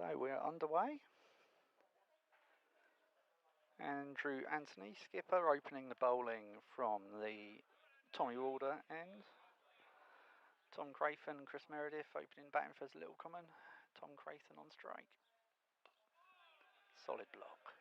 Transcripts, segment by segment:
So we're underway. Andrew Anthony, skipper, opening the bowling from the Tommy Warder end. Tom Crayton and Chris Meredith opening batting for Little Common. Tom Crayton on strike. Solid block.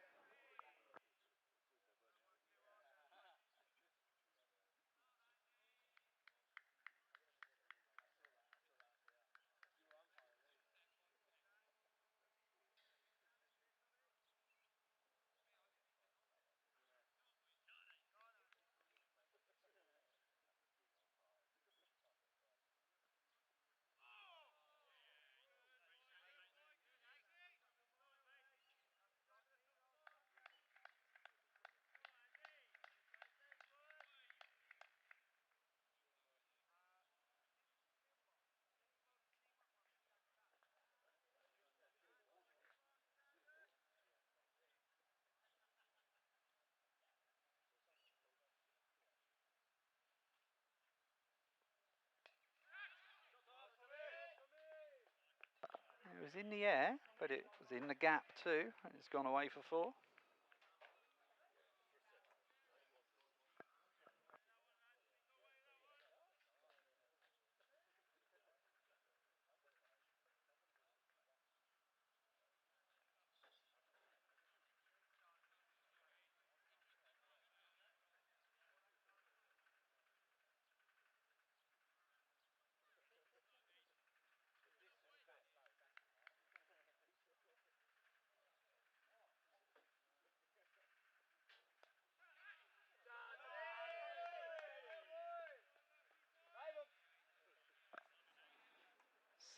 It was in the air, but it was in the gap too. It's gone away for 4.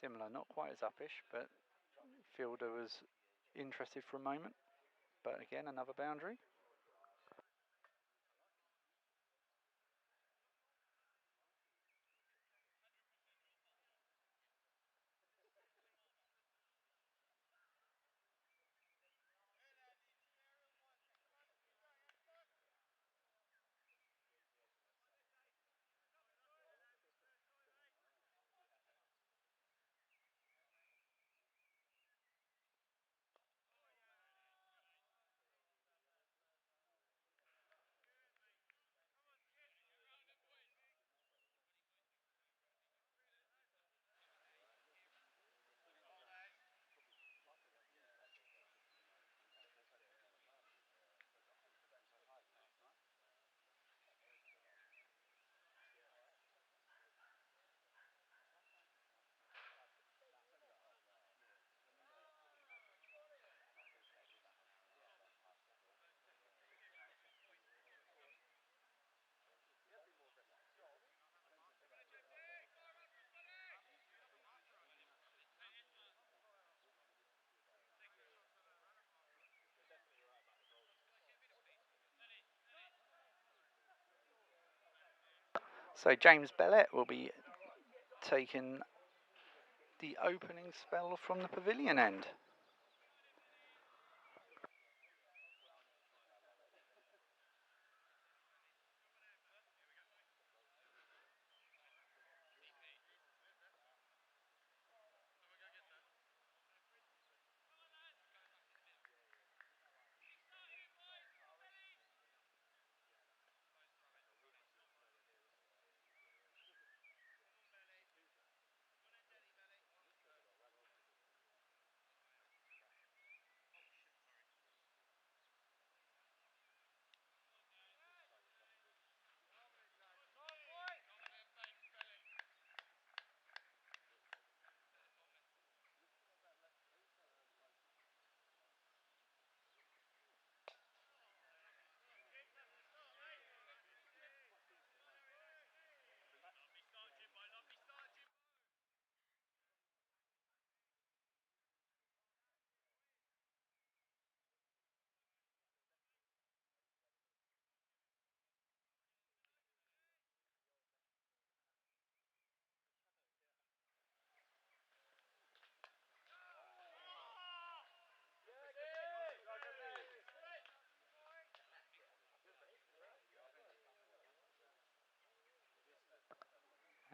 Similar, not quite as uppish, but fielder was interested for a moment. But again, another boundary. So James Bellett will be taking the opening spell from the pavilion end.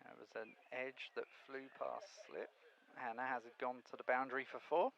That was an edge that flew past slip. Hannah has it gone to the boundary for 4.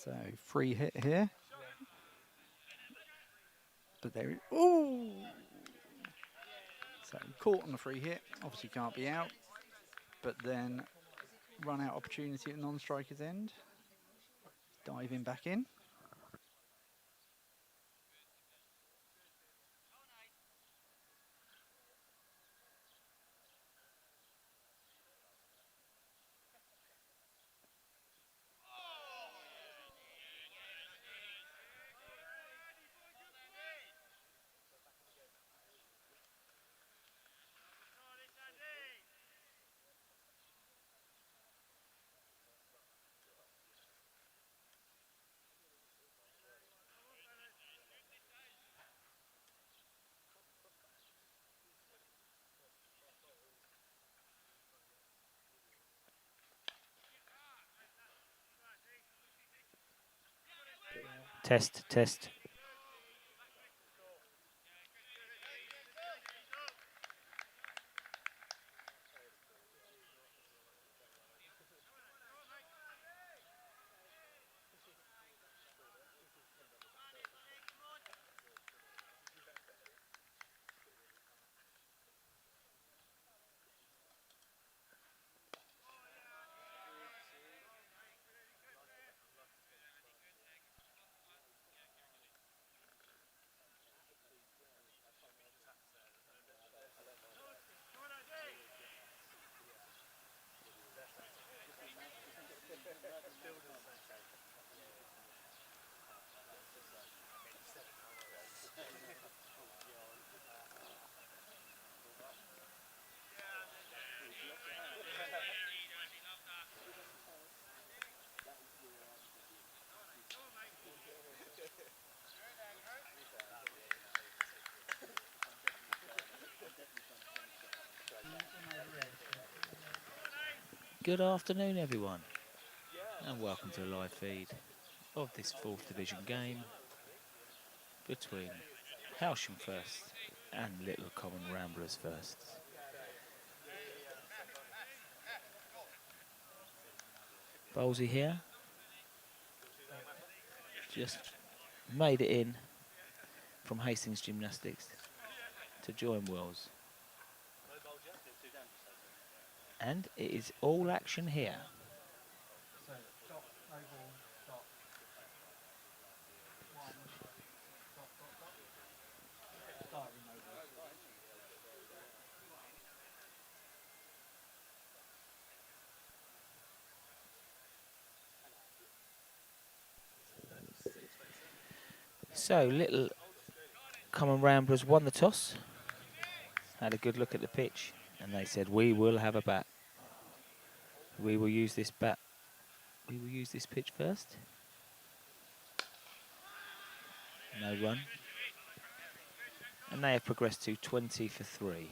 So free hit here. But there, ooh! So caught on the free hit, obviously can't be out. But then run out opportunity at non-striker's end. Diving back in. Test, test. Good afternoon, everyone, and welcome to the live feed of this 4th Division game between Hailsham first and Little Common Ramblers first. Bowlesy here, just made it in from Hastings Gymnastics to join Wills. And it is all action here. So, Little Common Ramblers won the toss, had a good look at the pitch, and they said, we will have a bat. We will use this bat. We will use this pitch first. No run. And they have progressed to 20 for 3.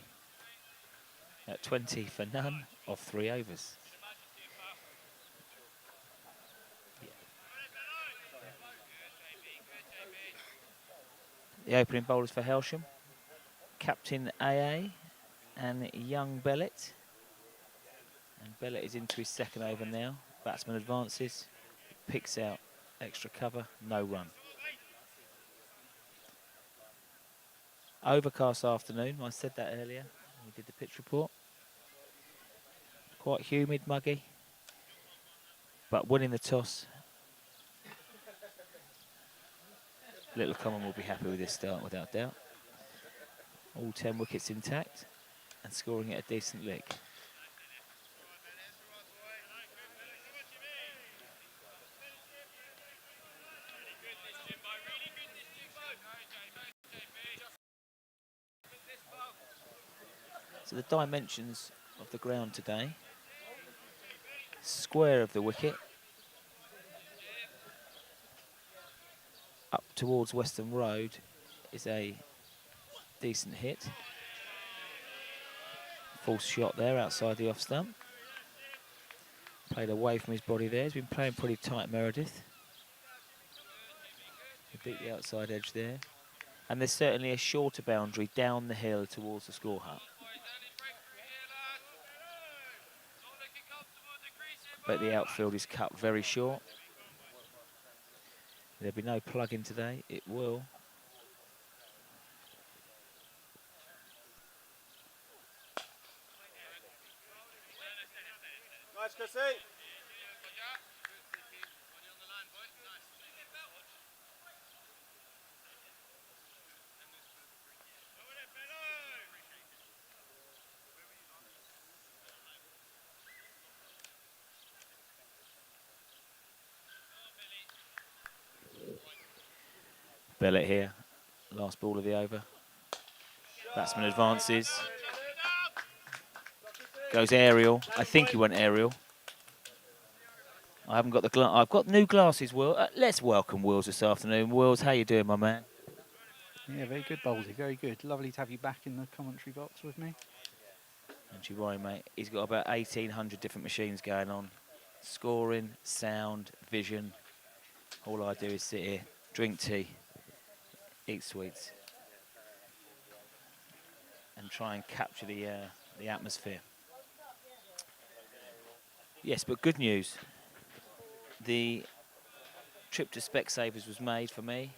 At 20 for none of 3 overs. The opening bowlers for Hailsham, Captain AA and young Bellet. And Bellet is into his second over now. Batsman advances, picks out extra cover, no run. Overcast afternoon, I said that earlier when we did the pitch report. Quite humid, muggy, but winning the toss. Little Common will be happy with this start without doubt. All 10 wickets intact and scoring at a decent lick. So the dimensions of the ground today. Square of the wicket. Up towards Western Road is a decent hit. False shot there outside the off stump. Played away from his body there. He's been playing pretty tight, Meredith. He beat the outside edge there. And there's certainly a shorter boundary down the hill towards the score hut. But the outfield is cut very short. There'll be no plug-in today. It will. Nice, Chrissy. Bellett here. Last ball of the over. Batsman advances. Goes aerial. I think he went aerial. I haven't got the glass. I've got new glasses, Will. Let's welcome Wills this afternoon. Wills, how you doing, my man? Yeah, very good, Boldy. Very good. Lovely to have you back in the commentary box with me. Don't you worry, mate. He's got about 1,800 different machines going on. Scoring, sound, vision. All I do is sit here, drink tea, eat sweets, and try and capture the atmosphere. Yes, but good news. The trip to Specsavers was made for me.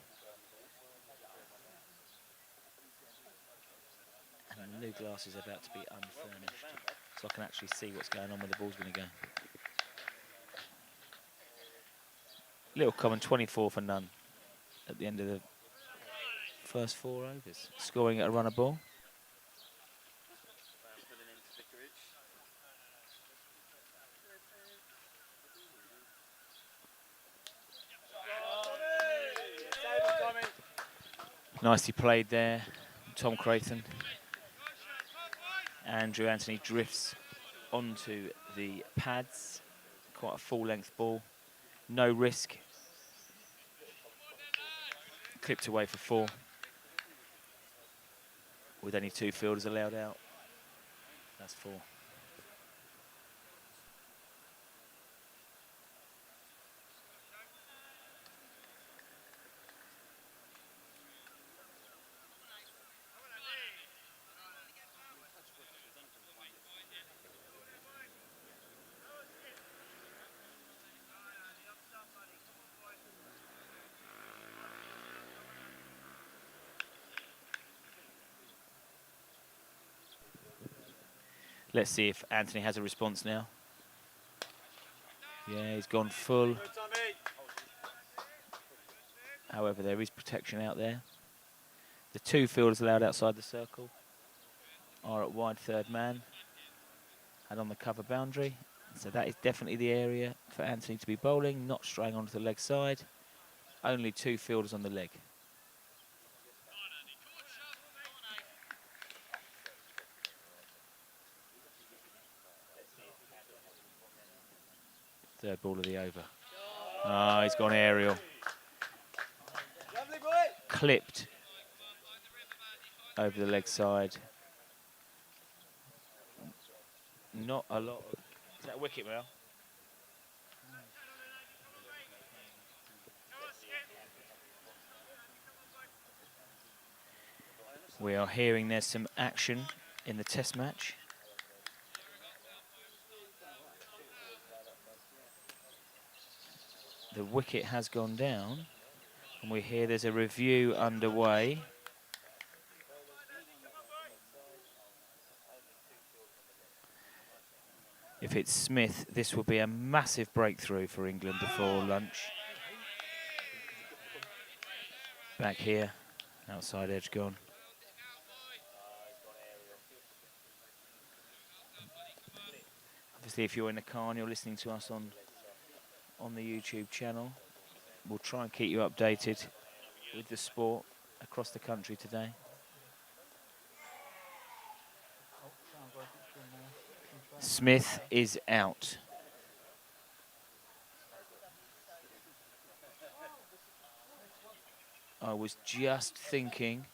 And the new glasses are about to be unfurnished, so I can actually see what's going on where the ball's going to go. Little Common 24 for none at the end of the first 4 overs, scoring at a runner ball. Nicely played there, Tom Creighton. Andrew Anthony drifts onto the pads, quite a full-length ball, no risk. Clipped away for 4, with only 2 fielders allowed out. That's 4. Let's see if Anthony has a response now. Yeah, he's gone full. However, there is protection out there. The 2 fielders allowed outside the circle are at wide third man and on the cover boundary. So that is definitely the area for Anthony to be bowling, not straying onto the leg side. Only 2 fielders on the leg. Third ball of the over. Ah, he's gone aerial. Clipped over the leg side. Not a lot of... Is that a wicket, Mel? We are hearing there's some action in the test match. The wicket has gone down, and we hear there's a review underway. If it's Smith, this will be a massive breakthrough for England before lunch. Back here, outside edge gone. Obviously, if you're in the car and you're listening to us on the YouTube channel, we'll try and keep you updated with the sport across the country today. Smith is out. I was just thinking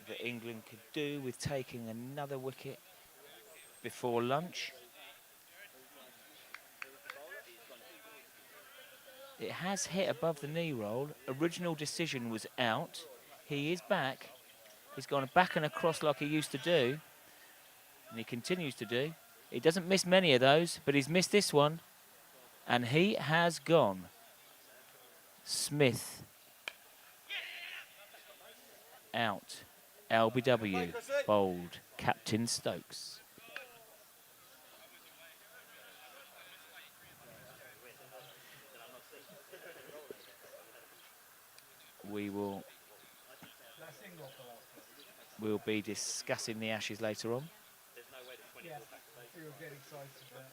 that England could do with taking another wicket before lunch. It has hit above the knee roll. Original decision was out. He is back. He's gone back and across like he used to do. And he continues to do. He doesn't miss many of those, but he's missed this one. And he has gone. Smith out. LBW bowled. Captain Stokes. We'll be discussing the Ashes later on. Yes, you'll get excited about.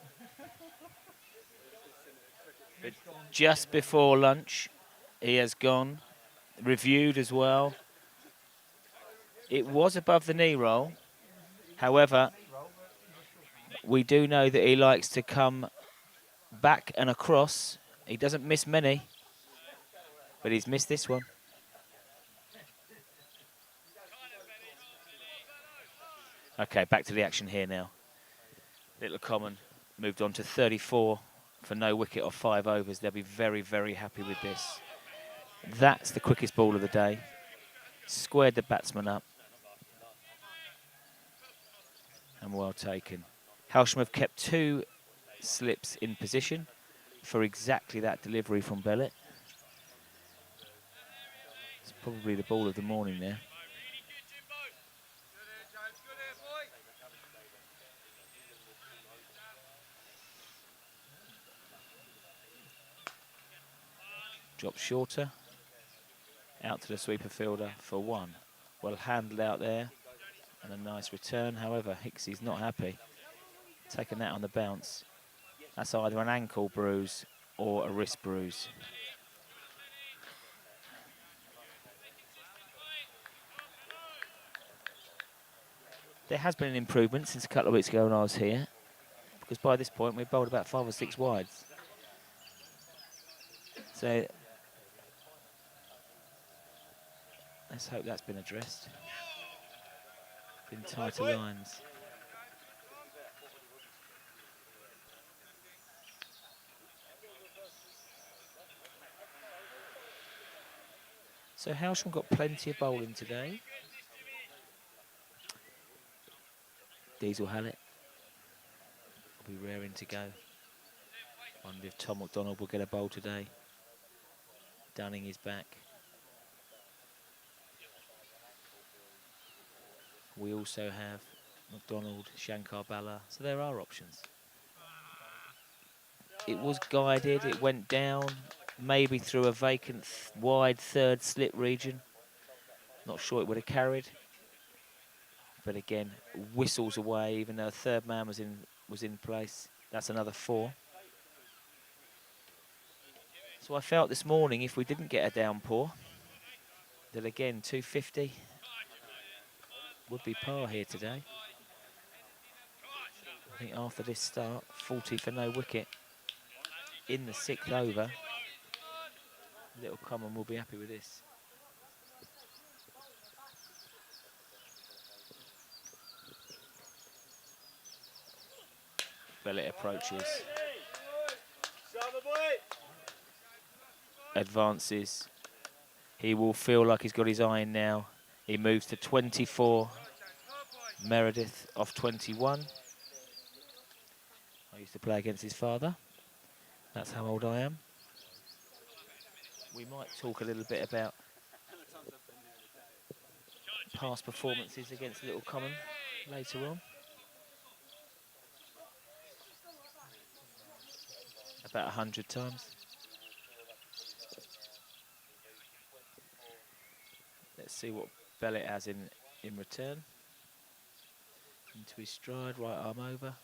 But just before lunch, he has gone, reviewed as well. It was above the knee roll. However, we do know that he likes to come back and across. He doesn't miss many, but he's missed this one. Okay, back to the action here now. Little Common moved on to 34 for no wicket or 5 overs. They'll be very, very happy with this. That's the quickest ball of the day. Squared the batsman up. And well taken. Hailsham have kept 2 slips in position for exactly that delivery from Bellett. It's probably the ball of the morning there. Drops shorter. Out to the sweeper fielder for 1. Well handled out there. And a nice return. However, Hicksy's not happy. Taking that on the bounce. That's either an ankle bruise or a wrist bruise. There has been an improvement since a couple of weeks ago when I was here, because by this point we've bowled about 5 or 6 wides. So let's hope that's been addressed. Been tighter lines. So Hailsham got plenty of bowling today. Diesel Hallett will be raring to go. Wonder if Tom McDonald will get a bowl today. Dunning is back. We also have McDonald, Shankar Bala, so there are options. It was guided, it went down, maybe through a vacant wide third slit region. Not sure it would have carried. But again, whistles away, even though a third man was in place. That's another 4. So I felt this morning, if we didn't get a downpour, that again, 250 would be par here today. I think after this start, 40 for no wicket in the 6th over. Little Common will be happy with this. Bellett approaches. Advances. He will feel like he's got his eye in now. He moves to 24. Meredith off 21. I used to play against his father. That's how old I am. We might talk a little bit about past performances against Little Common later on. About 100 times. Let's see what Bellett has in return. Into his stride, right arm over.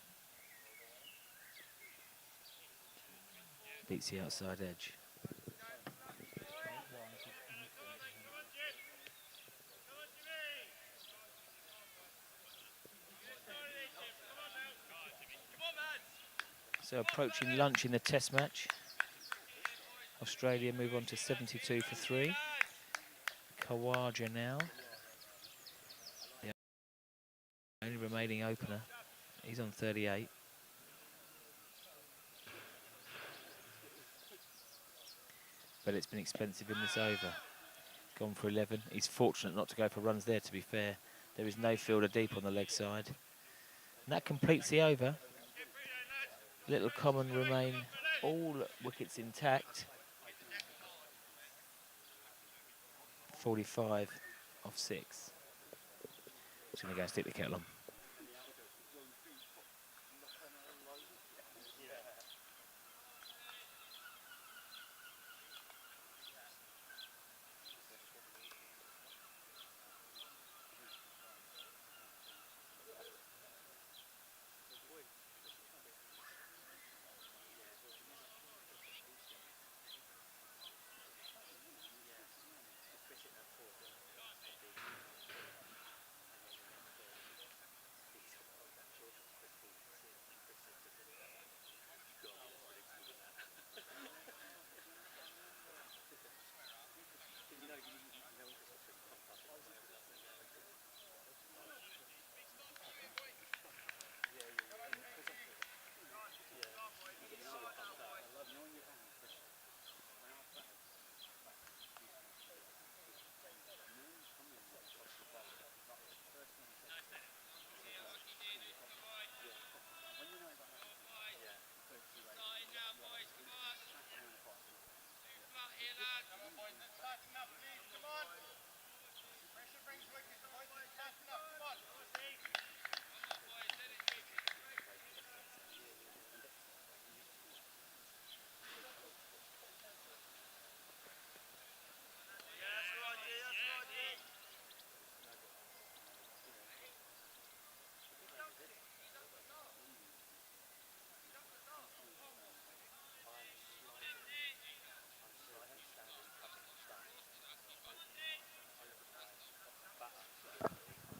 Beats the outside edge. So approaching lunch in the test match. Australia move on to 72 for 3. Khawaja now. The only remaining opener. He's on 38. But it's been expensive in this over. Gone for 11. He's fortunate not to go for runs there, to be fair. There is no fielder deep on the leg side. And that completes the over. Little Common remain all wickets intact. 45 off 6. Just going to go and stick the kettle on.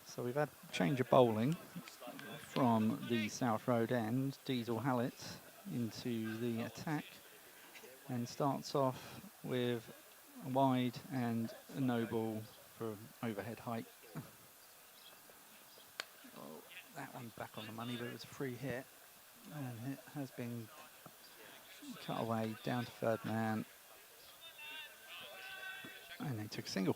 So we've had change of bowling from the South Road end. Diesel Hallett into the attack and starts off with a wide and a no ball for overhead height. Oh, that one's back on the money, but it was a free hit, and it has been cut away down to third man, and they took a single.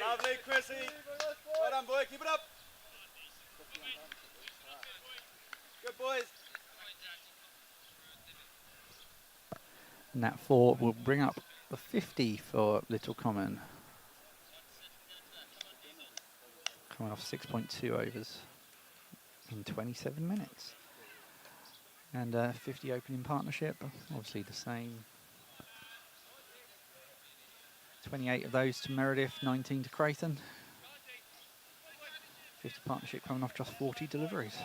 Lovely, Chrissy. Well done, boy. Keep it up. Good boys. And that 4 will bring up the 50 for Little Common. Coming off 6.2 overs in 27 minutes. And 50 opening partnership, obviously the same. 28 of those to Meredith, 19 to Creighton. 50 partnership coming off just 40 deliveries.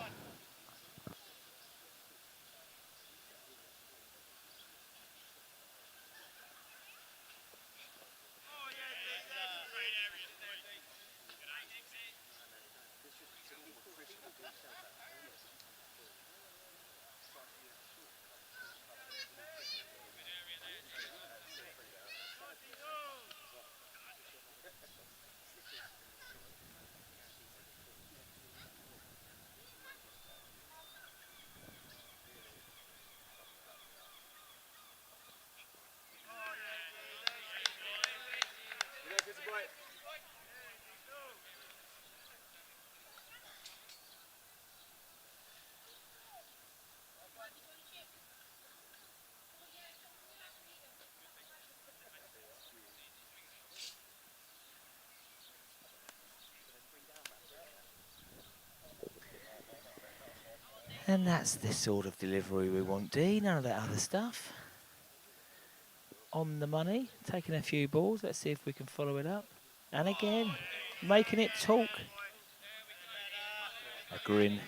And that's the sort of delivery we want, D. None of that other stuff. On the money, taking a few balls. Let's see if we can follow it up. And again, making it talk. A grin.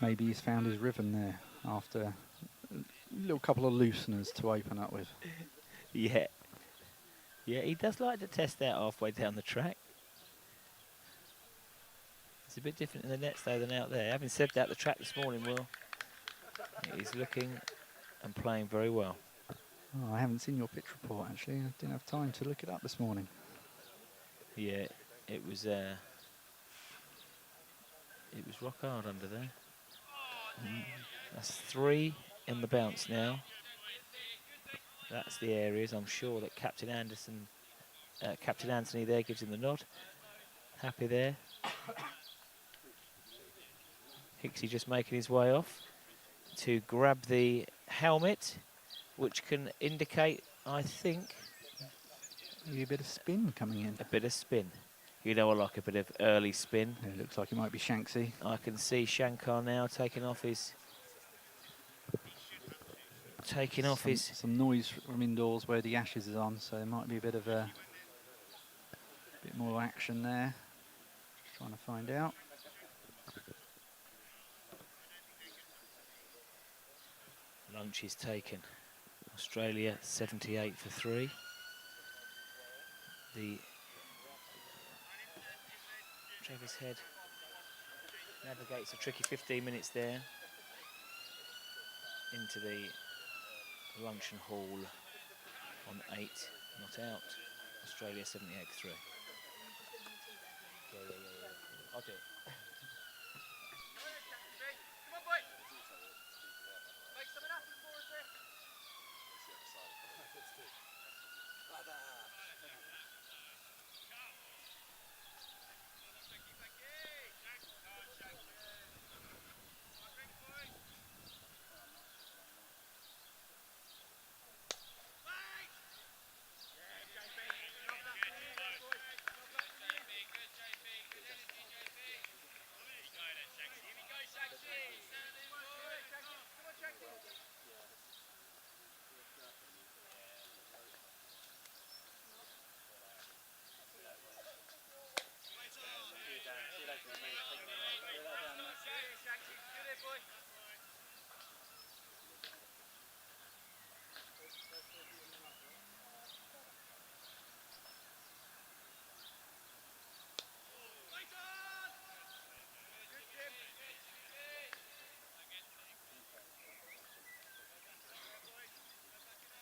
Maybe he's found his rhythm there after a little couple of looseners to open up with. Yeah. Yeah, he does like to test out halfway down the track. It's a bit different in the nets, though, than out there. Having said that, the track this morning, Will, he's looking and playing very well. Oh, I haven't seen your pitch report, actually. I didn't have time to look it up this morning. Yeah, it was It was rock hard under there. That's 3 in the bounce now. That's the areas. I'm sure that Captain Anthony there gives him the nod. Happy there. Hicksey just making his way off to grab the helmet, which can indicate, I think, Maybe a bit of spin coming in. a bit of spin. You know I like a bit of early spin. It looks like it might be Shanksy. I can see Shankar now taking off his... Some noise from indoors where the Ashes is on, so there might be a bit more action there. Just trying to find out. Lunch is taken. Australia 78 for 3. The Trevor's Head navigates a tricky 15 minutes there into the luncheon hall on 8, not out. Australia 78 for 3. Yeah. I'll do it. Come on, boy. Make something happen for us here.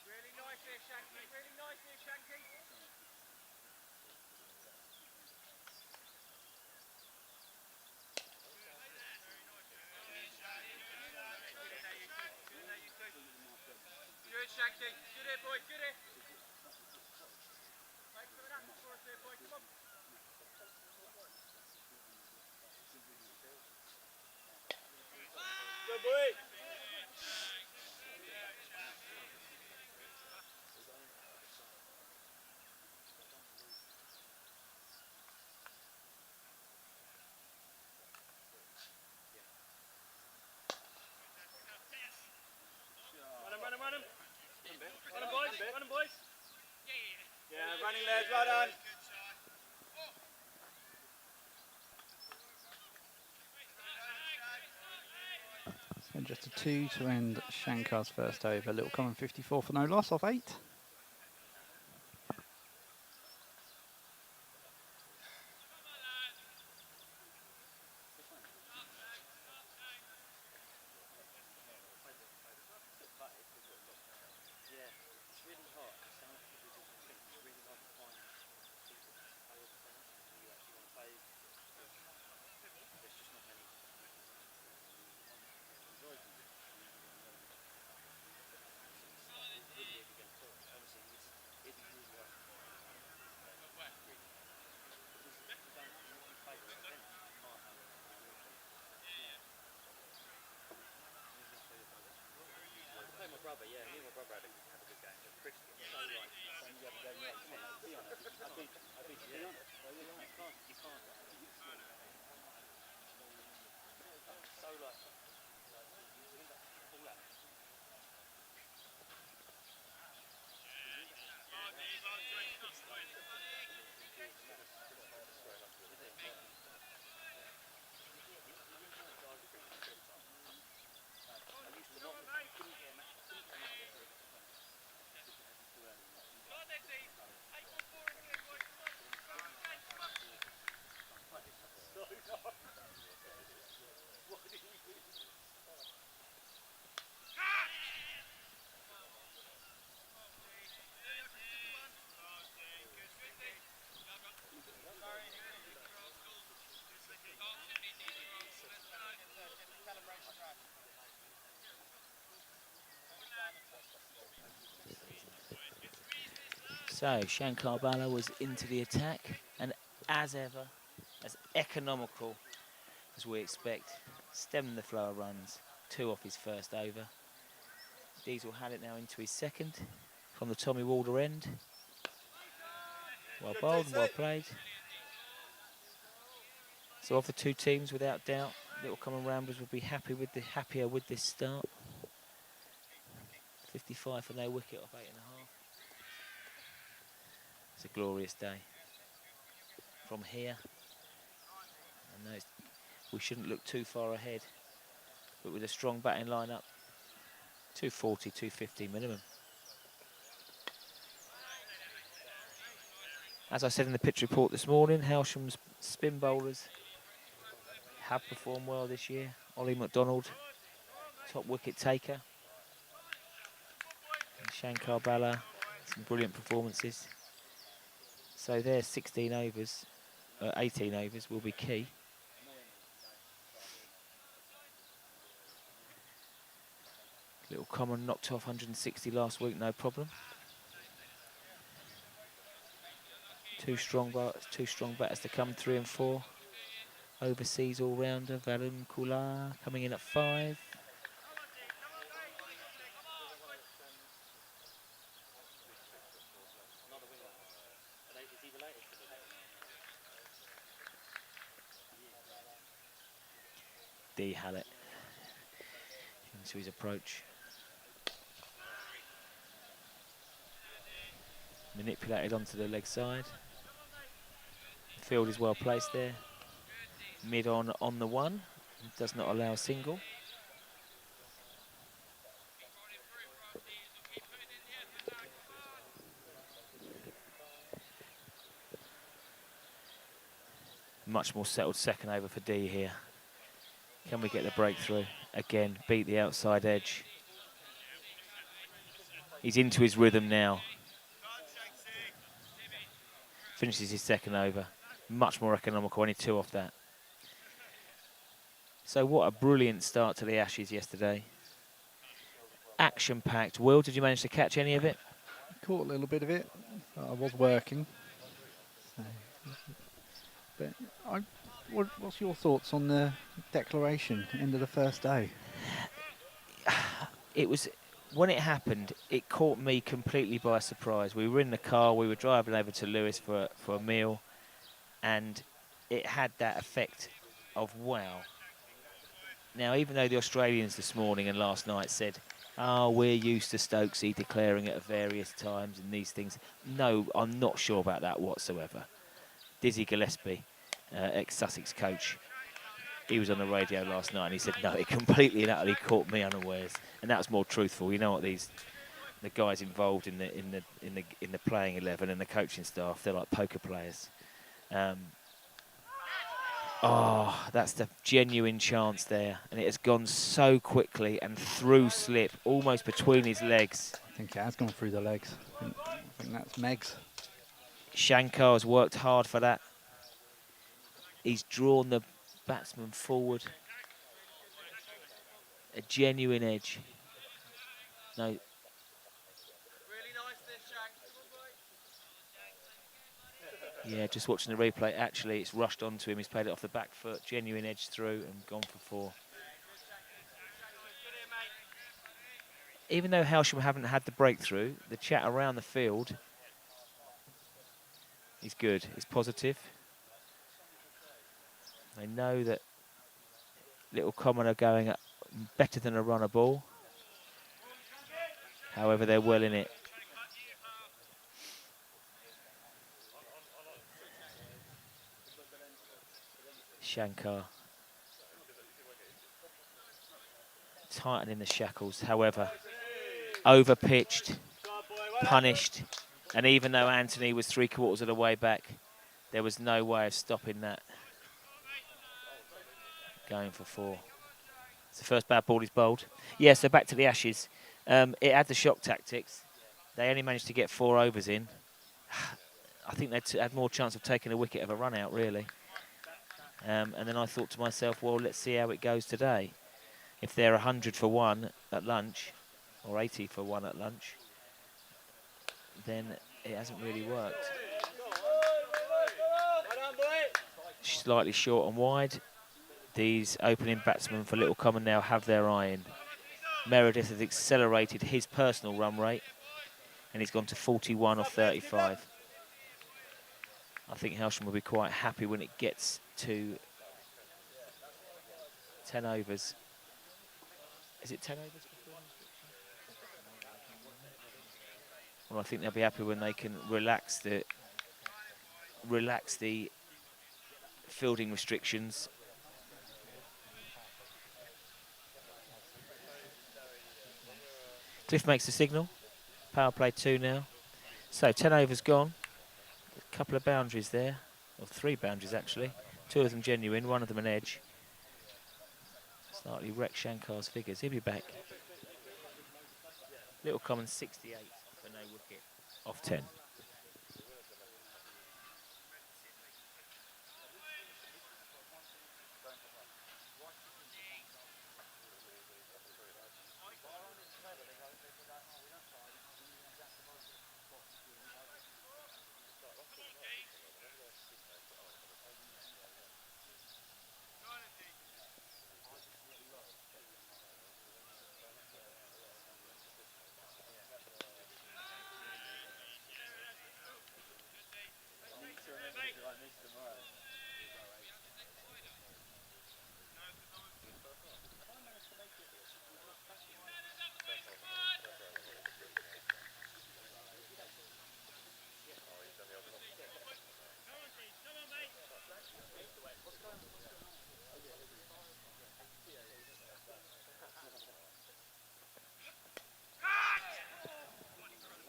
Really nice here, Shanky. Really nice here, Shanky. Good, Shanky. Good here, boy. Good here. Make something happen for us here, boy. Come on. Good boy. Run him. Run him, boys. Run him, boys. Yeah, running lads. Well done. So just a 2 to end Shankar's first over. Little Common 54 for no loss off 8. My brother, yeah, me and my brother had a good game. Chris was so like, you have a game like 10. I'll be honest. I'll be honest. Well, you're right. You can't. So like, all that. So Shankar Bala was into the attack, and as ever, as economical as we expect, stemmed the flow of runs, 2 off his first over. Diesel had it now into his second from the Tommy Walder end. Well bowled and well played. So of the 2 teams, without doubt, Little Common Ramblers would be happier with this start. 55 for no wicket off 8.5. It's a glorious day. From here, I know we shouldn't look too far ahead, but with a strong batting lineup, 240, 250 minimum. As I said in the pitch report this morning, Hailsham's spin bowlers have performed well this year. Ollie McDonald, top wicket taker. And Shankar Bala, some brilliant performances. So their 16 overs, 18 overs will be key. Little Common knocked off 160 last week, no problem. Two strong batters to come, 3 and 4. Overseas all-rounder Varun Kula coming in at 5. Is he related to the D. Hallett into his approach. Manipulated onto the leg side. The field is well placed there. Mid on the 1. Does not allow a single. Much more settled second over for D here. Can we get the breakthrough? Again, beat the outside edge. He's into his rhythm now. Finishes his second over. Much more economical, only 2 off that. So what a brilliant start to the Ashes yesterday. Action-packed. Will, did you manage to catch any of it? Caught a little bit of it. I was working. So, but what's your thoughts on the declaration end of the first day? It was, when it happened, it caught me completely by surprise. We were in the car, we were driving over to Lewis for a meal, and it had that effect of wow. Now, even though the Australians this morning and last night said, oh, we're used to Stokesy declaring it at various times and these things. No, I'm not sure about that whatsoever. Dizzy Gillespie, ex-Sussex coach, he was on the radio last night and he said, no, it completely and utterly caught me unawares. And that was more truthful. You know what the guys involved in the playing 11 and the coaching staff, they're like poker players. Oh, that's the genuine chance there. And it has gone so quickly and through slip, almost between his legs. I think it has gone through the legs. I think that's Meg's. Shankar has worked hard for that. He's drawn the batsman forward. A genuine edge. No. Yeah, just watching the replay. Actually, it's rushed onto him. He's played it off the back foot. Genuine edge through and gone for 4. Even though Hailsham haven't had the breakthrough, the chat around the field is good. It's positive. They know that Little Common are going better than a runner ball. However, they're well in it. Shankar tightening the shackles. However, overpitched, punished, and even though Anthony was 3/4 of the way back, there was no way of stopping that. Going for 4. It's the first bad ball he's bowled. Yeah, so back to the Ashes. It had the shock tactics. They only managed to get 4 overs in. I think they had more chance of taking a wicket of a run out, really. And then I thought to myself, well, let's see how it goes today. If they're 100 for 1 at lunch, or 80 for 1 at lunch, then it hasn't really worked. Slightly short and wide. These opening batsmen for Little Common now have their eye in. Meredith has accelerated his personal run rate, and he's gone to 41 off 35. I think Hailsham will be quite happy when it gets to 10 overs. Is it 10 overs? Well, I think they'll be happy when they can relax the fielding restrictions. Cliff makes the signal. Power play 2 now. So 10 overs gone. A couple of boundaries there, or 3 boundaries actually. 2 of them genuine, 1 of them an edge. Slightly wrecked Shankar's figures. He'll be back. Little Common 68 for no wicket off 10.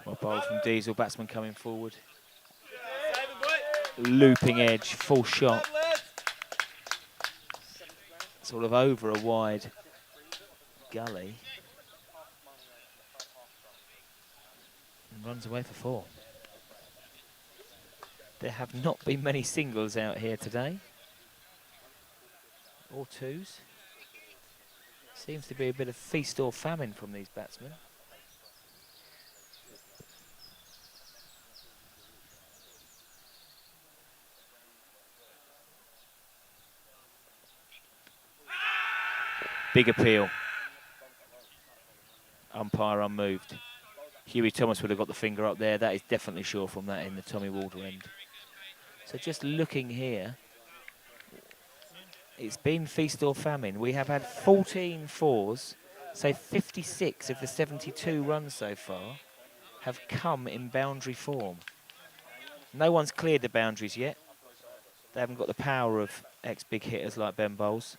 Well, bowl from Diesel, batsman coming forward. Looping edge, full shot. Sort of over a wide gully. And runs away for 4. There have not been many singles out here today. Or 2s. Seems to be a bit of feast or famine from these batsmen. Big appeal. Umpire unmoved. Huey Thomas would have got the finger up there. That is definitely sure from that in the Tommy Walder end. So just looking here, it's been feast or famine. We have had 14 fours, so 56 of the 72 runs so far have come in boundary form. No one's cleared the boundaries yet. They haven't got the power of ex-big hitters like Ben Bowles.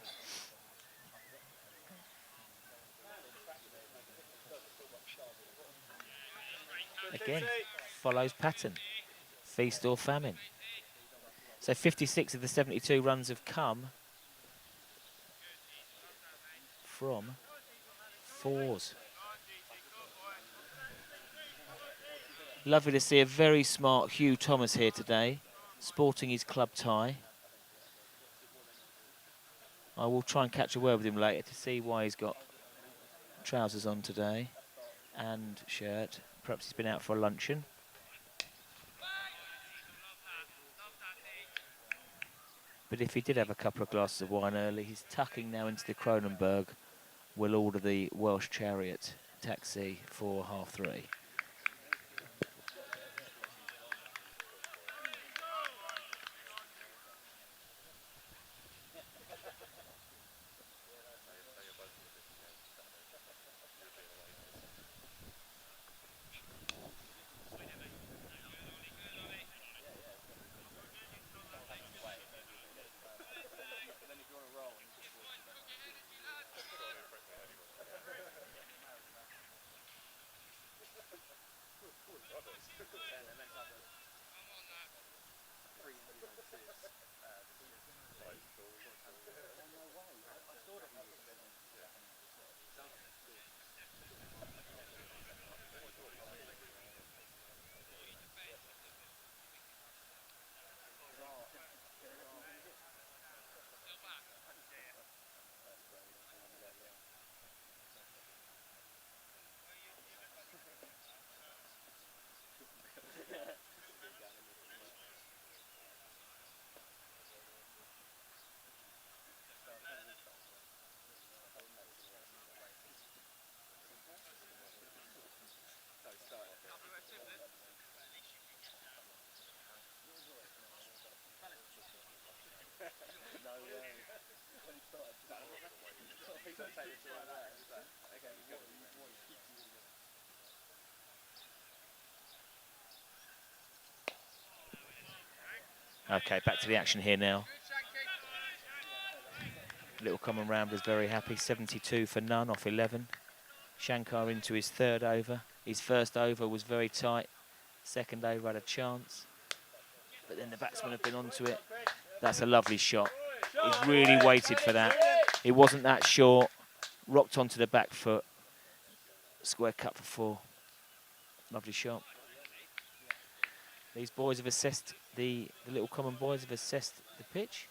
Again, follows pattern. Feast or famine. So 56 of the 72 runs have come from fours. Lovely to see a very smart Hugh Thomas here today, sporting his club tie. I will try and catch a word with him later to see why he's got trousers on today and shirt. Perhaps he's been out for a luncheon. But if he did have a couple of glasses of wine early, he's tucking now into the Kronenberg. We'll order the Welsh Chariot taxi for 3:30. Okay, back to the action here now. Little Common Ramblers very happy. 72 for none off 11. Shankar into his third over. His first over was very tight. Second over had a chance. But then the batsmen have been onto it. That's a lovely shot. He's really waited for that. It wasn't that short. Rocked onto the back foot. Square cut for 4. Lovely shot. These boys have assessed, the Little Common boys have assessed the pitch.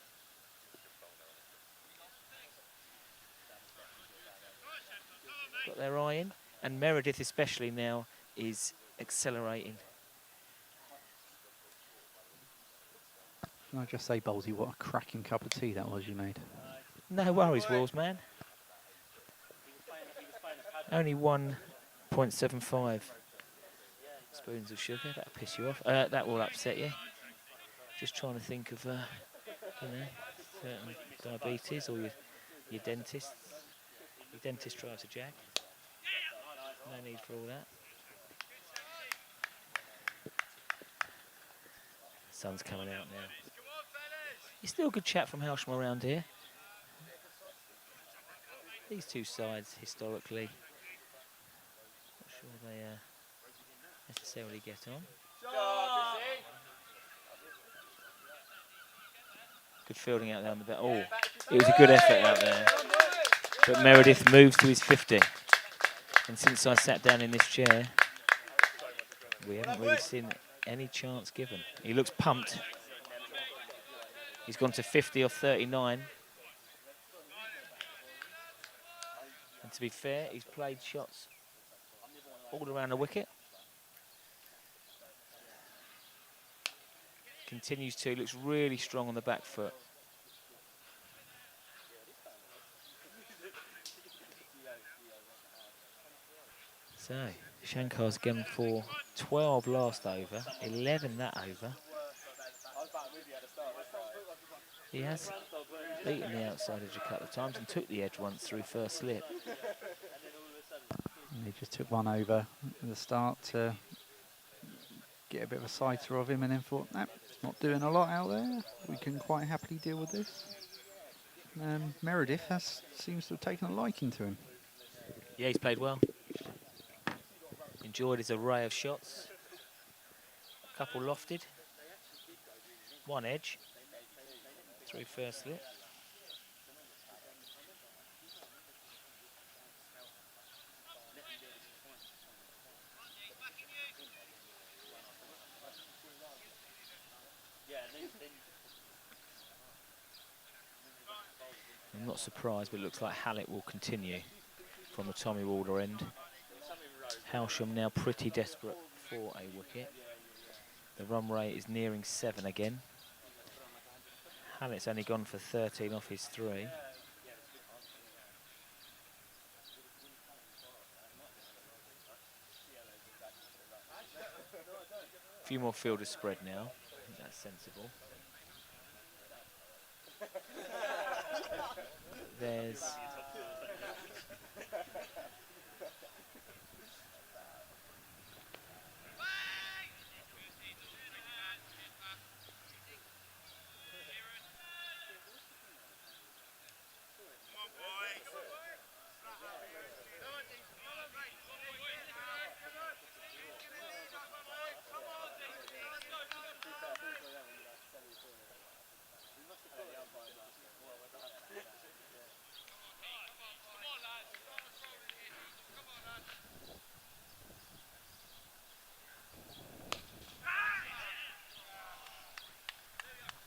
Got their eye in. And Meredith especially now is accelerating. Can I just say, Bolsey, what a cracking cup of tea that was you made. No worries, Wills, man. Only 1.75 spoons of sugar. That'll piss you off. That will upset you. Just trying to think of, you know, certain diabetes or your dentist. Your dentist drives a Jag. No need for all that. Sun's coming out now. You're still a good chat from Hailsham around here. These two sides, historically, not sure they necessarily get on. Good fielding out there on the bat. Oh, it was a good effort out there. But Meredith moves to his 50. And since I sat down in this chair, we haven't really seen any chance given. He looks pumped. He's gone to 50 off 39. And to be fair, he's played shots all around the wicket. Continues to, looks really strong on the back foot. So, Shankar's gone for 12 last over, 11 that over. He has beaten the outside edge a couple of times and took the edge once through first slip. And he just took one over at the start to get a bit of a sighter of him and then thought, nah, it's not doing a lot out there. We can quite happily deal with this. Meredith seems to have taken a liking to him. Yeah, he's played well. Enjoyed his array of shots. A couple lofted. One edge. Through first slip. I'm not surprised, but it looks like Hallett will continue from the Tommy Walder end. Hailsham now pretty desperate for a wicket. The run rate is nearing 7 again. Hallett's only gone for 13 off his 3. A few more fielders spread now. I think that's sensible. There's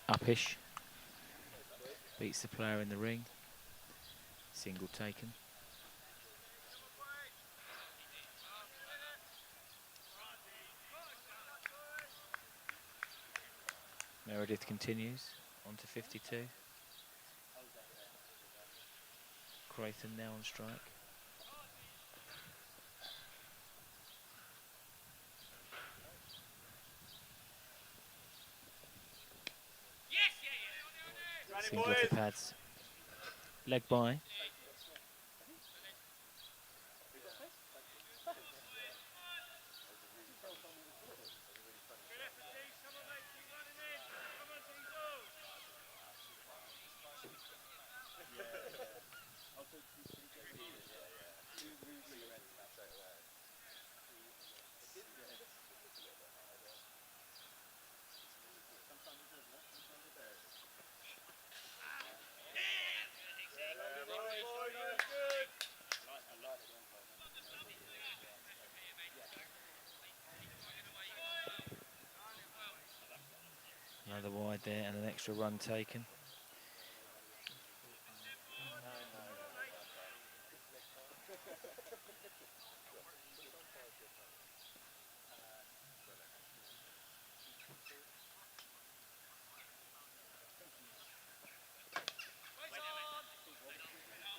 Upish. Beats the player in the ring. Single taken. Meredith continues on to 52. Creighton now on strike. Single off the pads. Leg by. Another wide there and an extra run taken.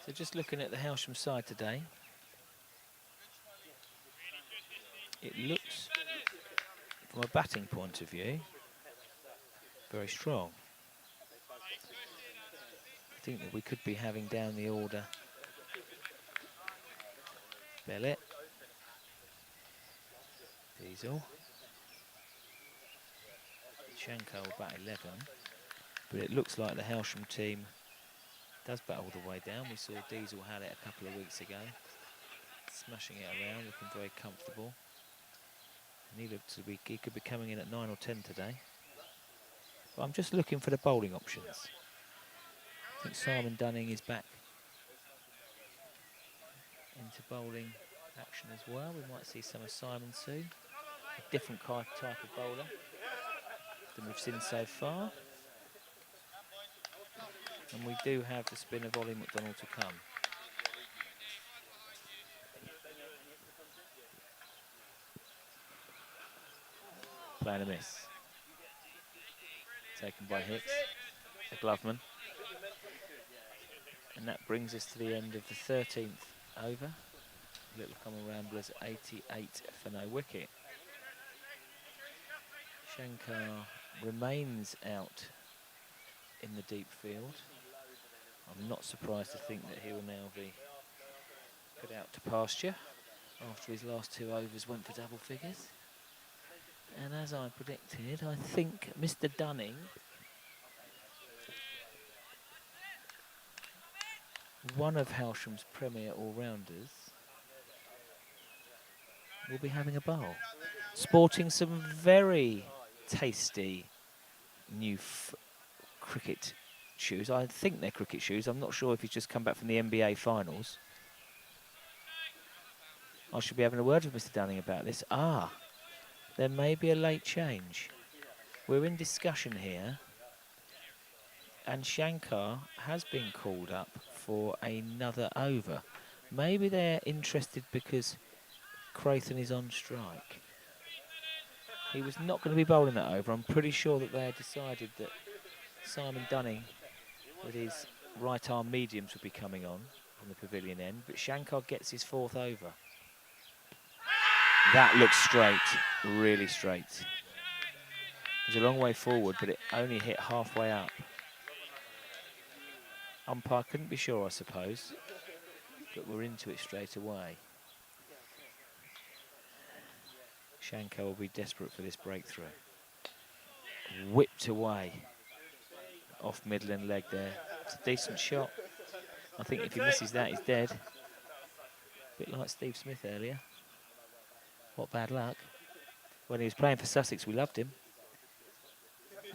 So just looking at the Hailsham side today, it looks, from a batting point of view, very strong. I think that we could be having down the order Bellett, Diesel, Shankar will bat 11, but it looks like the Hailsham team does bat all the way down. We saw Diesel had it a couple of weeks ago, smashing it around, looking very comfortable. And he could be coming in at 9 or 10 today. But I'm just looking for the bowling options. I think Simon Dunning is back into bowling action as well. We might see some of Simon soon. A different type of bowler than we've seen so far. And we do have the spinner Ollie McDonald to come. Playing a miss. Taken by Hicks, the gloveman. And that brings us to the end of the 13th over. Little Common Ramblers 88 for no wicket. Shankar remains out in the deep field. I'm not surprised to think that he will now be put out to pasture after his last 2 overs went for double figures. And as I predicted, I think Mr. Dunning, one of Hailsham's premier all-rounders, will be having a bowl. Sporting some very tasty new cricket shoes. I think they're cricket shoes. I'm not sure if he's just come back from the NBA finals. I should be having a word with Mr. Dunning about this. There may be a late change. We're in discussion here. And Shankar has been called up for another over. Maybe they're interested because Creighton is on strike. He was not going to be bowling that over. I'm pretty sure that they had decided that Simon Dunning, with his right arm mediums, would be coming on from the pavilion end. But Shankar gets his 4th over. That looks straight, really straight. It was a long way forward, but it only hit halfway up. Umpire couldn't be sure, I suppose, but we're into it straight away. Shankar will be desperate for this breakthrough. Whipped away off Midland leg there. It's a decent shot. I think if he misses that, he's dead. A bit like Steve Smith earlier. What bad luck. When he was playing for Sussex, we loved him.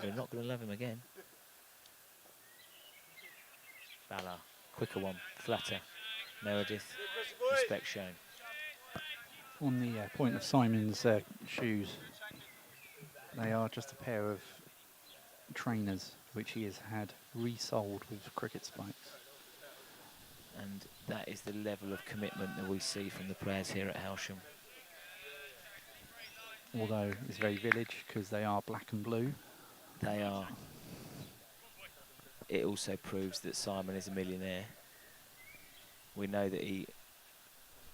We're not going to love him again. Bala, quicker one, flatter. Meredith, respect shown. On the point of Simon's shoes, they are just a pair of trainers which he has had resold with cricket spikes. And that is the level of commitment that we see from the players here at Hailsham. Although it's very village because they are black and blue. They are. It also proves that Simon is a millionaire. We know that he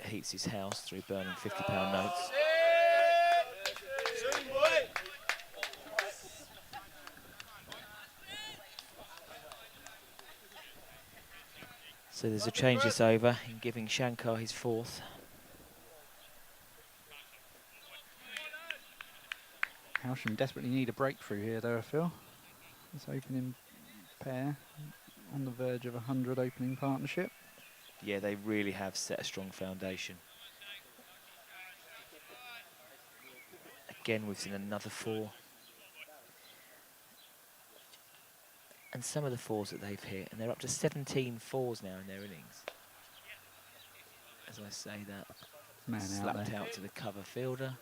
heats his house through burning £50 notes. So there's a change this over in giving Shankar his 4th. Hailsham desperately need a breakthrough here, though, I feel. This opening pair on the verge of 100 opening partnership. Yeah, they really have set a strong foundation. Again, we've seen another 4. And some of the 4s that they've hit, and they're up to 17 4s now in their innings. As I say that, Man slapped out out to the cover fielder.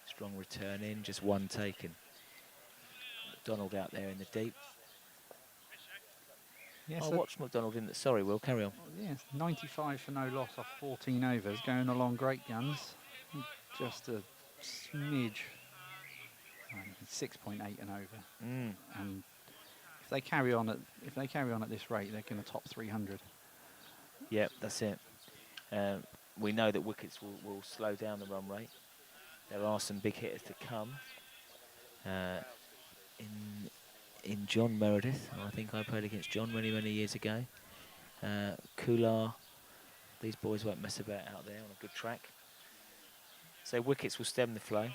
Strong return in, just 1 taken. McDonald out there in the deep. Yes, I watched McDonald in the... Sorry, Will, carry on. yes, 95 for no loss off 14 overs, going along great guns. Just a smidge, 6.8 and over. And if they carry on at this rate, they're going to top 300. Yep, that's it. We know that wickets will slow down the run rate. There are some big hitters to come. In John Meredith, I think I played against John many, many years ago. Kular, these boys won't mess about out there on a good track. So wickets will stem the flow.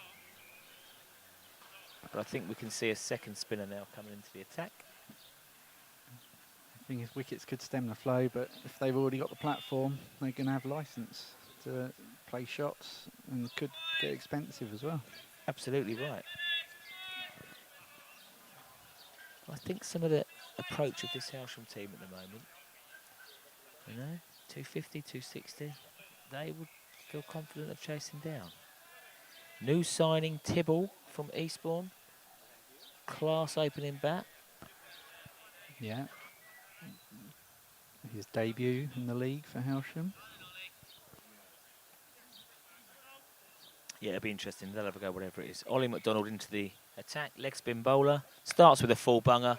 But I think we can see a second spinner now coming into the attack. The thing is, wickets could stem the flow, but if they've already got the platform, they're going to have licence to play shots and could get expensive as well. Absolutely right. I think some of the approach of this Hailsham team at the moment, 250, 260, they would feel confident of chasing down. New signing, Tibble from Eastbourne. Class opening bat. Yeah. His debut in the league for Hailsham. Yeah, it'll be interesting. They'll have a go, whatever it is. Ollie McDonald into the attack. Leg spin bowler. Starts with a full bunger.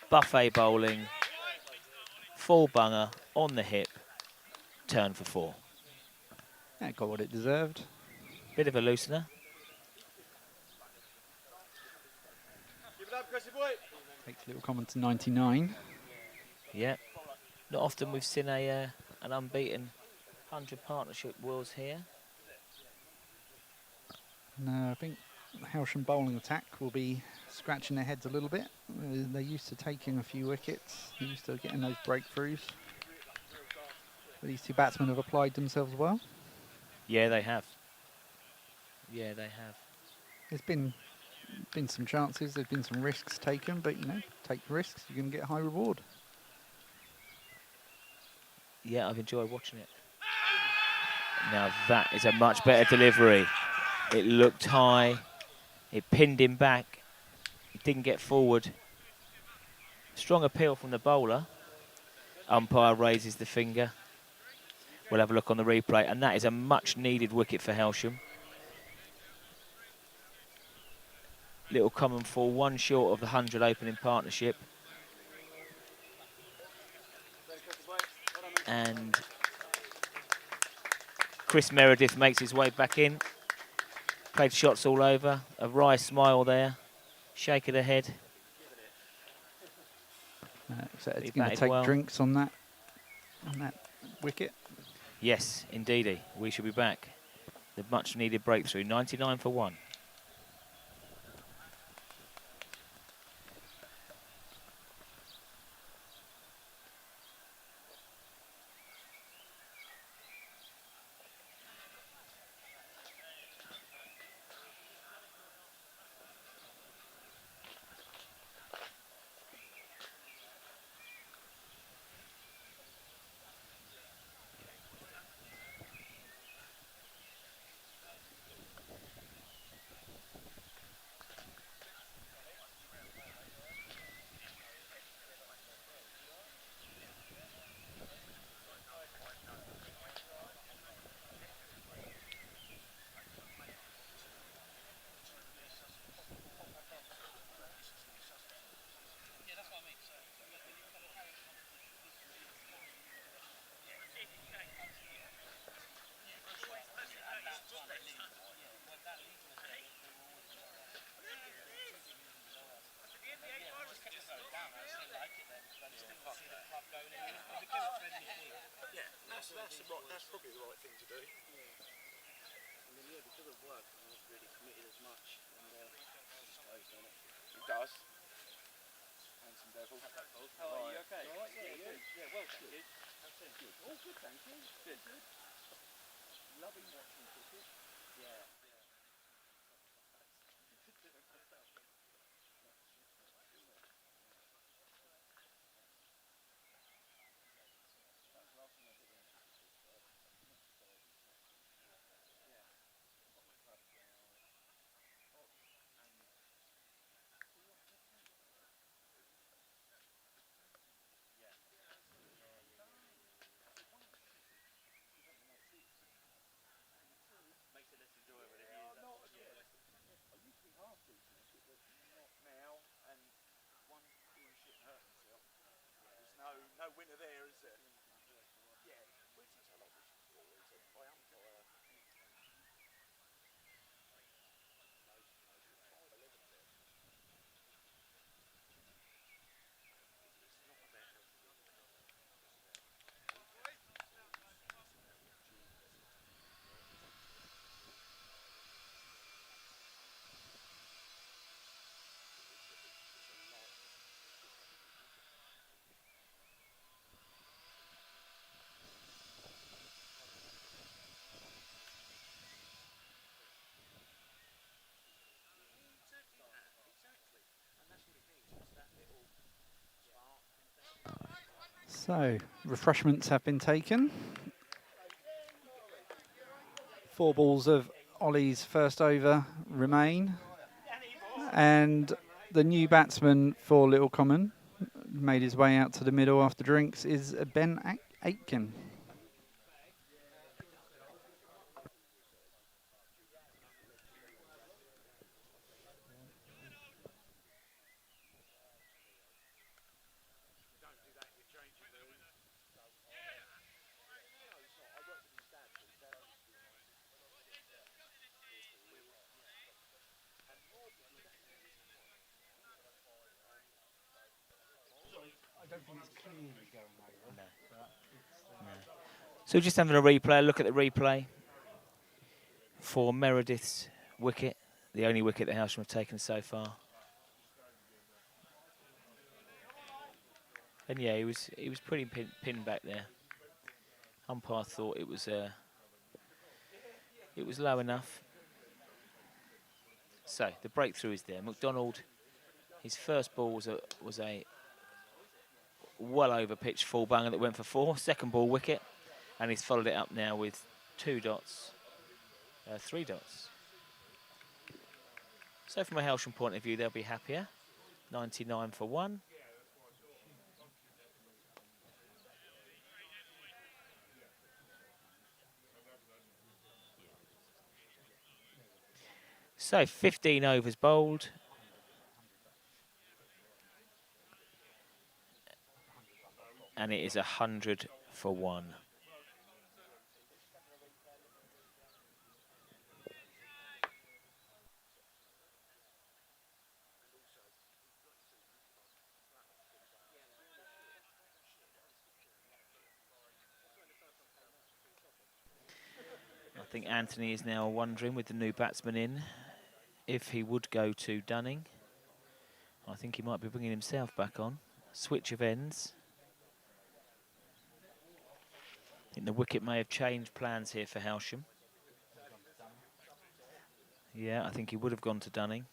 Buffet bowling. Full bunger on the hip. Turn for 4. That got what it deserved. Bit of a loosener. Give it up, Chrissy boy. Takes Little Common to 99. Yeah. Not often we've seen an unbeaten 100 partnership Wills here. No, I think the Hailsham bowling attack will be scratching their heads a little bit. They're used to taking a few wickets. They're used to getting those breakthroughs. But these two batsmen have applied themselves well. Yeah, they have. Yeah, they have. There's been some chances, there's been some risks taken, but take risks, you're going to get a high reward. Yeah, I've enjoyed watching it. Now that is a much better delivery. It looked high. It pinned him back. He didn't get forward. Strong appeal from the bowler. Umpire raises the finger. We'll have a look on the replay. And that is a much needed wicket for Hailsham. Little Common fall 1 short of the 100 opening partnership. And Chris Meredith makes his way back in. Played shots all over. A wry smile there. Shake of the head. So it's He going to batted take well. drinks on that wicket. Yes, indeedy. We should be back. The much needed breakthrough. 99 for 1. That's probably the right thing to do. I mean, yeah, because of work, I'm not really committed as much, and it just goes, doesn't it? It does. Handsome devil. How are you? Okay. All right, yeah, Good. Yeah, well, thank you. How's things? Good. All good, thank you. Good. Loving watching cricket. Yeah. no winner there, is there? Yeah. Where's his hello? I haven't got a... So, refreshments have been taken. 4 balls of Ollie's first over remain. And the new batsman for Little Common made his way out to the middle after drinks is Ben Aitken. So just having a replay, look at the replay for Meredith's wicket, the only wicket that Hailsham have taken so far. And yeah, he was pretty pinned back there. Umpire thought it was low enough. So the breakthrough is there. McDonald, his first ball was a well over pitch full banger that went for 4. Second ball wicket, and he's followed it up now with 2 dots, 3 dots. So from a Hailsham point of view, they'll be happier. 99 for 1. So 15 overs bowled. And it is 100 for 1. I think Anthony is now wondering, with the new batsman in, if he would go to Dunning. I think he might be bringing himself back on. Switch of ends. I think the wicket may have changed plans here for Hailsham. Yeah, I think he would have gone to Dunning.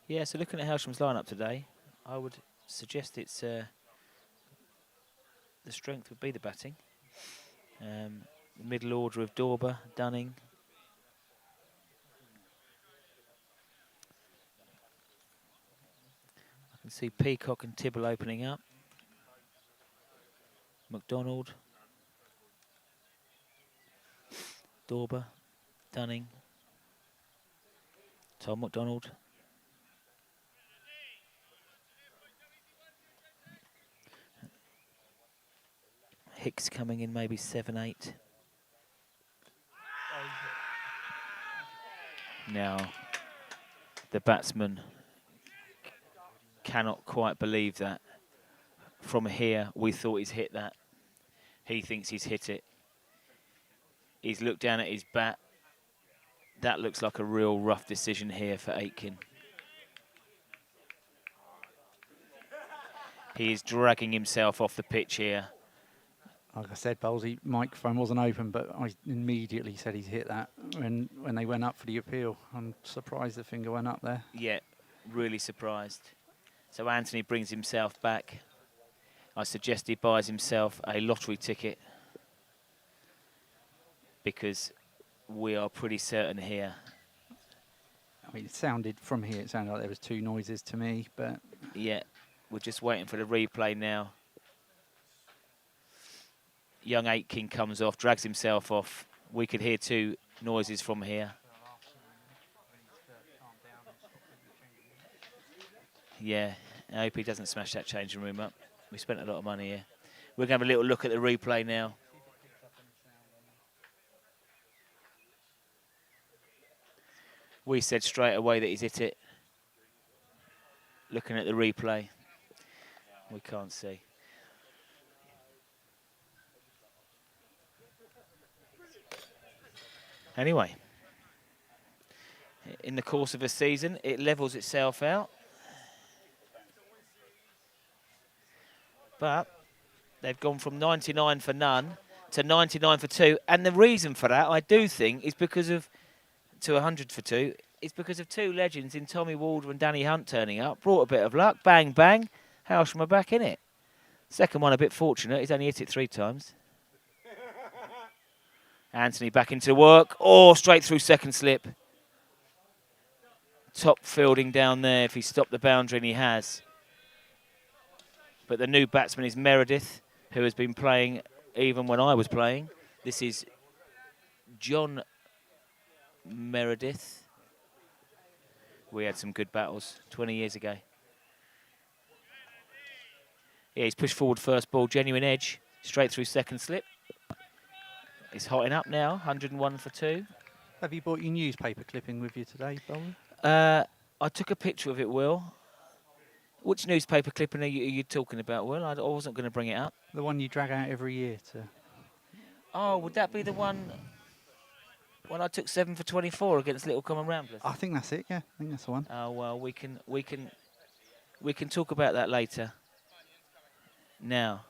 Yeah, so looking at Hailsham's lineup today, I would suggest it's the strength would be the batting. The middle order of Dorber, Dunning. I can see Peacock and Tibble opening up. McDonald, Dorber, Dunning, Tom McDonald. Hicks coming in maybe 7, 8. Now, the batsman cannot quite believe that. From here, we thought he's hit that. He thinks he's hit it. He's looked down at his bat. That looks like a real rough decision here for Aitken. He is dragging himself off the pitch here. Like I said, Bowlesy microphone wasn't open, but I immediately said he's hit that when they went up for the appeal. I'm surprised the finger went up there. Yeah, really surprised. So Anthony brings himself back. I suggest he buys himself a lottery ticket, because we are pretty certain here. I mean, it sounded from here, it sounded like there was 2 noises to me, but... Yeah, we're just waiting for the replay now. Young Aitken comes off, drags himself off. We could hear 2 noises from here. Yeah, I hope he doesn't smash that changing room up. We spent a lot of money here. We're going to have a little look at the replay now. We said straight away that he's hit it. Looking at the replay, we can't see. Anyway, in the course of a season, it levels itself out. But they've gone from 99 for none to 99 for 2. And the reason for that, I do think, is because of, to 100 for 2, is because of two legends in Tommy Walder and Danny Hunt turning up. Brought a bit of luck. Bang, bang. Hailsham are back in it. Second one a bit fortunate. He's only hit it 3 times. Anthony back into work. Oh, straight through second slip. Top fielding down there if he stopped the boundary, and he has. But the new batsman is Meredith, who has been playing even when I was playing. This is John Meredith. We had some good battles 20 years ago. Yeah, he's pushed forward first ball, genuine edge, straight through second slip. He's hotting up now, 101 for 2. Have you brought your newspaper clipping with you today, Bowler? I took a picture of it, Will. Which newspaper clipping are you talking about, Will? I wasn't going to bring it up. The one you drag out every year to... Oh, would that be the one when I took 7 for 24 against Little Common Ramblers? I think that's it, yeah. I think that's the one. Oh, well, we can talk about that later. Now,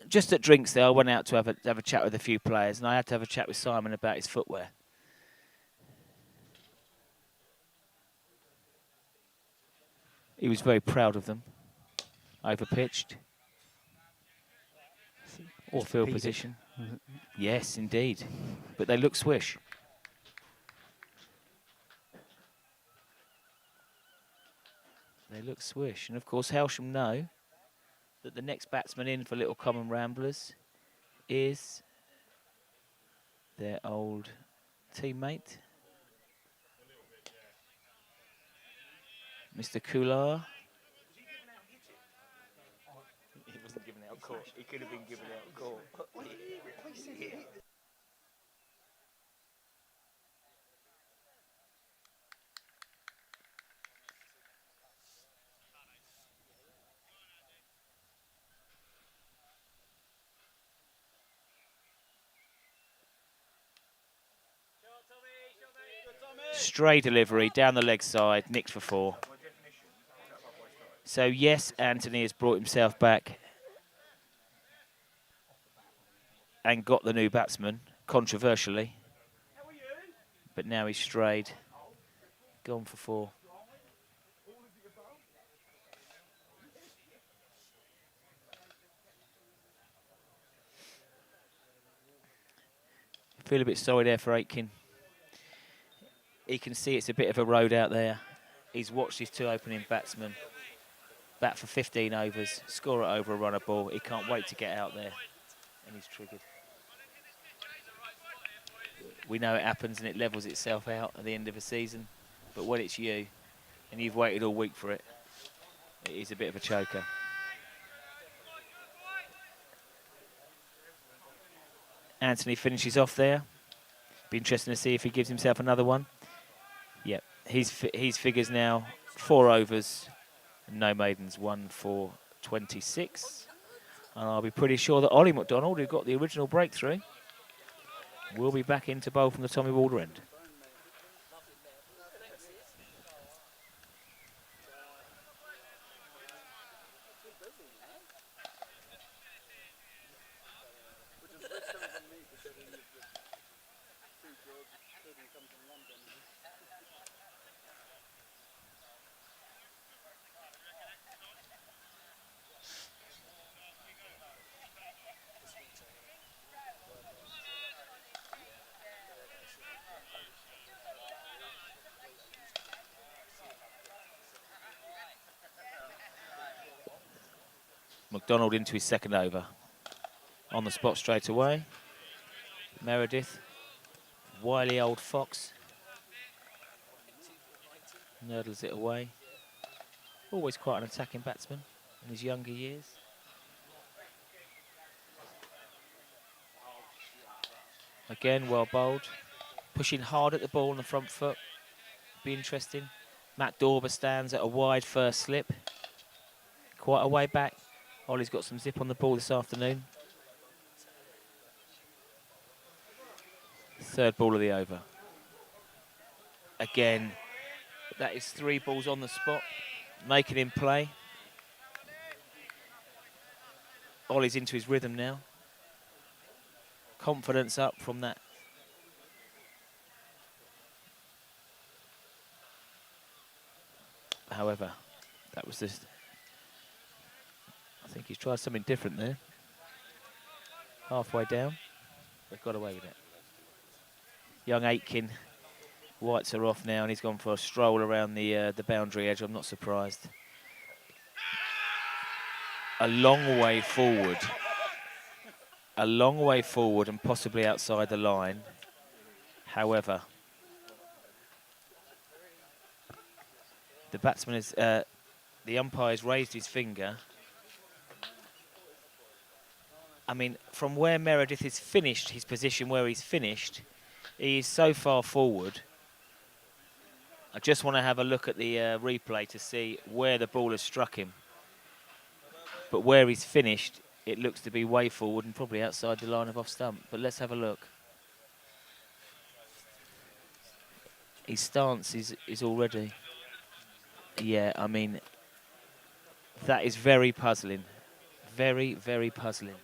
just at drinks there, I went out to have a chat with a few players, and I had to have a chat with Simon about his footwear. He was very proud of them. Overpitched. Or field position. Yes, indeed. But they look swish. They look swish. And of course, Hailsham know that the next batsman in for Little Common Ramblers is their old teammate, Mr. Kular. He wasn't given out caught. He could have been given out caught. Stray delivery down the leg side, nicked for 4. So yes, Anthony has brought himself back and got the new batsman, controversially. But now he's strayed, gone for 4. Feel a bit sorry there for Aitken. He can see it's a bit of a road out there. He's watched his 2 opening batsmen bat for 15 overs, score it over a runner ball. He can't wait to get out there, and he's triggered. We know it happens and it levels itself out at the end of a season, but when it's you and you've waited all week for it, it is a bit of a choker. Anthony finishes off there. Be interesting to see if he gives himself another one. Yep, his figures now 4 overs, no maidens, 1 for 26. And I'll be pretty sure that Ollie McDonald, who got the original breakthrough, will be back into bowl from the Tommy Walder end. McDonald into his second over. On the spot straight away. Meredith, wily old fox, nurdles it away. Always quite an attacking batsman in his younger years. Again, well bowled. Pushing hard at the ball on the front foot. Be interesting. Matt Dorber stands at a wide first slip. Quite a way back. Ollie's got some zip on the ball this afternoon. Third ball of the over. Again, that is 3 balls on the spot. Making him play. Ollie's into his rhythm now. Confidence up from that. However, that was just... I think he's tried something different there. Halfway down, but got away with it. Young Aitken, whites are off now, and he's gone for a stroll around the boundary edge. I'm not surprised. A long way forward. A long way forward and possibly outside the line. However, the batsman is... the umpire has raised his finger. I mean, from where Meredith has finished, his position where he's finished, he is so far forward. I just want to have a look at the replay to see where the ball has struck him. But where he's finished, it looks to be way forward and probably outside the line of off stump. But let's have a look. His stance is already... Yeah, I mean, that is very puzzling. Very, very puzzling.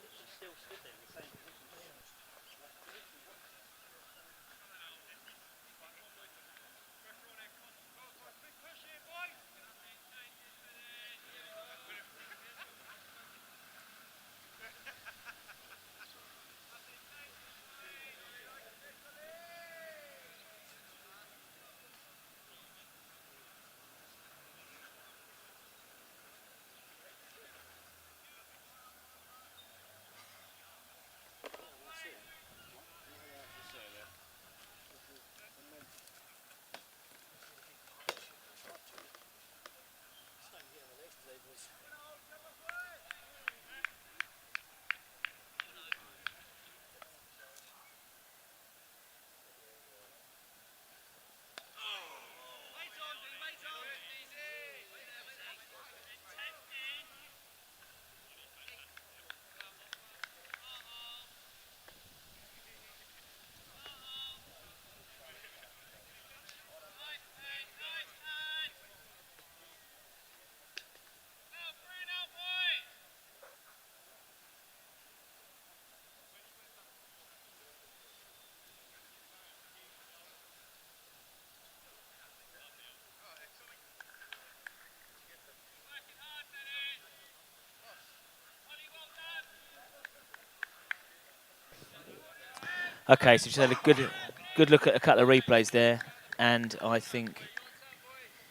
Okay, so just had a good look at a couple of replays there, and I think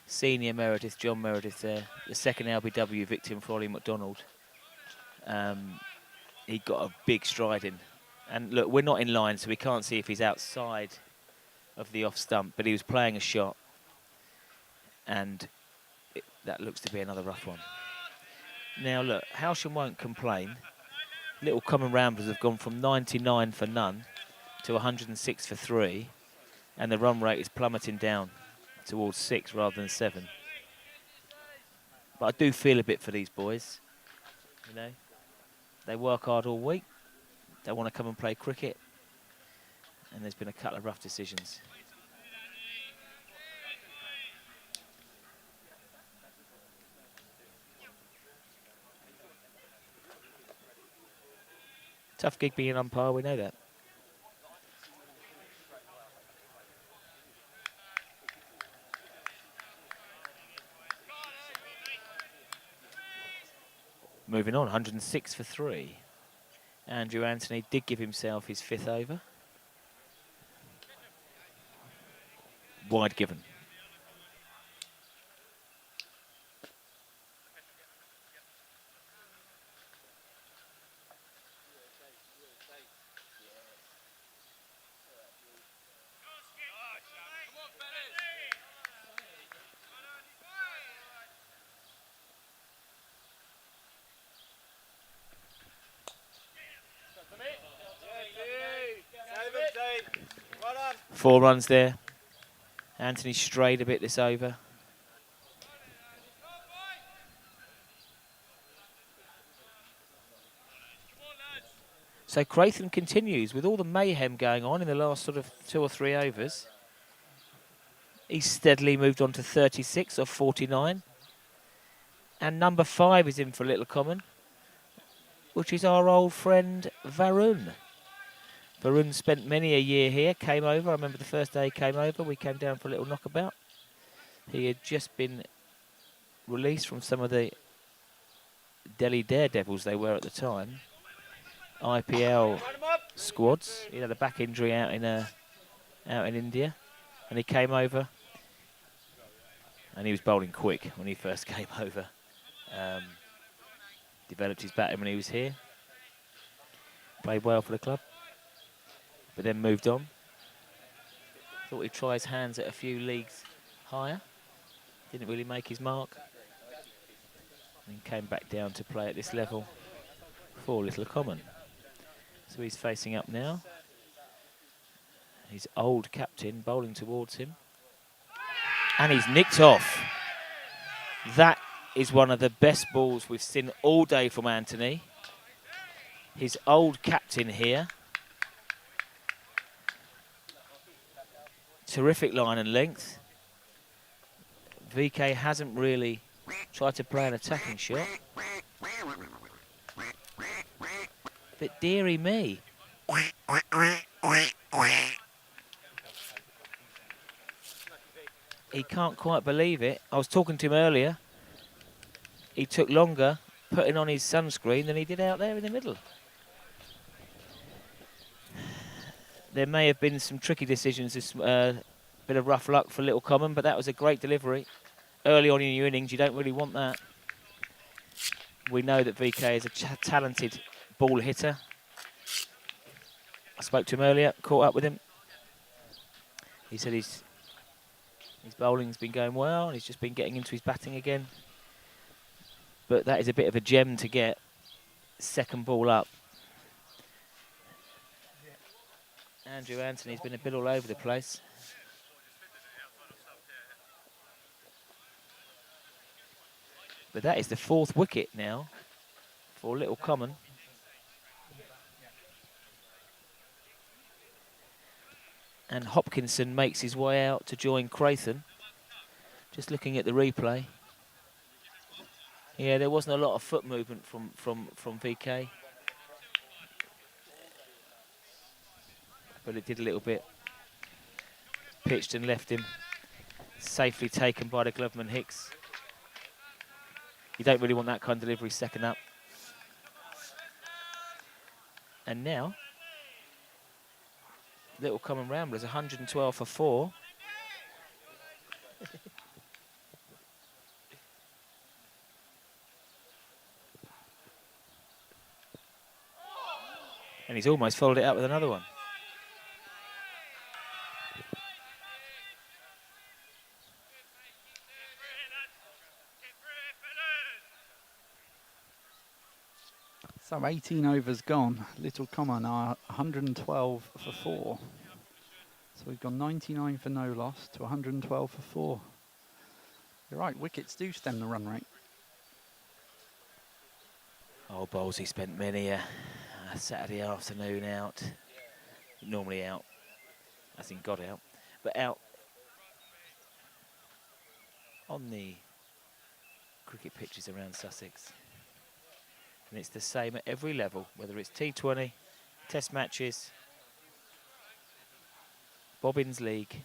senior Meredith, John Meredith there, the second LBW victim for Ollie McDonald, he got a big stride in. And look, we're not in line, so we can't see if he's outside of the off stump, but he was playing a shot, and that looks to be another rough one. Now look, Hailsham won't complain. Little Common Ramblers have gone from 99 for none to 106 for 3, and the run rate is plummeting down towards 6 rather than 7. But I do feel a bit for these boys. You know, they work hard all week. They want to come and play cricket, and there's been a couple of rough decisions. Tough gig being an umpire, we know that. Moving on, 106 for 3. Andrew Anthony did give himself his 5th over. Wide given. 4 runs there. Anthony strayed a bit this over. So Crathon continues with all the mayhem going on in the last sort of 2 or 3 overs. He's steadily moved on to 36 of 49. And number 5 is in for Little Common, which is our old friend Varun. Varun spent many a year here, came over. I remember the first day he came over, we came down for a little knockabout. He had just been released from some of the Delhi Daredevils they were at the time. IPL squads. He had a back injury out in India, and he came over, and he was bowling quick when he first came over. Developed his batting when he was here. Played well for the club, but then moved on. Thought he'd try his hands at a few leagues higher. Didn't really make his mark. And came back down to play at this level for Little Common. So he's facing up now. His old captain bowling towards him. And he's nicked off. That is one of the best balls we've seen all day from Anthony. His old captain here. Terrific line and length. VK hasn't really tried to play an attacking shot. But dearie me. He can't quite believe it. I was talking to him earlier. He took longer putting on his sunscreen than he did out there in the middle. There may have been some tricky decisions, this bit of rough luck for Little Common, but that was a great delivery. Early on in your innings, you don't really want that. We know that VK is a talented ball hitter. I spoke to him earlier, caught up with him. He said his bowling's been going well, and he's just been getting into his batting again. But that is a bit of a gem to get. Second ball up. Andrew Anthony's been a bit all over the place. But that is the 4th wicket now for Little Common. And Hopkinson makes his way out to join Crathon. Just looking at the replay. Yeah, there wasn't a lot of foot movement from VK. But it did a little bit. Pitched and left him. Safely taken by the gloveman Hicks. You don't really want that kind of delivery second up. And now, Little Common Ramblers, 112 for 4. And he's almost followed it up with another one. So 18 overs gone. Little Common are 112 for 4. So we've gone 99 for no loss to 112 for 4. You're right, wickets do stem the run rate. Old Bowlesy spent many a Saturday afternoon out. Normally out, as in got out, but out on the cricket pitches around Sussex. And it's the same at every level, whether it's T20, Test matches, Bobbins League.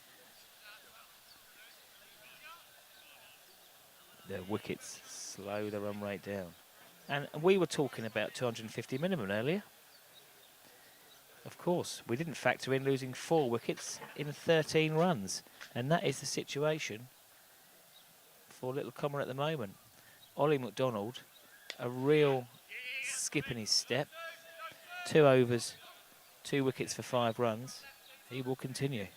The wickets slow the run rate down. And we were talking about 250 minimum earlier. Of course, we didn't factor in losing 4 wickets in 13 runs. And that is the situation for Little Common at the moment. Ollie McDonald, a real skip in his step. 2 overs, 2 wickets for 5 runs. He will continue.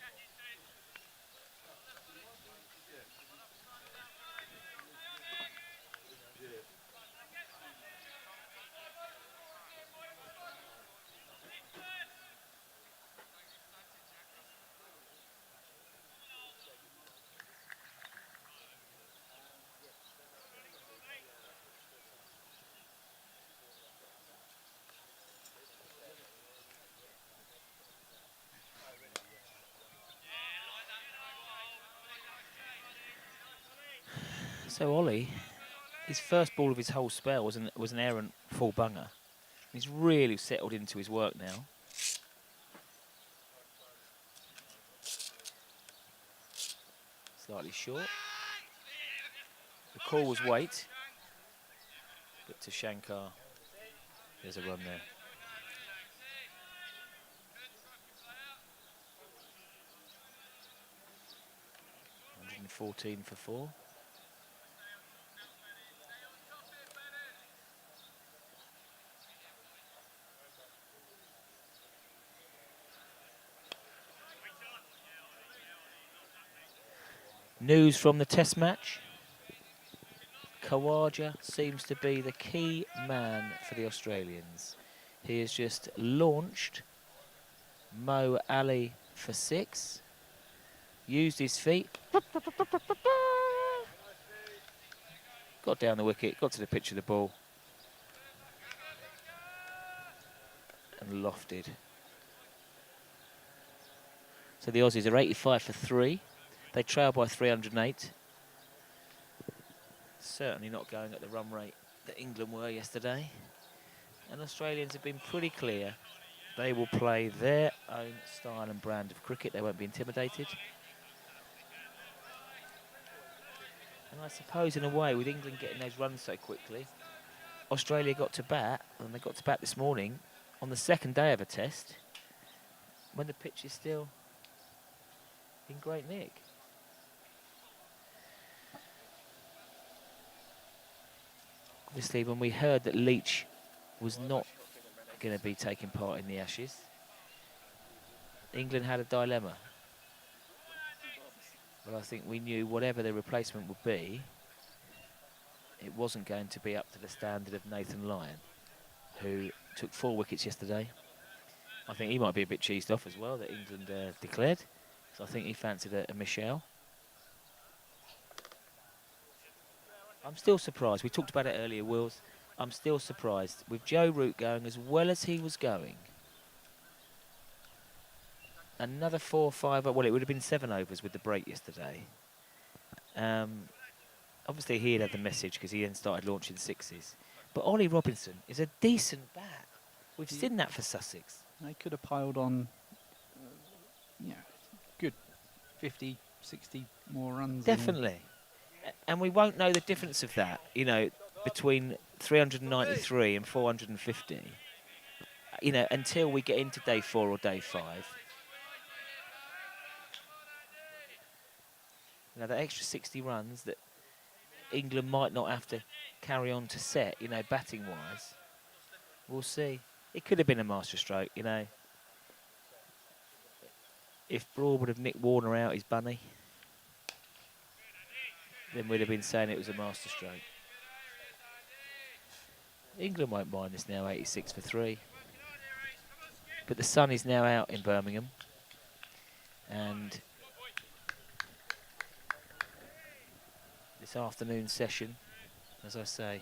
So Ollie, his first ball of his whole spell was an errant full bunger. He's really settled into his work now. Slightly short. The call was weight, but to Shankar, there's a run there. 114 for 4. News from the test match. Khawaja seems to be the key man for the Australians. He has just launched Mo Ali for 6. Used his feet. Got down the wicket, got to the pitch of the ball. And lofted. So the Aussies are 85 for 3. They trail by 308. Certainly not going at the run rate that England were yesterday. And Australians have been pretty clear. They will play their own style and brand of cricket. They won't be intimidated. And I suppose, in a way, with England getting those runs so quickly, Australia got to bat, and they got to bat this morning, on the second day of a test, when the pitch is still in great nick. Obviously, when we heard that Leach was not going to be taking part in the Ashes, England had a dilemma. But I think we knew whatever the replacement would be, it wasn't going to be up to the standard of Nathan Lyon, who took 4 wickets yesterday. I think he might be a bit cheesed off as well that England declared. So I think he fancied a Michelle. I'm still surprised. We talked about it earlier, Wills. I'm still surprised. With Joe Root going as well as he was going, another 4 or 5, well, it would have been 7 overs with the break yesterday. Obviously, he had the message because he then started launching 6s. But Ollie Robinson is a decent bat. We've seen that for Sussex. They could have piled on, good 50, 60 more runs. Definitely. And we won't know the difference of that, between 393 and 450, until we get into day 4 or day 5. That extra 60 runs that England might not have to carry on to set, batting-wise. We'll see. It could have been a masterstroke, If Broad would have nicked Warner out his bunny, then we'd have been saying it was a masterstroke. England won't mind this now, 86 for 3. But the sun is now out in Birmingham. And this afternoon session, as I say,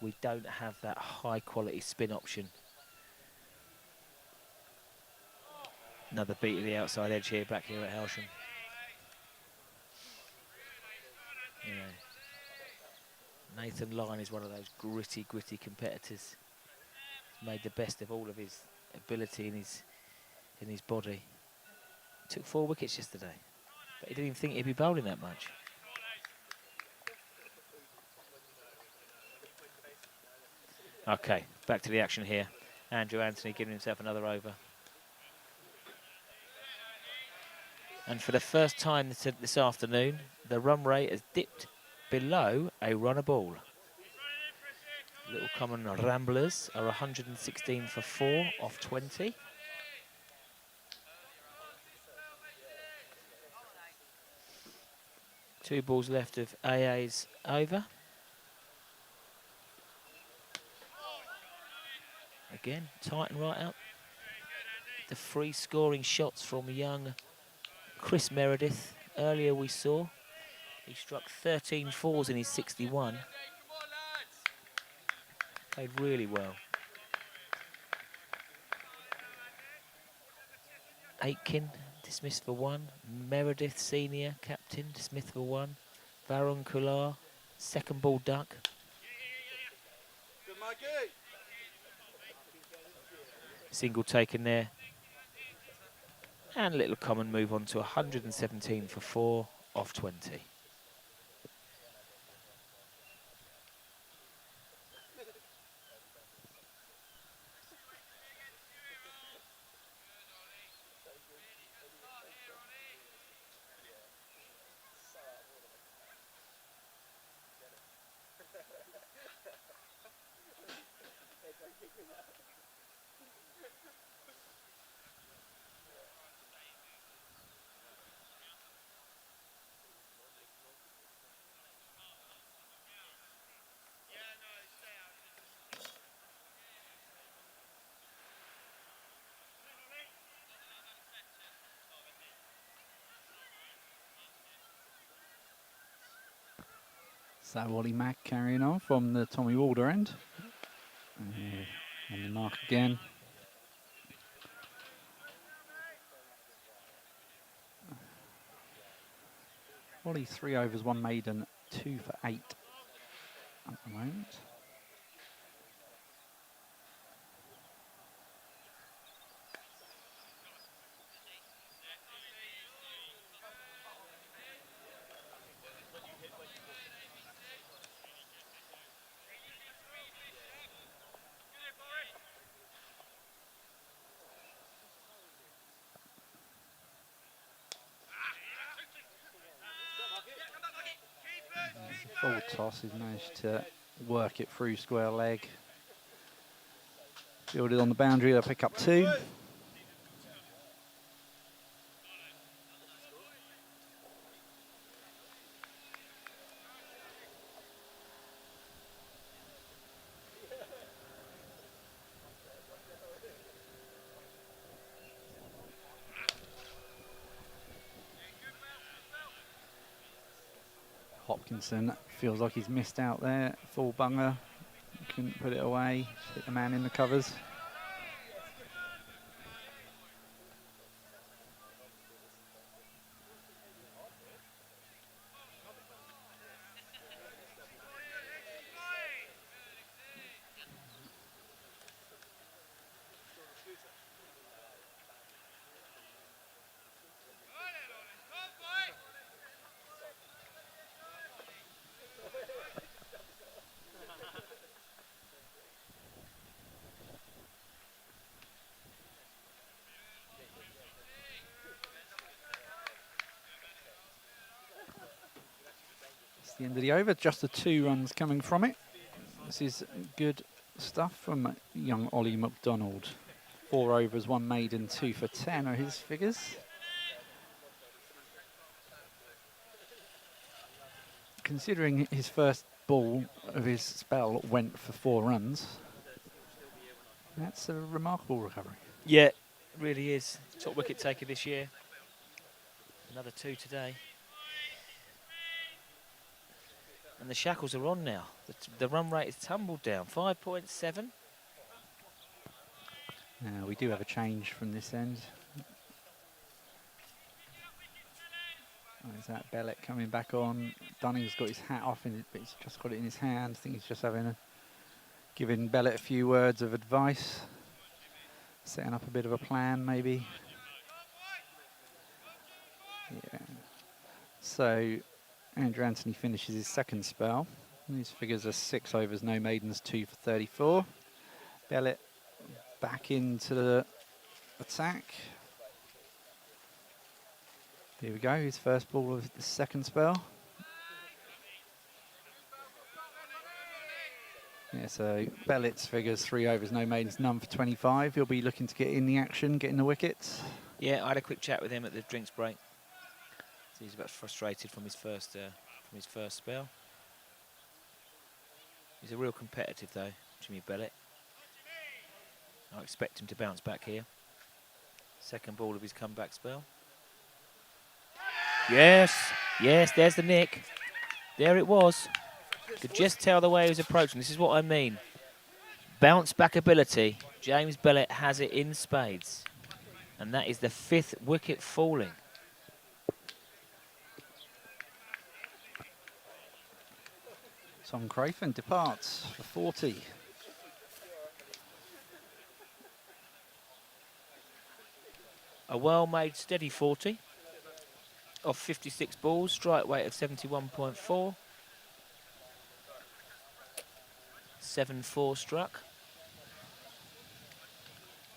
we don't have that high-quality spin option. Another beat of the outside edge here, back here at Hailsham. Nathan Lyon is one of those gritty competitors. He's made the best of all of his ability in his body. Took 4 wickets yesterday, but he didn't even think he'd be bowling that much. Okay, back to the action here. Andrew Anthony giving himself another over. And for the first time this afternoon, the run rate has dipped below a run a ball. Little Common Ramblers are 116 for 4 off 20. Two balls left of AA's over. Again, tighten right out. The free scoring shots from young Chris Meredith. Earlier we saw he struck 13 fours in his 61. Played really well. Aitken dismissed for 1. Meredith, senior captain, dismissed for 1. Varun Kular Second ball dug. Good, Mikey. Single taken there. And Little Common move on to 117 for 4 off 20. So Ollie Mack carrying on from the Tommy Walder end. On the mark again. Ollie 3 overs, 1 maiden, 2 for 8 at the moment. Forward toss, he's managed to work it through square leg. Fielded on the boundary, they'll pick up 2. Hopkinson feels like he's missed out there. Full bunger, couldn't put it away. Hit the man in the covers. It's the end of the over, just the 2 runs coming from it. This is good stuff from young Ollie McDonald. 4 overs, 1 maiden, 2 for 10 are his figures. Considering his first ball of his spell went for 4 runs, that's a remarkable recovery. Yeah, really is. Top wicket taker this year. Another 2 today. And the shackles are on now. The run rate is tumbled down, 5.7. We do have a change from this end. There's that Bellett coming back on. Dunning's got his hat off, but he's just got it in his hand. I think he's just giving Bellett a few words of advice. Setting up a bit of a plan, maybe. Yeah. So, Andrew Anthony finishes his second spell. His figures are 6 overs, no maidens, 2 for 34. Bellett back into the attack. Here we go, his first ball of the second spell. Yeah, so Bellett's figures 3 overs, no maidens, none for 25. He'll be looking to get in the action, get in the wickets. Yeah, I had a quick chat with him at the drinks break. So he's a bit frustrated from his first spell. He's a real competitive though, Jimmy Bellett. I expect him to bounce back here. Second ball of his comeback spell. Yes, yes, there's the nick. There it was. Could just tell the way he was approaching. This is what I mean. Bounce back ability. James Bellett has it in spades. And that is the 5th wicket falling. Tom Crayford departs for 40. A well-made steady 40 off 56 balls, strike weight of 71.4. 7-4 struck.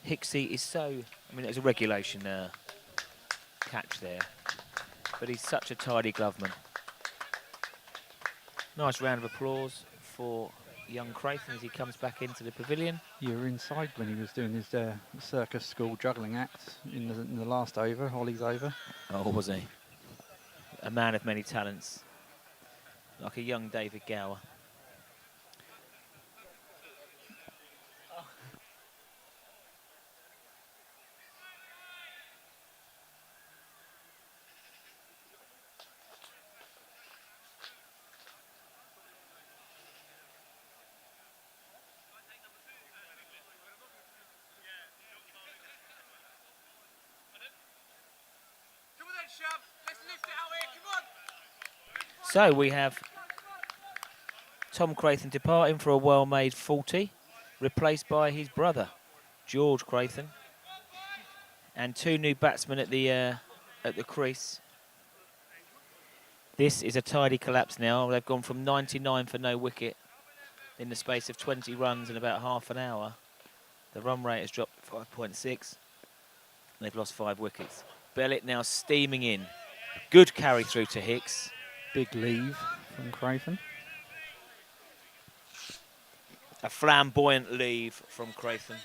Hicksy is so, I mean, it was a regulation catch there, but he's such a tidy gloveman. Nice round of applause for young Crayford as he comes back into the pavilion. You were inside when he was doing his circus school juggling act in the last over, Holly's over. Oh, was he? A man of many talents, like a young David Gower. So we have Tom Crayford departing for a well-made 40, replaced by his brother, George Crayford, and two new batsmen at the crease. This is a tidy collapse now. They've gone from 99 for no wicket in the space of 20 runs in about half an hour. The run rate has dropped 5.6. They've lost 5 wickets. Bellett now steaming in. Good carry through to Hicks. Big leave from Crayford. A flamboyant leave from Crayford.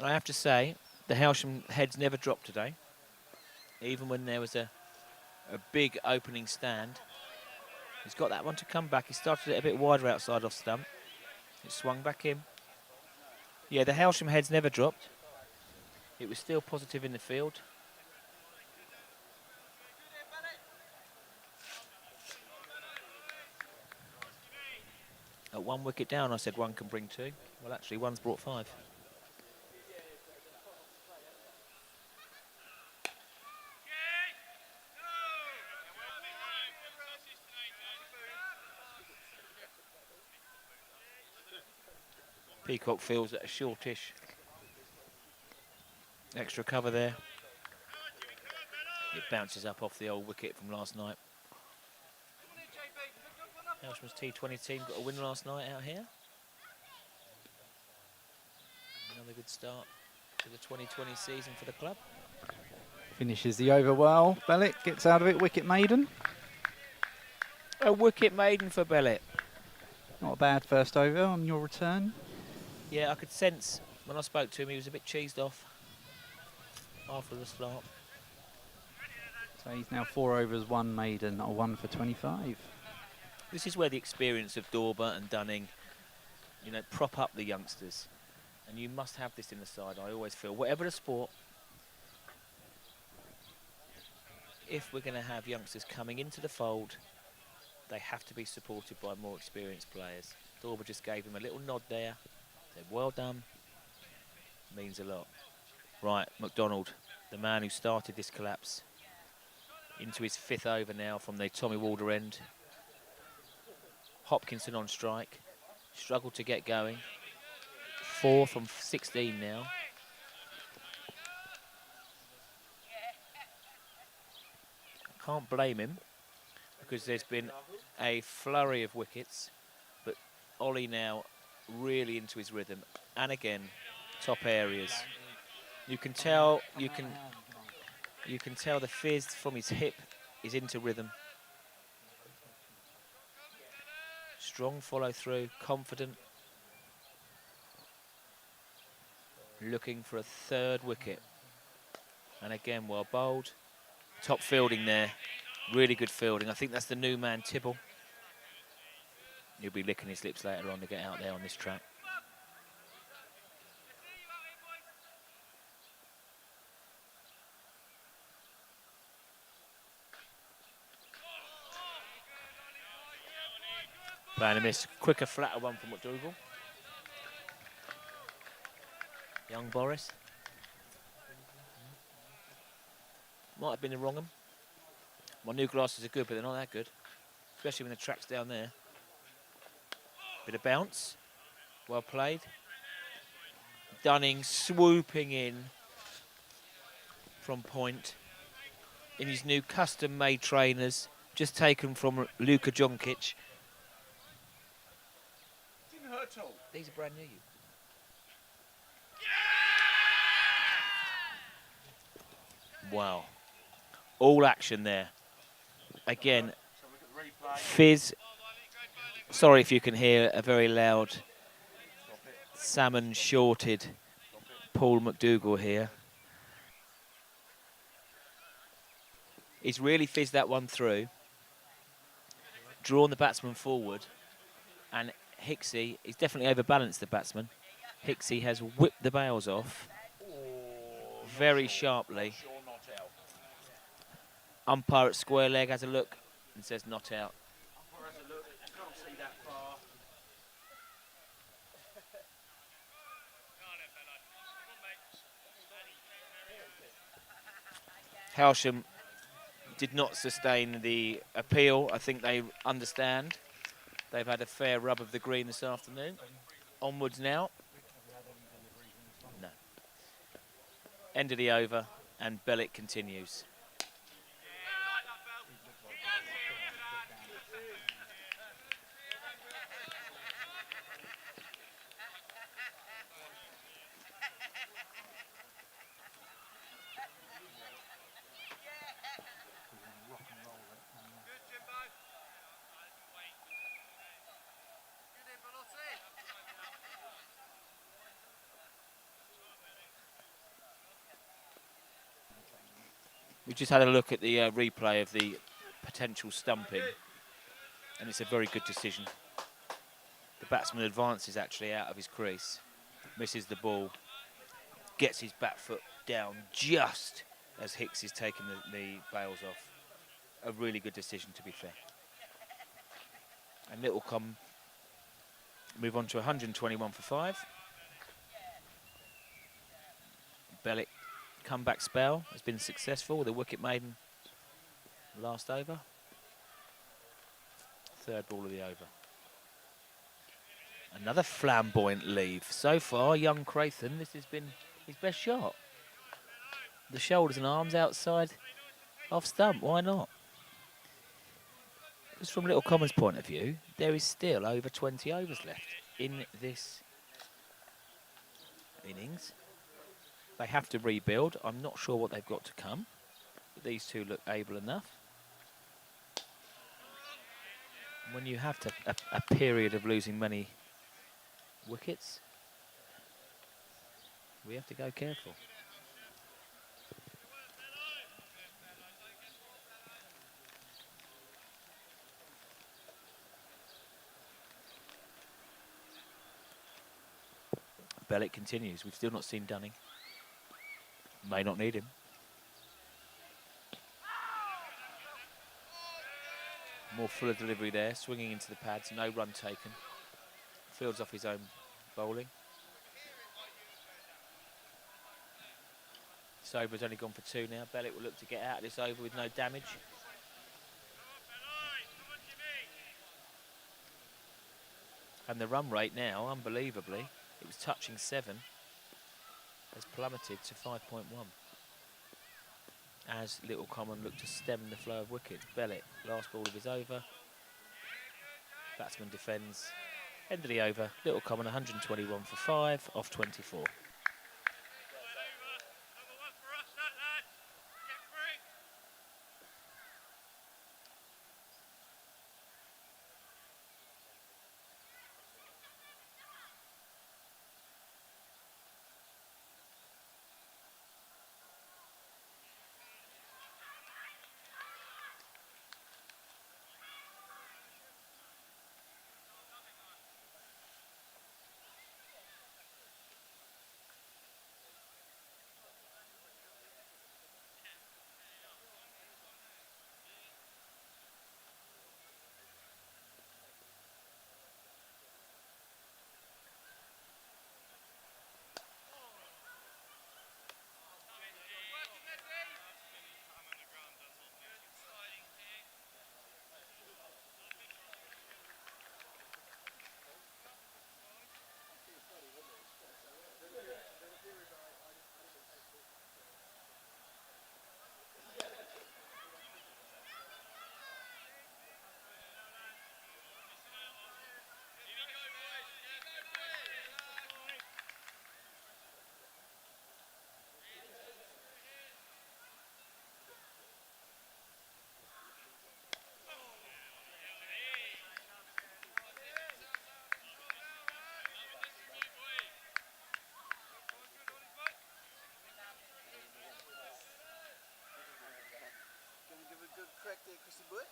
I have to say, the Hailsham heads never dropped today. Even when there was a big opening stand. He's got that one to come back. He started it a bit wider outside off stump. It swung back in. Yeah, the Hailsham heads never dropped. It was still positive in the field. At 1 wicket down, I said one can bring 2. Well, actually, one's brought 5. Peacock feels that a shortish extra cover there. It bounces up off the old wicket from last night. Hailsham's T20 team got a win last night out here. Another good start to the 2020 season for the club. Finishes the over well. Bellett gets out of it, wicket maiden. A wicket maiden for Bellett. Not a bad first over on your return. Yeah, I could sense when I spoke to him he was a bit cheesed off after the start. So he's now 4 overs, 1 maiden, or 1 for 25. This is where the experience of Dorber and Dunning, you know, prop up the youngsters. And you must have this in the side, I always feel. Whatever the sport, if we're going to have youngsters coming into the fold, they have to be supported by more experienced players. Dorber just gave him a little nod there. Said, well done. Means a lot. Right, McDonald, the man who started this collapse, into his 5th over now from the Tommy Walder end. Hopkinson on strike. Struggled to get going. 4 from 16 now. Can't blame him because there's been a flurry of wickets, but Ollie now really into his rhythm, and again top areas. You can tell the fizz from his hip is into rhythm. Strong follow through, confident, looking for a 3rd wicket, and again well bowled. Top fielding there, really good fielding. I think that's the new man, Tibble. He'll be licking his lips later on to get out there on this track. Playing a miss, quicker, flatter one from McDougall. Young Boris. Might have been the wrong one. My new glasses are good, but they're not that good. Especially when the track's down there. Bit of bounce. Well played. Dunning swooping in from point in his new custom-made trainers, just taken from Luka Jonkic. Didn't hurt at all. These are brand new. Wow. All action there. Again, So look at the replay. Fizz. Sorry if you can hear a very loud salmon shorted Paul McDougall here. He's really fizzed that one through, drawn the batsman forward, and Hicksey, he's definitely overbalanced the batsman. Hicksey has whipped the bails off very sharply. Sure, not out. Umpire at square leg has a look and says not out. Umpire has a look. Can't see that far. Hailsham did not sustain the appeal. I think they understand. They've had a fair rub of the green this afternoon. Onwards now. No. End of the over, and Bellick continues. We've just had a look at the replay of the potential stumping, and it's a very good decision. The batsman advances actually out of his crease, misses the ball, gets his back foot down just as Hicks is taking the bails off. A really good decision, to be fair. And Little Common move on to 121 for 5. Bellick comeback spell has been successful with a wicket maiden last over. Third ball of the over. Another flamboyant leave. So far, young Crathon, this has been his best shot. The shoulders and arms outside off stump, why not? Just from Little Common's point of view, there is still over 20 overs left in this innings. They have to rebuild. I'm not sure what they've got to come, but these two look able enough. When you have to a period of losing many wickets, we have to go careful. Bellick continues. We've still not seen Dunning. May not need him. More fuller delivery there, swinging into the pads, no run taken. Fields off his own bowling. Sober's only gone for 2 now. Bellick will look to get out of this over with no damage. And the run rate now, unbelievably, it was touching 7, has plummeted to 5.1. As Little Common look to stem the flow of wickets. Bellick, last ball of his over. Batsman defends. End of the over. Little Common 121 for 5 off 24. Correct, Christy Boy.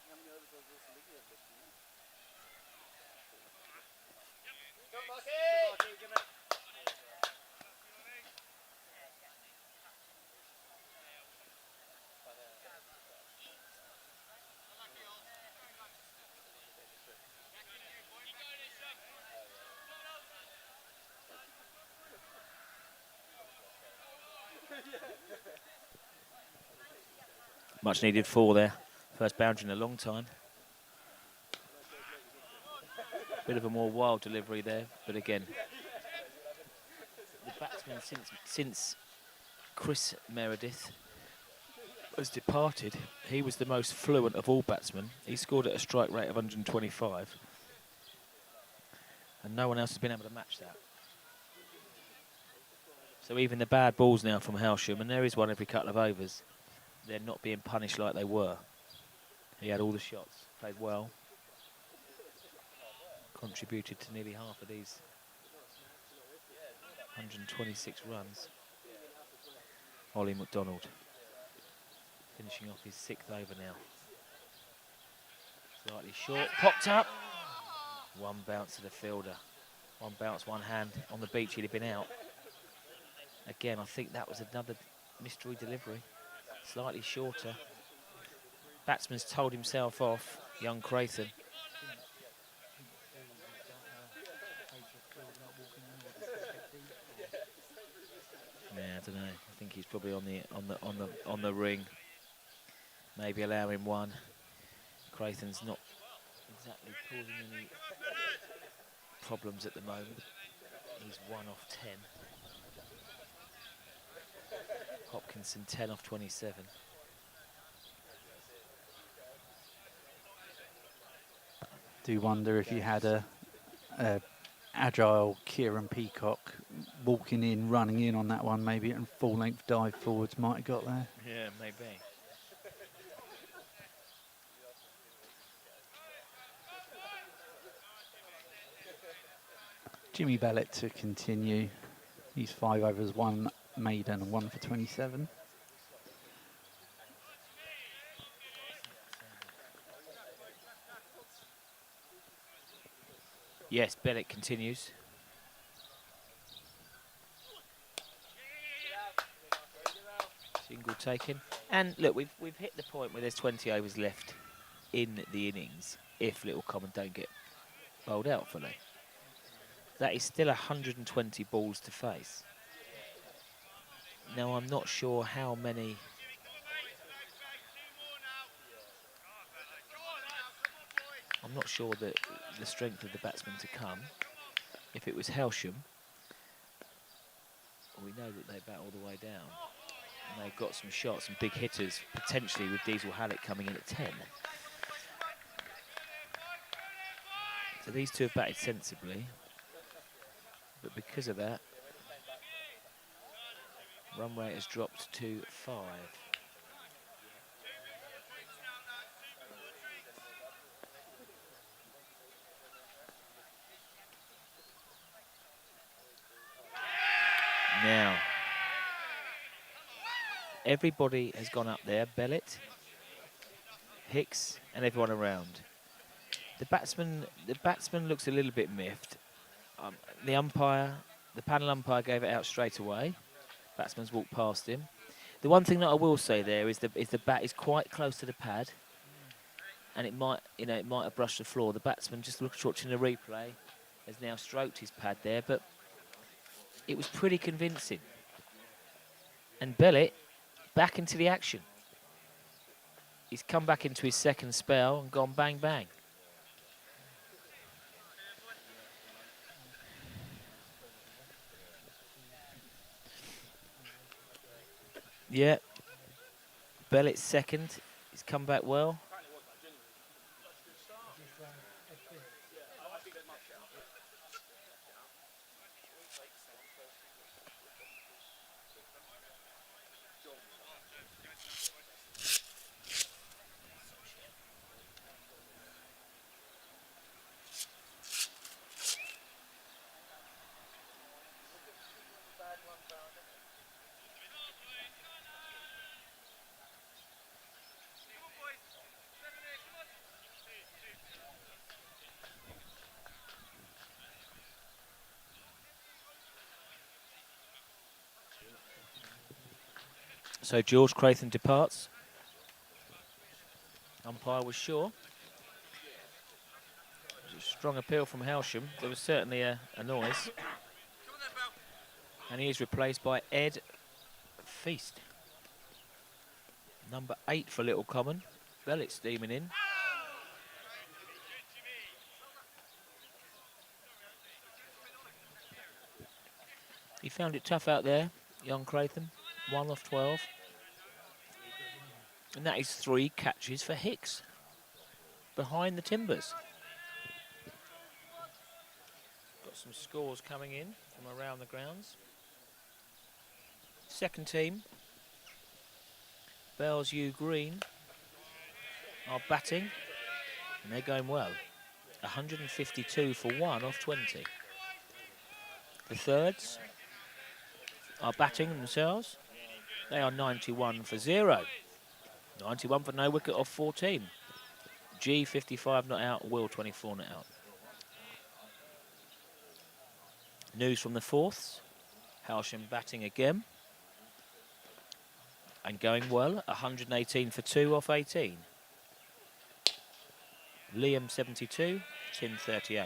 Yang ni ada satu lagi yang best ni. Come Marky! Give it. Much needed 4 there. First boundary in a long time. Bit of a more wild delivery there, but again, the batsman since Chris Meredith has departed, he was the most fluent of all batsmen. He scored at a strike rate of 125, and no one else has been able to match that. So even the bad balls now from Hailsham, and there is one every couple of overs, they're not being punished like they were. He had all the shots, played well, contributed to nearly half of these 126 runs. Ollie McDonald finishing off his 6th over now. Slightly short, popped up. One bounce to the fielder. One bounce, one hand. On the beach, he'd have been out. Again, I think that was another mystery delivery. Slightly shorter. Batsman's told himself off, young Creighton. Yeah, I don't know. I think he's probably on the ring. Maybe allow him one. Creighton's not exactly causing any problems at the moment. He's 1 off 10. Hopkinson 10 off 27. Do wonder if you had a agile Kieran Peacock walking in, running in on that one, maybe, and full length dive forwards might have got there. Yeah, maybe. Jimmy Bellett to continue. He's 5 overs, 1 maiden and 1 for 27. Yes, Bennett continues. Single taken. And look, we've hit the point where there's 20 overs left in the innings if Little Common don't get bowled out fully. That is still 120 balls to face. Now, I'm not sure how many... I'm not sure that the strength of the batsman to come. If it was Hailsham, we know that they bat all the way down. And they've got some shots, some big hitters, potentially with Diesel Hallett coming in at 10. So these two have batted sensibly. But because of that, run rate has dropped to 5. Now, everybody has gone up there. Bellett, Hicks, and everyone around. The batsman looks a little bit miffed. The panel umpire gave it out straight away. Batsman's walked past him. The one thing that I will say there is the bat is quite close to the pad, and it might have brushed the floor. The batsman, just watching the replay, has now stroked his pad there, but it was pretty convincing. And Bellett back into the action. He's come back into his second spell and gone bang bang. Yeah, Bellett's second. He's come back well. So George Crathon departs. Umpire was sure. It was a strong appeal from Hailsham. There was certainly a noise. And he is replaced by Ed Feast. Number 8 for Little Common. Bellett steaming in. He found it tough out there, young Crathon. 1 off 12. And that is 3 catches for Hicks. Behind the Timbers. Got some scores coming in from around the grounds. Second team, Bells U Green, are batting. And they're going well. 152 for 1 off 20. The thirds are batting themselves. They are 91 for 0. 91 for no wicket off 14. G 55 not out, Will 24 not out. News from the fourths. Hailsham batting again. And going well, 118 for 2 off 18. Liam 72, Tim 38.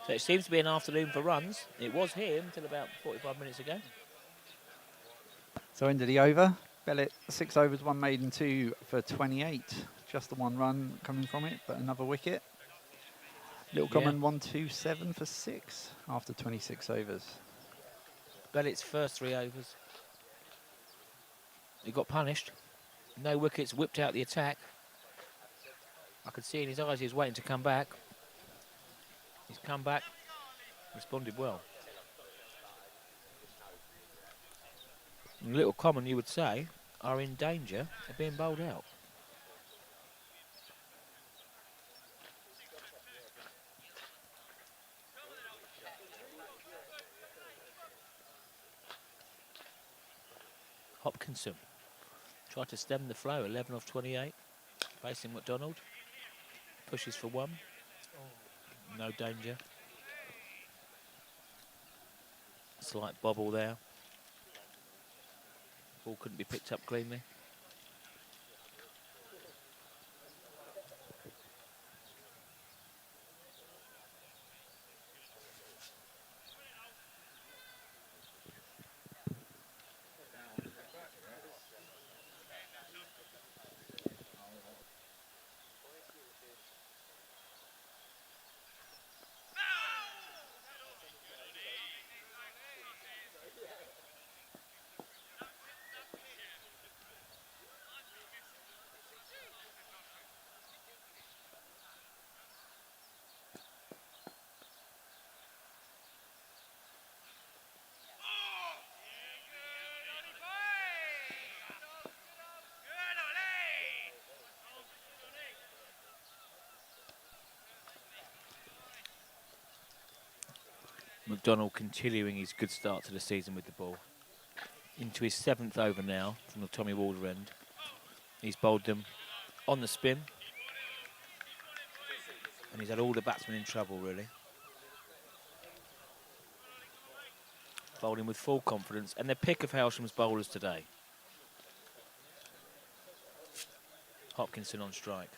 So it seems to be an afternoon for runs. It was here until about 45 minutes ago. So end of the over. Bellett 6 overs, 1 maiden, 2 for 28. Just the 1 run coming from it, but another wicket. Little Common 127 for 6 after 26 overs. Bellett's first 3 overs. He got punished. No wickets, whipped out the attack. I could see in his eyes he was waiting to come back. He's come back, responded well. And Little Common, you would say, are in danger of being bowled out. Hopkinson tried to stem the flow, 11 off 28, facing McDonald. Pushes for 1. No danger. Slight bobble there. Ball couldn't be picked up cleanly. McDonald continuing his good start to the season with the ball. Into his 7th over now from the Tommy Walder end. He's bowled them on the spin. And he's had all the batsmen in trouble, really. Bowling with full confidence. And the pick of Hailsham's bowlers today. Hopkinson on strike.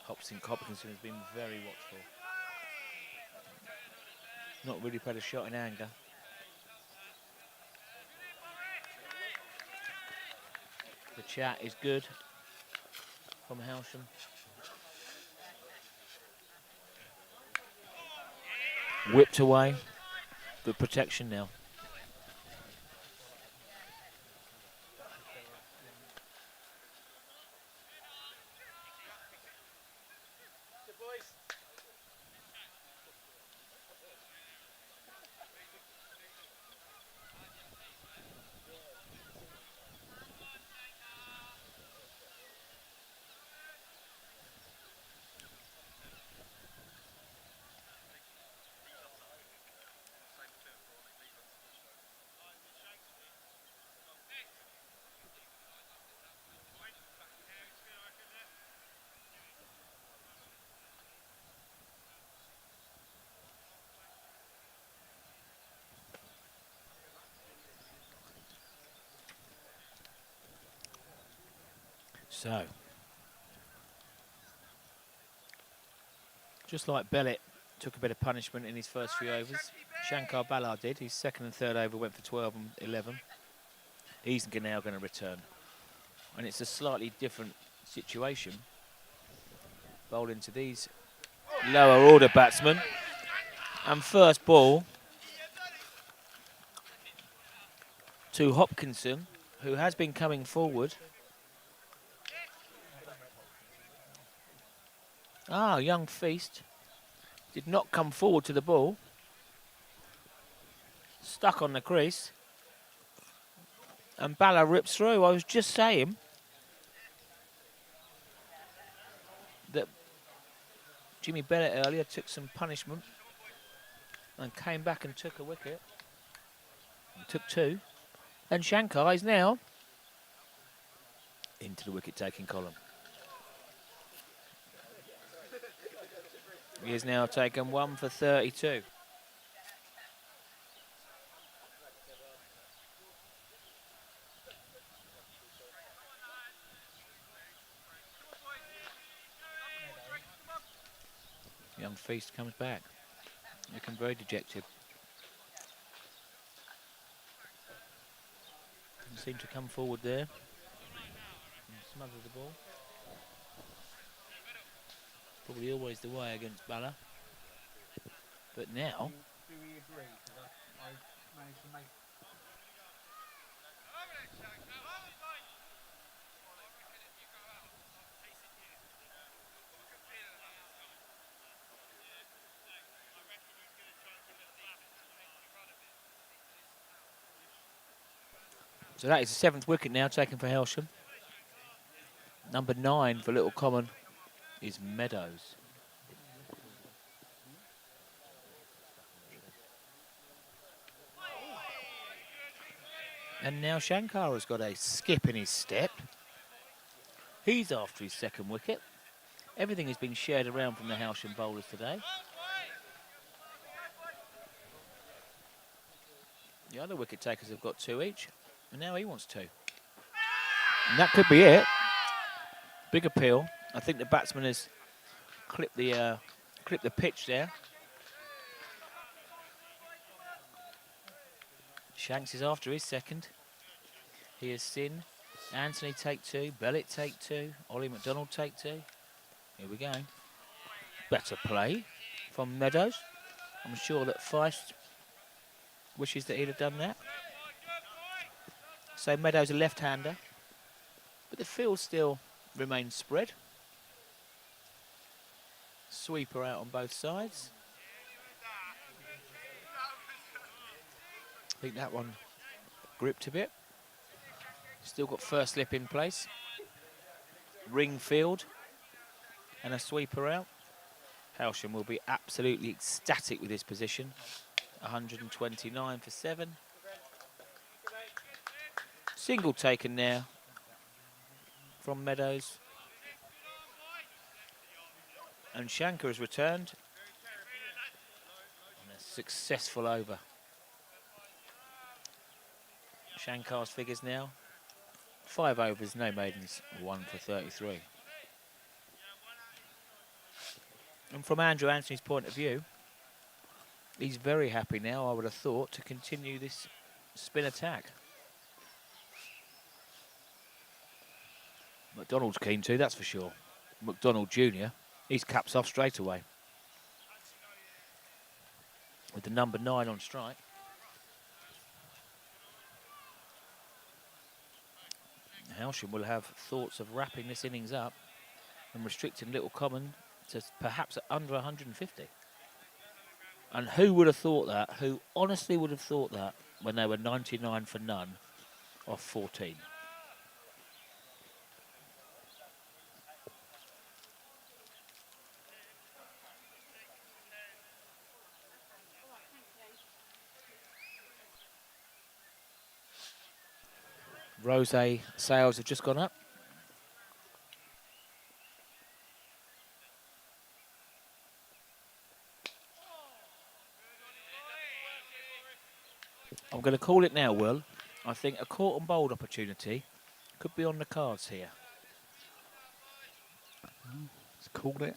Hopkinson has been very watchful. Not really played a shot in anger. The chat is good from Hailsham. Whipped away. Good protection now. So, just like Bellet took a bit of punishment in his first few overs, Shankar Ballard did. His second and third over went for 12 and 11. He's now going to return. And it's a slightly different situation. Bowling to these lower order batsmen. And first ball to Hopkinson, who has been coming forward. Young Feast did not come forward to the ball. Stuck on the crease. And Balla rips through. I was just saying that Jimmy Bennett earlier took some punishment and came back and took a wicket. Took two. And Shankar is now into the wicket-taking column. He has now taken 1 for 32. Young Feast comes back, looking very dejected. Doesn't seem to come forward there and smother the ball. Probably always the way against Balla. But now, Do we agree? Because I managed to make. so that is the 7th wicket now taken for Hailsham. Number 9 for Little Common is Meadows. And now Shankar has got a skip in his step. He's after his 2nd wicket. Everything has been shared around from the Hailsham bowlers today. The other wicket takers have got 2 each, and now he wants 2. And that could be it. Big appeal. I think the batsman has clipped the pitch there. Shanks is after his 2nd. He has Sin. Anthony take 2. Bellet take 2. Ollie McDonald take 2. Here we go. Better play from Meadows. I'm sure that Feist wishes that he'd have done that. So Meadows a left-hander. But the field still remains spread. Sweeper out on both sides. I think that one gripped a bit. Still got first slip in place. Ring field. And a sweeper out. Hailsham will be absolutely ecstatic with his position. 129 for 7. Single taken now from Meadows. And Shankar has returned. And a successful over. Shankar's figures now. 5 overs, no maidens, 1 for 33. And from Andrew Anthony's point of view, he's very happy now, I would have thought, to continue this spin attack. McDonald's keen to, that's for sure. McDonald Jr., he's caps off straight away. With the number 9 on strike. Hailsham will have thoughts of wrapping this innings up and restricting Little Common to perhaps under 150. And who would have thought that? Who honestly would have thought that when they were 99 for none off 14? Rosé sales have just gone up. I'm going to call it now, Will. I think a caught and bowled opportunity could be on the cards here. He's called it.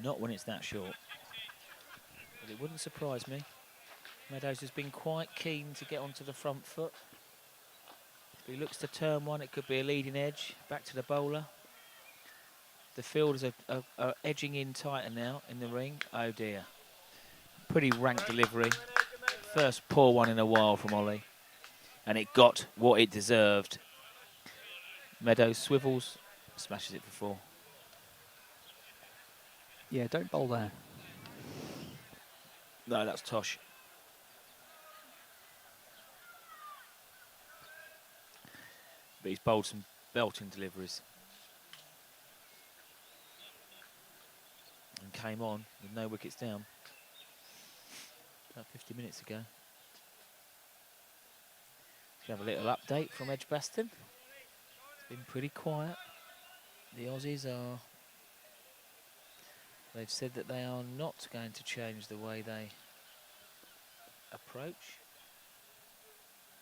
Not when it's that short. But it wouldn't surprise me. Meadows has been quite keen to get onto the front foot. If he looks to turn one, it could be a leading edge. Back to the bowler. The fielders are edging in tighter now in the ring. Oh dear. Pretty rank delivery. First poor one in a while from Ollie. And it got what it deserved. Meadows swivels, smashes it for 4. Yeah, don't bowl there. No, that's Tosh. But he's bowled some belting deliveries. And came on with no wickets down. About 50 minutes ago. We have a little update from Edgbaston. It's been pretty quiet. The Aussies are... They've said that they are not going to change the way they approach.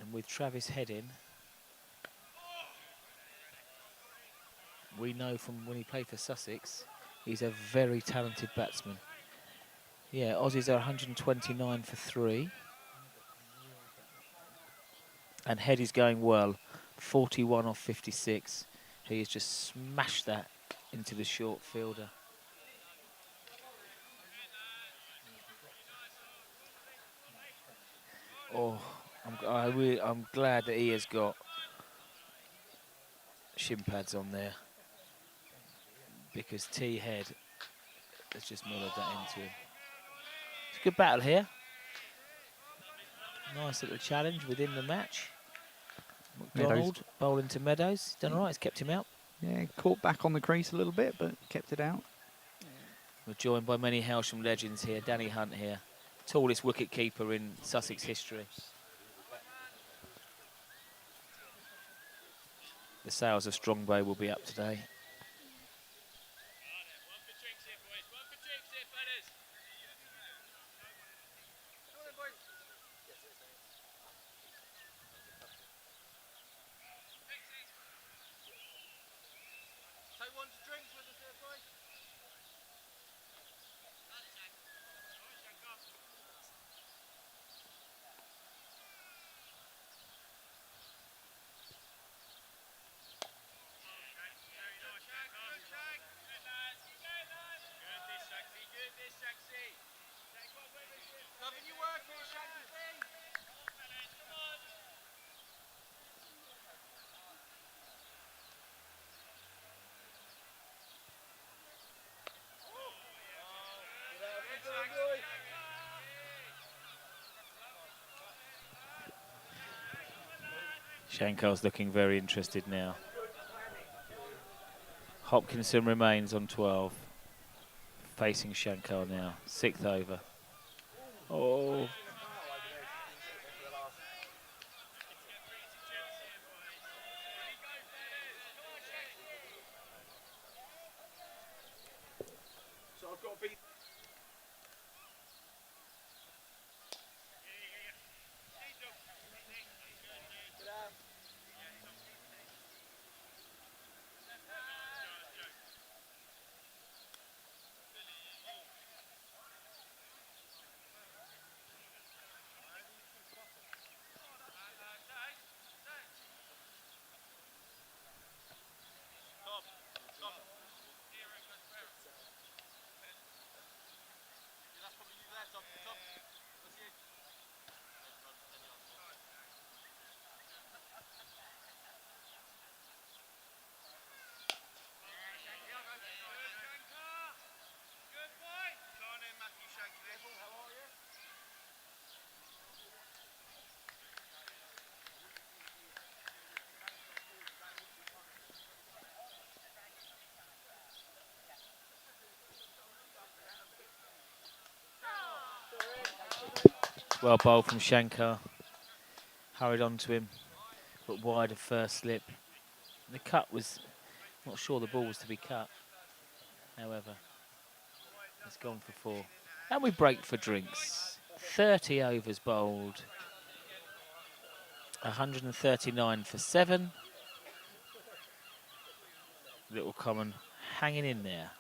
And with Travis Head in, we know from when he played for Sussex, he's a very talented batsman. Yeah, Aussies are 129 for 3. And Head is going well, 41 off 56. He has just smashed that into the short fielder. Oh, I'm glad that he has got shin pads on there, because T Head has just mellowed that into him. It's a good battle here. Nice little challenge within the match. McDonald bowling to Meadows. He's done all right, he's kept him out. Yeah, caught back on the crease a little bit, but kept it out. We're joined by many Hailsham legends here. Danny Hunt here, tallest wicket keeper in Sussex history. The sales of Strong Bay will be up today. Shankar's looking very interested now. Hopkinson remains on 12. Facing Shankar now. 6th over. Oh. Well bowled from Shankar. Hurried onto him, but wide of first slip. The cut was, not sure the ball was to be cut. However, it's gone for 4. And we break for drinks. 30 overs bowled. 139 for 7. Little Common hanging in there.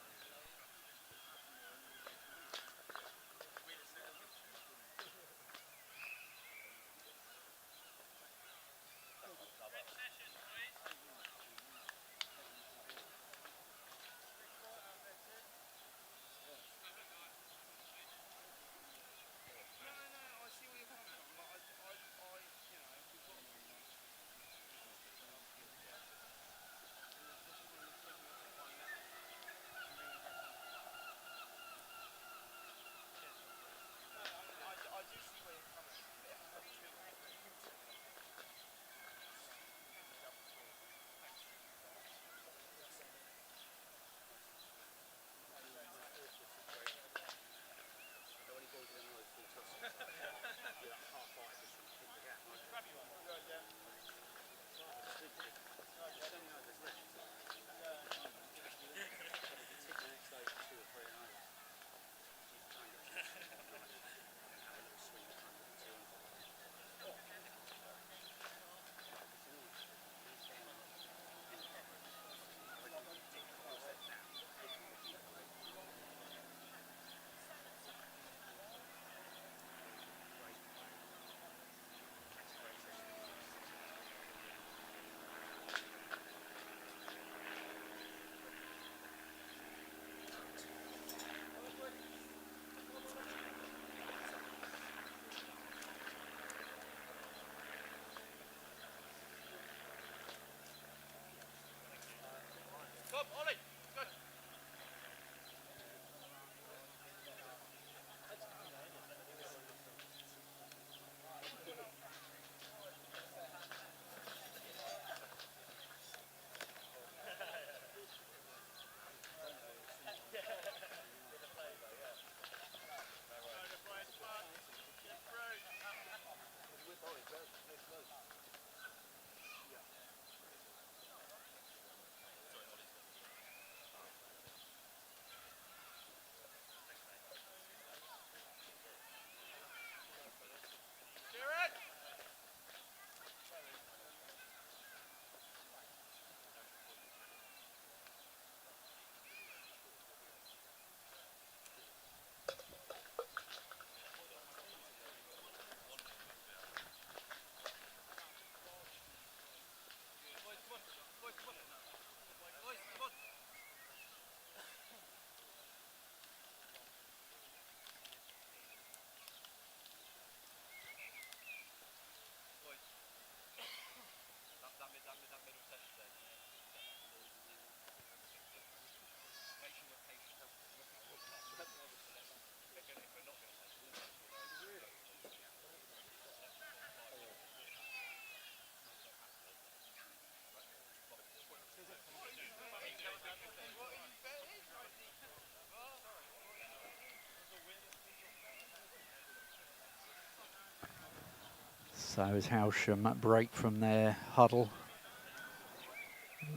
So is Hailsham at break from their huddle,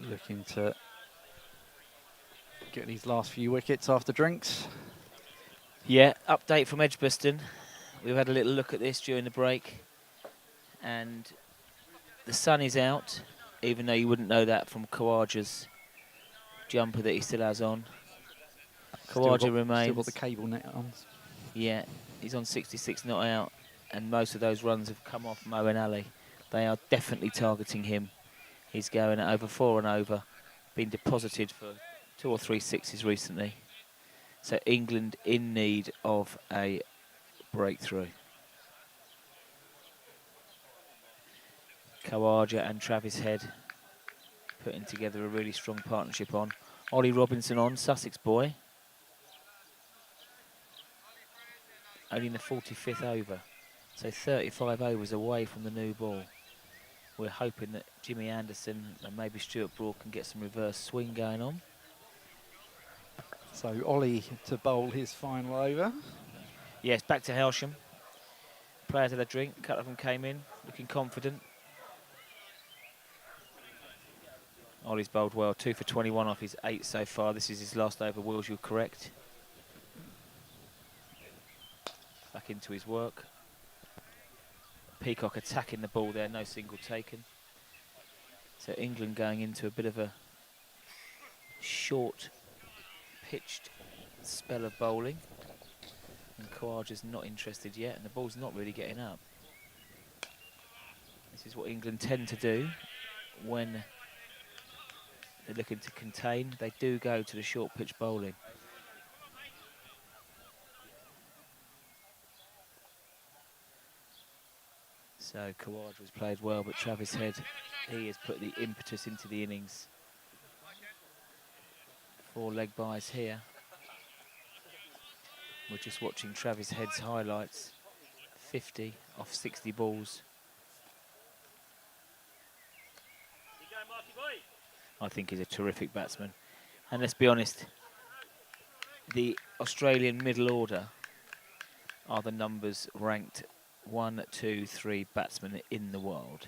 looking to get these last few wickets after drinks. Yeah, update from Edgbaston. We've had a little look at this during the break, and the sun is out, even though you wouldn't know that from Kawaja's jumper that he still has on. Kawaja Still remains. got the cable net on. Yeah, he's on 66 not out, and most of those runs have come off Mo and Ali. They are definitely targeting him. He's going at over 4 and over, been deposited for 2 or 3 sixes recently. So England in need of a breakthrough. Kawaja and Travis Head putting together a really strong partnership on. Ollie Robinson on, Sussex boy. Only in the 45th over. So 35 overs away from the new ball. We're hoping that Jimmy Anderson and maybe Stuart Broad can get some reverse swing going on. So Ollie to bowl his final over. Yes, back to Hailsham. Players had a drink, a couple of them came in, looking confident. Ollie's bowled well, 2 for 21 off his 8 so far. This is his last over, Wills, you're correct. Back into his work. Peacock attacking the ball there, no single taken. So England going into a bit of a short pitched spell of bowling. And Khawaja's not interested yet, and the ball's not really getting up. This is what England tend to do when they're looking to contain. They do go to the short pitch bowling. So Khawaja has played well, but Travis Head, he has put the impetus into the innings. 4 leg byes here. We're just watching Travis Head's highlights. 50 off 60 balls. I think he's a terrific batsman. And let's be honest, the Australian middle order are the numbers ranked 1, 2, 3 batsmen in the world.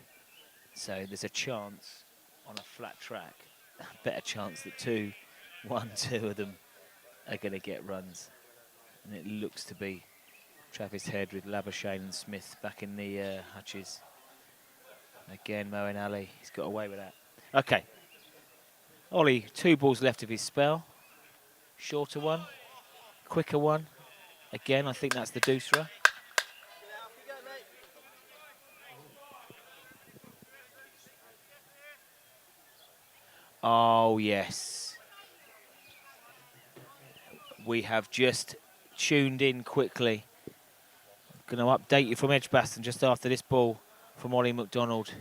So there's a chance on a flat track, a better chance that 2, 1, 2 of them are going to get runs. And it looks to be Travis Head with Labuschagne and Smith back in the hutches. Again, Moeen Ali, he's got away with that. Okay. Ollie, 2 balls left of his spell. Shorter one, quicker one. Again, I think that's the doosra. Oh, yes. We have just tuned in quickly. Going to update you from Edgbaston just after this ball from Ollie McDonald.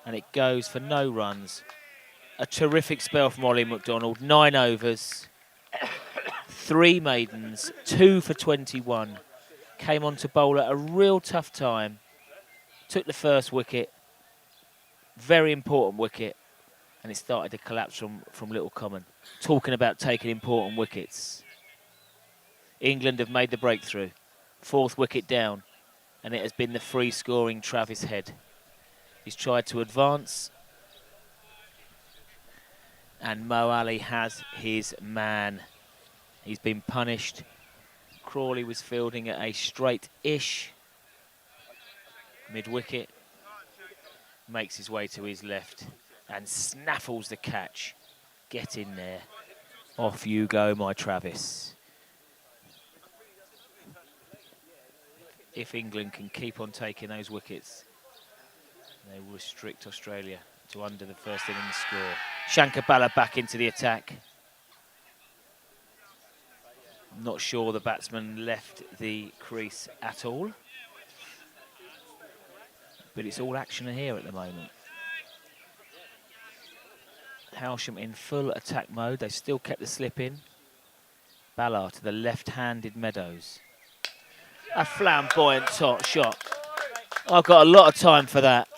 And it goes for no runs. A terrific spell from Ollie McDonald. 9 overs, 3 maidens, 2 for 21. Came on to bowl at a real tough time. Took the first wicket. Very important wicket. And it started to collapse from Little Common. Talking about taking important wickets. England have made the breakthrough. 4th wicket down. And it has been the free-scoring Travis Head. He's tried to advance. And Mo Ali has his man. He's been punished. Crawley was fielding at a straight-ish mid-wicket. Makes his way to his left and snaffles the catch. Get in there. Off you go, my Travis. If England can keep on taking those wickets, they will restrict Australia to under the first innings score. Shankar Bala back into the attack. I'm not sure the batsman left the crease at all. But it's all action here at the moment. Hailsham in full attack mode. They still kept the slip in. Bala to the left-handed Meadows. A flamboyant top shot. I've got a lot of time for that.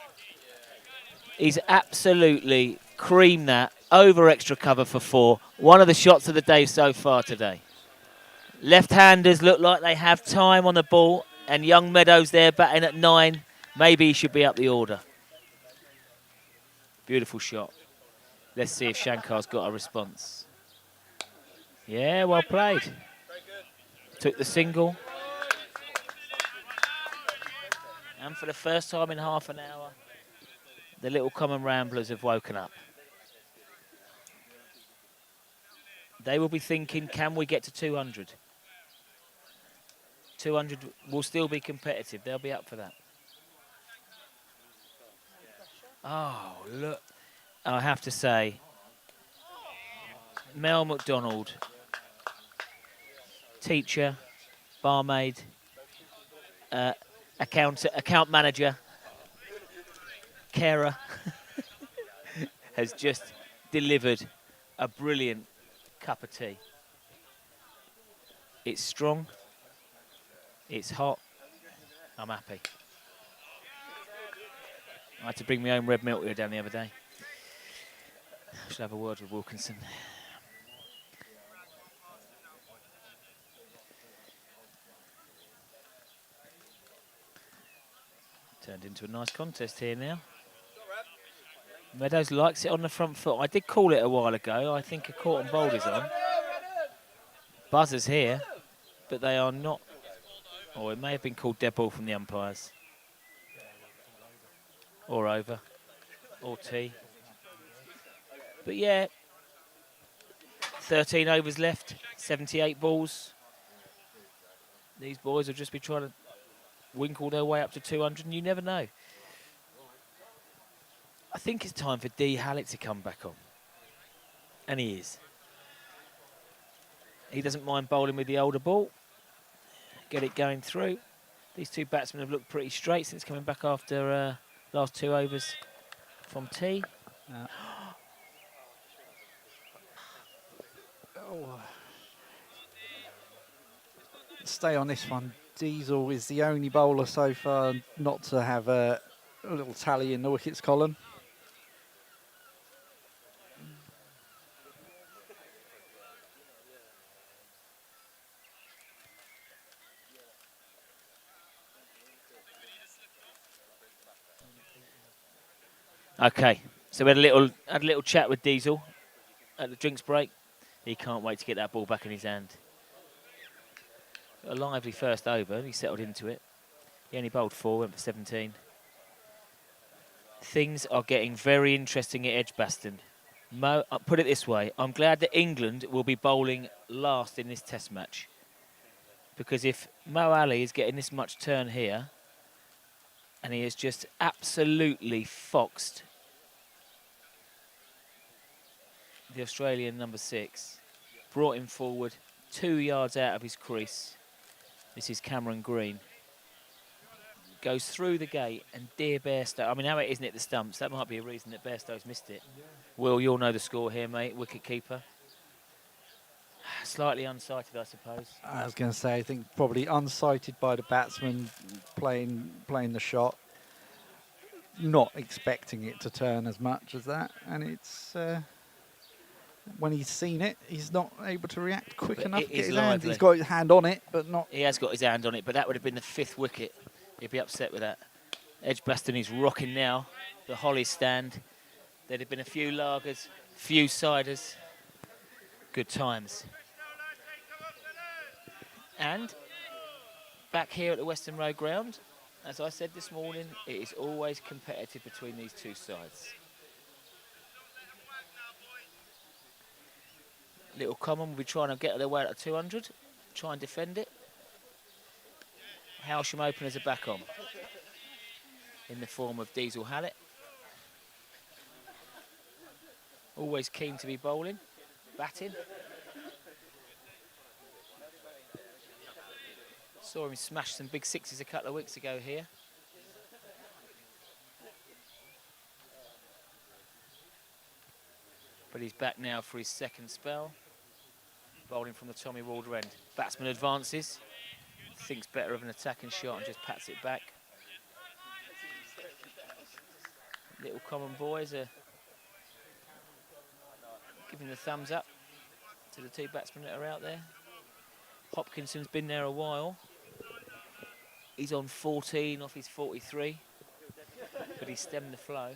He's absolutely creamed that over extra cover for 4. One of the shots of the day so far today. Left-handers look like they have time on the ball, and young Meadows there batting at 9. Maybe he should be up the order. Beautiful shot. Let's see if Shankar's got a response. Yeah, well played. Took the single. And for the first time in half an hour, the Little Common Ramblers have woken up. They will be thinking, can we get to 200? 200 will still be competitive. They'll be up for that. Oh, look. I have to say, Mel McDonald, teacher, barmaid, account manager, carer, has just delivered a brilliant cup of tea. It's strong, it's hot, I'm happy. I had to bring my own red milk here down the other day. I should have a word with Wilkinson. Turned into a nice contest here now. Meadows likes it on the front foot. I did call it a while ago. I think a caught and bowled is on. Buzzers here, but they are not. Or it may have been called dead ball from the umpires. Or over. Or tee. But yeah, 13 overs left, 78 balls. These boys will just be trying to winkle their way up to 200, and you never know. I think it's time for D. Hallett to come back on. And he is. He doesn't mind bowling with the older ball. Get it going through. These two batsmen have looked pretty straight since coming back after last 2 overs from tee. Stay on this one. Diesel is the only bowler so far not to have a little tally in the wickets column. Okay, so we had a little chat with Diesel at the drinks break. He can't wait to get that ball back in his hand. A lively first over, he settled into it. He only bowled 4, went for 17. Things are getting very interesting at Edgbaston. Mo, I'll put it this way, I'm glad that England will be bowling last in this test match. Because if Mo Ali is getting this much turn here, and he has just absolutely foxed the Australian number 6, brought him forward 2 yards out of his crease. This is Cameron Green. Goes through the gate, and dear Bairstow, I mean, how it isn't it the stumps? That might be a reason that Bairstow's missed it. Yeah. Will, you'll know the score here, mate, wicket keeper. Slightly unsighted, I suppose. I was going to say, I think probably unsighted by the batsman playing the shot. Not expecting it to turn as much as that, and it's when he's seen it, he's not able to react quick enough. Get his hand. He's got his hand on it, but not. He has got his hand on it, but that would have been the 5th wicket. He'd be upset with that. Edgbaston is rocking now. The Hollies stand. There'd have been a few lagers, few ciders. Good times. And back here at the Western Road ground, as I said this morning, it is always competitive between these two sides. Little Common will be trying to get their way out of 200, try and defend it. Hailsham openers are back on in the form of Diesel Hallett. Always keen to be bowling, batting. Saw him smash some big 6s a couple of weeks ago here. But he's back now for his 2nd spell. Bowling from the Tommy Walder end. Batsman advances, thinks better of an attacking shot and just pats it back. Little Common boys are giving the thumbs up to the 2 batsmen that are out there. Hopkinson's been there a while. He's on 14 off his 43, but he stemmed the flow.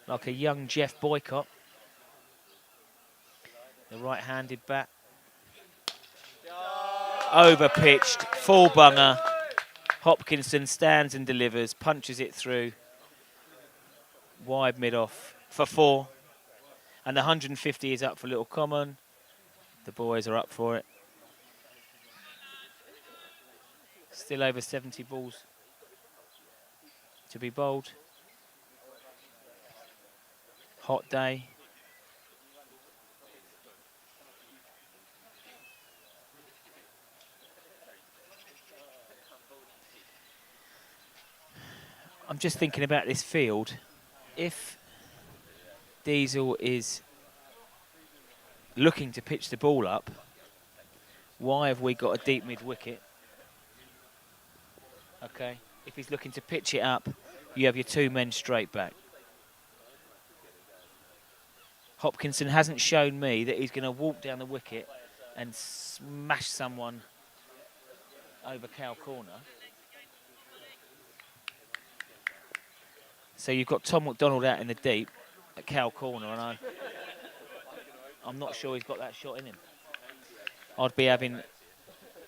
Like a young Jeff Boycott. The right-handed bat. Over-pitched, full bunger. Hopkinson stands and delivers, punches it through. Wide mid-off for 4. And the 150 is up for Little Common. The boys are up for it. Still over 70 balls to be bowled. Hot day. I'm just thinking about this field. If Diesel is looking to pitch the ball up, why have we got a deep mid-wicket? Okay, if he's looking to pitch it up, you have your 2 men straight back. Hopkinson hasn't shown me that he's going to walk down the wicket and smash someone over cow corner. So you've got Tom McDonald out in the deep at cow corner, and I'm not sure he's got that shot in him. I'd be having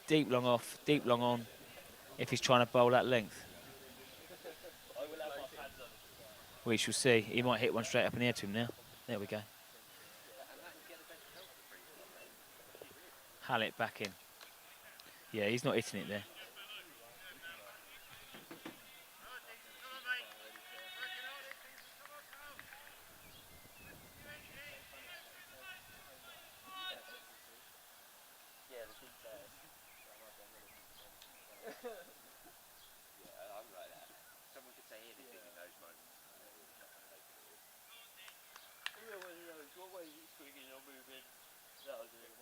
deep long off, deep long on, if he's trying to bowl that length. We shall see. He might hit one straight up in the air to him now. There we go. Hallett back in. Yeah, he's not hitting it there. Someone could say anything in those moments. Swinging or moving. That was it.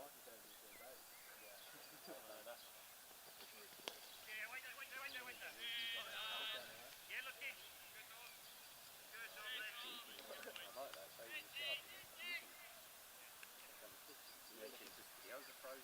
The overthrows.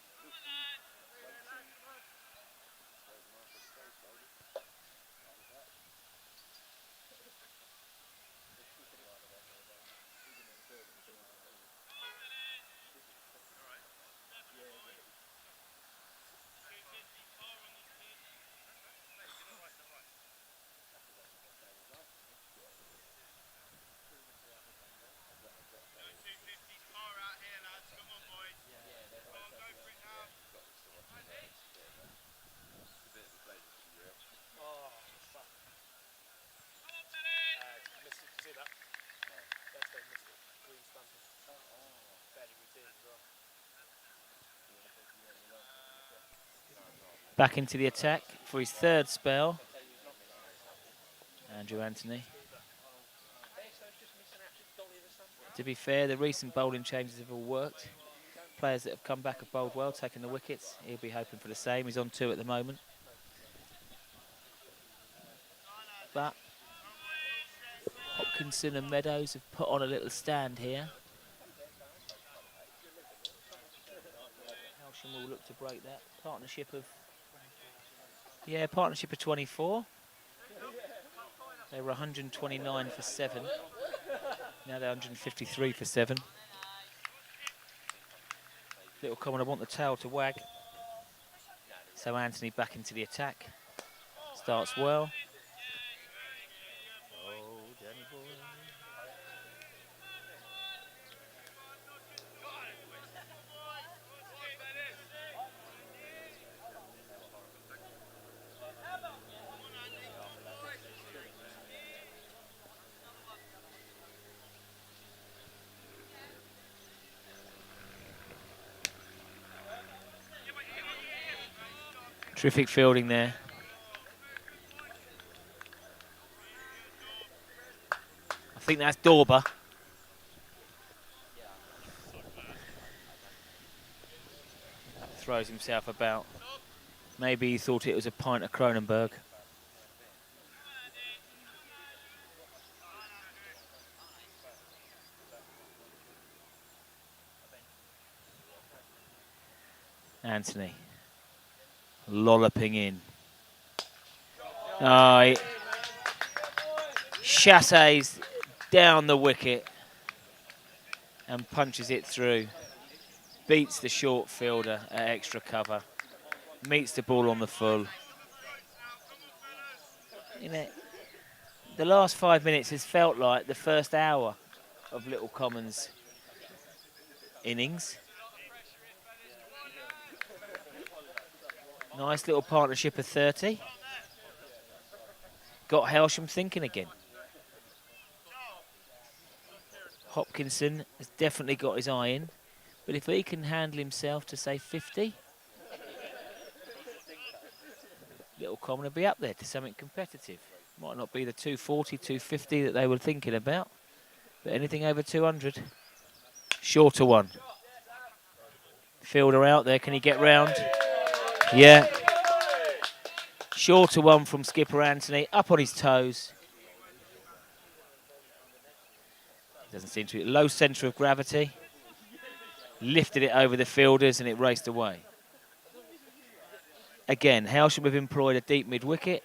Back into the attack for his third spell. Andrew Anthony. To be fair, the recent bowling changes have all worked. Players that have come back have bowled well, taken the wickets. He'll be hoping for the same. He's on 2 at the moment. But Hopkinson and Meadows have put on a little stand here. Hailsham will look to break that. Partnership of 24. They were 129 for 7. Now they're 153 for 7. Little Common, I want the tail to wag. So Anthony back into the attack. Starts well. Oh, Danny boy. Terrific fielding there. I think that's Dorber. Throws himself about. Maybe he thought it was a pint of Cronenberg. Anthony. Lolloping in. Oh, he chasses down the wicket and punches it through. Beats the short fielder at extra cover. Meets the ball on the full. You know, the last 5 minutes has felt like the first hour of Little Common's innings. Nice little partnership of 30. Got Hailsham thinking again. Hopkinson has definitely got his eye in, but if he can handle himself to say 50, Little Common will be up there to something competitive. Might not be the 240, 250 that they were thinking about, but anything over 200. Shorter one. Fielder out there, can he get round? Yeah. Shorter one from skipper Anthony, up on his toes. Doesn't seem to be low centre of gravity. Lifted it over the fielders and it raced away. Again, Hailsham have employed a deep mid-wicket.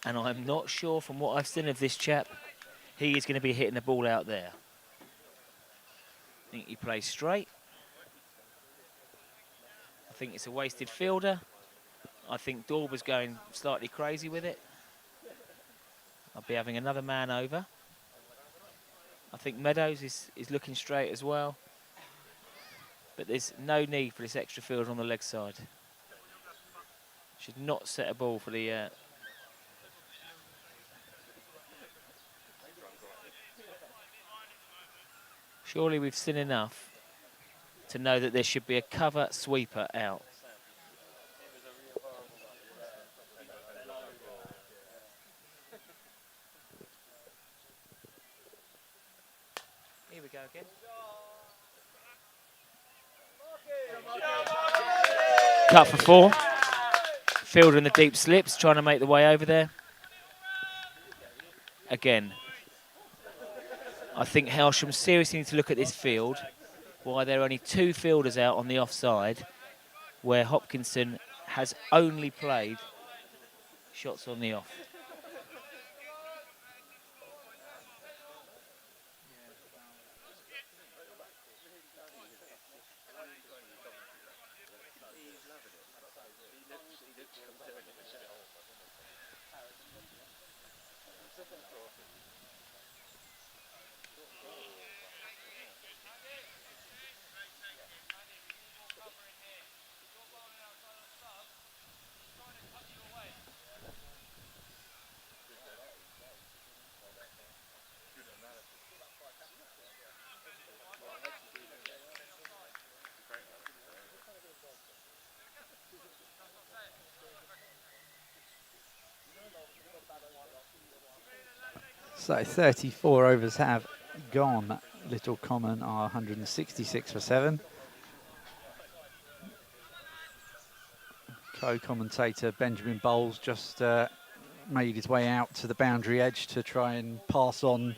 And I'm not sure from what I've seen of this chap, he is going to be hitting the ball out there. I think he plays straight. I think it's a wasted fielder. I think Dorber's going slightly crazy with it. I'll be having another man over. I think Meadows is looking straight as well. But there's no need for this extra field on the leg side. Should not set a ball for the... Surely we've seen enough to know that there should be a cover sweeper out. Here we go again. Cut for 4. Fielder in the deep slips, trying to make the way over there. Again, I think Hailsham seriously need to look at this field. Why there are only 2 fielders out on the offside, where Hopkinson has only played shots on the off. So 34 overs have gone. Little Common are 166 for 7. Co-commentator Benjamin Bowles just made his way out to the boundary edge to try and pass on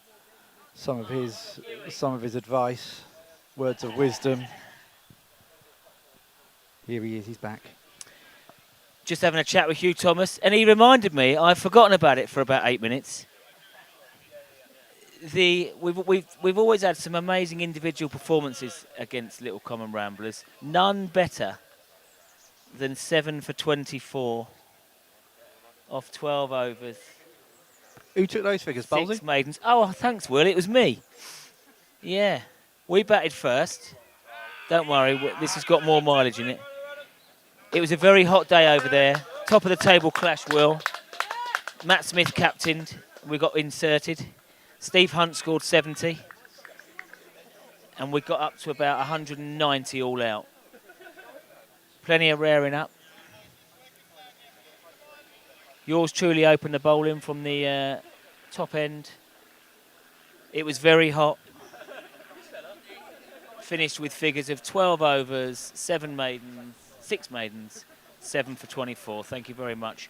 some of his advice, words of wisdom. Here he is, he's back. Just having a chat with Hugh Thomas, and he reminded me, I've forgotten about it for about 8 minutes. We've always had some amazing individual performances against Little Common Ramblers. None better than 7 for 24 off 12 overs. Who took those figures, 6 Bowlesy? maidens. Oh, thanks, Will. It was me. Yeah, we batted first. Don't worry, this has got more mileage in it. It was a very hot day over there. Top of the table clash, Will. Matt Smith captained. We got inserted. Steve Hunt scored 70. And we got up to about 190 all out. Plenty of raring up. Yours truly opened the bowling from the top end. It was very hot. Finished with figures of 12 overs, 7 maidens, 6 maidens, 7 for 24. Thank you very much.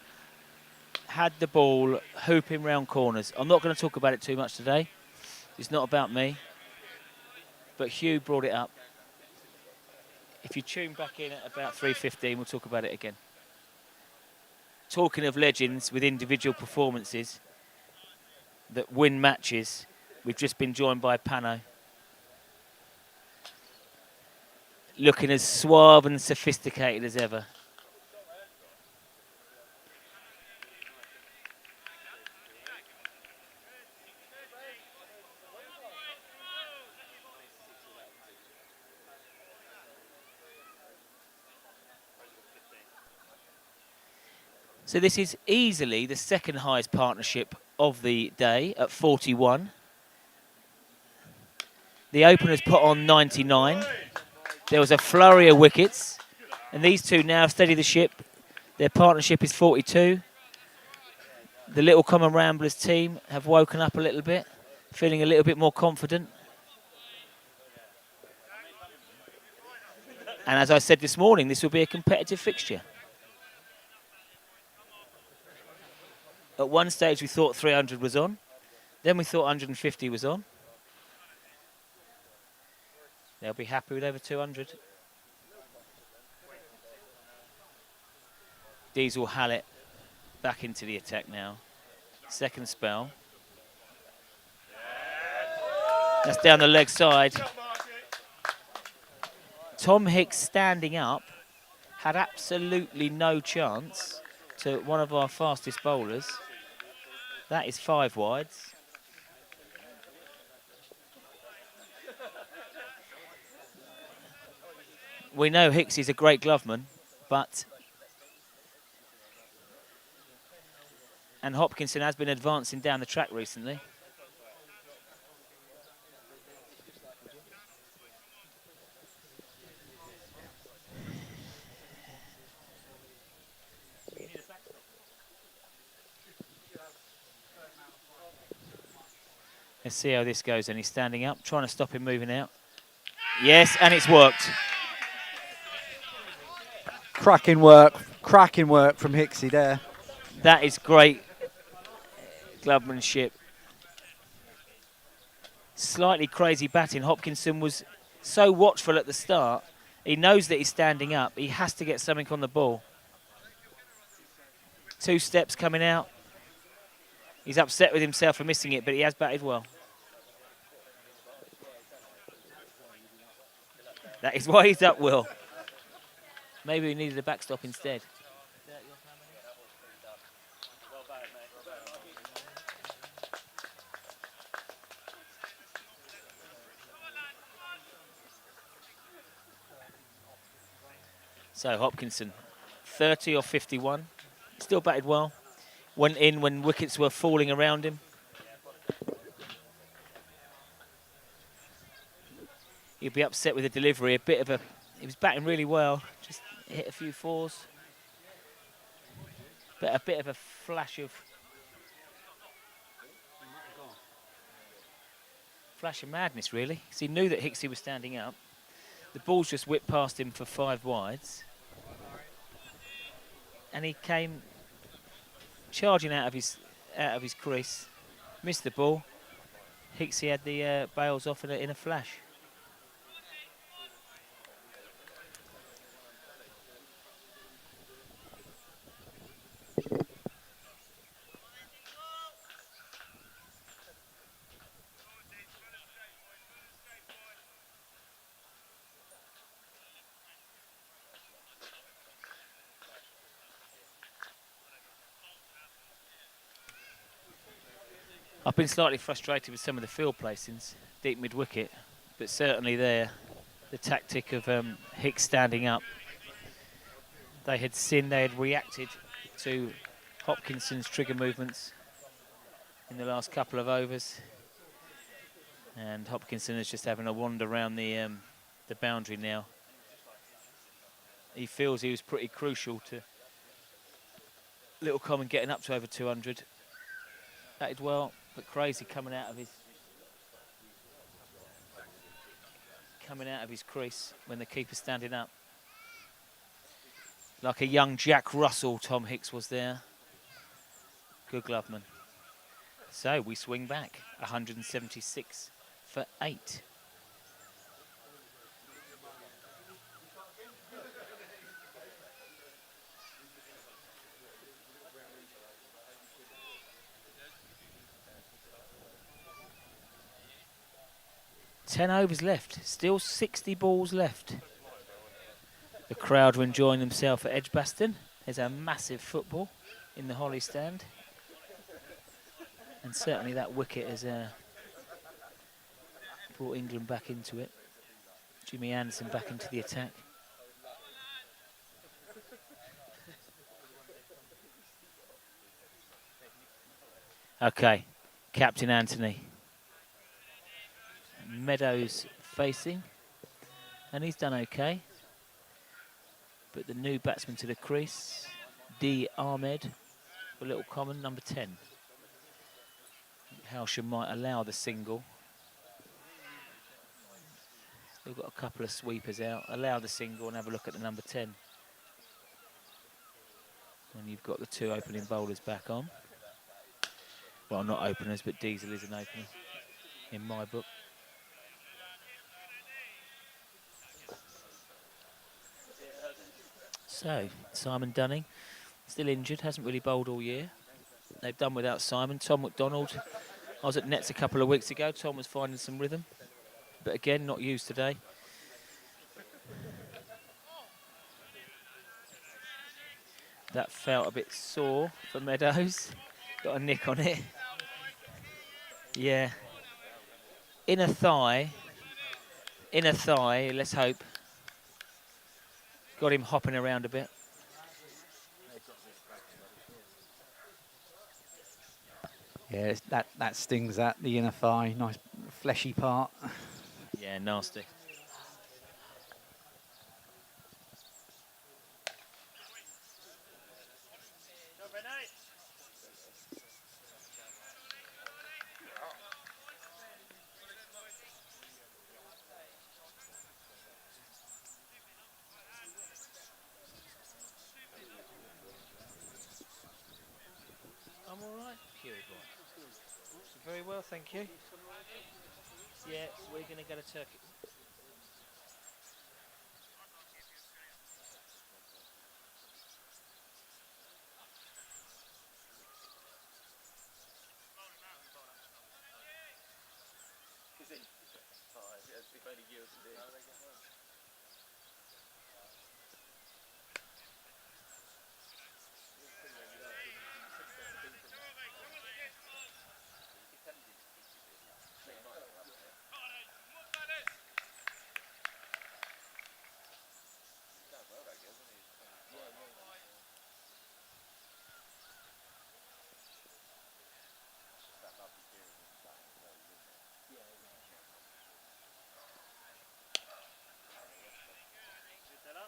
Had the ball hooping round corners. I'm not going to talk about it too much today. It's not about me. But Hugh brought it up. If you tune back in at about 3:15, we'll talk about it again. Talking of legends with individual performances that win matches, we've just been joined by Pano. Looking as suave and sophisticated as ever. So this is easily the second highest partnership of the day at 41. The openers put on 99. There was a flurry of wickets, and these two now steady the ship. Their partnership is 42. The Little Common Ramblers team have woken up a little bit, feeling a little bit more confident. And as I said this morning, this will be a competitive fixture. At one stage we thought 300 was on, then we thought 150 was on. They'll be happy with over 200. Diesel Hallett back into the attack now. Second spell. That's down the leg side. Tom Hicks standing up had absolutely no chance to one of our fastest bowlers. That is 5 wides. We know Hicksy's a great gloveman, but... And Hopkinson has been advancing down the track recently. Let's see how this goes. And he's standing up, trying to stop him moving out. Yes, and it's worked. Cracking work from Hicksy there. That is great glovemanship. Slightly crazy batting. Hopkinson was so watchful at the start. He knows that he's standing up. He has to get something on the ball. 2 steps coming out. He's upset with himself for missing it, but he has batted well. That is why he's up, Will. Maybe we needed a backstop instead. So Hopkinson, 30 or 51. Still batted well. Went in when wickets were falling around him. He'd be upset with the delivery. He was batting really well. Just hit a few 4s. But a bit of a flash of madness, really. Because he knew that Hicksy was standing up. The ball's just whipped past him for 5 wides. And he came charging out of his crease. Missed the ball. Hicksy had the bails off in a flash. I've been slightly frustrated with some of the field placings, deep mid-wicket, but certainly there, the tactic of Hicks standing up. They had reacted to Hopkinson's trigger movements in the last couple of overs. And Hopkinson is just having a wander around the boundary now. He feels he was pretty crucial to Little Common getting up to over 200. Batted well, but crazy coming out of his crease when the keeper's standing up. Like a young Jack Russell, Tom Hicks was there. Good gloveman. So we swing back, 176 for 8. Ten overs left, still 60 balls left. The crowd are enjoying themselves at Edgbaston. There's a massive football in the Holly stand. And certainly that wicket has brought England back into it. Jimmy Anderson back into the attack. Okay, Captain Anthony. Meadows facing, and he's done okay. But the new batsman to the crease, D. Ahmed, for Little Common, number 10. Hailsham might allow the single. Still got a couple of sweepers out. Allow the single and have a look at the number 10. When you've got the 2 opening bowlers back on. Well, not openers, but Diesel is an opener in my book. So, Simon Dunning, still injured, hasn't really bowled all year. They've done without Simon. Tom McDonald, I was at Nets a couple of weeks ago. Tom was finding some rhythm, but again, not used today. That felt a bit sore for Meadows. Got a nick on it. Yeah. Inner thigh. Inner thigh, let's hope. Got him hopping around a bit. Yeah, that stings at the inner thigh. Nice fleshy part. Yeah, nasty. Go, Renee. I'm all right, Curie boy. Very well, thank you. Yeah, we're going to go to Turkey. Good, Della.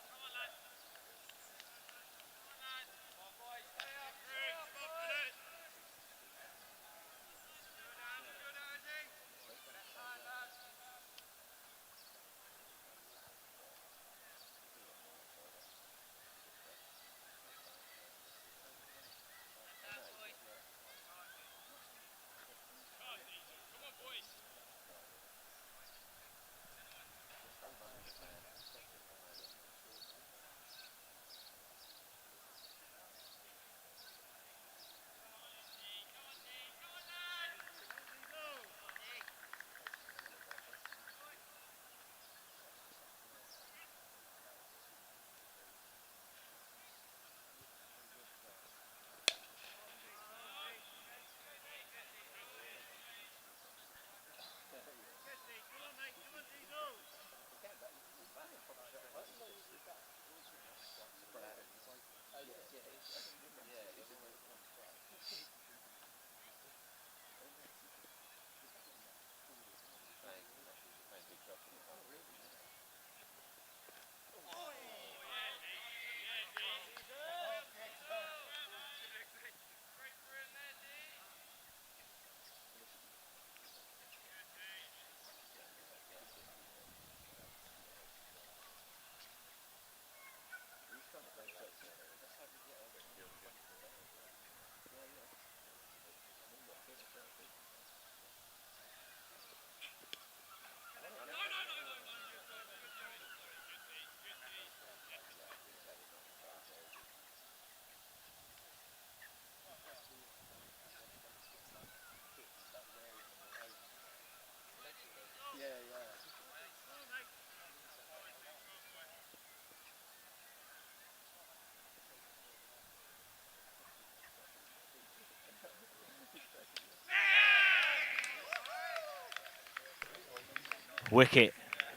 Wicket.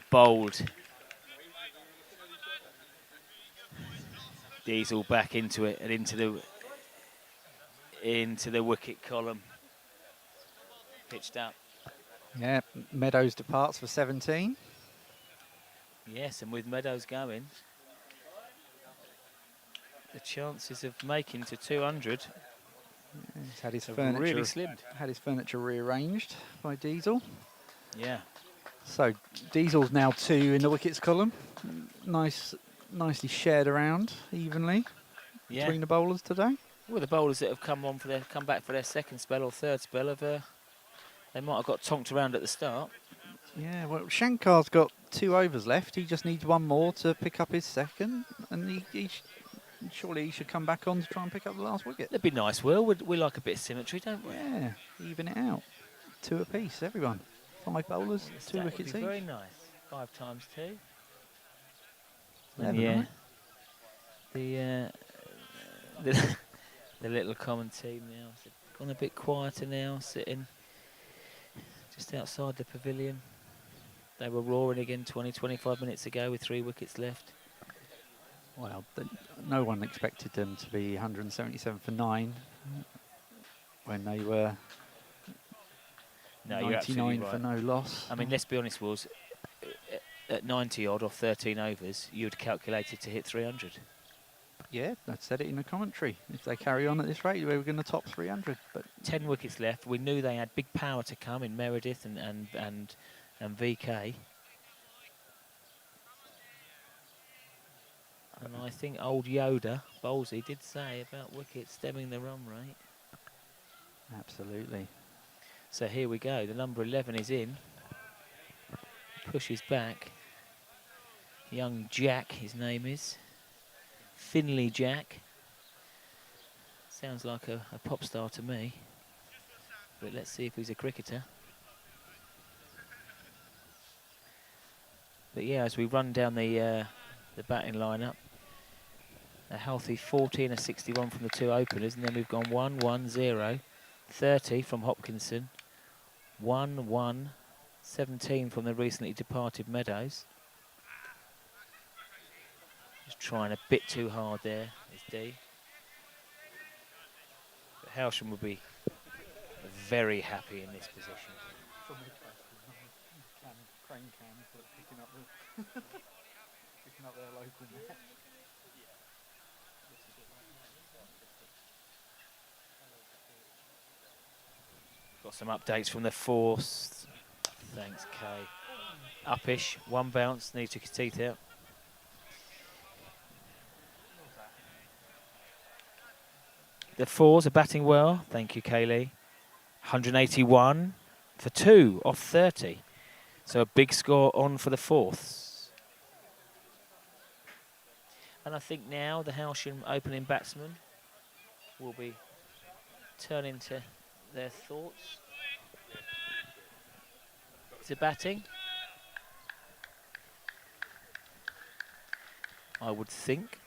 Bowled. Diesel back into it and into the wicket column. Pitched up. Yeah, Meadows departs for 17. Yes, and with Meadows going, the chances of making to 200 He's had his have really furniture slimmed. rearranged by Diesel. Yeah. So Diesel's now 2 in the wickets column. Nicely shared around evenly Yeah. between the bowlers today. Well, the bowlers that have come back for their second spell or third spell have they might have got tonked around at the start. Yeah, well, Shankar's got 2 overs left. He just needs one more to pick up his second, and surely he should come back on to try and pick up the last wicket. That'd be nice, Will. We like a bit of symmetry, don't we? Yeah, even it out. 2 apiece, everyone. 5 bowlers, Yes, 2 that would be wickets very each. nice. 5 times 2. And 11, yeah, right? the little common team now. Gone a bit quieter now, sitting just outside the pavilion. They were roaring again 20, 25 minutes ago with 3 wickets left. Well, no one expected them to be 177 for 9 when they were No, you're absolutely 99 for right. no loss. I mean, let's be honest, Wills. At 90 odd off 13 overs, you'd calculated to hit 300. Yeah, I said it in the commentary. If they carry on at this rate, we were going to top 300. But 10 wickets left. We knew they had big power to come in Meredith and VK. And I think old Yoda, Bowlesy, did say about wickets stemming the run rate. absolutely. So here we go. The number 11 is in. Pushes back. Young Jack, his name is. Finley Jack. Sounds like a pop star to me. But let's see if he's a cricketer. But yeah, as we run down the batting lineup, a healthy 14 of 61 from the 2 openers, and then we've gone 1-1-0, 30 from Hopkinson, 1-1, 17 from the recently departed Meadows. Just trying a bit too hard there, is D. But Hailsham will be very happy in this position. Crane cams, but picking up their local match. Got some updates from the force. Thanks, Kay. Uppish, 1 bounce, nearly took his teeth out. The fours are batting well. Thank you, Kaylee. 181 for 2 off 30. So a big score on for the fourths. And I think now the Hailsham opening batsmen will be turning to their thoughts. To batting. I would think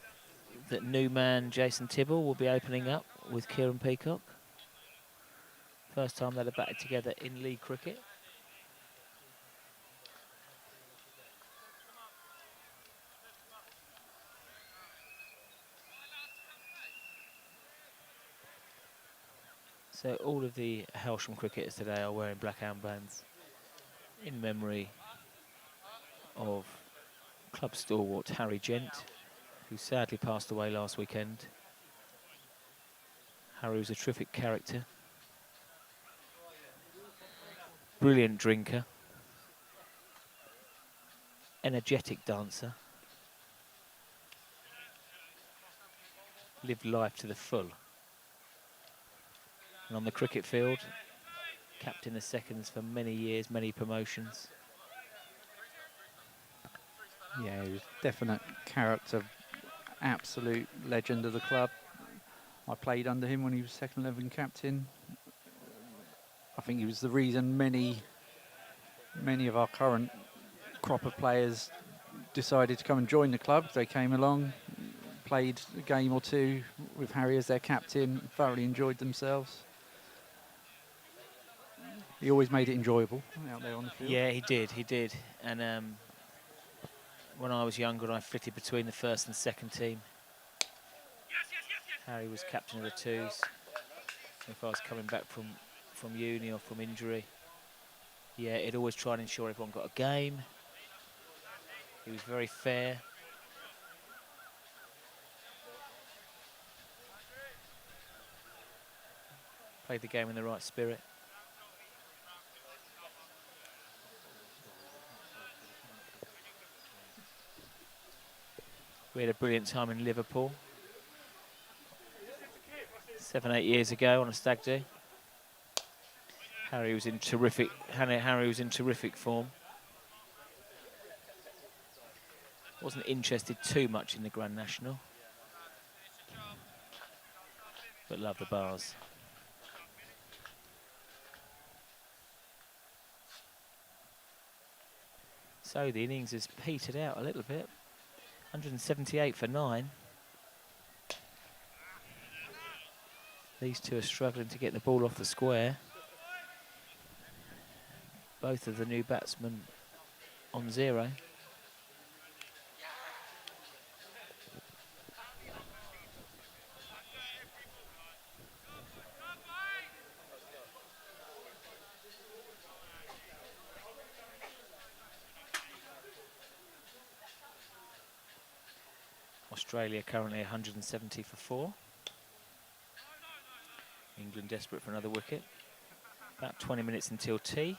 that new man Jason Tibble will be opening up with Kieran Peacock. First time they've batted together in league cricket. So all of the Hailsham cricketers today are wearing black armbands in memory of club stalwart Harry Gent, who sadly passed away last weekend. Harry was a terrific character, brilliant drinker, energetic dancer, lived life to the full. And on the cricket field, captain the seconds for many years, many promotions. Yeah, he was definite character, absolute legend of the club. I played under him when he was second 11 captain. I think he was the reason many of our current crop of players decided to come and join the club. They came along, played a game or two with Harry as their captain, thoroughly enjoyed themselves. He always made it enjoyable out there on the field. Yeah, he did. And when I was younger, I flitted between the first and second team. Harry was captain of the 2s. If I was coming back from uni or from injury, yeah, he'd always try and ensure everyone got a game. He was very fair. Played the game in the right spirit. We had a brilliant time in Liverpool 7, 8 years ago on a stag do. Harry was in terrific form. Wasn't interested too much in the Grand National, but loved the bars. So the innings has petered out a little bit. 178 for 9. These two are struggling to get the ball off the square. both of the new batsmen on 0. Australia currently 170 for 4. England desperate for another wicket. About 20 minutes until tea.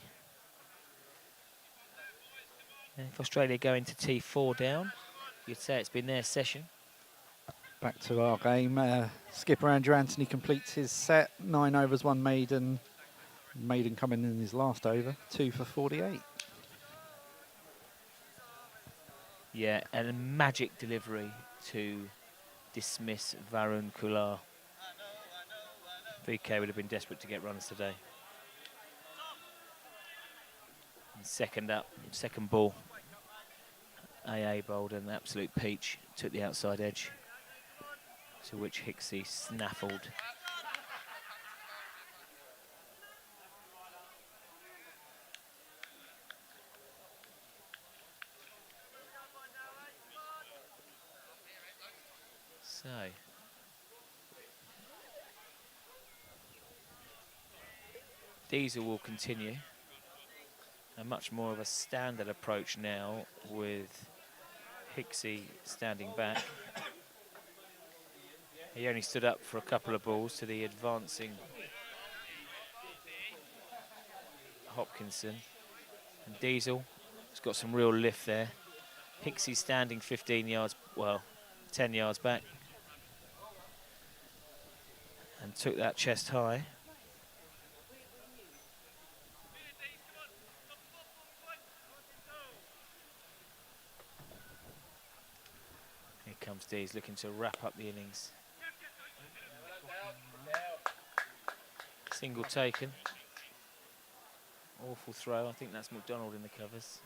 And if Australia go into tea 4 down, you'd say it's been their session. Back to our game. Skipper Andrew Anthony completes his set. 9 overs, 1 maiden. Maiden coming in his last over. 2 for 48. Yeah, and a magic delivery to dismiss Varun Kular. VK would have been desperate to get runs today. And second up, second ball. AA bowled an absolute peach, took the outside edge, to which Hicksey snaffled. So, Diesel will continue. A much more of a standard approach now with Hicksey standing back. He only stood up for a couple of balls to the advancing Hopkinson. And Diesel has got some real lift there. Hicksey standing 15 yards, well, 10 yards back. And took that chest high. Here comes Dees looking to wrap up the innings. Single taken. Awful throw. I think that's McDonald in the covers.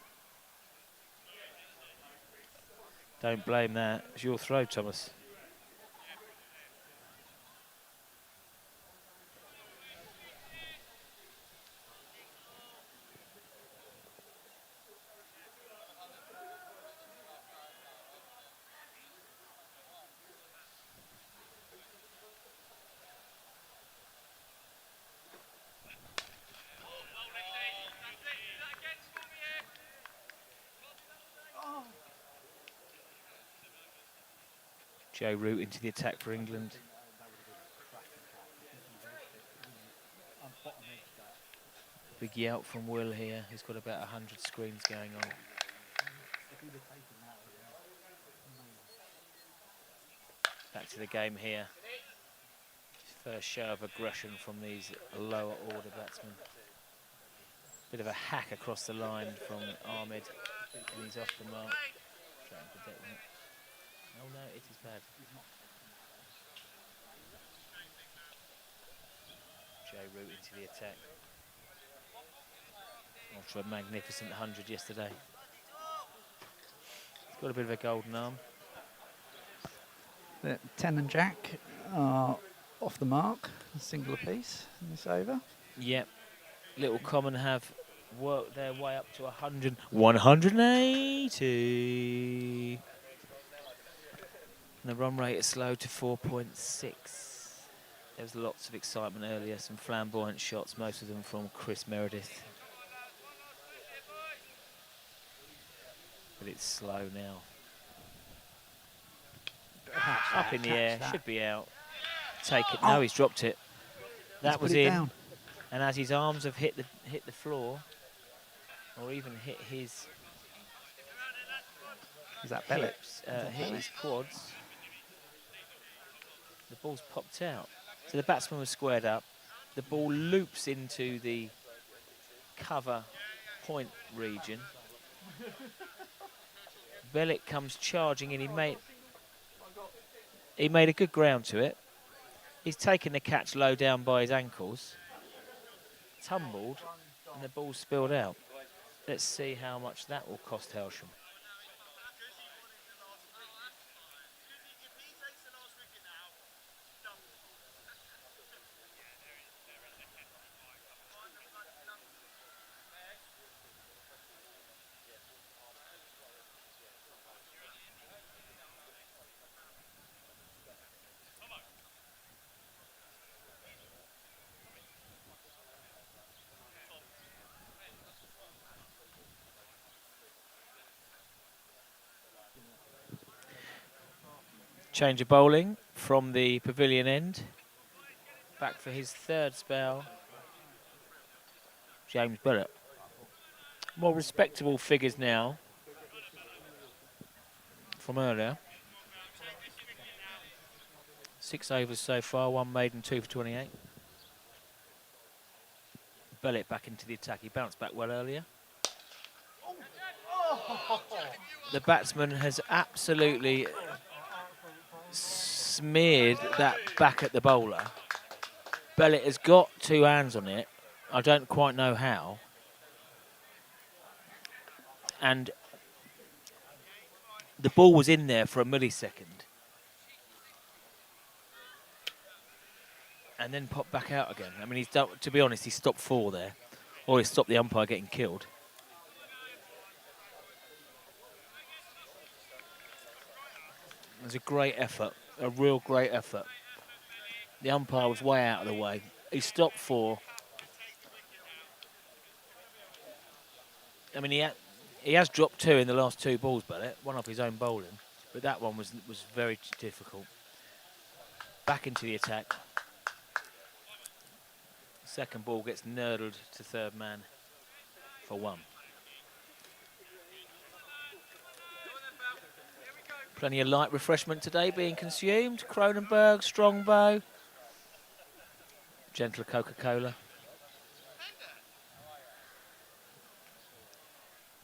Don't blame that. It's your throw, Thomas. Joe Root into the attack for England. Big yelp from Will here, who's got about 100 screens going on. Back to the game here. First show of aggression from these lower order batsmen. Bit of a hack across the line from Ahmed, and he's off the mark. Trying to protect it. Oh no, it is bad. Joe Root into the attack. After a magnificent 100 yesterday. He's got a bit of a golden arm. 10 and Jack are off the mark. A single apiece in this over. Yep. Little Common have worked their way up to 180. And the run rate is slowed to 4.6. There was lots of excitement earlier, some flamboyant shots, most of them from Chris Meredith. But it's slow now. Up in the air, should be out. Take it. No, he's dropped it. That was in. Down. And as his arms have hit the floor, or even hit his hips, hit his quads, the ball's popped out. So the batsman was squared up. The ball loops into the cover point region. Bellick comes charging in. He made a good ground to it. He's taken the catch low down by his ankles. Tumbled, and the ball spilled out. Let's see how much that will cost Hailsham. Change of bowling from the pavilion end. Back for his third spell, James Billett. More respectable figures now from earlier. 6 overs so far, 1 maiden, 2 for 28. Billett back into the attack. He bounced back well earlier. The batsman has absolutely smeared that back at the bowler. Billett has got 2 hands on it. I don't quite know how. And the ball was in there for a millisecond. And then popped back out again. I mean, he's done, to be honest, he stopped 4 there. Or he stopped the umpire getting killed. It was a great effort. A real great effort. The umpire was way out of the way. He stopped 4. I mean, he has dropped 2 in the last 2 balls, Bennett, one off his own bowling. But that one was very difficult. Back into the attack. Second ball gets nurdled to third man for 1. Plenty of light refreshment today being consumed. Cronenberg, Strongbow. Gentler Coca-Cola.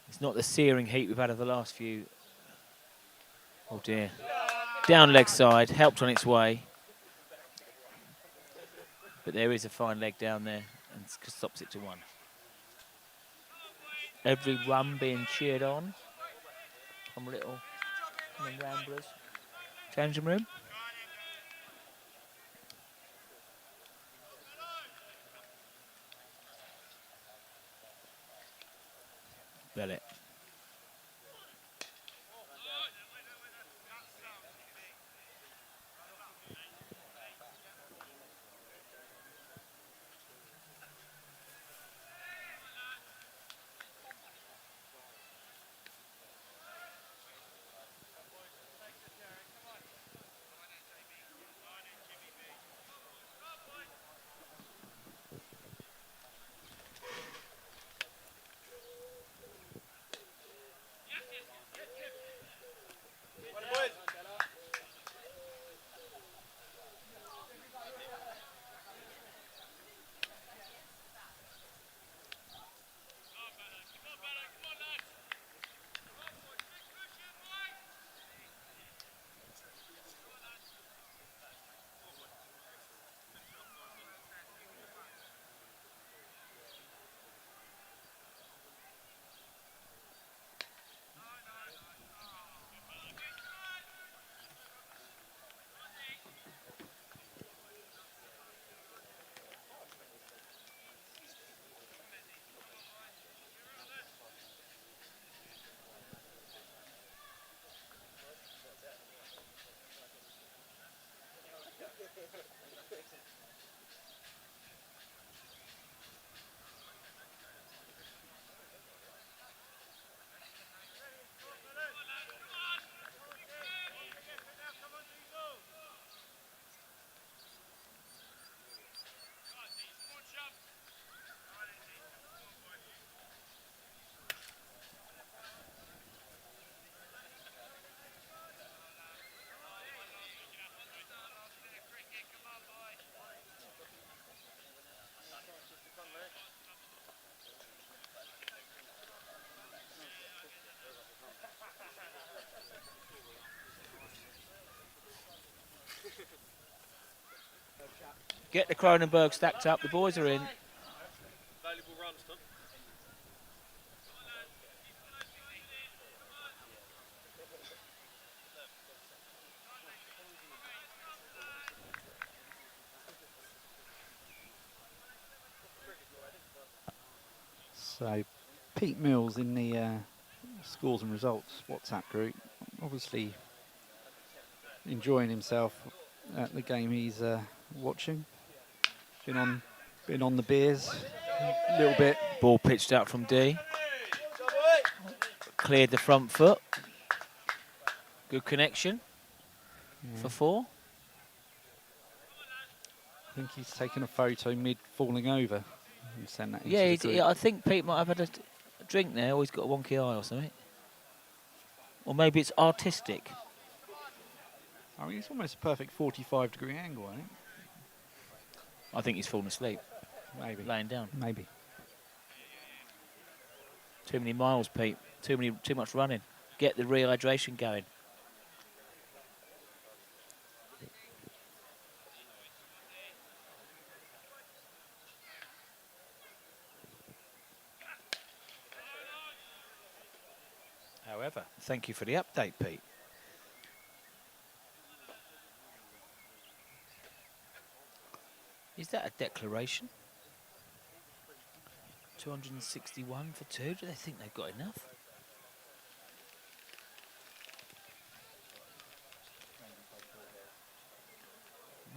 It's not the searing heat we've had of the last few. Oh dear. Down leg side, helped on its way. But there is a fine leg down there and stops it to 1. Every run being cheered on from Little Common Ramblers. Changing room. Billett. Get the Cronenberg stacked up. The boys are in. Valuable runs, Tom. So, Pete Mills in the scores and results WhatsApp group, obviously enjoying himself at the game he's watching. Been on the beers a little bit. Ball pitched out from D. Cleared the front foot. Good connection. for 4. I think he's taken a photo mid falling over and sent that into Yeah, the group. I think Pete might have had a drink there, or he's got a wonky eye or something. Or maybe it's artistic. I mean, it's almost a perfect 45-degree angle, I think. I think he's fallen asleep, Maybe. laying down. Maybe. Too many miles, Pete. Too much running. Get the rehydration going. However, thank you for the update, Pete. Is that a declaration? 261 for 2. Do they think they've got enough?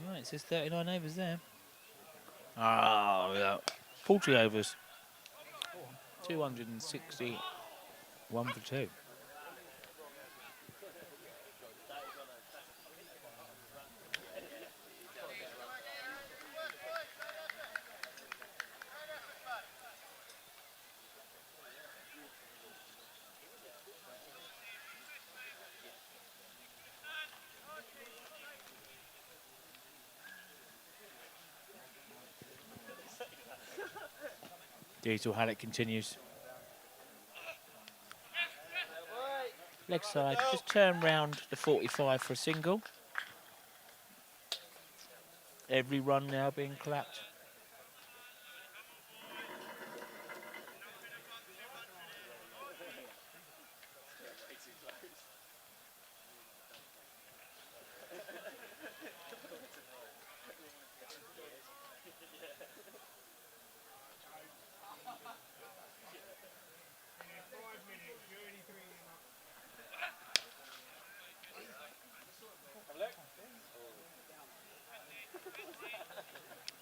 Right, it says 39 overs there. Oh, yeah. 40 overs. 261 for 2. Diesel Haddock continues. Leg side, just turn round the 45 for a single. Every run now being clapped.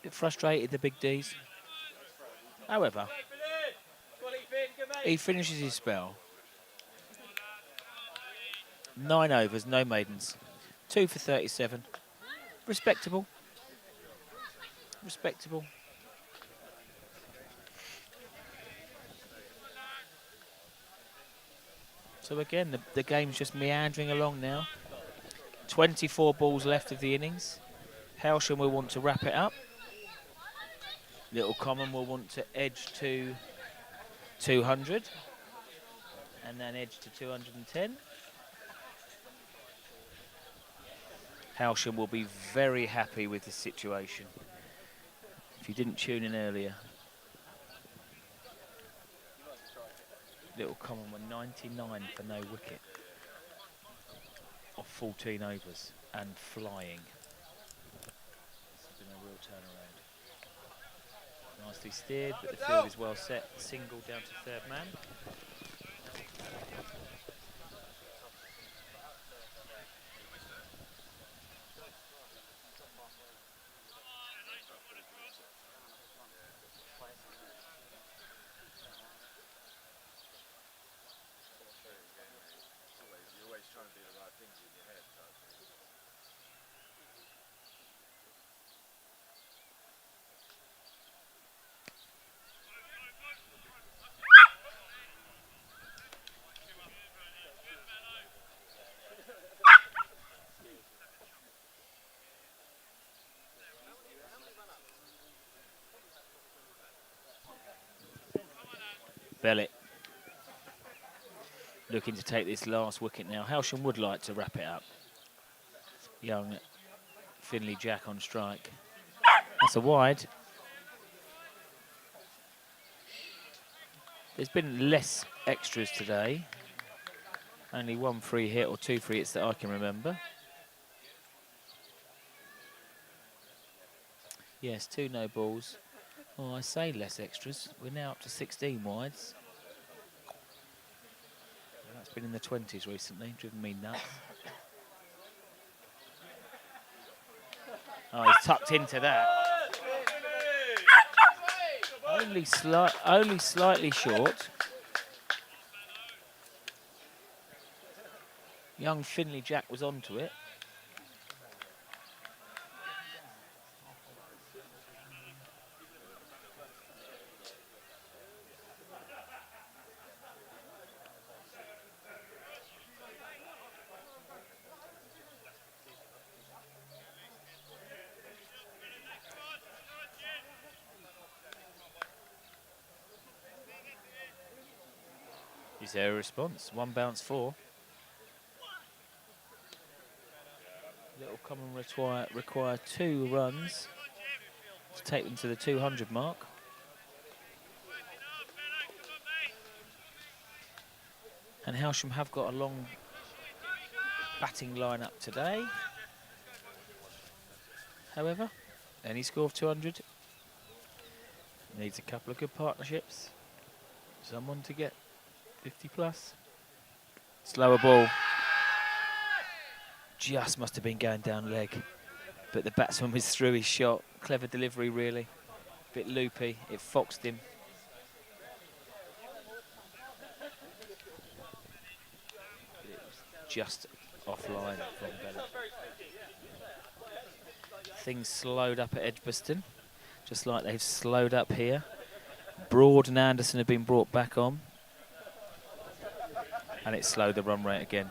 Bit frustrated, the big D's. However, he finishes his spell. 9 overs, no maidens. 2 for 37. Respectable. Respectable. So again, the game's just meandering along now. 24 balls left of the innings. Hailsham will want to wrap it up. Little Common will want to edge to 200 and then edge to 210. Hailsham will be very happy with the situation. If you didn't tune in earlier, Little Common were 99 for no wicket of 14 overs and flying. This has been a real turnaround. Nicely steered, but the field is well set. Single down to third man. You're always trying to do the right things in your head. Bellett looking to take this last wicket now. Hailsham would like to wrap it up. Young Finley Jack on strike. That's a wide. There's been less extras today. Only 1 free hit or 2 free hits that I can remember. Yes, 2 no balls. Oh, I say less extras. We're now up to 16 wides. That's been in the 20s recently, driven me nuts. Oh, he's tucked into that. Only slightly short. Young Finley Jack was onto it. Is there a response? 1 bounce 4. Little Common require 2 runs to take them to the 200 mark. And Hailsham have got a long batting lineup today. However, any score of 200 needs a couple of good partnerships. Someone to get 50 plus. Slower ball. Just must have been going down leg. But the batsman was through his shot. Clever delivery, really. Bit loopy. It foxed him. It was just offline from Bennett. Things slowed up at Edgbaston, just like they've slowed up here. Broad and Anderson have been brought back on. And it slowed the run rate again.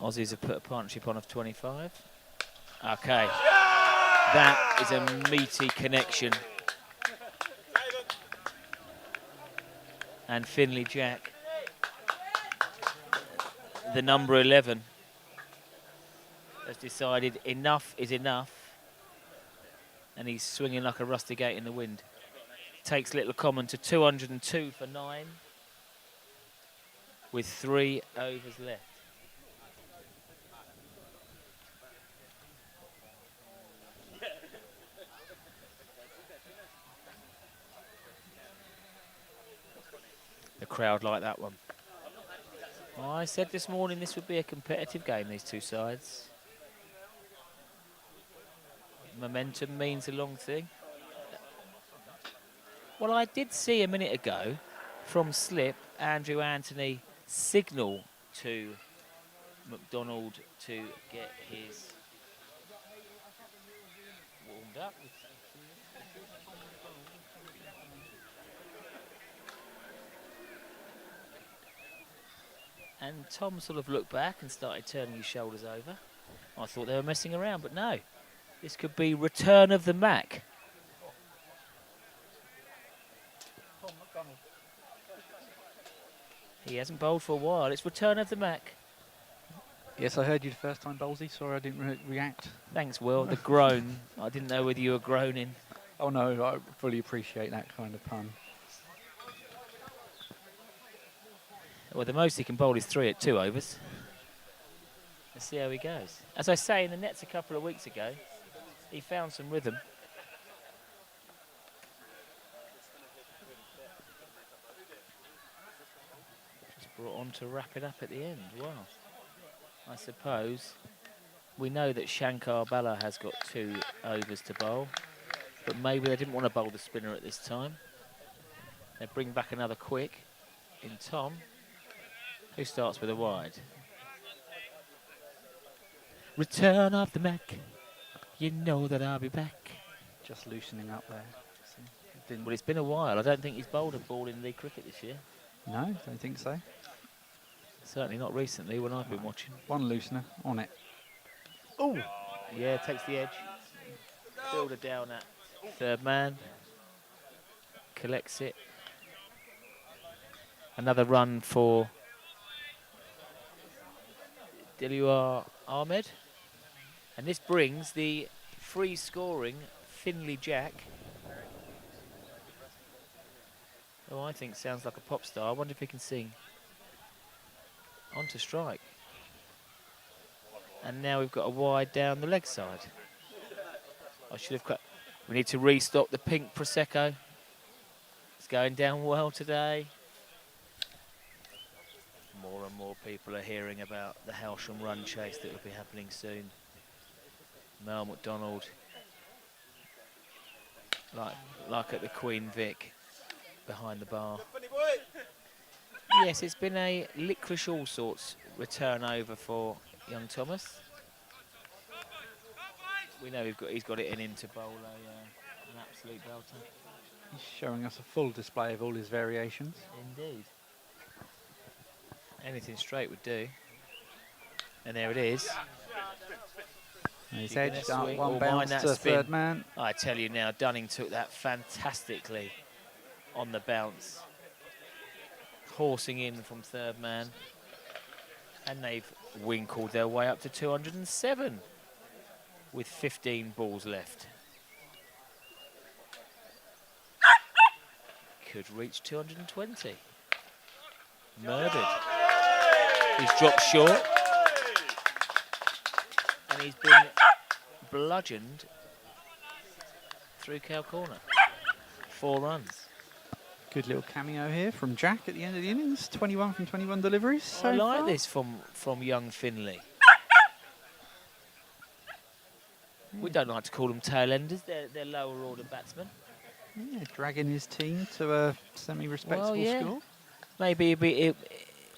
Aussies have put a partnership on of 25. Okay. That is a meaty connection. And Finley Jack, the number 11, has decided enough is enough. And he's swinging like a rusty gate in the wind. Takes Little Common to 202 for 9 with 3 overs left. The crowd like that one. I said this morning this would be a competitive game, these two sides. Momentum means a long thing. Well, I did see a minute ago from slip Andrew Anthony signal to McDonald to get his warmed up. And Tom sort of looked back and started turning his shoulders over. I thought they were messing around, but no. This could be return of the Mac. He hasn't bowled for a while. It's return of the Mac. Yes, I heard you the first time, Bowlesy. Sorry I didn't react. Thanks, Will. The groan. I didn't know whether you were groaning. Oh no, I fully appreciate that kind of pun. Well, the most he can bowl is 3 at 2 overs. Let's see how he goes. As I say, in the nets a couple of weeks ago, he found some rhythm. Just brought on to wrap it up at the end. Wow. I suppose we know that Shankar Bala has got 2 overs to bowl, but maybe they didn't want to bowl the spinner at this time. They bring back another quick in Tom, who starts with a wide. Return of the Mac, you know that I'll be back. Just loosening up there. Didn't Well, it's been a while. I don't think he's bowled a ball in league cricket this year. No, don't think so. Certainly not recently when I've been watching. One loosener on it. Oh! Yeah, takes the edge. Fielder down at third man. Collects it. Another run for Dilawar Ahmed. And this brings the free scoring Finley Jack. Oh, I think sounds like a pop star. I wonder if he can sing. On to strike. And now we've got a wide down the leg side. I should have cut. We need to restock the pink Prosecco. It's going down well today. More and more people are hearing about the Hailsham run chase that will be happening soon. Mel McDonald, like at the Queen Vic, behind the bar. Yes, it's been a licorice all sorts return over for young Thomas. We know he's got it in him to bowl an absolute belter. He's showing us a full display of all his variations. Indeed. Anything straight would do. And there it is. He's You're gonna edged up, swing one or bounce mind that to spin. third man. I tell you now, Dunning took that fantastically on the bounce. horsing in from third man. And they've winkled their way up to 207 with 15 balls left. Could reach 220. Murdered. He's dropped short. And he's been bludgeoned through cow corner. 4 runs. Good little cameo here from Jack at the end of the innings. 21 from 21 deliveries. So I like far. this from young Finley. We don't like to call them tail enders. They're lower order batsmen. Yeah, dragging his team to a semi-respectable Well, yeah. score. Maybe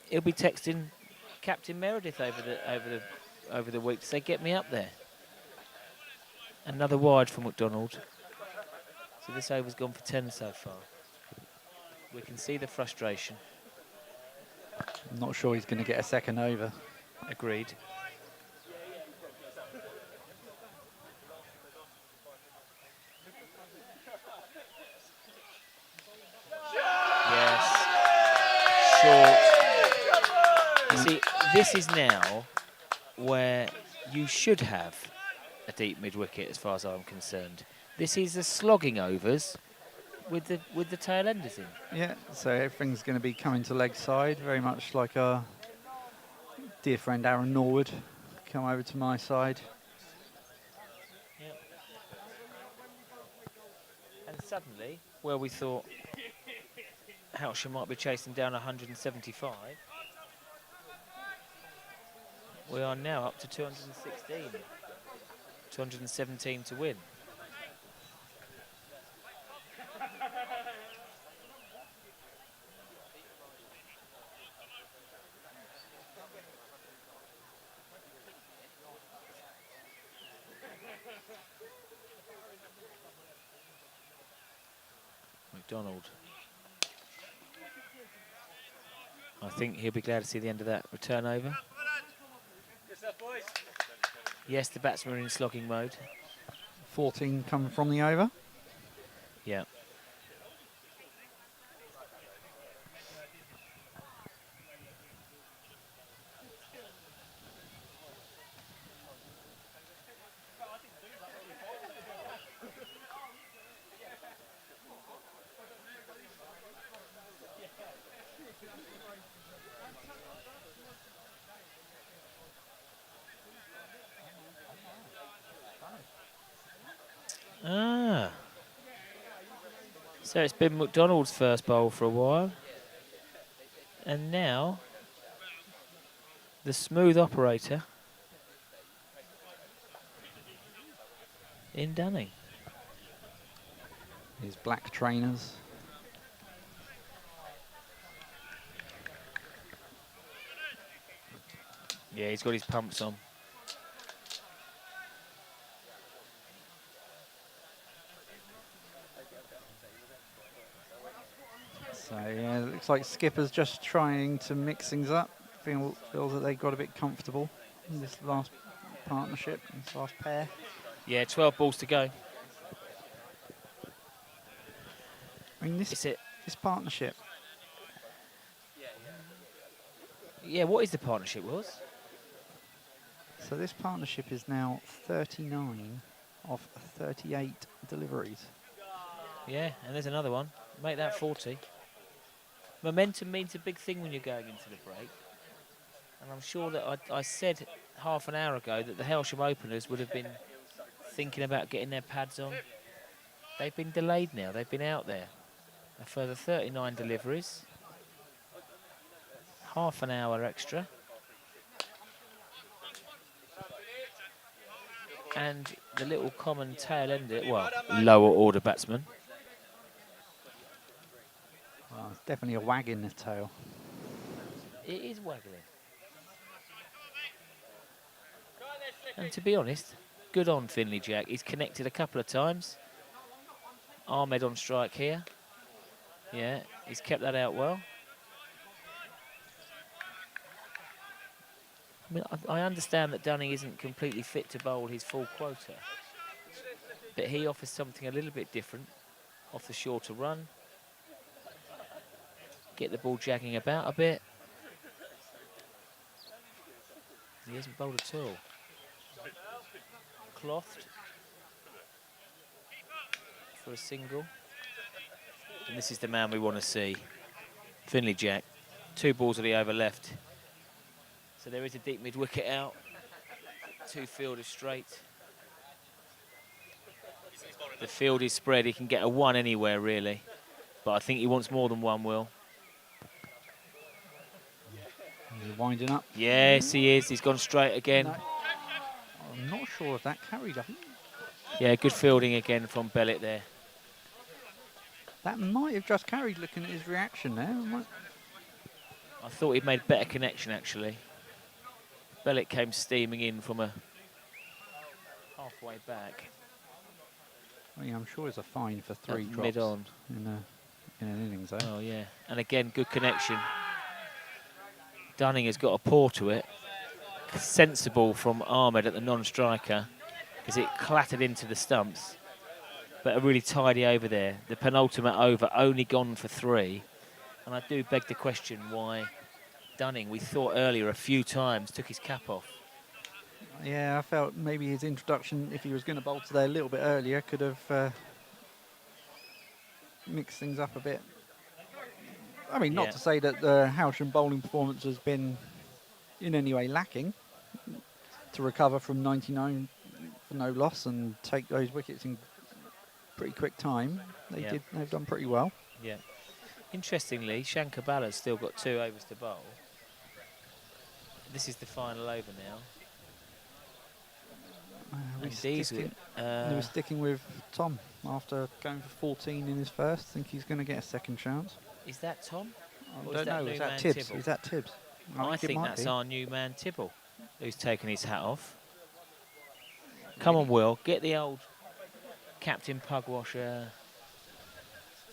he'll be texting Captain Meredith over the week to say, get me up there. Another wide for McDonald. So this over's gone for 10 so far. We can see the frustration. I'm not sure he's going to get a second over. Agreed. Yes. Short. You see, this is now where you should have a deep mid-wicket as far as I'm concerned. This is the slogging overs with the tail enders in. Yeah, so everything's going to be coming to leg side, very much like our dear friend Aaron Norwood come over to my side. Yep. And suddenly, where we thought Hailsham might be chasing down 175, we are now up to 216. 217 to win. McDonald. I think he'll be glad to see the end of that return over. Yes, the batsmen are in slogging mode. 14 coming from the over. Yeah. Ah. So it's been McDonald's first bowl for a while. And now, the smooth operator in Dunning. His black trainers. Yeah, he's got his pumps on. So yeah, it looks like Skipper's just trying to mix things up. Feels that they got a bit comfortable in this last partnership, this last pair. Yeah, 12 balls to go. I mean, Is it? this partnership. Yeah, what is the partnership, was? So this partnership is now 39 of 38 deliveries. Yeah, and there's another one. Make that 40. Momentum means a big thing when you're going into the break. And I'm sure that I said half an hour ago that the Hailsham openers would have been thinking about getting their pads on. They've been delayed now. They've been out there. A further 39 deliveries. Half an hour extra. And the little common tail ender, well, lower order batsman. Well, it's definitely a wag in the tail. It is waggling. And to be honest, good on Finley Jack. He's connected a couple of times. Ahmed on strike here. Yeah, he's kept that out well. I mean, I understand that Dunning isn't completely fit to bowl his full quota, but he offers something a little bit different off the shorter run. get the ball jagging about a bit. He hasn't bowled at all. Clothed for a single. And this is the man we want to see. Finley Jack. 2 balls of the over left. So there is a deep mid-wicket out. 2 fielders straight. The field is spread. He can get a 1 anywhere, really. But I think he wants more than 1, Will. He's winding up. Yes, he is. He's gone straight again. No. I'm not sure if that carried. I think Yeah, good fielding again from Bellett there. that might have just carried, looking at his reaction there. I thought he'd made better connection, actually. Bellett came steaming in from a halfway back. Yeah, I'm sure it's a fine for 3 drops Mid-on. in an innings. Oh, yeah. And again, good connection. Dunning has got a paw to it. Sensible from Ahmed at the non-striker, because it clattered into the stumps. But a really tidy over there. The penultimate over, only gone for 3. And I do beg the question why Dunning, we thought earlier a few times, took his cap off. Yeah, I felt maybe his introduction, if he was going to bowl today a little bit earlier, could have mixed things up a bit. I mean, not to say that the Hailsham bowling performance has been in any way lacking. To recover from 99 for no loss and take those wickets in pretty quick time, they've done pretty well. Yeah. Interestingly, Shankar Balla's still got 2 overs to bowl. This is the final over now. He was sticking with Tom after going for 14 in his first. I think he's going to get a second chance. Is that Tom? I don't know. Is that Tibbs? Is that Tibbs? I think that's our new man, Tibble, who's taken his hat off. Come on, Will. Get the old Captain Pugwash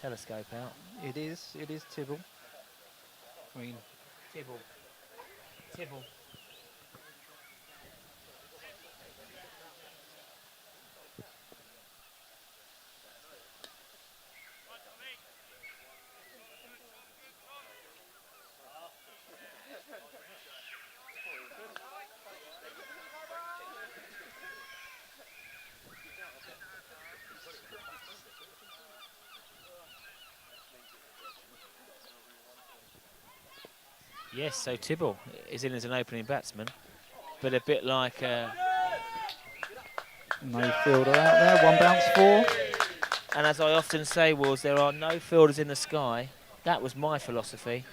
telescope out. It is Tibble. I mean, Tibble. Yes, so Tibble is in as an opening batsman, but a bit like... no fielder out there, 1 bounce 4. And as I often say, Wills, there are no fielders in the sky. That was my philosophy.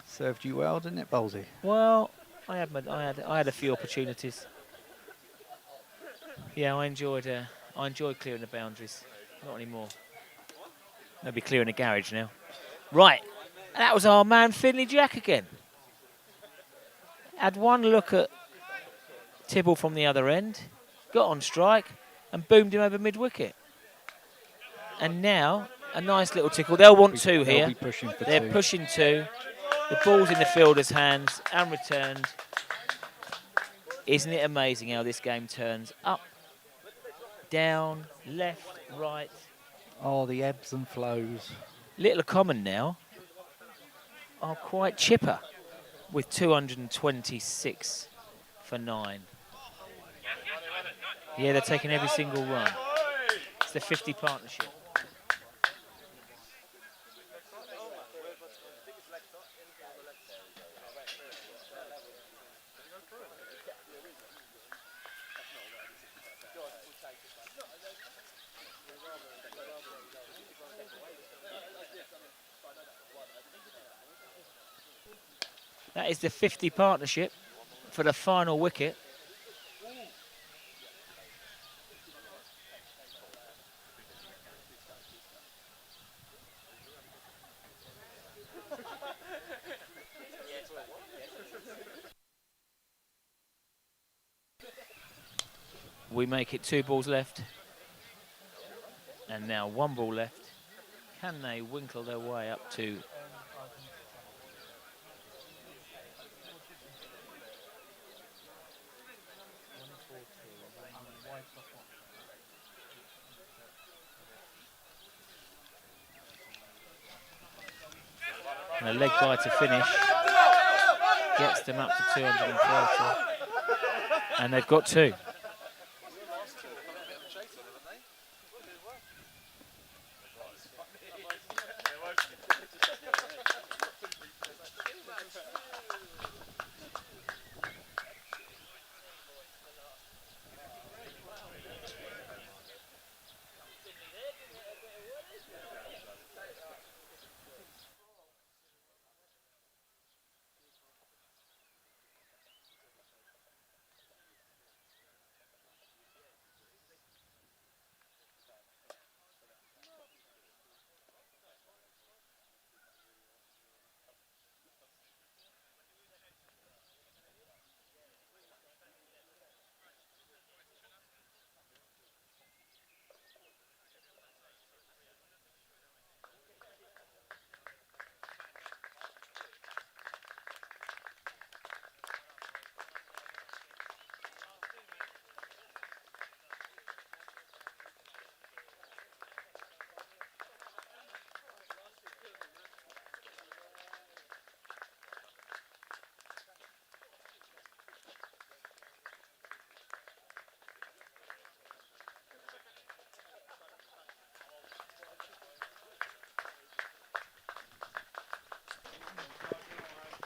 Served you well, didn't it, Bowlesy? Well, I had a few opportunities. Yeah, I enjoyed clearing the boundaries. Not anymore. They'll be clearing the garage now. Right. That was our man Finley Jack again. Had 1 look at Tibble from the other end, got on strike and boomed him over mid-wicket. And now, a nice little tickle. They'll want 2 here. Be pushing for They're 2. pushing 2. The ball's in the fielder's hands and returned. Isn't it amazing how this game turns? Up, down, left, right. Oh, the ebbs and flows. Little Common now are quite chipper with 226 for 9. Yeah, they're taking every single run. It's the 50 partnership. That is the 50 partnership for the final wicket. We make it 2 balls left. And now 1 ball left. Can they winkle their way up to... And a leg bye to finish gets them up to 230. And they've got two.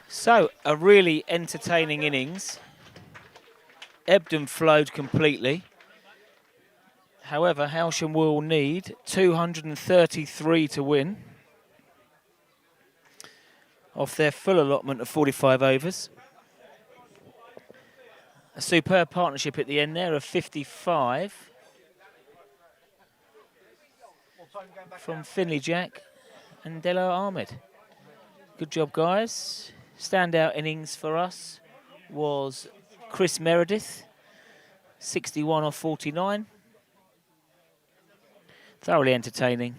So, a really entertaining innings. Ebbed and flowed completely. However, Hailsham will need 233 to win off their full allotment of 45 overs. A superb partnership at the end there of 55 from Finley Jack and Delo Ahmed. Good job, guys. Standout innings for us was Chris Meredith, 61 off 49. Thoroughly entertaining.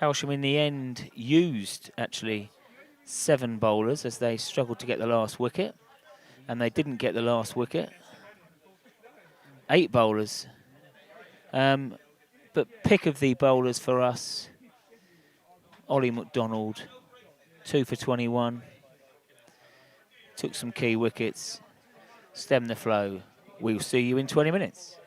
Hailsham in the end used actually 7 bowlers as they struggled to get the last wicket, and they didn't get the last wicket. 8 bowlers. But pick of the bowlers for us, Ollie McDonald, 2 for 21. Took some key wickets, stemmed the flow. We'll see you in 20 minutes.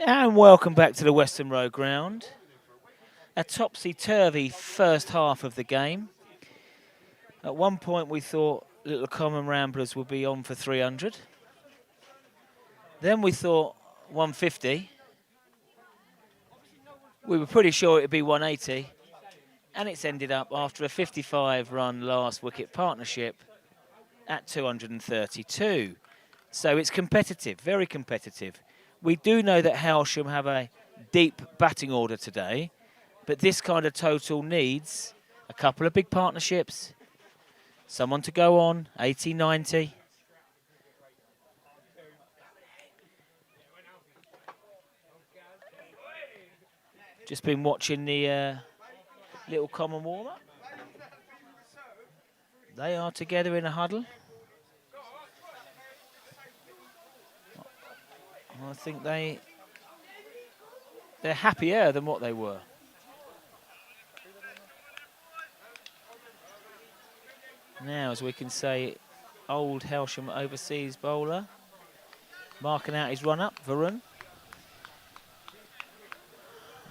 And welcome back to the Western Road ground. A topsy-turvy first half of the game. At one point we thought Little Common Ramblers would be on for 300. Then we thought 150. We were pretty sure it would be 180. And it's ended up, after a 55-run last wicket partnership, at 232. So it's competitive, very competitive. We do know that Hailsham have a deep batting order today, but this kind of total needs a couple of big partnerships, someone to go on, 80, 90. Just been watching the Little Common warm-up. They are together in a huddle. I think they're happier than what they were. Now, as we can say, old Hailsham overseas bowler marking out his run-up, Varun.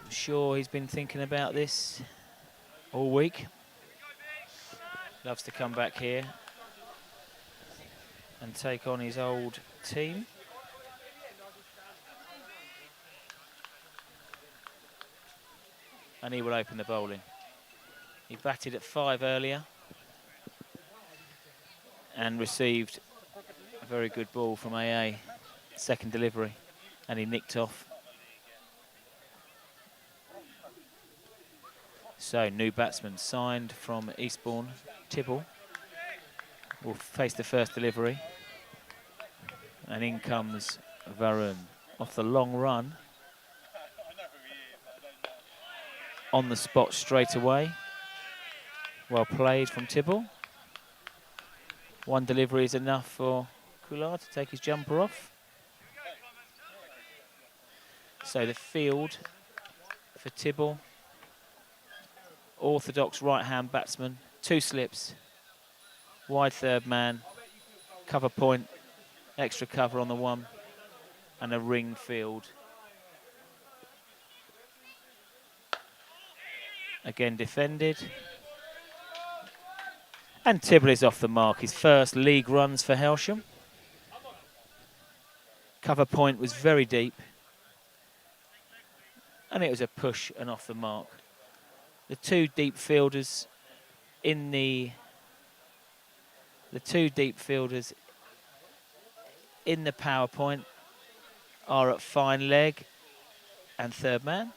I'm sure he's been thinking about this all week. Loves to come back here and take on his old team. And he will open the bowling. He batted at 5 earlier and received a very good ball from AA, second delivery, and he nicked off. So, new batsman signed from Eastbourne, Tibble, will face the first delivery. And in comes Varun off the long run. On the spot straight away. Well played from Tibble. One delivery is enough for Kular to take his jumper off. So the field for Tibble. Orthodox right-hand batsman. 2 slips. Wide third man. Cover point. Extra cover on the one. And a ring field. Again defended. And Tibble is off the mark. His first league runs for Hailsham. Cover point was very deep. And it was a push and off the mark. The two deep fielders in the power point are at fine leg and third man.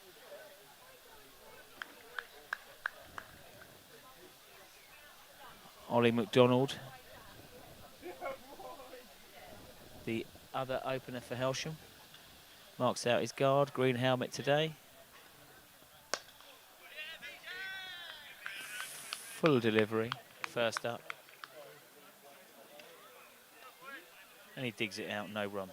Ollie McDonald, the other opener for Hailsham, marks out his guard, green helmet today. Full delivery, first up. And he digs it out, no run.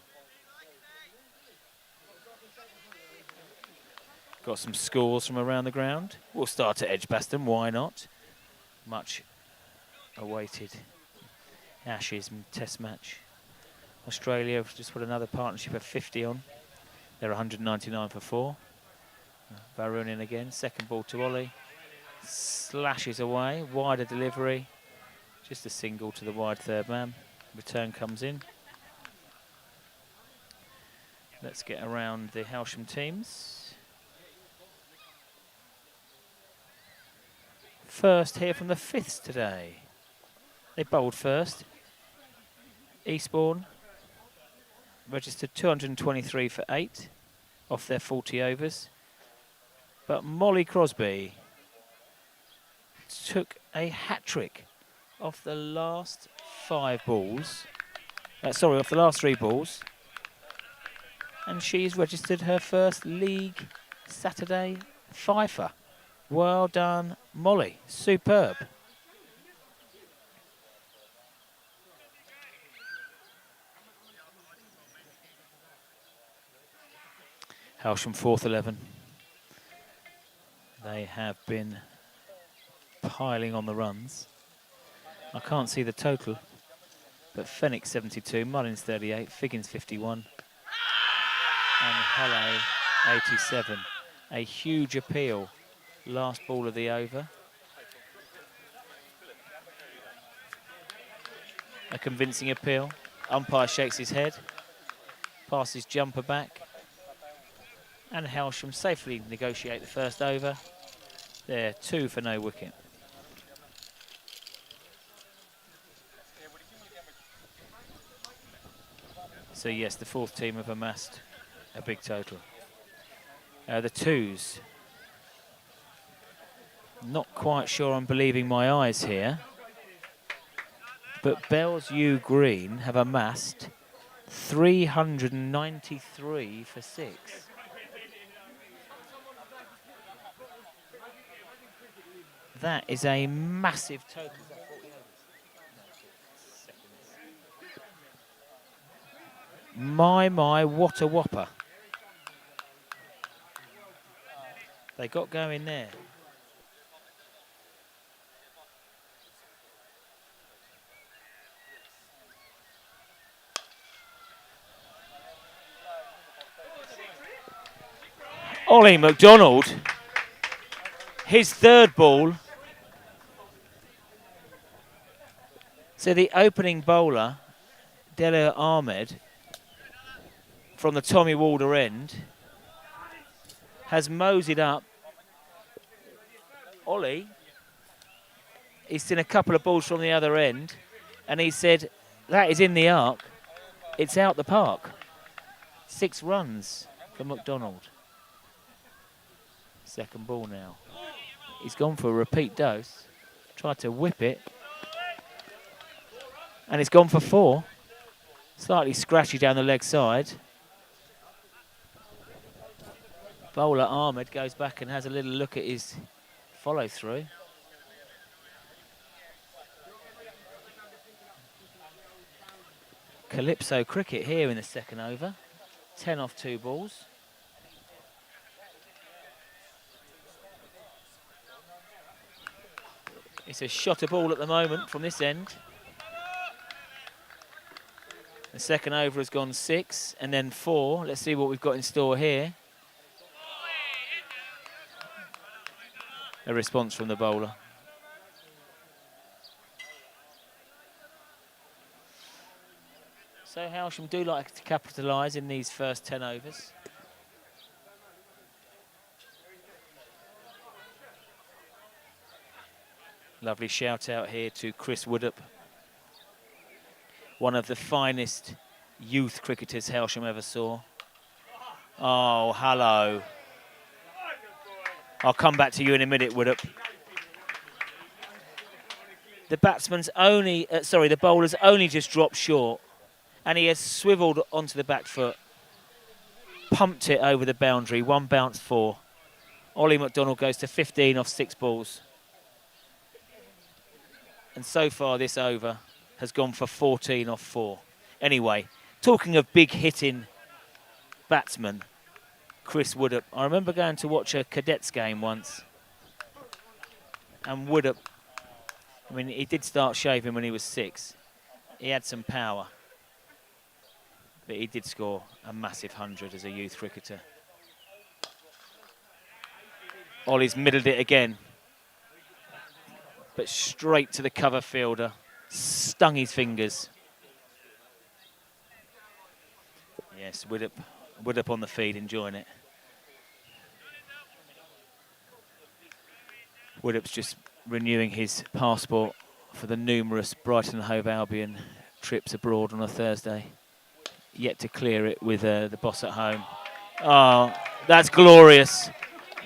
Got some scores from around the ground. We'll start at Edgbaston, why not? Much awaited Ashes Test match. Australia have just put another partnership of 50 on. They're 199 for 4. Varun in again, second ball to Ollie. Slashes away, wider delivery. Just a single to the wide third man. Return comes in. Let's get around the Hailsham teams. First here from the fifths today. They bowled first. Eastbourne registered 223 for 8 off their 40 overs. But Molly Crosby took a hat-trick off the last 5 balls. Off the last 3 balls. And she's registered her first league Saturday fifer. Well done, Molly. Superb. Hailsham 4th 11. They have been piling on the runs. I can't see the total, but Fenwick 72, Mullins 38, Figgins 51, And hello, 87. A huge appeal. Last ball of the over. A convincing appeal. Umpire shakes his head. Passes jumper back. And Hailsham safely negotiate the first over. There, 2 for no wicket. So yes, the fourth team have amassed a big total. The twos. Not quite sure I'm believing my eyes here. But Bells U Green have amassed 393 for 6. That is a massive total. My, what a whopper. They got going there. Ollie McDonald, his third ball. So the opening bowler, Dele Ahmed, from the Tommy Walder end, has moseyed up. Ollie, he's seen a couple of balls from the other end, and he said, that is in the arc, it's out the park. 6 runs for McDonald. Second ball now. He's gone for a repeat dose, tried to whip it, and it's gone for 4. Slightly scratchy down the leg side. Bowler Ahmed goes back and has a little look at his follow through. Calypso cricket here in the second over. 10 off 2 balls. It's a shot a ball at the moment from this end. The second over has gone 6 and then 4. Let's see what we've got in store here. A response from the bowler. So Hailsham do like to capitalise in these first 10 overs. Lovely shout out here to Chris Woodop, one of the finest youth cricketers Hailsham ever saw. Oh, hello. I'll come back to you in a minute, Woodop. The batsman's only, the bowler's only just dropped short, and he has swivelled onto the back foot, pumped it over the boundary, 1 bounce 4. Ollie McDonald goes to 15 off 6 balls. And so far this over has gone for 14 off 4. Anyway, talking of big hitting batsmen, Chris Woodop. I remember going to watch a Cadets game once. And Woodop, I mean, he did start shaving when he was 6. He had some power. But he did score a massive 100 as a youth cricketer. Ollie's middled it again. But straight to the cover fielder. Stung his fingers. Yes, Woodop on the feed, enjoying it. Woodup's just renewing his passport for the numerous Brighton and Hove Albion trips abroad on a Thursday. Yet to clear it with the boss at home. Oh, that's glorious.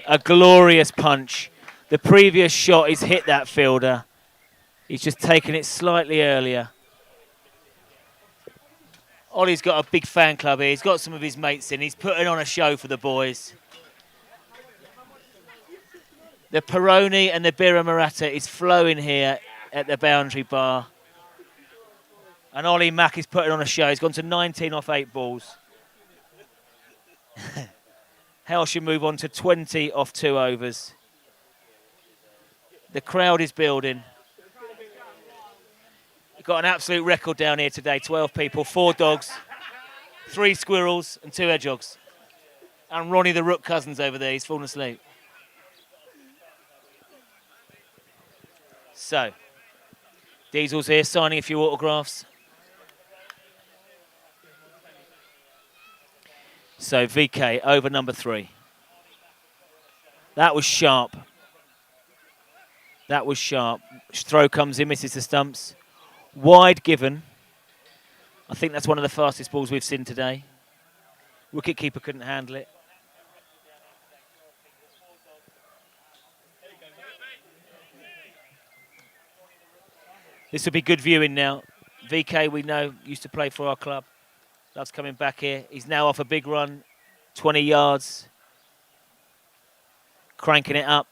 A glorious punch. The previous shot, he's hit that fielder. He's just taken it slightly earlier. Ollie's got a big fan club here. He's got some of his mates in. He's putting on a show for the boys. The Peroni and the Birra Maratha is flowing here at the boundary bar. And Ollie Mack is putting on a show. He's gone to 19 off 8 balls. Hailsham move on to 20 off 2 overs. The crowd is building. We've got an absolute record down here today. 12 people, 4 dogs, 3 squirrels and 2 hedgehogs. And Ronnie the Rook Cousins over there, he's fallen asleep. So, Diesel's here signing a few autographs. So, VK over number 3. That was sharp. That was sharp. Throw comes in, misses the stumps. Wide given. I think that's one of the fastest balls we've seen today. Wicketkeeper couldn't handle it. This will be good viewing now. VK, we know, used to play for our club. Loves coming back here. He's now off a big run, 20 yards. Cranking it up.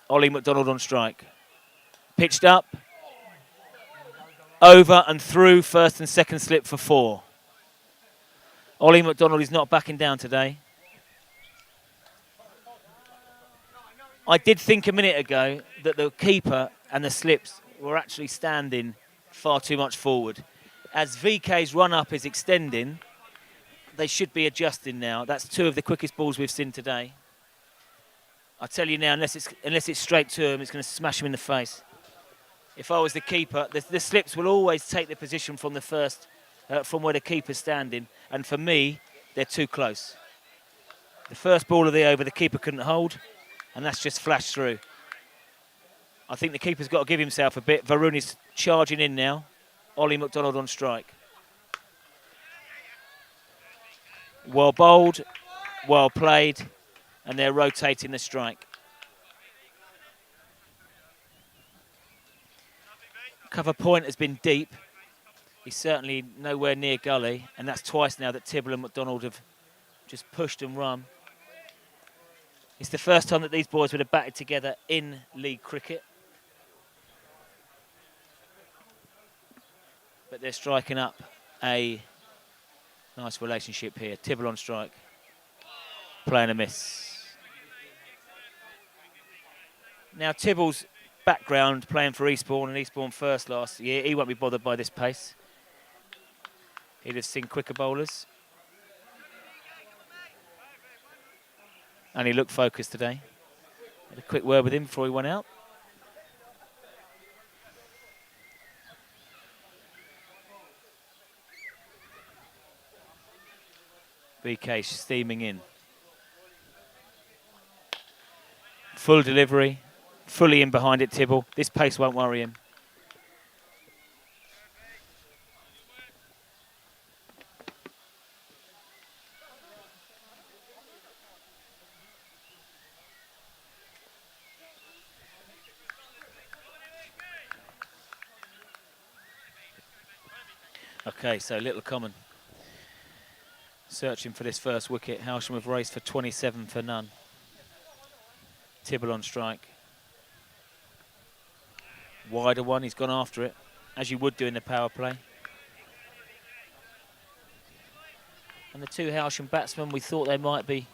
Ollie McDonald on strike. Pitched up. Over and through first and second slip for 4. Ollie McDonald is not backing down today. I did think a minute ago that the keeper and the slips were actually standing far too much forward. As VK's run-up is extending, they should be adjusting now. That's 2 of the quickest balls we've seen today. I tell you now, unless it's straight to him, it's going to smash him in the face. If I was the keeper, the slips will always take the position from the first, from where the keeper's standing. And for me, they're too close. The first ball of the over, the keeper couldn't hold, and that's just flashed through. I think the keeper's got to give himself a bit. Varun is charging in now. Ollie McDonald on strike. Well bowled, well played, and they're rotating the strike. Cover point has been deep. He's certainly nowhere near gully, and that's twice now that Tibble and McDonald have just pushed and run. It's the first time that these boys would have batted together in league cricket. But they're striking up a nice relationship here. Tibble on strike, playing a miss. Now Tibble's background playing for Eastbourne and Eastbourne first last year, he won't be bothered by this pace. He'd have seen quicker bowlers. And he looked focused today. Had a quick word with him before he went out. VK steaming in. Full delivery, fully in behind it, Tibble. This pace won't worry him. Okay, so Little Common searching for this first wicket. Hailsham have raced for 27 for none. Tibble on strike. Wider one, he's gone after it, as you would do in the power play. And the 2 Hailsham batsmen, we thought they might be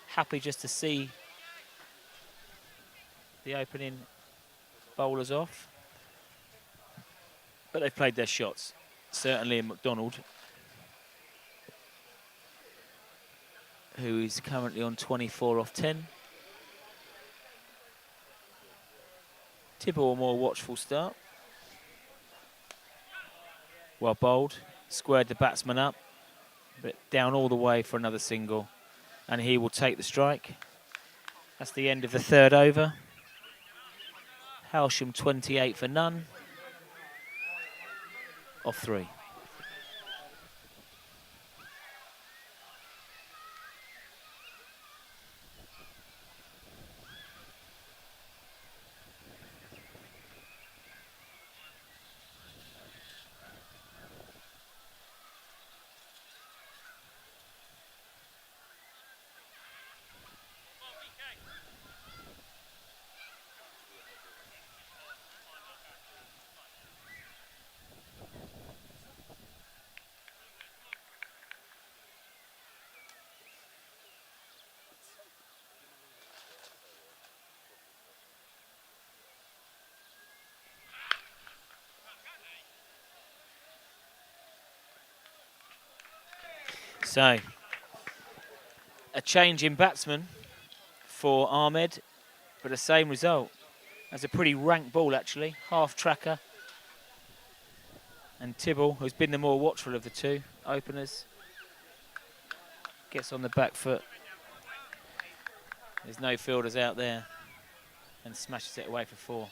happy just to see the opening bowlers off. But they've played their shots, certainly in McDonald, who is currently on 24 off 10. Tibble a more watchful start. Well bowled, squared the batsman up, but down all the way for another single. And he will take the strike. That's the end of the 3rd over. Hailsham 28 for none. Off 3. So, a A change in batsman for Ahmed, but the same result. That's a pretty rank ball, actually. Half tracker. And Tibble, who's been the more watchful of the two openers, gets on the back foot. There's no fielders out there and smashes it away for 4.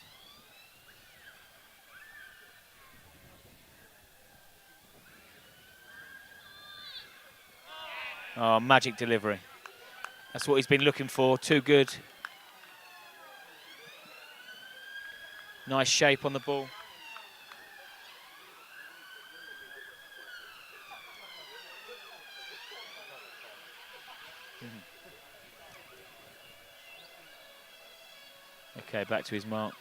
Oh, magic delivery. That's what he's been looking for. Too good. Nice shape on the ball. Okay, back to his mark.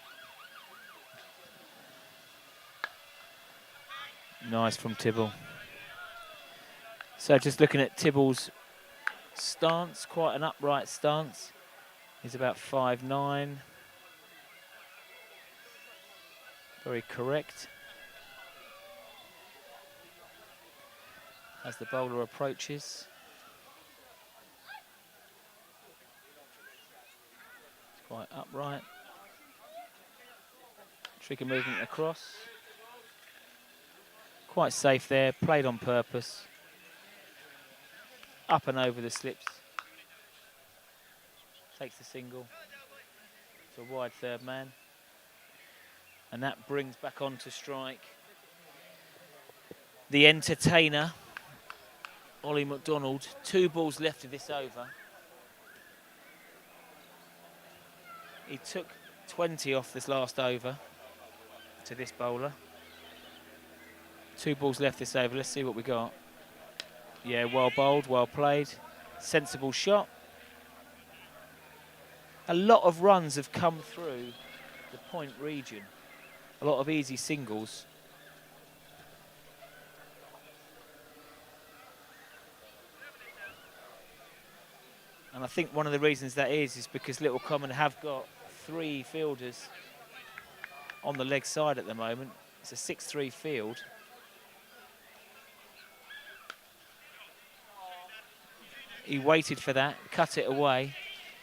Nice from Tibble. So just looking at Tibble's stance, quite an upright stance. He's about 5'9". Very correct. As the bowler approaches. It's quite upright. Trigger movement across. Quite safe there, played on purpose. Up and over the slips. Takes the single to a wide third man. And that brings back on to strike the entertainer, Ollie McDonald. 2 balls left of this over. He took 20 off this last over to this bowler. 2 balls left this over. Let's see what we got. Yeah, well bowled, well played. Sensible shot. A lot of runs have come through the point region. A lot of easy singles. And I think one of the reasons that is because Little Common have got 3 fielders on the leg side at the moment. It's a 6-3 field. He waited for that, cut it away.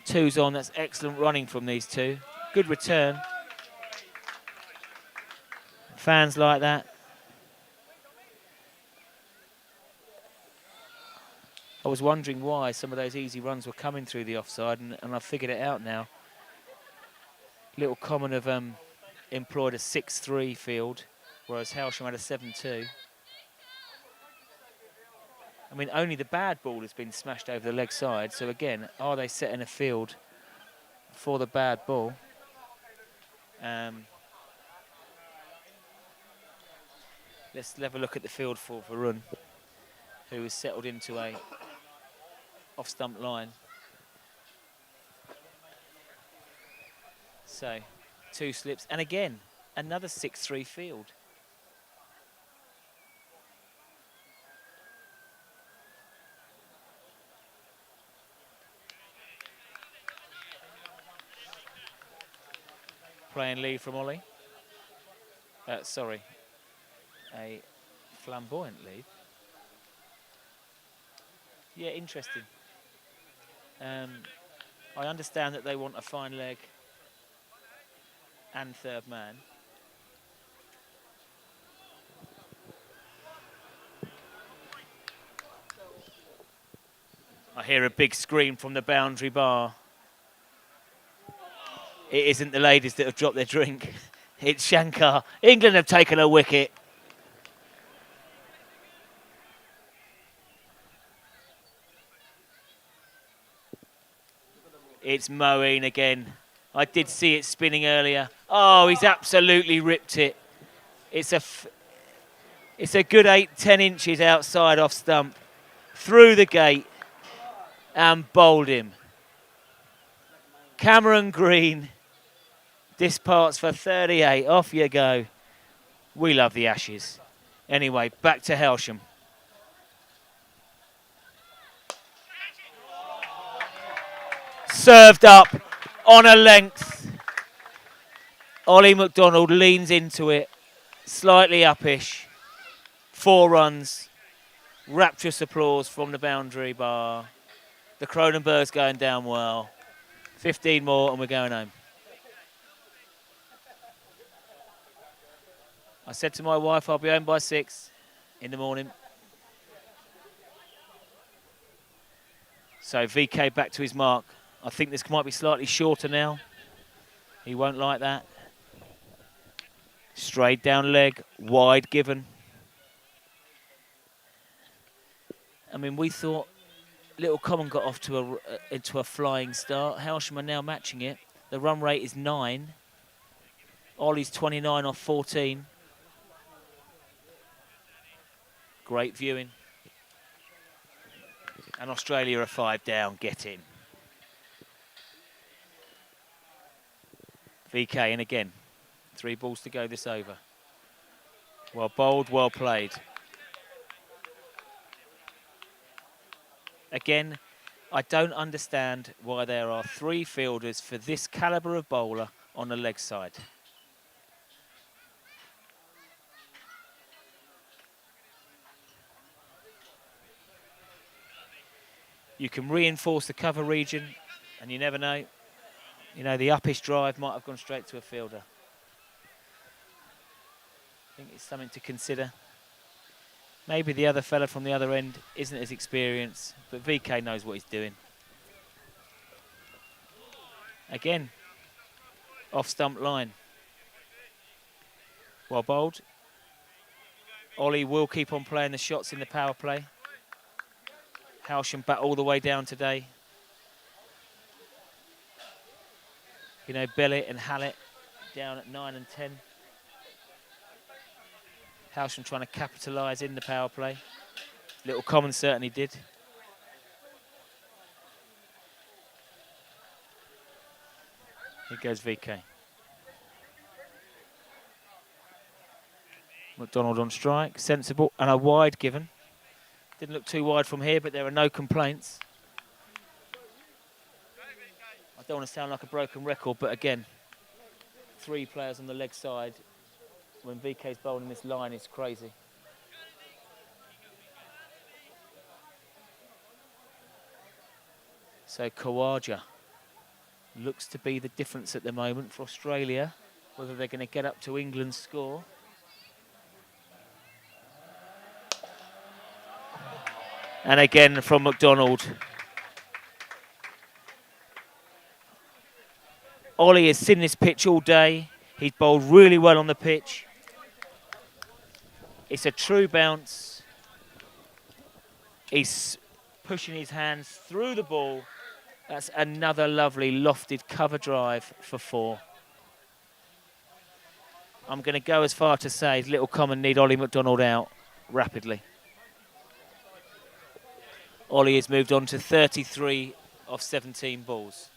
2's on, that's excellent running from these 2. Good return. Fans like that. I was wondering why some of those easy runs were coming through the offside, and I've figured it out now. Little Common have employed a 6-3 field, whereas Hailsham had a 7-2. I mean, only the bad ball has been smashed over the leg side. So again, are they setting a field for the bad ball? Let's have a look at the field for Varun, who has settled into a off-stump line. So, 2 slips, and again, another 6-3 field. Playing lead from Ollie. Sorry, a flamboyant lead. Yeah, interesting. I understand that they want a fine leg and third man. I hear a big scream from the boundary bar. It isn't the ladies that have dropped their drink. It's Shankar. England have taken a wicket. It's Moeen again. I did see it spinning earlier. Oh, he's absolutely ripped it. It's a good 8-10 inches outside off stump. Through the gate and bowled him. Cameron Green disparts for 38. Off you go. We love the Ashes. Anyway, back to Hailsham. Served up on a length. Ollie McDonald leans into it. Slightly uppish. 4 runs. Rapturous applause from the boundary bar. The Cronenberg's going down well. 15 more and we're going home. I said to my wife, I'll be home by 6 in the morning. So VK back to his mark. I think this might be slightly shorter now. He won't like that. Straight down leg, wide given. I mean, we thought Little Common got off to into a flying start. Hailsham are now matching it. The run rate is 9. Ollie's 29 off 14. Great viewing. And Australia are 5 down. Get in. VK in again. 3 balls to go this over. Well bowled, well played. Again, I don't understand why there are 3 fielders for this calibre of bowler on the leg side. You can reinforce the cover region, and you never know. You know, the uppish drive might have gone straight to a fielder. I think it's something to consider. Maybe the other fella from the other end isn't as experienced, but VK knows what he's doing. Again, off stump line. Well bowled. Ollie will keep on playing the shots in the power play. Hailsham bat all the way down today. You know, Bellet and Hallett down at 9 and 10. Hailsham trying to capitalise in the power play. Little Common certainly did. Here goes VK. McDonald on strike, sensible, and a wide given. Didn't look too wide from here, but there are no complaints. I don't want to sound like a broken record, but again, 3 players on the leg side when VK's bowling this line is crazy. So Khawaja looks to be the difference at the moment for Australia, whether they're going to get up to England's score. And again from McDonald. Ollie has seen this pitch all day. He's bowled really well on the pitch. It's a true bounce. He's pushing his hands through the ball. That's another lovely lofted cover drive for 4. I'm going to go as far to say Little Common need Ollie McDonald out rapidly. Ollie has moved on to 33 of 17 balls.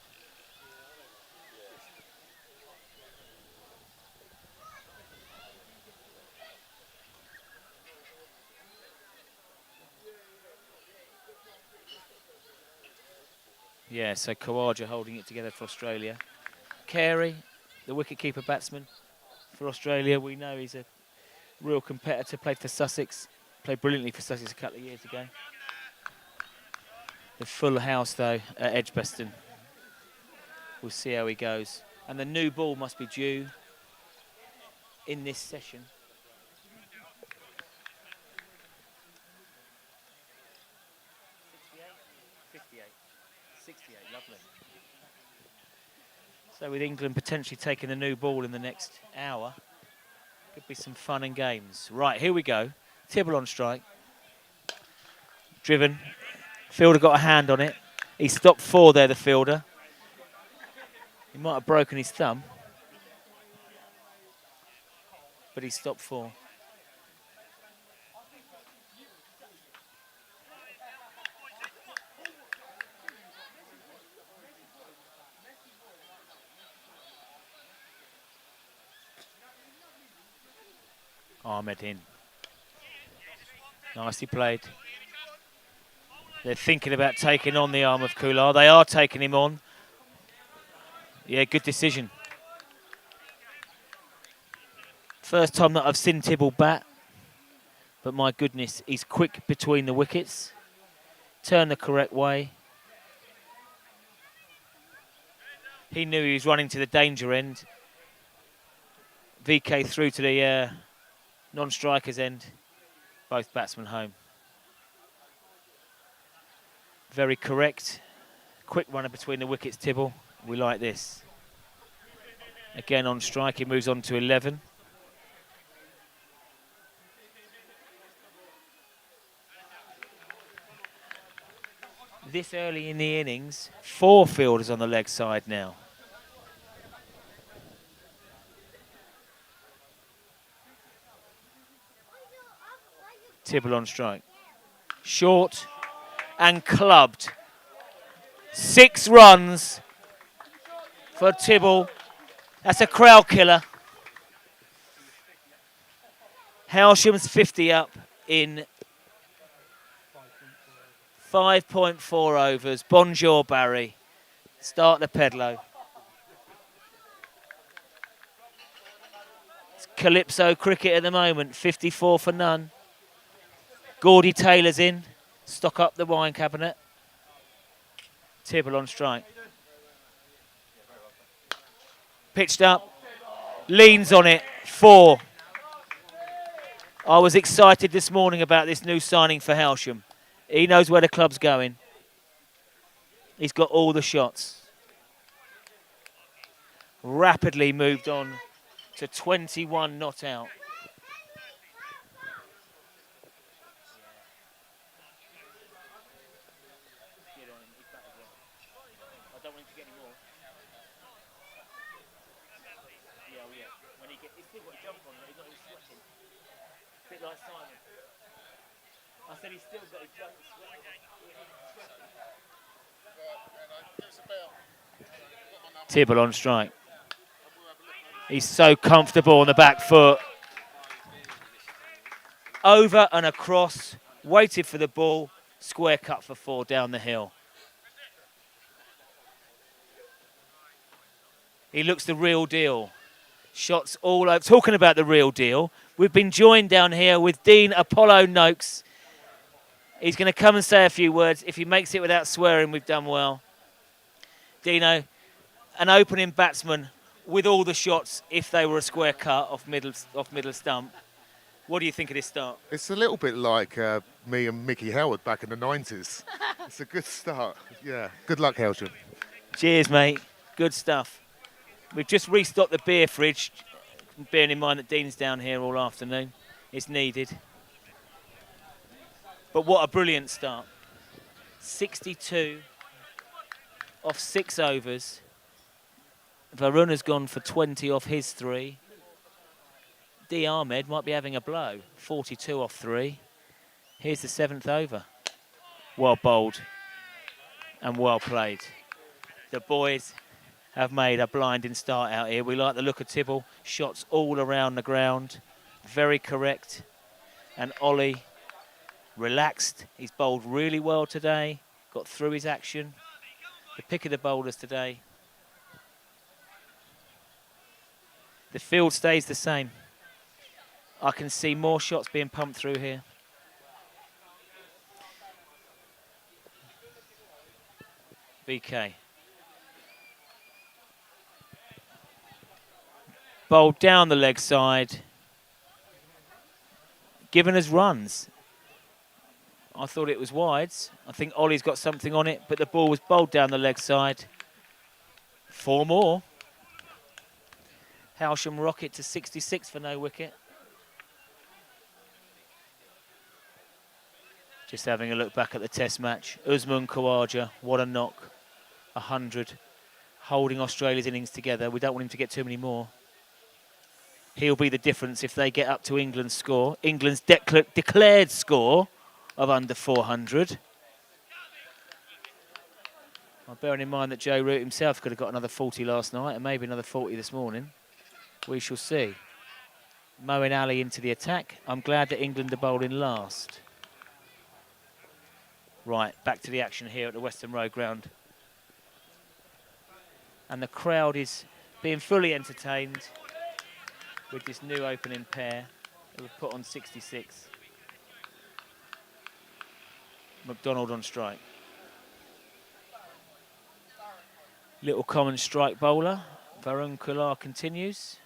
Yeah, so Khawaja holding it together for Australia. Carey, the wicketkeeper batsman for Australia, we know he's a real competitor, played for Sussex, played brilliantly for Sussex a couple of years ago. The full house, though, at Edgbaston. We'll see how he goes. And the new ball must be due in this session. Lovely. So with England potentially taking the new ball in the next hour, could be some fun and games. Right, here we go. Tibble on strike. Driven. Fielder got a hand on it. He stopped 4 there, the fielder. He might have broken his thumb, but he stopped 4. Ahmed in. Nicely played. They're thinking about taking on the arm of Kular. They are taking him on. Yeah, good decision. First time that I've seen Tibble bat. But my goodness, he's quick between the wickets. Turn the correct way. He knew he was running to the danger end. VK through to the non-strikers end. Both batsmen home. Very correct. Quick runner between the wickets, Tibble. We like this. Again on strike, he moves on to 11. This early in the innings, 4 fielders on the leg side now. Tibble on strike. Short and clubbed. 6 runs for Tibble. That's a crowd killer. Hailsham's 50 up in 5.4 overs. Bonjour, Barry. Start the pedalo. It's Calypso cricket at the moment. 54 for none. Gordy Taylor's in. Stock up the wine cabinet. Tibble on strike. Pitched up. Leans on it. 4. I was excited this morning about this new signing for Hailsham. He knows where the club's going. He's got all the shots. Rapidly moved on to 21 not out. I don't want him to get any more. Yeah. When he gets, he's still got a jump on him, he's not even sweating. A bit like Simon. I said he's still got a jump sweat. Tibble on strike. He's so comfortable on the back foot. Over and across, waited for the ball, square cut for 4 down the hill. He looks the real deal. Shots all over. Talking about the real deal, we've been joined down here with Dean Apollo Noakes. He's going to come and say a few words. If he makes it without swearing, we've done well. Dino, an opening batsman with all the shots if they were a square cut off middle stump. What do you think of this start? It's a little bit like me and Mickey Howard back in the 90s. It's a good start. Yeah. Good luck, Hailsham. Cheers, mate. Good stuff. We've just restocked the beer fridge, bearing in mind that Dean's down here all afternoon. It's needed. But what a brilliant start. 62 off 6 overs. Varun has gone for 20 off his 3. D. Ahmed might be having a blow. 42 off 3. Here's the 7th over. Well bowled and well played. The boys have made a blinding start out here. We like the look of Tibble. Shots all around the ground. Very correct. And Ollie, relaxed. He's bowled really well today. Got through his action. The pick of the bowlers today. The field stays the same. I can see more shots being pumped through here. VK. Bowled down the leg side. Given us runs. I thought it was wides. I think Ollie's got something on it, but the ball was bowled down the leg side. 4 more. Hailsham rocket to 66 for no wicket. Just having a look back at the test match. Usman Khawaja, what a knock. 100. Holding Australia's innings together. We don't want him to get too many more. He'll be the difference if they get up to England's score. England's declared score of under 400. Well, bearing in mind that Joe Root himself could have got another 40 last night and maybe another 40 this morning. We shall see. Moeen Ali into the attack. I'm glad that England are bowling last. Right, back to the action here at the Western Road ground. And the crowd is being fully entertained with this new opening pair that we've put on 66. McDonald on strike. Little Common strike bowler. Varun Kular continues.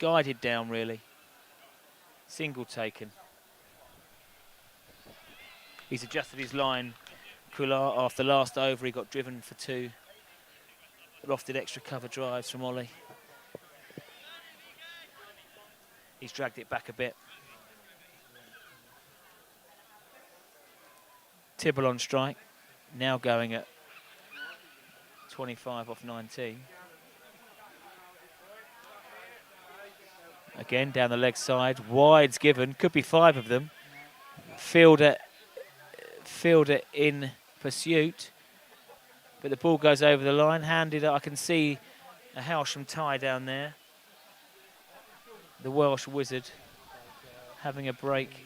Guided down, really. Single taken. He's adjusted his line. Kular, after last over, he got driven for 2. Lofted extra cover drives from Ollie. He's dragged it back a bit. Tibble on strike. Now going at 25 off 19. Again, down the leg side. Wide's given. Could be 5 of them. Fielder in pursuit. But the ball goes over the line. Handed, I can see a Hailsham tie down there. The Welsh wizard having a break.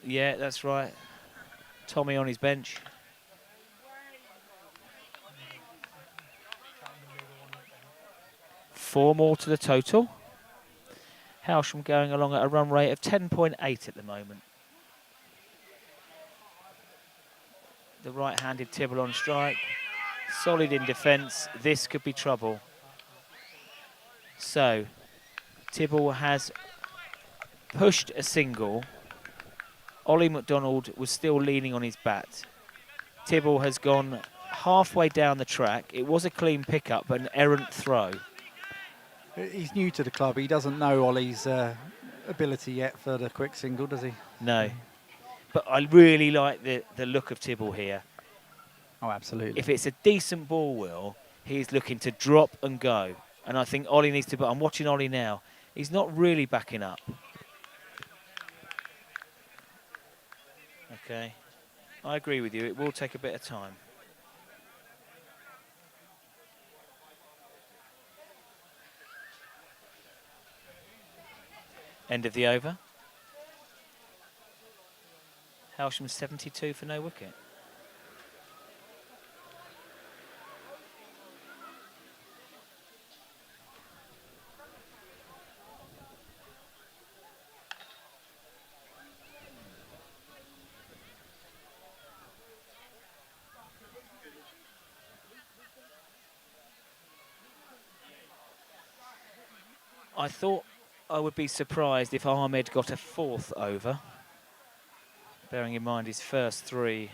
Yeah, that's right. Tommy on his bench. Four more to the total. Hailsham going along at a run rate of 10.8 at the moment. The right-handed Tibble on strike. Solid in defence. This could be trouble. So, Tibble has pushed a single. Ollie McDonald was still leaning on his bat. Tibble has gone halfway down the track. It was a clean pickup, but an errant throw. He's new to the club. He doesn't know Ollie's ability yet for the quick single, does he? No. But I really like the look of Tibble here. Oh, absolutely. If it's a decent ball, Will, he's looking to drop and go. And I think Ollie needs to... But I'm watching Ollie now. He's not really backing up. Okay. I agree with you. It will take a bit of time. End of the over. Hailsham 72 for no wicket. I thought I would be surprised if Ahmed got a 4th over. Bearing in mind his first 3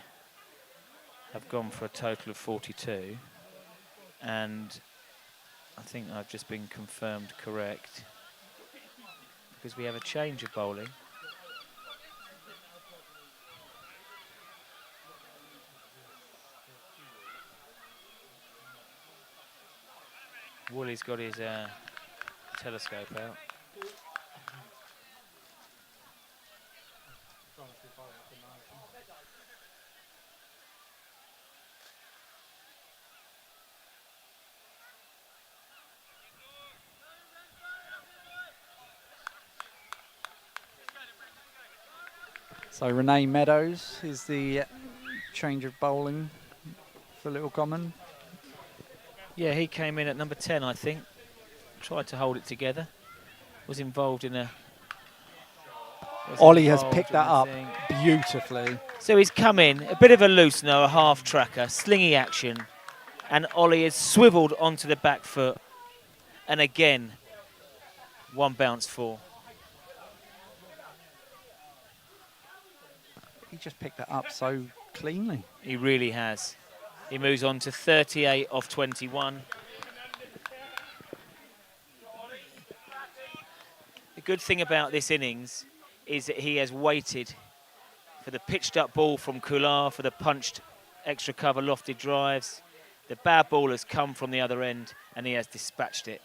have gone for a total of 42. And I think I've just been confirmed correct. Because we have a change of bowling. Woolly's got his telescope out. So Renee Meadows is the change of bowling for Little Common. Yeah, he came in at number 10, I think. Tried to hold it together. Was involved in a... Ollie has picked that up beautifully. So he's come in, a bit of a loose no, a half tracker, slingy action. And Ollie has swivelled onto the back foot. And again, 1 bounce 4. He just picked that up so cleanly. He really has. He moves on to 38 off 21. The good thing about this innings is that he has waited for the pitched up ball from Kular, for the punched extra cover lofted drives. The bad ball has come from the other end and he has dispatched it.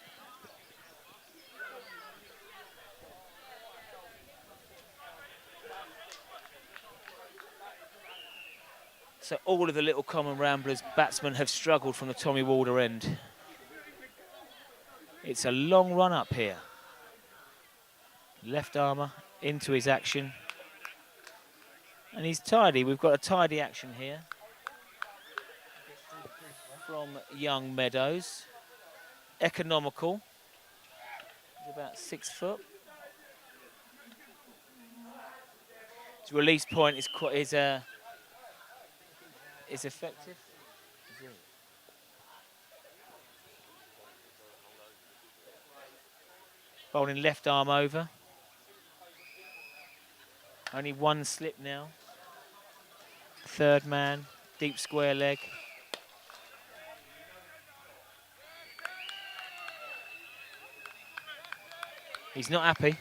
So all of the Little Common Ramblers batsmen have struggled from the Tommy Walder end. It's a long run up here. Left armour into his action. And he's tidy. We've got a tidy action here from Young Meadows. Economical. He's about 6 foot. His release point is effective. Bowling left arm over. Only one slip now. Third man, deep square leg. He's not happy.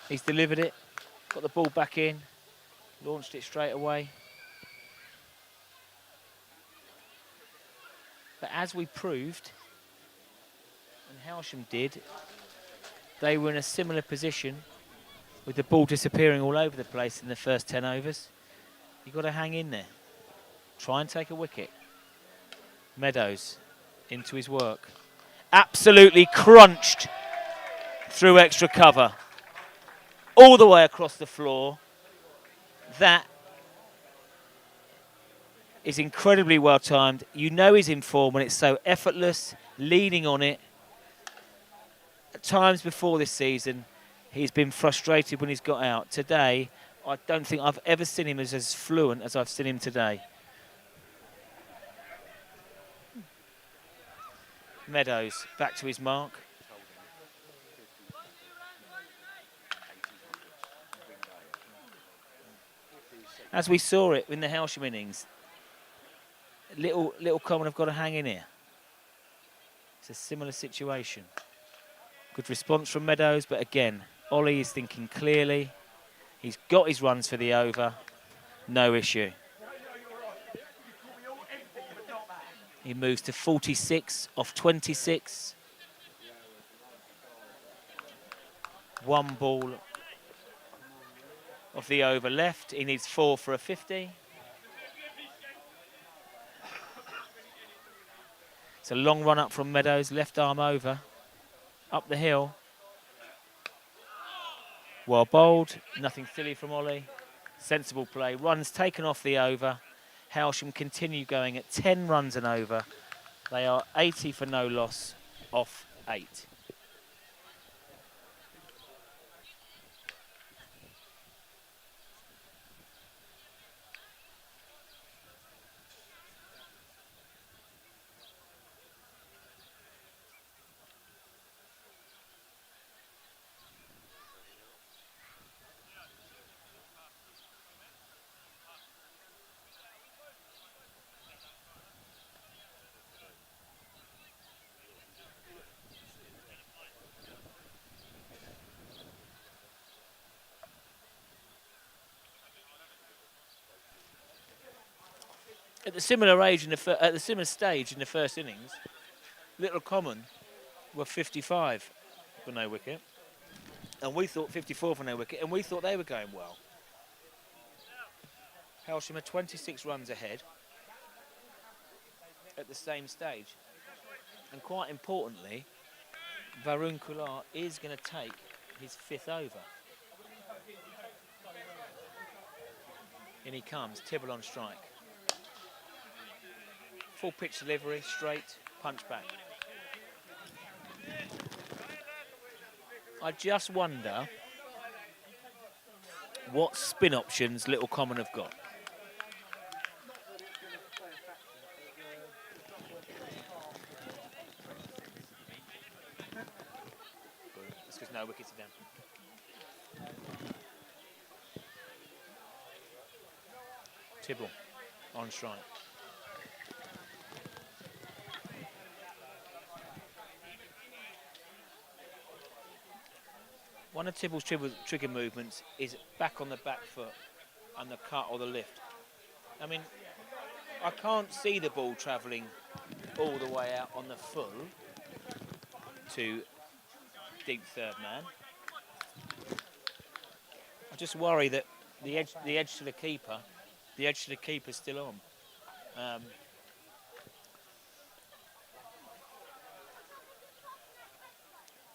He's delivered it, got the ball back in, launched it straight away. But as we proved, and Hailsham did, they were in a similar position with the ball disappearing all over the place in the first 10 overs. You've got to hang in there. Try and take a wicket. Meadows into his work. Absolutely crunched through extra cover. All the way across the floor. That is incredibly well timed. You know he's in form when it's so effortless, leaning on it. At times before this season, he's been frustrated when he's got out. Today, I don't think I've ever seen him as fluent as I've seen him today. Meadows back to his mark. As we saw it in the Hailsham innings, Little Common have got to hang in here. It's a similar situation. Good response from Meadows, but again, Ollie is thinking clearly. He's got his runs for the over. No issue. He moves to 46 off 26. One ball of the over left. He needs 4 for a 50. It's a long run up from Meadows, left arm over, up the hill. Well bowled, nothing silly from Ollie. Sensible play, runs taken off the over. Hailsham continue going at 10 runs and over. They are 80 for no loss off 8. At the similar age at the similar stage in the first innings, Little Common were 55 for no wicket, and we thought 54 for no wicket, and we thought they were going well. Hailsham are 26 runs ahead at the same stage, and quite importantly, Varun Kular is going to take his 5th over. In he comes, Tibble on strike. Full pitch delivery, straight, punch back. I just wonder what spin options Little Common have got. That's because no wickets are down. Tibble on strike. One of Tibble's trigger movements is back on the back foot and the cut or the lift. I mean, I can't see the ball travelling all the way out on the full to deep third man. I just worry that the edge to the keeper's still on.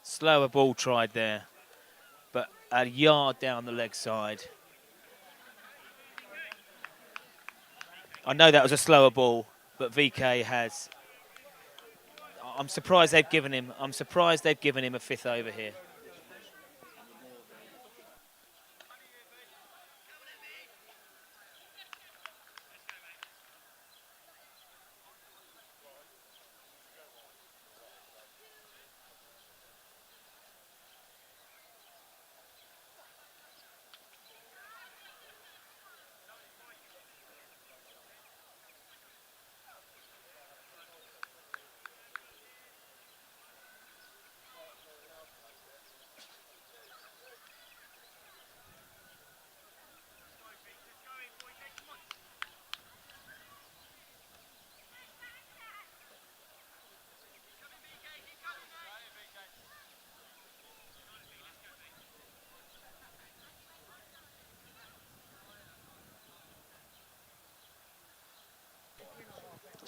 Slower ball tried there, but a yard down the leg side. I know that was a slower ball, but VK has. I'm surprised they've given him a 5th over here.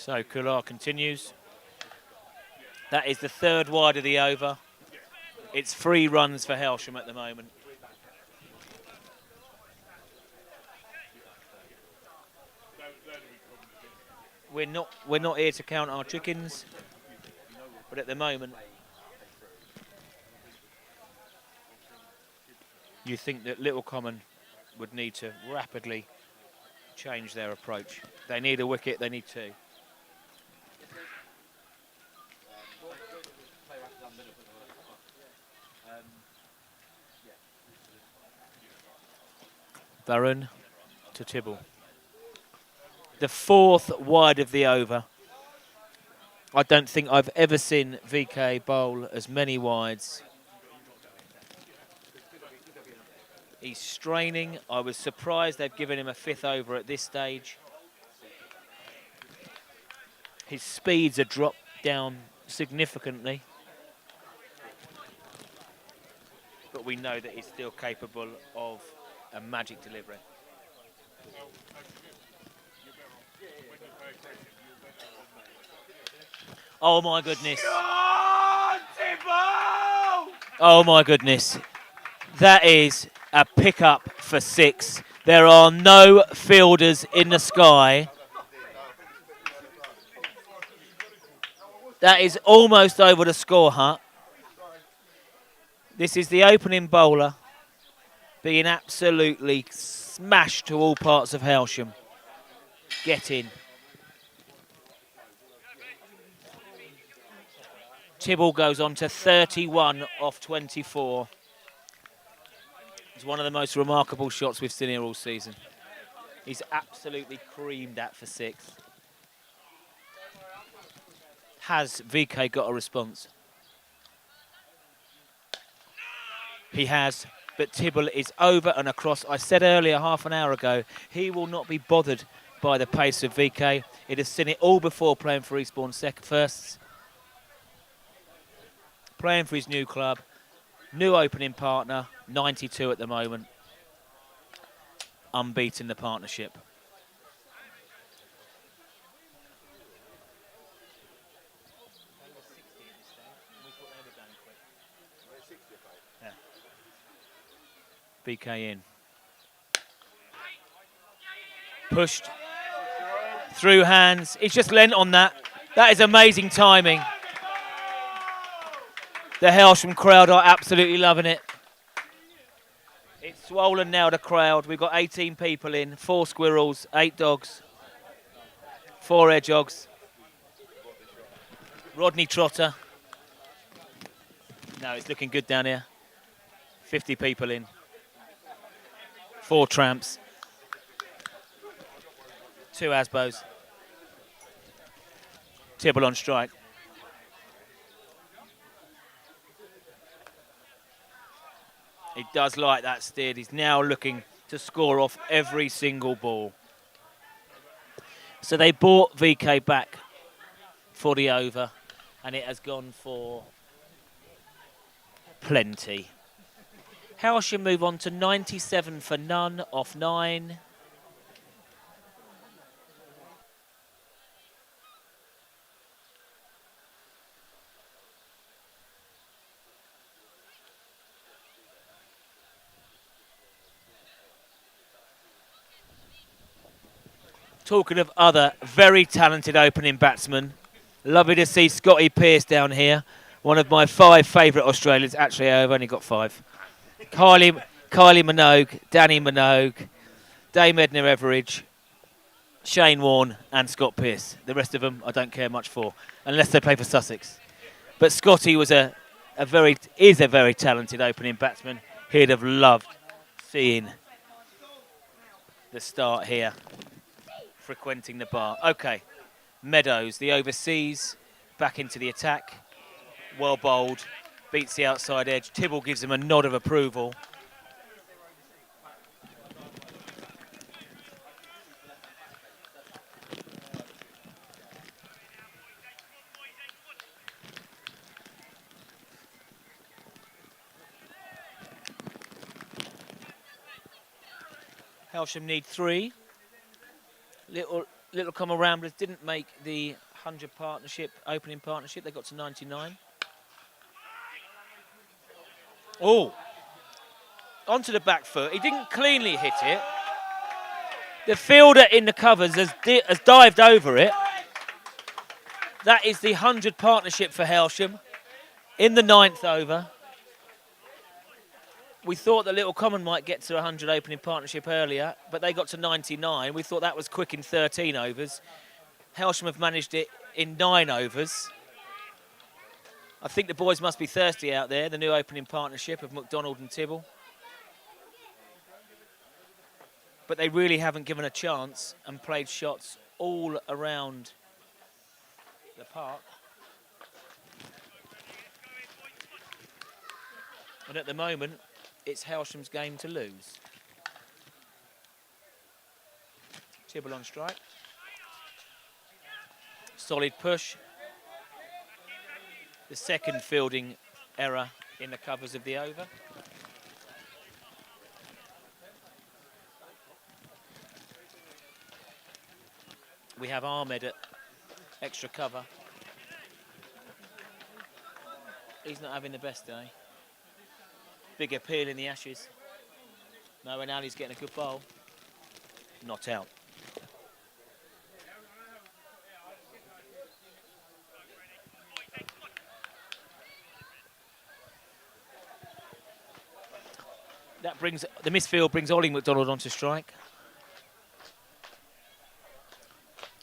So Kular continues. That is the third wide of the over. It's 3 runs for Hailsham at the moment. We're not here to count our chickens, but at the moment, you think that Little Common would need to rapidly change their approach. They need a wicket, they need 2. Varun to Tibble. The 4th wide of the over. I don't think I've ever seen VK bowl as many wides. He's straining. I was surprised they've given him a 5th over at this stage. His speeds are dropped down significantly. But we know that he's still capable of a magic delivery. Oh my goodness. Oh my goodness. That is a pickup for 6. There are no fielders in the sky. That is almost over the score hut. This is the opening bowler being absolutely smashed to all parts of Hailsham. Get in. Tibble goes on to 31 off 24. It's one of the most remarkable shots we've seen here all season. He's absolutely creamed that for 6. Has VK got a response? He has, but Tibble is over and across. I said earlier, half an hour ago, he will not be bothered by the pace of VK. It has seen it all before playing for Eastbourne firsts. Playing for his new club. New opening partner, 92 at the moment. Unbeaten the partnership. Yeah. VK in. Pushed through hands. He's just lent on that. That is amazing timing. The Hailsham crowd are absolutely loving it. It's swollen now, the crowd. We've got 18 people in, 4 squirrels, 8 dogs, 4 hedgehogs. Rodney Trotter. No, it's looking good down here. 50 people in. 4 tramps. 2 Asbos. Tibble on strike. He does like that steered. He's now looking to score off every single ball. So they brought VK back for the over, and it has gone for plenty. Hailsham move on to 97 for none off 9. Talking of other very talented opening batsmen, lovely to see Scotty Pearce down here. One of my 5 favourite Australians. Actually, I've only got 5. Kylie Minogue, Danny Minogue, Dame Edna Everidge, Shane Warne and Scott Pearce. The rest of them I don't care much for, unless they play for Sussex. But Scotty was is a very talented opening batsman. He'd have loved seeing the start here, frequenting the bar. Okay, Meadows, the overseas, back into the attack. Well bowled, beats the outside edge. Tibble gives him a nod of approval. Hailsham need 3. Little Common Ramblers didn't make the 100 partnership, opening partnership. They got to 99. Oh, onto the back foot. He didn't cleanly hit it. The fielder in the covers has dived over it. That is the 100 partnership for Hailsham in the 9th over. We thought that Little Common might get to 100 opening partnership earlier, but they got to 99. We thought that was quick in 13 overs. Hailsham have managed it in 9 overs. I think the boys must be thirsty out there, the new opening partnership of McDonald and Tibble. But they really haven't given a chance and played shots all around the park. And at the moment, it's Hailsham's game to lose. Tibble on strike. Solid push. The second fielding error in the covers of the over. We have Ahmed at extra cover. He's not having the best day. Big appeal in the Ashes. No, and Ali's getting a good bowl. Not out. That brings the misfield brings Ollie McDonald onto strike.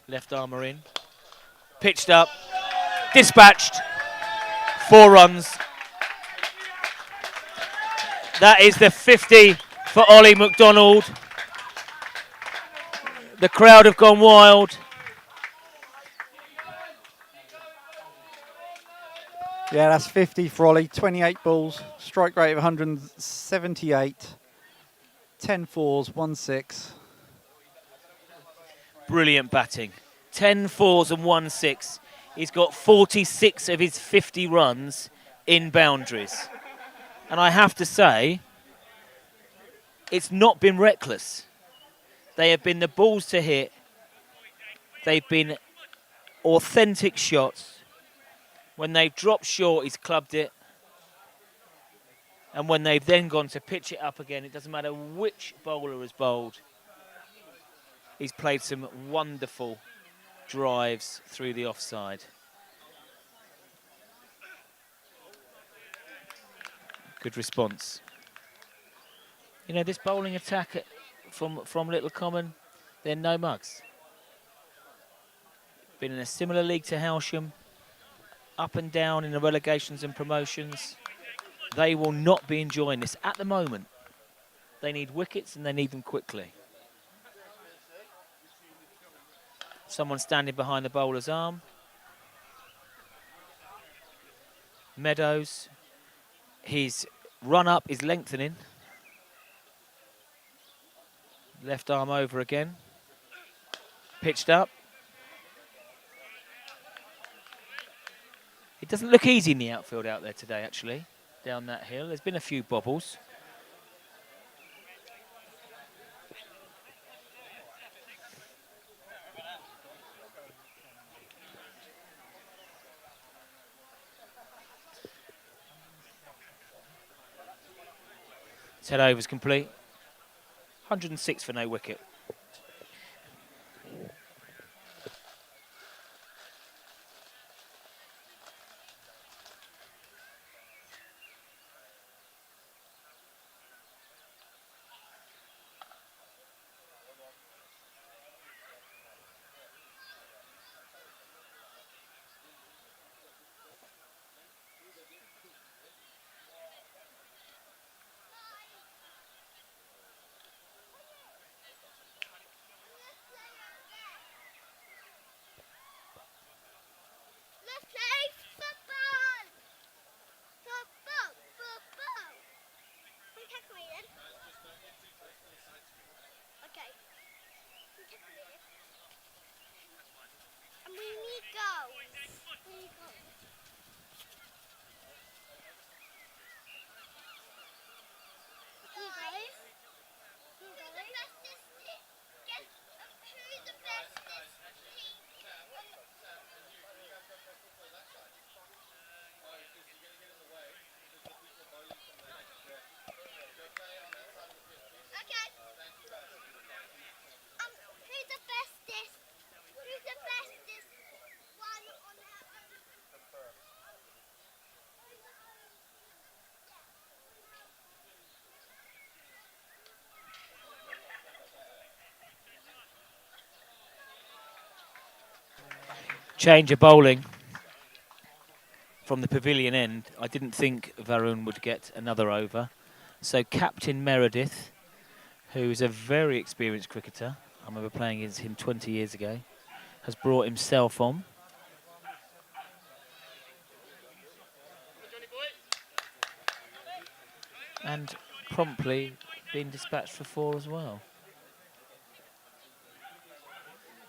Left armour in. Pitched up. Dispatched. 4 runs. That is the 50 for Ollie McDonald. The crowd have gone wild. Yeah, that's 50 for Ollie. 28 balls, strike rate of 178, 10 fours, 1 6. Brilliant batting. 10 fours and 1 6. He's got 46 of his 50 runs in boundaries. And I have to say, it's not been reckless. They have been the balls to hit. They've been authentic shots. When they've dropped short, he's clubbed it. And when they've then gone to pitch it up again, it doesn't matter which bowler has bowled. He's played some wonderful drives through the offside. Good response. You know, this bowling attack from Little Common, they're no mugs. Been in a similar league to Hailsham, up and down in the relegations and promotions. They will not be enjoying this at the moment. They need wickets and they need them quickly. Someone standing behind the bowler's arm. Meadows, his run up is lengthening. Left arm over again. Pitched up. It doesn't look easy in the outfield out there today, actually, down that hill. There's been a few bobbles. Head overs complete. 106 for no wicket. Change of bowling from the pavilion end. I didn't think Varun would get another over. So Captain Meredith, who is a very experienced cricketer, I remember playing against him 20 years ago, has brought himself on. And promptly been dispatched for 4 as well.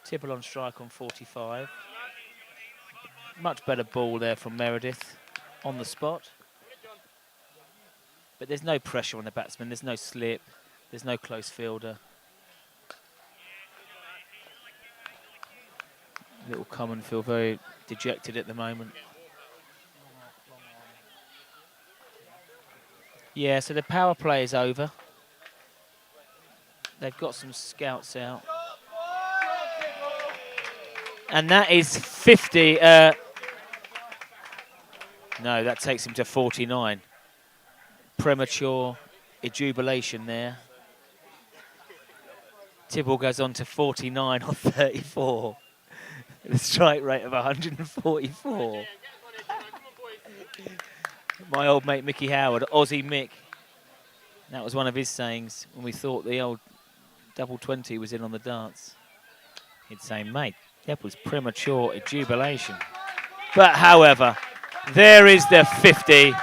Tibble on strike on 45. Much better ball there from Meredith on the spot. But there's no pressure on the batsman, there's no slip, there's no close fielder. Little Common feel very dejected at the moment. Yeah, so the power play is over. They've got some scouts out. And that is 50. No, that takes him to 49. Premature ejubilation there. Tibble goes on to 49 on 34. The strike rate of 144. My old mate Mickey Howard, Aussie Mick. That was one of his sayings when we thought the old double 20 was in on the dance. He'd say, mate, that was premature ejubilation. But however, there is the 50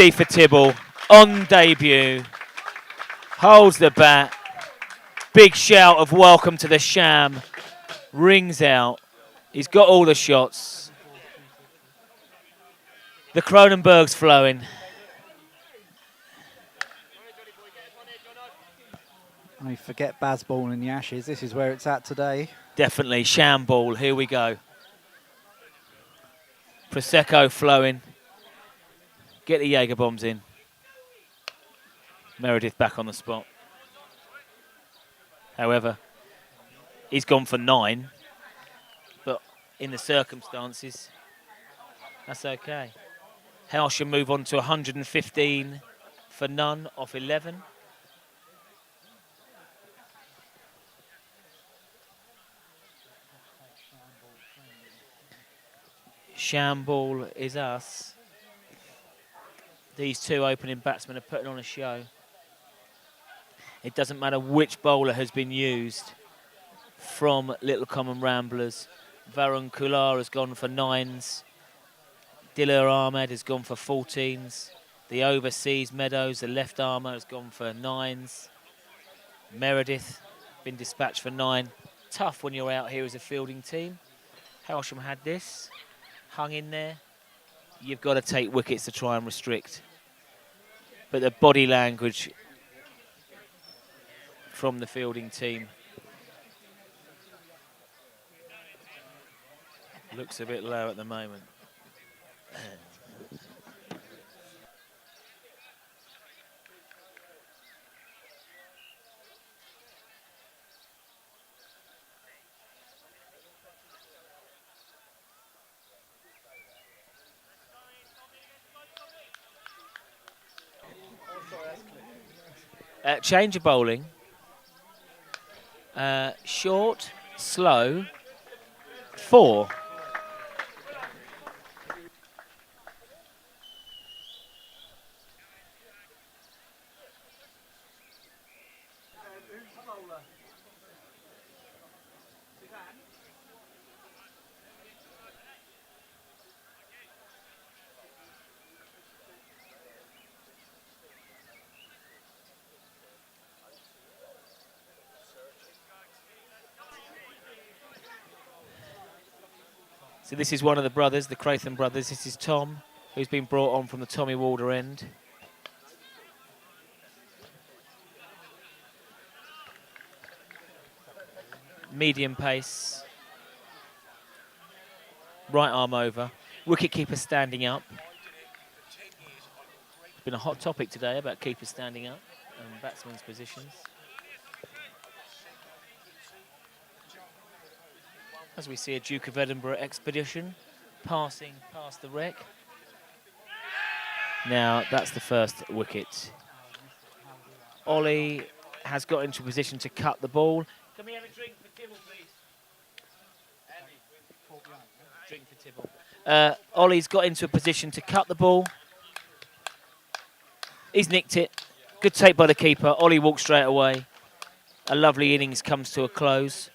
for Tibble on debut. Holds the bat. Big shout of welcome to the Sham. Rings out. He's got all the shots. The Cronenberg's flowing. I forget Bazball in the Ashes. This is where it's at today. Definitely. Sham ball. Here we go. Prosecco flowing. Get the Jaeger bombs in. Meredith back on the spot. However, he's gone for 9. But in the circumstances, that's okay. Hailsham move on to 115 for none off 11. Shamball is us. These two opening batsmen are putting on a show. It doesn't matter which bowler has been used from Little Common Ramblers. Varun Kular has gone for 9s. Dillar Ahmed has gone for 14s. The overseas Meadows, the left armour, has gone for 9s. Meredith, been dispatched for 9. Tough when you're out here as a fielding team. Hailsham had this, hung in there. You've got to take wickets to try and restrict. But the body language from the fielding team looks a bit low at the moment. Change of bowling. Short, slow, 4. So this is one of the brothers, the Cratham brothers. This is Tom, who's been brought on from the Tommy Walder end. Medium pace. Right arm over. Wicket-keeper standing up. It's been a hot topic today about keepers standing up and batsmen's positions. As we see a Duke of Edinburgh expedition passing past the wreck. Now, that's the first wicket. Ollie has got into a position to cut the ball. Can we have a drink for Tibble, please? Drink for Tibble. Ollie's got into a position to cut the ball. He's nicked it. Good take by the keeper. Ollie walks straight away. A lovely innings comes to a close.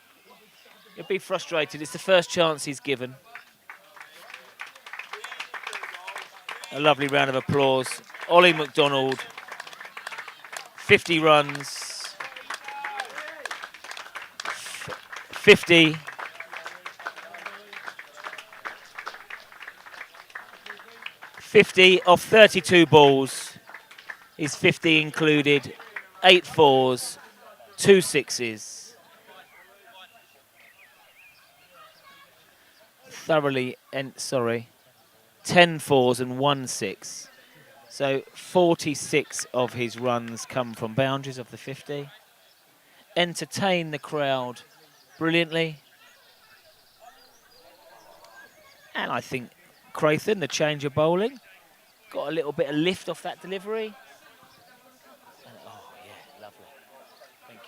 He'll be frustrated. It's the first chance he's given. A lovely round of applause. Ollie McDonald, 50 runs. 50. Off 32 balls. His 50 included 8 fours, 2 sixes. Thoroughly, 10 fours and 1 6. So 46 of his runs come from boundaries of the 50. Entertain the crowd brilliantly. And I think Crathen, the change of bowling, got a little bit of lift off that delivery. And, oh, yeah, lovely. Thank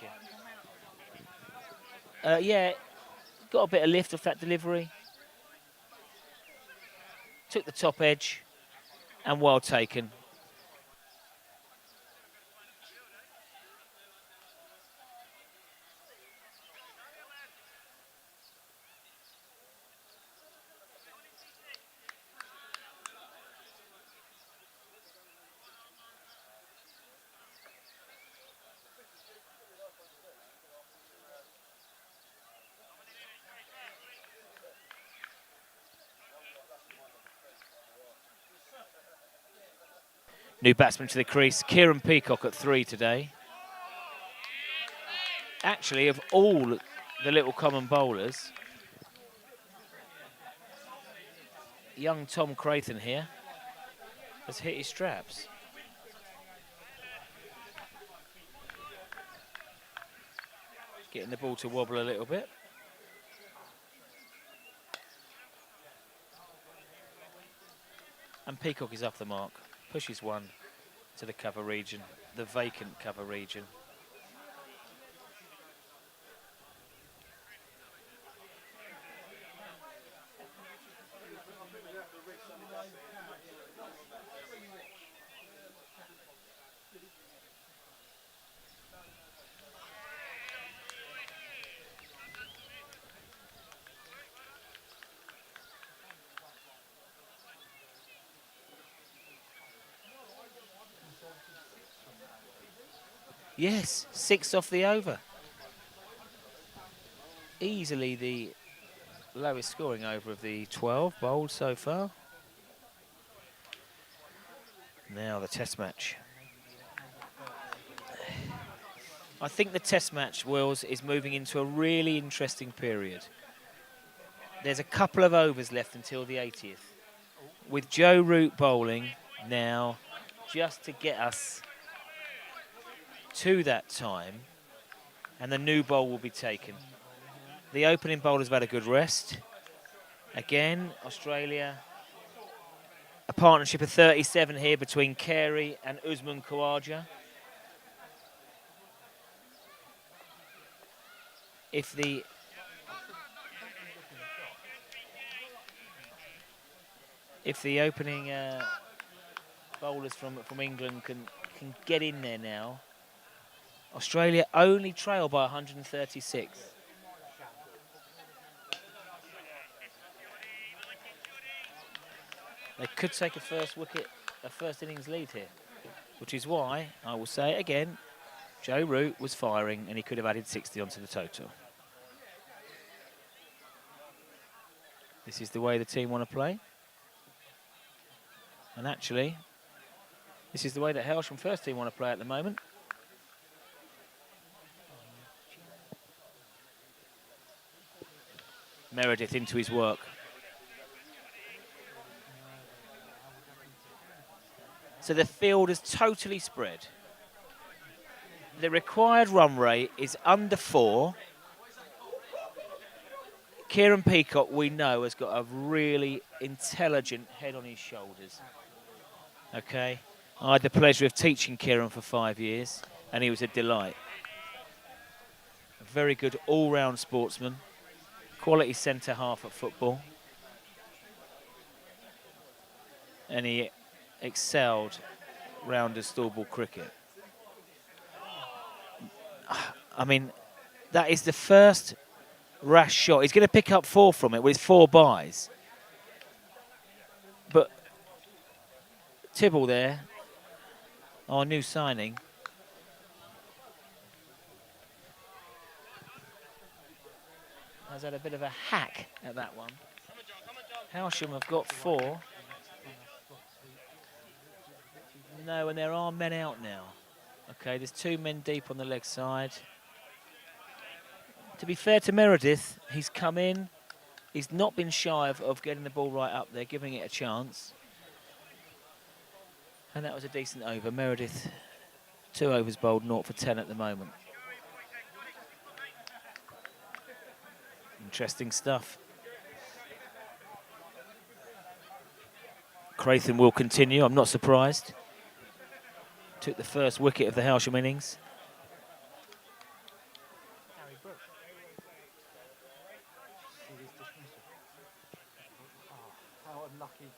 you. Yeah, got a bit of lift off that delivery. Took the top edge and well taken. New batsman to the crease, Kieran Peacock at 3 today. Actually, of all the Little Common bowlers, young Tom Crathen here has hit his straps. Getting the ball to wobble a little bit. And Peacock is off the mark. Pushes one to the cover region, the vacant cover region. Yes, 6 off the over. Easily the lowest scoring over of the 12 bowled so far. Now the test match. I think the test match, Wills, is moving into a really interesting period. There's a couple of overs left until the 80th. With Joe Root bowling now just to get us to that time, and the new bowl will be taken. The opening bowlers have had a good rest. Again, Australia, a partnership of 37 here between Carey and Usman Khawaja. If the opening bowlers from England can get in there now, Australia only trail by 136. They could take a first innings lead here, which is why, I will say it again, Joe Root was firing and he could have added 60 onto the total. This is the way the team want to play. And actually, this is the way that Hailsham first team want to play at the moment. Meredith into his work. So the field is totally spread. The required run rate is under 4. Kieran Peacock, we know, has got a really intelligent head on his shoulders. Okay? I had the pleasure of teaching Kieran for 5 years, and he was a delight. A very good all-round sportsman. quality centre half at football. And he excelled round of stall ball cricket. I mean, that is the first rash shot. He's going to pick up 4 from it with 4 byes. But Tibble there, our new signing, has had a bit of a hack at that one. Hailsham have got 4. No, and there are men out now. Okay, there's 2 men deep on the leg side. To be fair to Meredith, he's come in. He's not been shy of getting the ball right up there, giving it a chance. And that was a decent over. Meredith, 2 overs bowled, 0 for 10 at the moment. Interesting stuff. Crathon will continue, I'm not surprised. Took the first wicket of the Hailsham innings. How unlucky.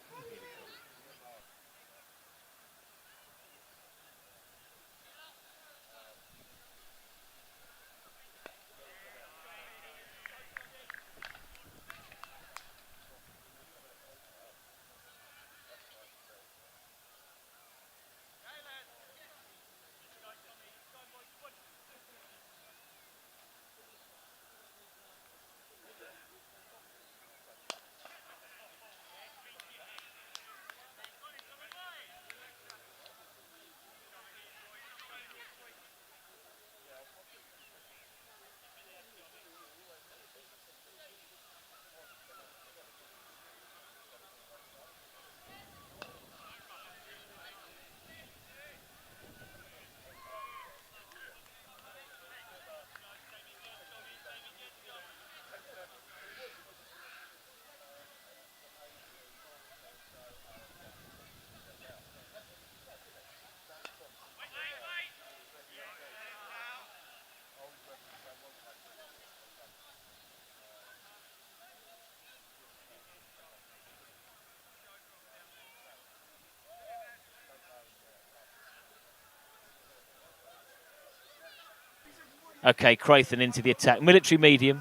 Okay, Crathon into the attack. Military medium.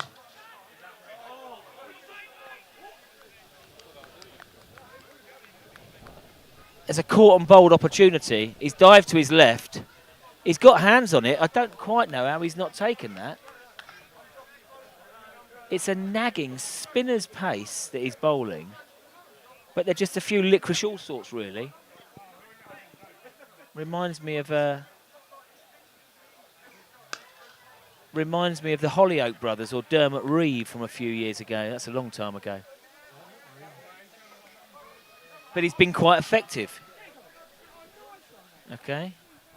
There's a caught and bowled opportunity. He's dived to his left. He's got hands on it. I don't quite know how he's not taken that. It's a nagging spinner's pace that he's bowling. But they're just a few licorice all sorts, really. Reminds me of the Hollyoake brothers or Dermot Reeve from a few years ago. That's a long time ago. But he's been quite effective. Okay,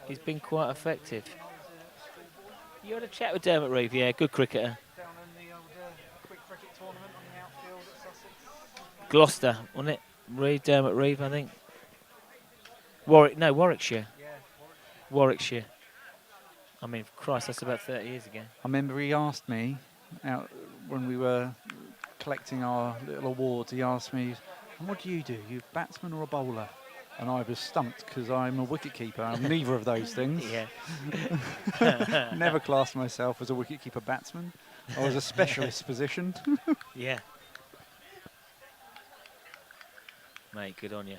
he's been quite effective. You had a chat with Dermot Reeve, yeah, good cricketer. Down in the old quick cricket tournament on the outfield at Sussex. Gloucester, wasn't it? Dermot Reeve, I think. Warwickshire. Yeah. Warwickshire. I mean, Christ, that's about 30 years ago. I remember he asked me out when we were collecting our little awards. He asked me, "And what do? You a batsman or a bowler?" And I was stumped because I'm a wicketkeeper. I'm neither of those things. Yeah. Never classed myself as a wicketkeeper batsman. I was a specialist position. Yeah. Mate, good on you.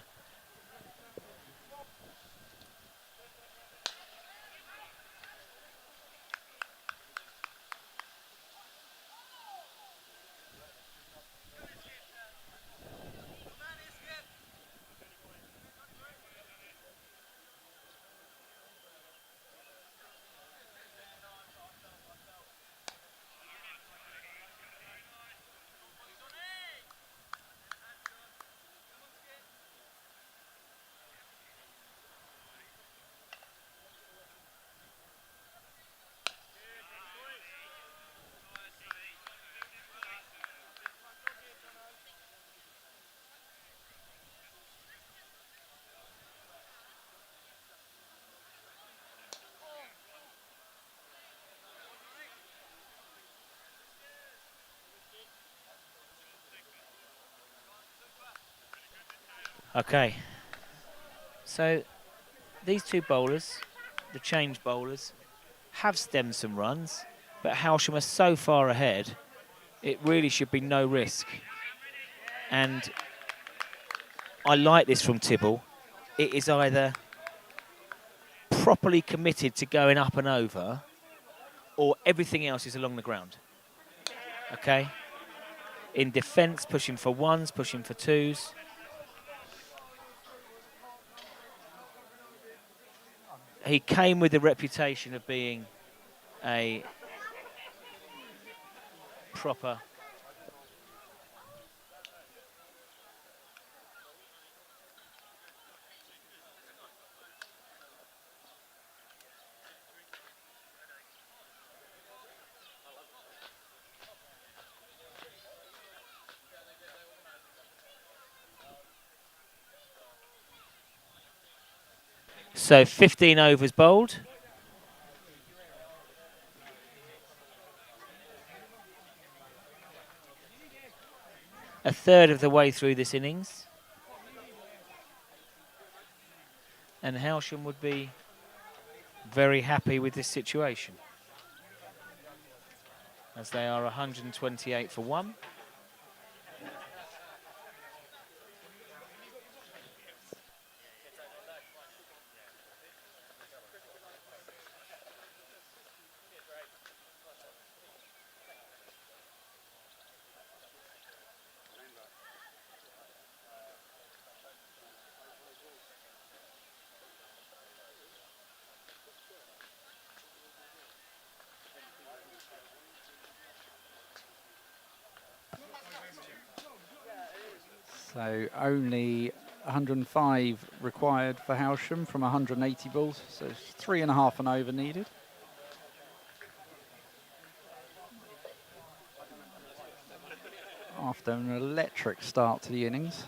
Okay. So these two bowlers, the change bowlers, have stemmed some runs, but Hailsham are so far ahead, it really should be no risk. And I like this from Tibble. It is either properly committed to going up and over, or everything else is along the ground. Okay? In defence, pushing for ones, pushing for twos. He came with the reputation of being a proper So 15 overs bowled. A third of the way through this innings. And Hailsham would be very happy with this situation, as they are 128 for 1. So only 105 required for Hailsham from 180 balls. So it's 3.5 and over needed. After an electric start to the innings.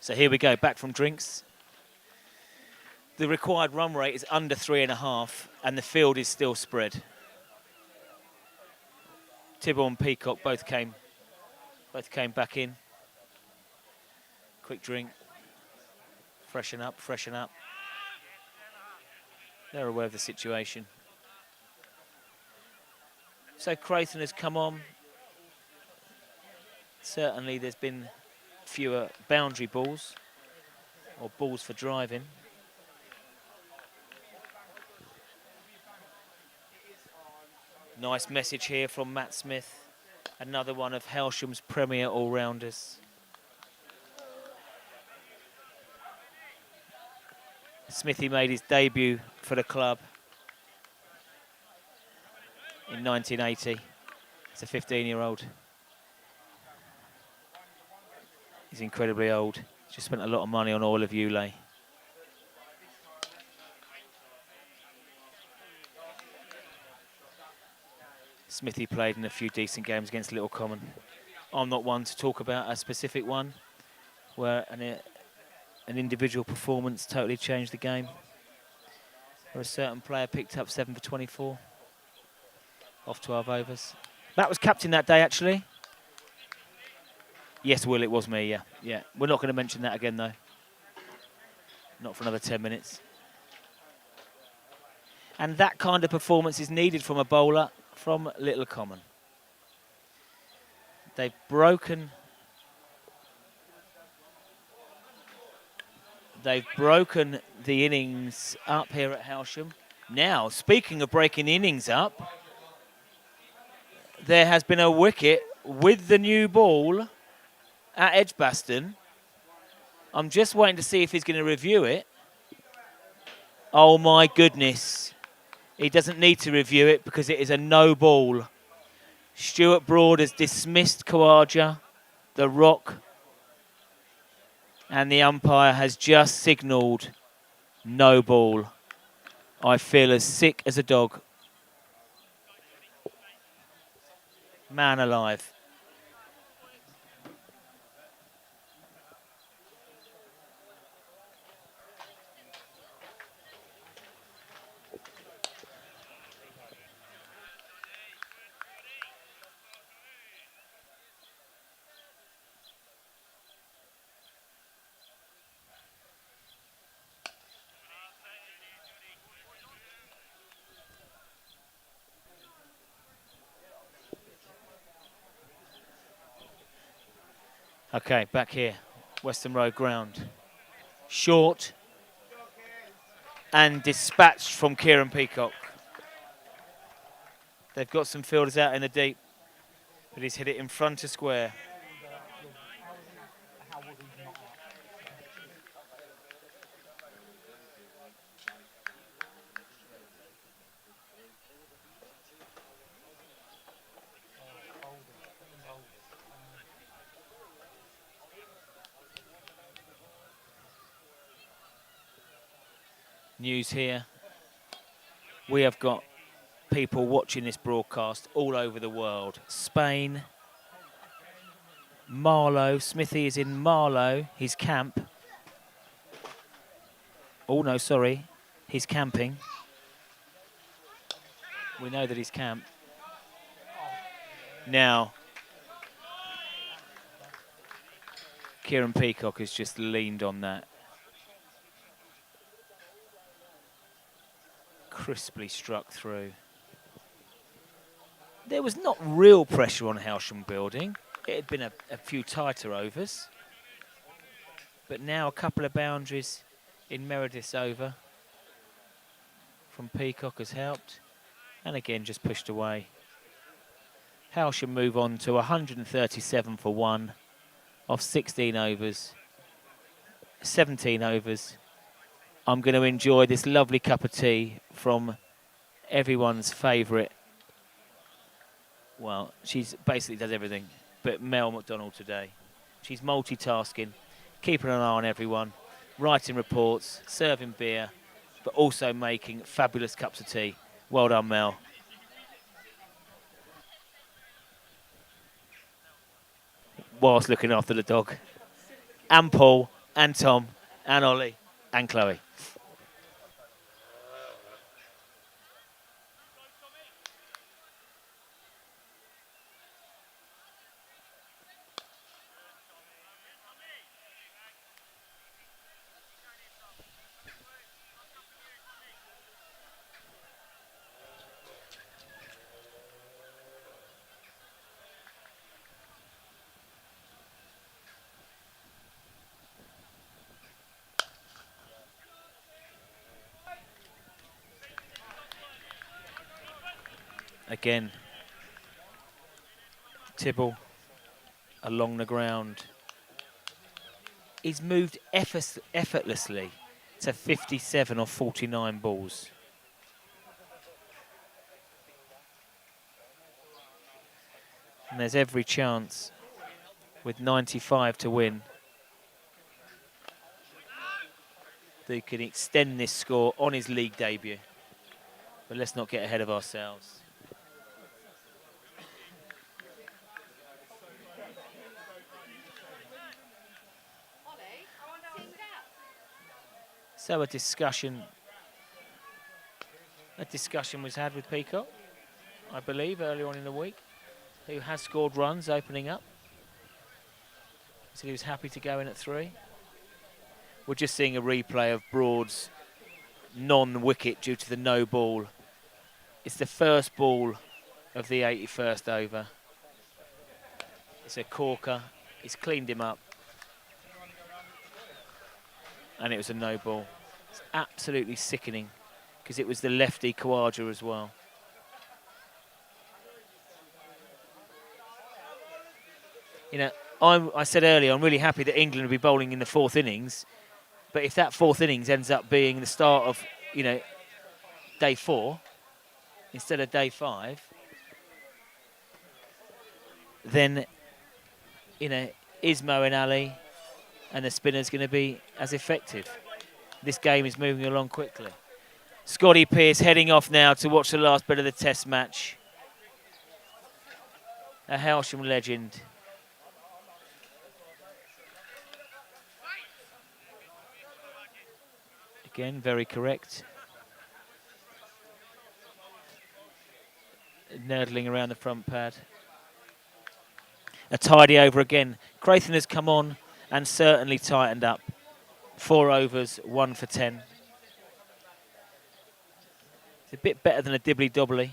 So here we go, back from drinks. The required run rate is under 3.5, and the field is still spread. Tibble and Peacock both came back in. Quick drink. Freshen up, freshen up. They're aware of the situation. So Creighton has come on. Certainly there's been fewer boundary balls or balls for driving. Nice message here from Matt Smith, another one of Hailsham's premier all-rounders. Smithy made his debut for the club in 1980. He's a 15-year-old. He's incredibly old. He's just spent a lot of money on oil of Ulay. Smithy played in a few decent games against Little Common. I'm not one to talk about a specific one where an individual performance totally changed the game, where a certain player picked up 7 for 24 off 12 overs. That was captain that day, actually. Yes, Will, it was me, yeah. Yeah, we're not going to mention that again, though. Not for another 10 minutes. And that kind of performance is needed from a bowler from Little Common. They've broken the innings up here at Hailsham. Now, speaking of breaking the innings up, there has been a wicket with the new ball at Edgbaston. I'm just waiting to see if he's going to review it. Oh my goodness. He doesn't need to review it because it is a no ball. Stuart Broad has dismissed Khawaja, the rock, and the umpire has just signalled no ball. I feel as sick as a dog. Man alive. Okay, back here, Western Road ground. Short and dispatched from Kieran Peacock. They've got some fielders out in the deep, but he's hit it in front of square. News here. We have got people watching this broadcast all over the world. Spain, Marlow. Smithy is in Marlow, his camp. Oh no, sorry, he's camping. We know that he's camped. Now, Kieran Peacock has just leaned on that. Crisply struck through. There was not real pressure on Hailsham building. It had been a few tighter overs. But now a couple of boundaries in Meredith's over from Peacock has helped. And again, just pushed away. Hailsham move on to 137 for 1 off 16 overs. 17 overs. I'm going to enjoy this lovely cup of tea from everyone's favourite. Well, she's basically does everything, but Mel McDonald today. She's multitasking, keeping an eye on everyone, writing reports, serving beer, but also making fabulous cups of tea. Well done, Mel. Whilst looking after the dog. And Paul, and Tom and Ollie and Chloe. Again, Tibble along the ground. He's moved effortlessly to 57 or 49 balls. And there's every chance with 95 to win that he can extend this score on his league debut. But let's not get ahead of ourselves. So a discussion was had with Peacock, I believe, earlier on in the week, who has scored runs opening up. He said he was happy to go in at 3. We're just seeing a replay of Broad's non-wicket due to the no ball. It's the first ball of the 81st over. It's a corker. He's cleaned him up. And it was a no ball. It's absolutely sickening because it was the lefty Khawaja as well. You know, I said earlier, I'm really happy that England will be bowling in the 4th innings. But if that 4th innings ends up being the start of, you know, day 4 instead of day 5, then, you know, is Moeen Ali and the spinner's going to be as effective? This game is moving along quickly. Scotty Pearce heading off now to watch the last bit of the Test match. A Hailsham legend. Again, very correct. Nerdling around the front pad. A tidy over again. Crathon has come on and certainly tightened up. 4 overs, 1 for 10. It's a bit better than a dibbly-dobbly.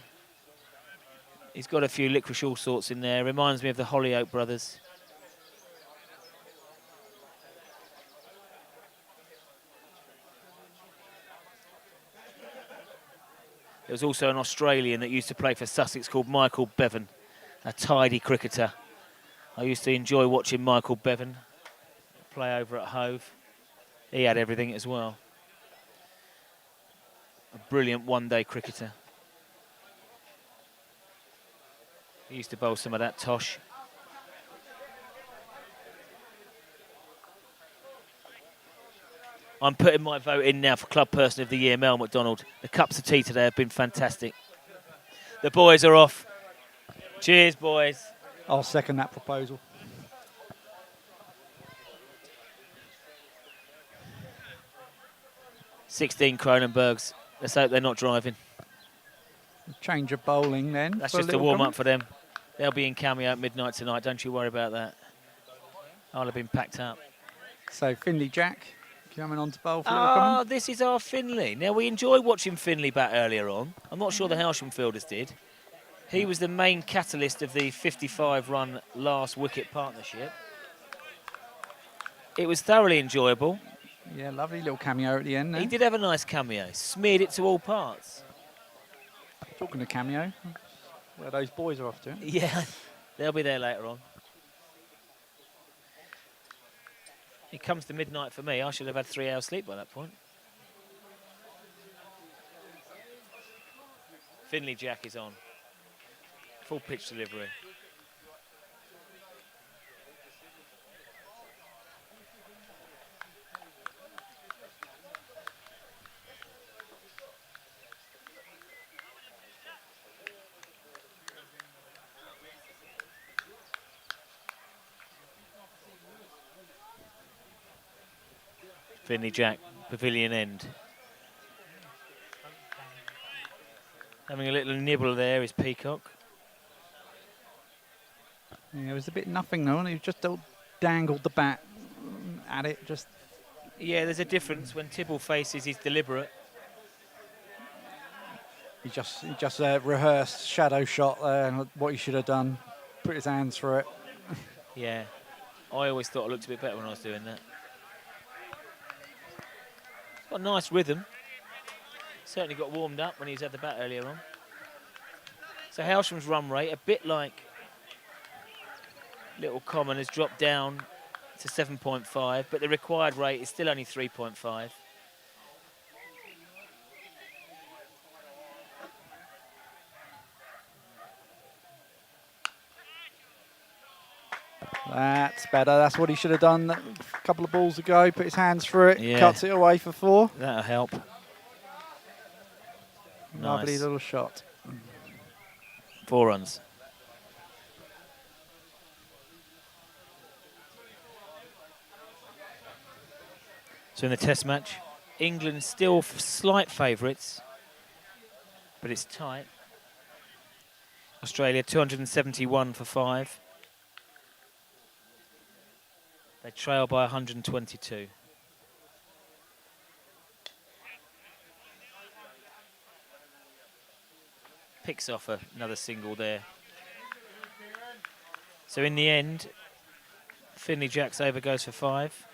He's got a few licorice all sorts in there. Reminds me of the Hollyoak brothers. There was also an Australian that used to play for Sussex called Michael Bevan, a tidy cricketer. I used to enjoy watching Michael Bevan play over at Hove. He had everything as well. A brilliant one-day cricketer. He used to bowl some of that tosh. I'm putting my vote in now for Club Person of the Year, Mel McDonald. The cups of tea today have been fantastic. The boys are off. Cheers, boys. I'll second that proposal. $16 Cronenbergs. Let's hope they're not driving. Change of bowling then. That's for just a Little warm-up Common. for them. They'll be in cameo at midnight tonight. Don't you worry about that. I'll have been packed up. So Finley Jack coming on to bowl for Little Common. Oh, this is our Finley. Now, we enjoyed watching Finley bat earlier on. I'm not sure the Hailsham fielders did. He was the main catalyst of the 55-run last wicket partnership. It was thoroughly enjoyable. Yeah, lovely little cameo at the end there. He did have a nice cameo. Smeared it to all parts. Talking of cameo, where those boys are off to. Yeah, they'll be there later on. It comes to midnight for me. I should have had 3 hours sleep by that point. Finley Jack is on. Full pitch delivery. Finley Jack, pavilion end. Having a little nibble there is Peacock. Yeah, it was a bit nothing though, and he just dangled the bat at it. Just Yeah, there's a difference when Tibble faces, he's deliberate. he just rehearsed shadow shot there, and what he should have done, put his hands through it. Yeah, I always thought I looked a bit better when I was doing that. Got a nice rhythm. Certainly got warmed up when he was at the bat earlier on. So Hailsham's run rate, a bit like Little Common, has dropped down to 7.5, but the required rate is still only 3.5. That's better. That's what he should have done a couple of balls ago. Put his hands through it, Yeah. cuts it away for 4. That'll help. Lovely Nice. little shot. 4 runs. So in the test match, England still slight favourites, but it's tight. Australia 271 for 5. They trail by 122. Picks off another single there. So in the end, Finley Jack's over goes for 5.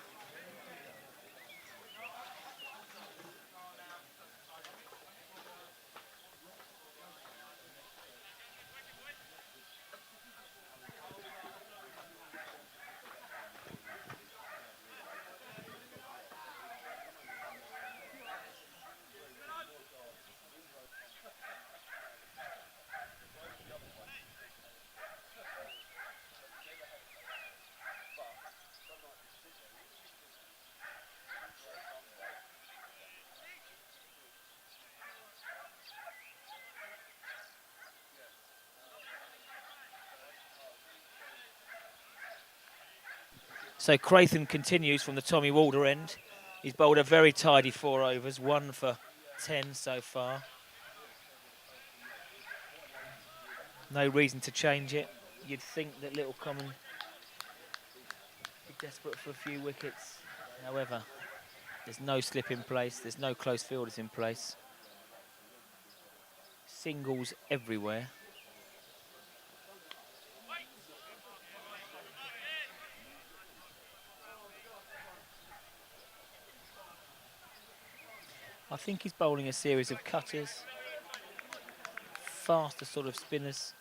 So Crathon continues from the Tommy Walder end. He's bowled a very tidy 4 overs, 1 for 10 so far. No reason to change it. You'd think that Little Common be desperate for a few wickets. However, there's no slip in place, there's no close fielders in place. Singles everywhere. I think he's bowling a series of cutters, faster sort of spinners.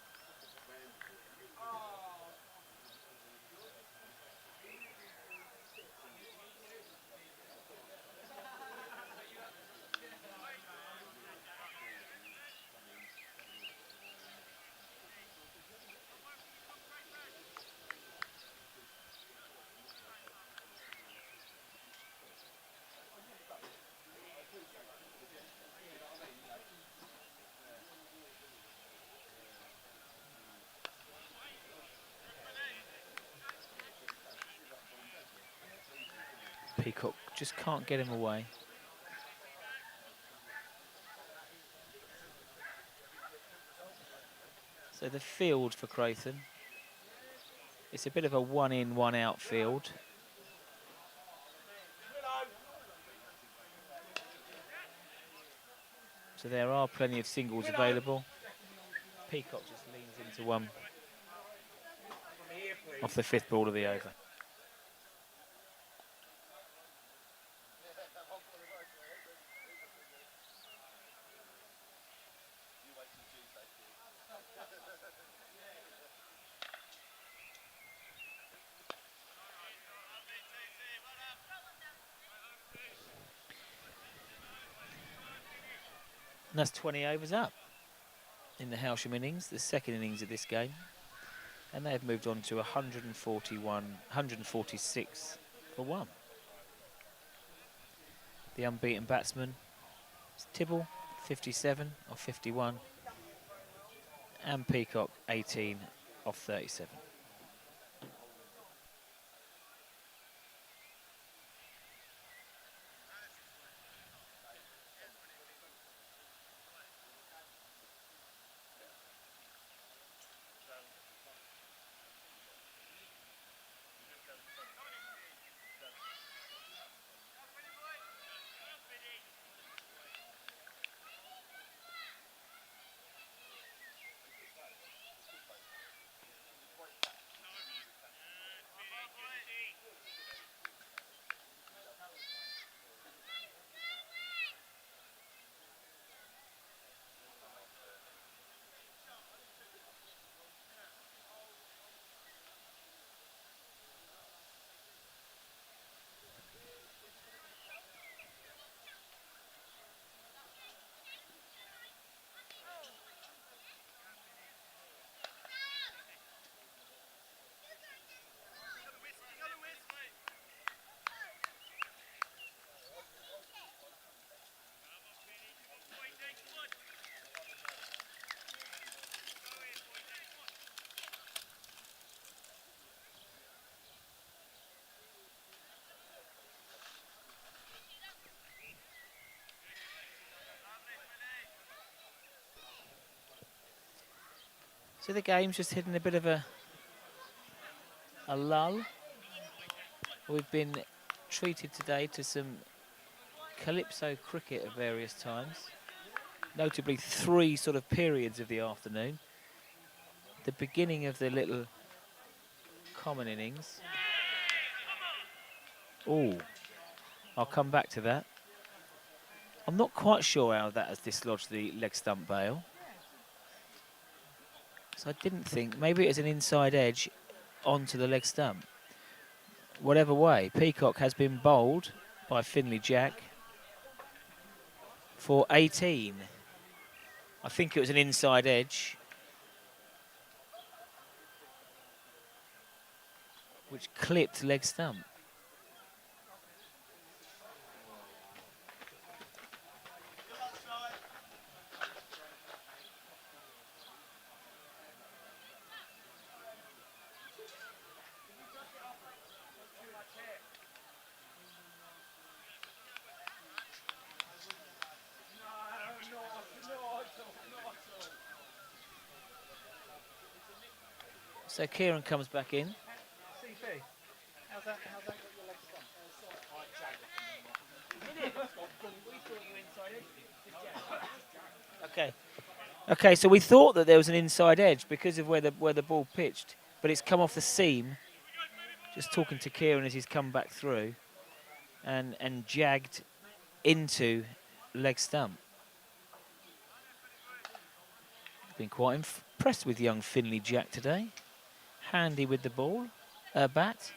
Peacock just can't get him away. So the field for Crathon, it's a bit of a 1 in, 1 out field. So there are plenty of singles available. Peacock just leans into one off the 5th ball of the over. And that's 20 overs up in the Hailsham innings, the second innings of this game. And they have moved on to 146 for 1. The unbeaten batsman is Tibble, 57 off 51. And Peacock, 18 off 37. So the game's just hitting a bit of a lull. We've been treated today to some calypso cricket at various times, notably 3 sort of periods of the afternoon. The beginning of the Little Common innings. Oh, I'll come back to that. I'm not quite sure how that has dislodged the leg stump bail. So I didn't think, maybe it was an inside edge onto the leg stump. Whatever way, Peacock has been bowled by Finley Jack for 18. I think it was an inside edge, which clipped leg stump. So Kieran comes back in. CP, how's that got your leg stumped? Okay. Okay, so we thought that there was an inside edge because of where the ball pitched, but it's come off the seam. Just talking to Kieran as he's come back through, and jagged into leg stump. Been quite impressed with young Finley Jack today. Handy with the ball, bat.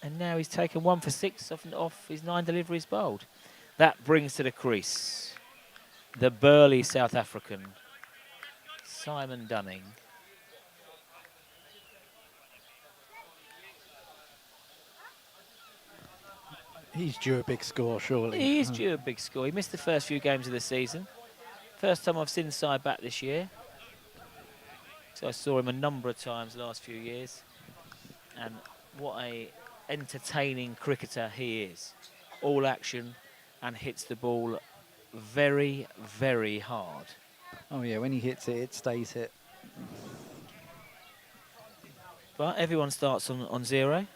And now he's taken 1 for 6 off his 9 deliveries bowled. That brings to the crease the burly South African, Simon Dunning. He's due a big score, surely. He is due a big score. He missed the first few games of the season. First time I've seen side back this year. So I saw him a number of times last few years. And what a entertaining cricketer he is. All action and hits the ball very, very hard. Oh yeah, when he hits it, it stays hit. But everyone starts on 0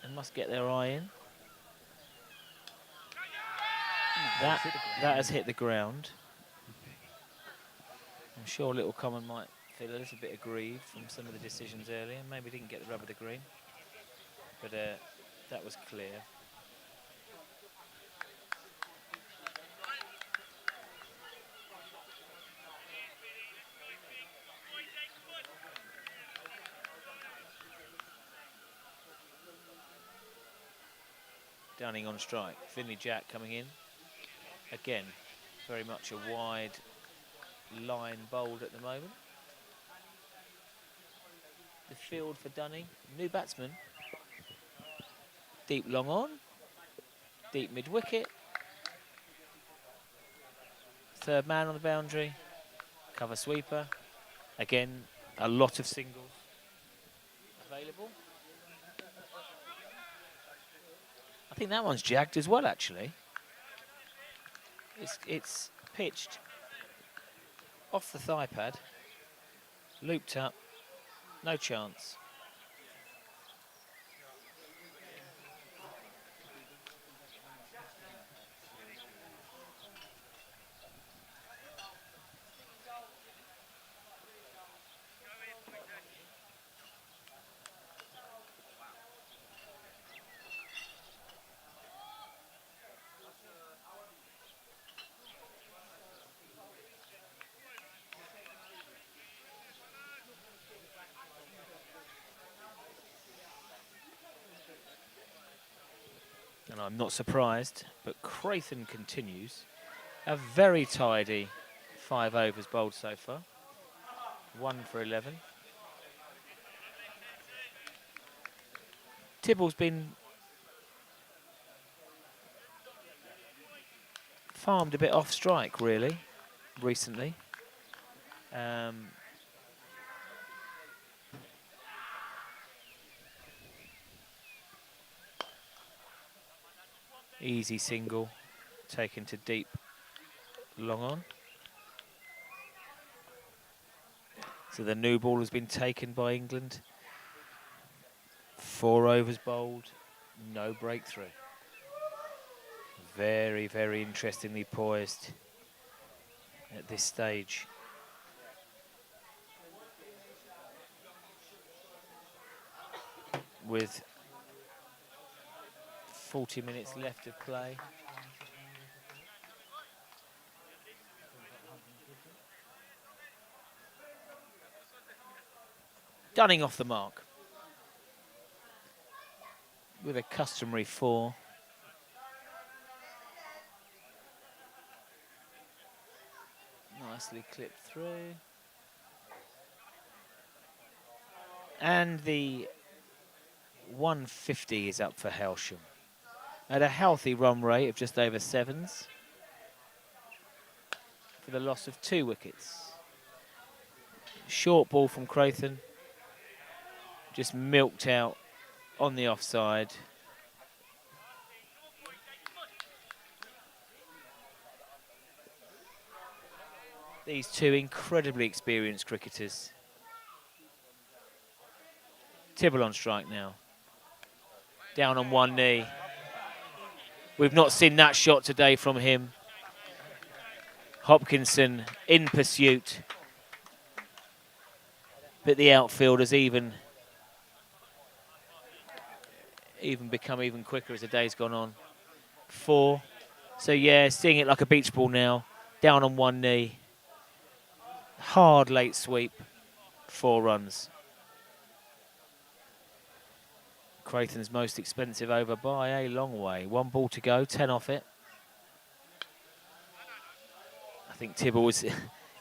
and must get their eye in. That has hit the ground. I'm sure Little Common might feel a little bit aggrieved from some of the decisions earlier. Maybe didn't get the rub of the green. But that was clear. Dunning on strike. Finley Jack coming in. Again, very much a wide line bowled at the moment. The field for Dunning. New batsman. Deep long on. Deep mid-wicket. Third man on the boundary. Cover sweeper. Again, a lot of singles available. I think that one's jagged as well, actually. It's pitched off the thigh pad, looped up, no chance. And I'm not surprised, but Crathon continues. A very tidy 5 overs bowled so far. 1 for 11. Tibble's been farmed a bit off strike, really, recently. Easy single, taken to deep, long on. So the new ball has been taken by England. 4 overs bowled, no breakthrough. Very, very interestingly poised at this stage. With 40 minutes left of play. Dunning off the mark with a customary 4. Nicely clipped through. And the 150 is up for Hailsham. At a healthy run rate of just over 7s. For the loss of 2 wickets. Short ball from Crathon. Just milked out on the offside. These 2 incredibly experienced cricketers. Tibble on strike now. Down on one knee. We've not seen that shot today from him. Hopkinson in pursuit. But the outfield has even become even quicker as the day's gone on. 4. So yeah, seeing it like a beach ball now. Down on one knee. Hard late sweep. 4 runs. Crathon's most expensive over by a long way. 1 ball to go, 10 off it. I think Tibble was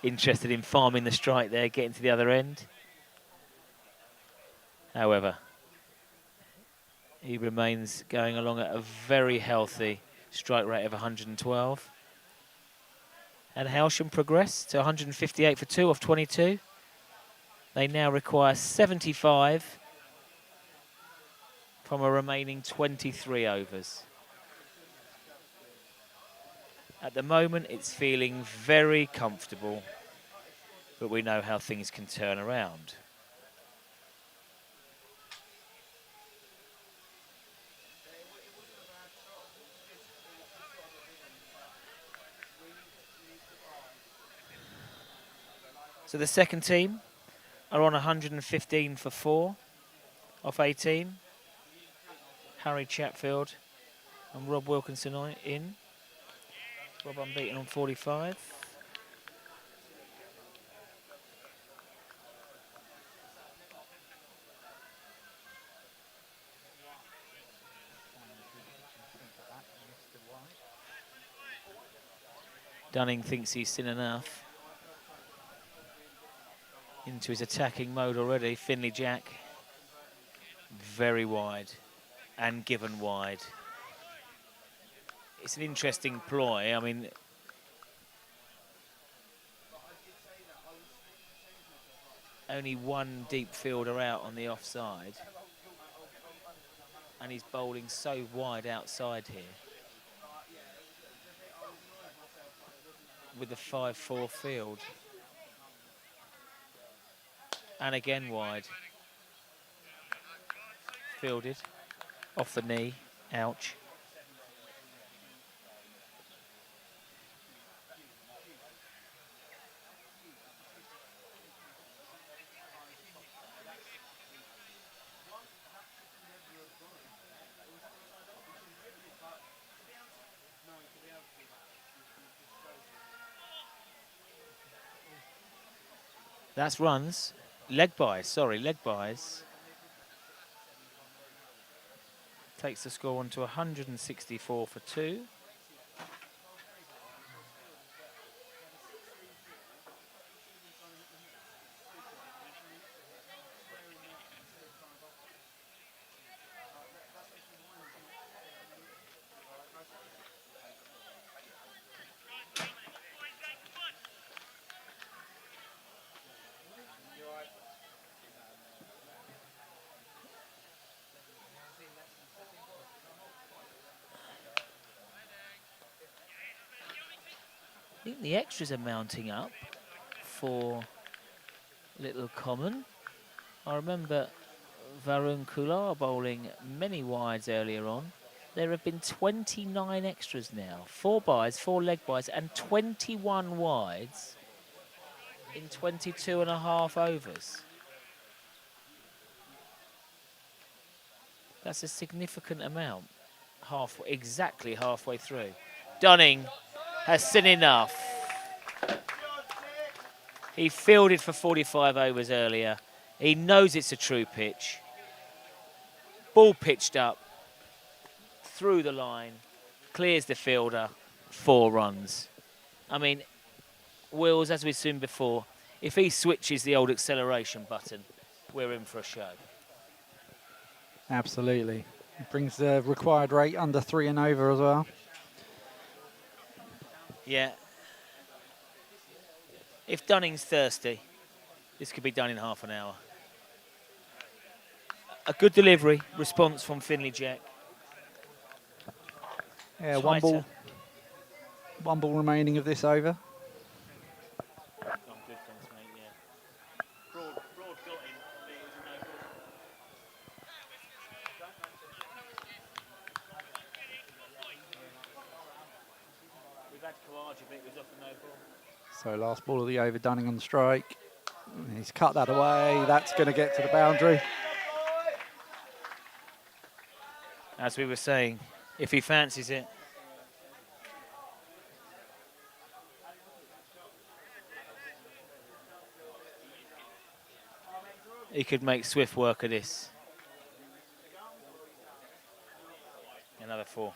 interested in farming the strike there, getting to the other end. However, he remains going along at a very healthy strike rate of 112. And Hailsham progress to 158 for 2 off 22. They now require 75 from a remaining 23 overs. At the moment, it's feeling very comfortable, but we know how things can turn around. So the second team are on 115 for 4 off 18. Harry Chatfield and Rob Wilkinson in. Rob unbeaten on 45. Dunning thinks he's seen enough. Into his attacking mode already. Finley Jack. Very wide. And given wide. It's an interesting ploy. I mean, only 1 deep fielder out on the offside. And he's bowling so wide outside here. With the 5-4 field. And again wide. Fielded. Off the knee. Ouch. That's runs. Leg buys, sorry, leg buys. Takes the score on to 164 for 2. I think the extras are mounting up for Little Common. I remember Varun Kular bowling many wides earlier on. There have been 29 extras now. 4 byes, 4 leg byes, and 21 wides in 22 and a half overs. That's a significant amount. Exactly halfway through. Dunning has seen enough. He fielded for 45 overs earlier. He knows it's a true pitch. Ball pitched up, through the line, clears the fielder, 4 runs. I mean, Wills, as we've seen before, if he switches the old acceleration button, we're in for a show. Absolutely. It brings the required rate under 3 and over as well. Yeah. If Dunning's thirsty, this could be done in half an hour. A good delivery, response from Finley Jack. Yeah, Tighter. one ball remaining of this over. Oh, good, thanks, mate, yeah. Broad got him, but it was a no ball. We've had Kawaja, but it was off a no ball. So last ball of the over, Dunning on the strike. He's cut that away. That's going to get to the boundary. As we were saying, if he fancies it. He could make swift work of this. Another 4.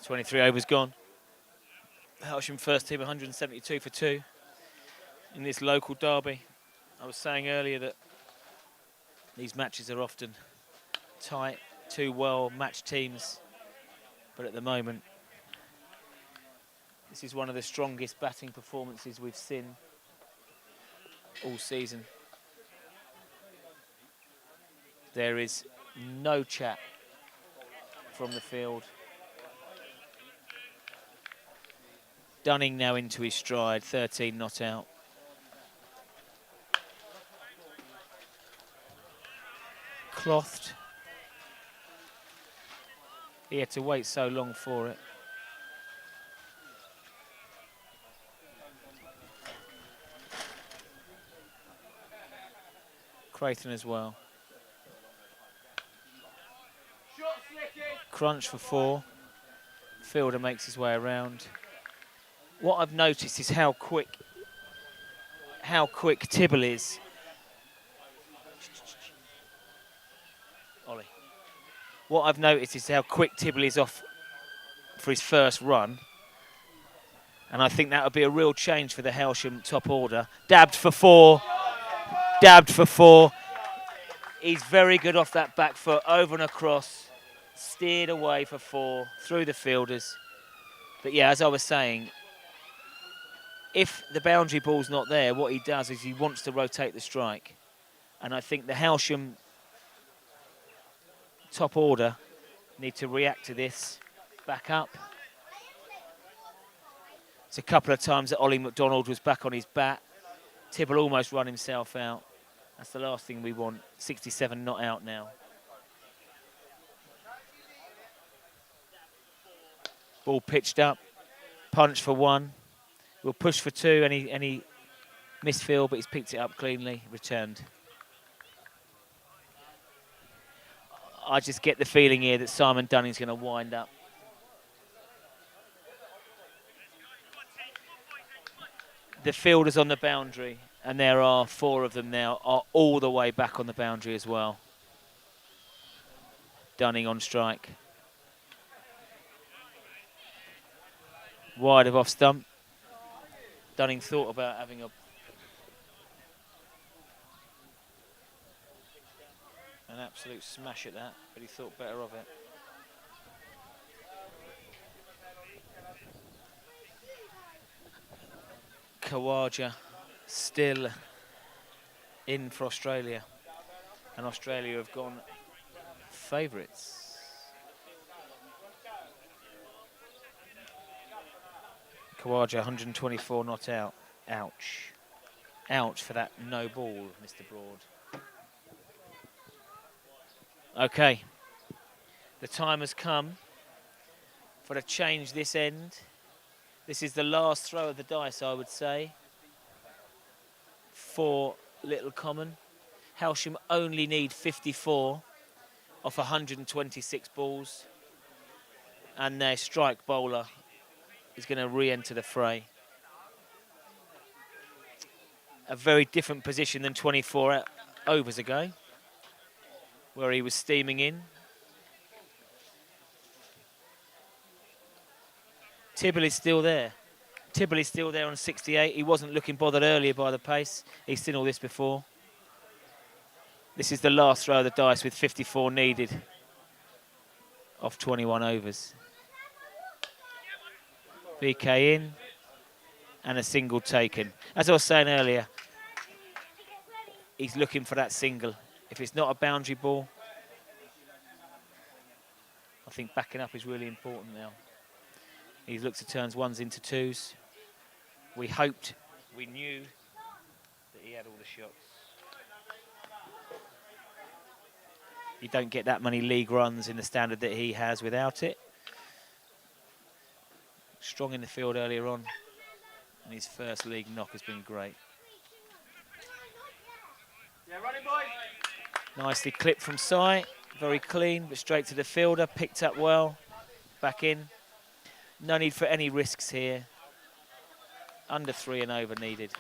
.23 overs gone. Hailsham first team 172 for 2 in this local derby. I was saying earlier that these matches are often tight, 2 well-matched teams, but at the moment, this is one of the strongest batting performances we've seen all season. There is no chat from the field. Dunning now into his stride, 13 not out. Clothed. He had to wait so long for it. Creighton as well. Crunch for 4. Fielder makes his way around. What I've noticed is how quick Tibble is. Ollie. What I've noticed is how quick Tibble is off for his first run. And I think that would be a real change for the Hailsham top order. Dabbed for 4. Dabbed for 4. He's very good off that back foot, over and across. Steered away for 4, through the fielders. But yeah, as I was saying, if the boundary ball's not there, what he does is he wants to rotate the strike. And I think the Hailsham top order need to react to this. Back up. It's a couple of times that Ollie McDonald was back on his bat. Tibble almost run himself out. That's the last thing we want. 67 not out now. Ball pitched up. Punch for 1. We'll push for 2. Any misfield, but he's picked it up cleanly. Returned. I just get the feeling here that Simon Dunning's going to wind up. The fielders on the boundary, and there are 4 of them now, are all the way back on the boundary as well. Dunning on strike. Wide of off stump. Dunning thought about having an absolute smash at that, but he thought better of it. Khawaja still in for Australia, and Australia have gone favourites. Khawaja 124 not out. Ouch. Ouch for that no ball, Mr. Broad. Okay. The time has come for a change this end. This is the last throw of the dice, I would say, for Little Common. Hailsham only need 54 off 126 balls, and their strike bowler is going to re-enter the fray. A very different position than 24 overs ago, where he was steaming in. Tibble is still there. Tibble is still there on 68. He wasn't looking bothered earlier by the pace. He's seen all this before. This is the last throw of the dice with 54 needed off 21 overs. BK in and a single taken. As I was saying earlier, he's looking for that single. If it's not a boundary ball, I think backing up is really important now. He's looked to turns ones into twos. We hoped, we knew that he had all the shots. You don't get that many league runs in the standard that he has without it. Strong in the field earlier on, and his first league knock has been great. Yeah, running boy. Nicely clipped from sight, very clean, but straight to the fielder, picked up well, back in. No need for any risks here. Under 3 and over needed.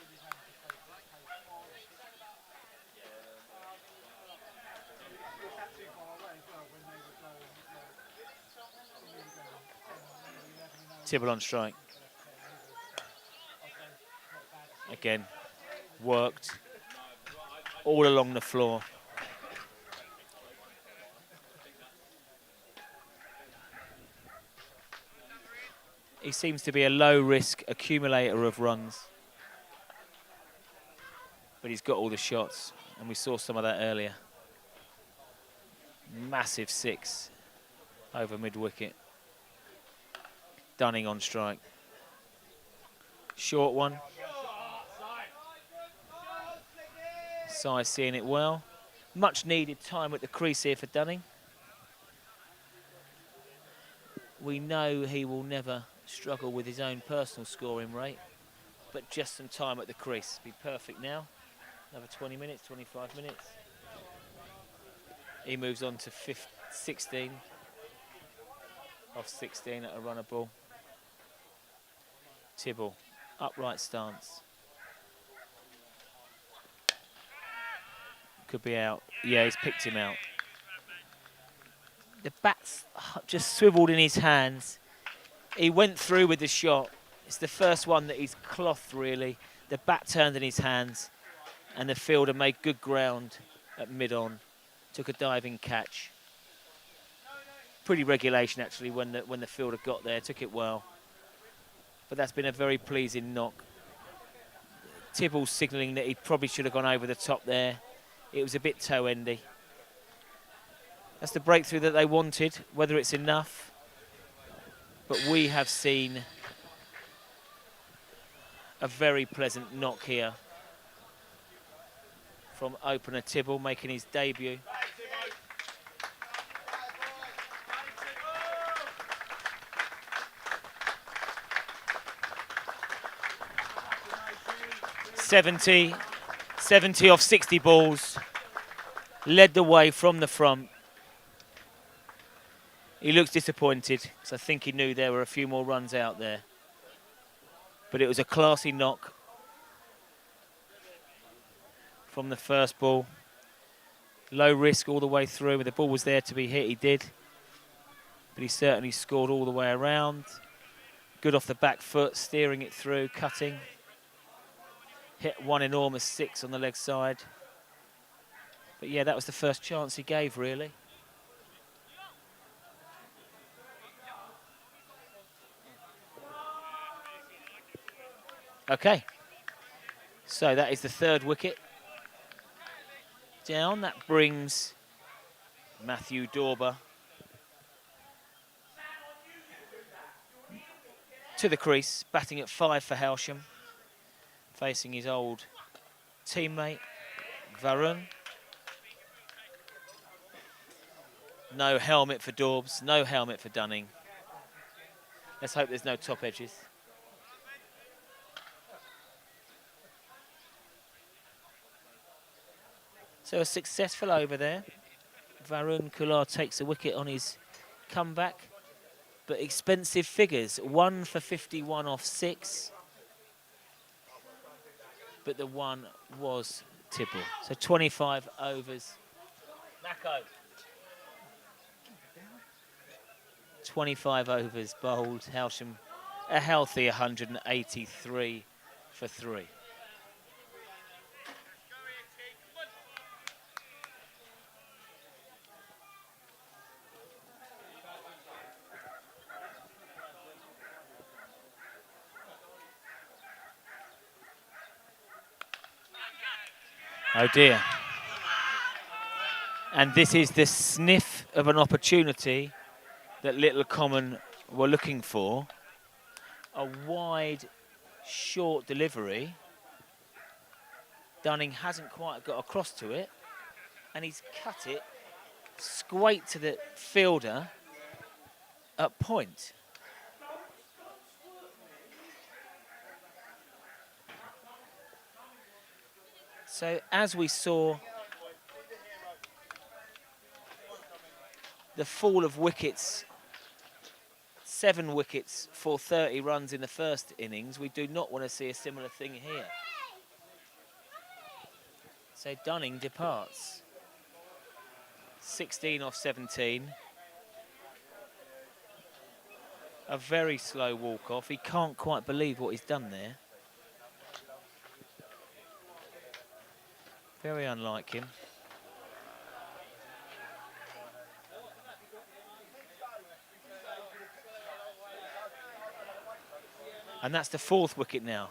Tibble on strike. Again, worked all along the floor. He seems to be a low-risk accumulator of runs. But he's got all the shots, and we saw some of that earlier. Massive 6 over mid-wicket. Dunning on strike. Short one. Sai seeing it well. Much needed time at the crease here for Dunning. We know he will never struggle with his own personal scoring rate, but just some time at the crease. Be perfect now. Another 20 minutes, 25 minutes. He moves on to 16. Off 16 at a runner ball. Tibble, upright stance. Could be out. Yeah, he's picked him out. The bat's just swiveled in his hands. He went through with the shot. It's the first one that he's clothed, really. The bat turned in his hands, and the fielder made good ground at mid-on. Took a diving catch. Pretty regulation, actually, when the fielder got there. Took it well. But that's been a very pleasing knock. Tibble's signalling that he probably should have gone over the top there. It was a bit toe-endy. That's the breakthrough that they wanted, whether it's enough. But we have seen a very pleasant knock here from opener Tibble, making his debut. .70 off 60 balls, led the way from the front. He looks disappointed, because I think he knew there were a few more runs out there. But it was a classy knock from the first ball. Low risk all the way through. When the ball was there to be hit, he did. But he certainly scored all the way around. Good off the back foot, steering it through, cutting. Hit one enormous 6 on the leg side. But yeah, that was the first chance he gave, really. Okay. So that is the 3rd wicket down. That brings Matthew Dorber to the crease, batting at 5 for Hailsham, facing his old teammate, Varun. No helmet for Dorbs, no helmet for Dunning. Let's hope there's no top edges. So a successful over there. Varun Kular takes a wicket on his comeback, but expensive figures. 1 for 51 off 6. But the one was Tibble. So 25 overs. Mako. 25 overs bowled. Hailsham a healthy 183 for 3. Oh dear. And this is the sniff of an opportunity that Little Common were looking for. A wide, short delivery. Dunning hasn't quite got across to it, and he's cut it square to the fielder at point. So as we saw the fall of wickets, 7 wickets for 30 runs in the first innings, we do not want to see a similar thing here. So Dunning departs. 16 off 17. A very slow walk off. He can't quite believe what he's done there. Very unlike him. And that's the 4th wicket now.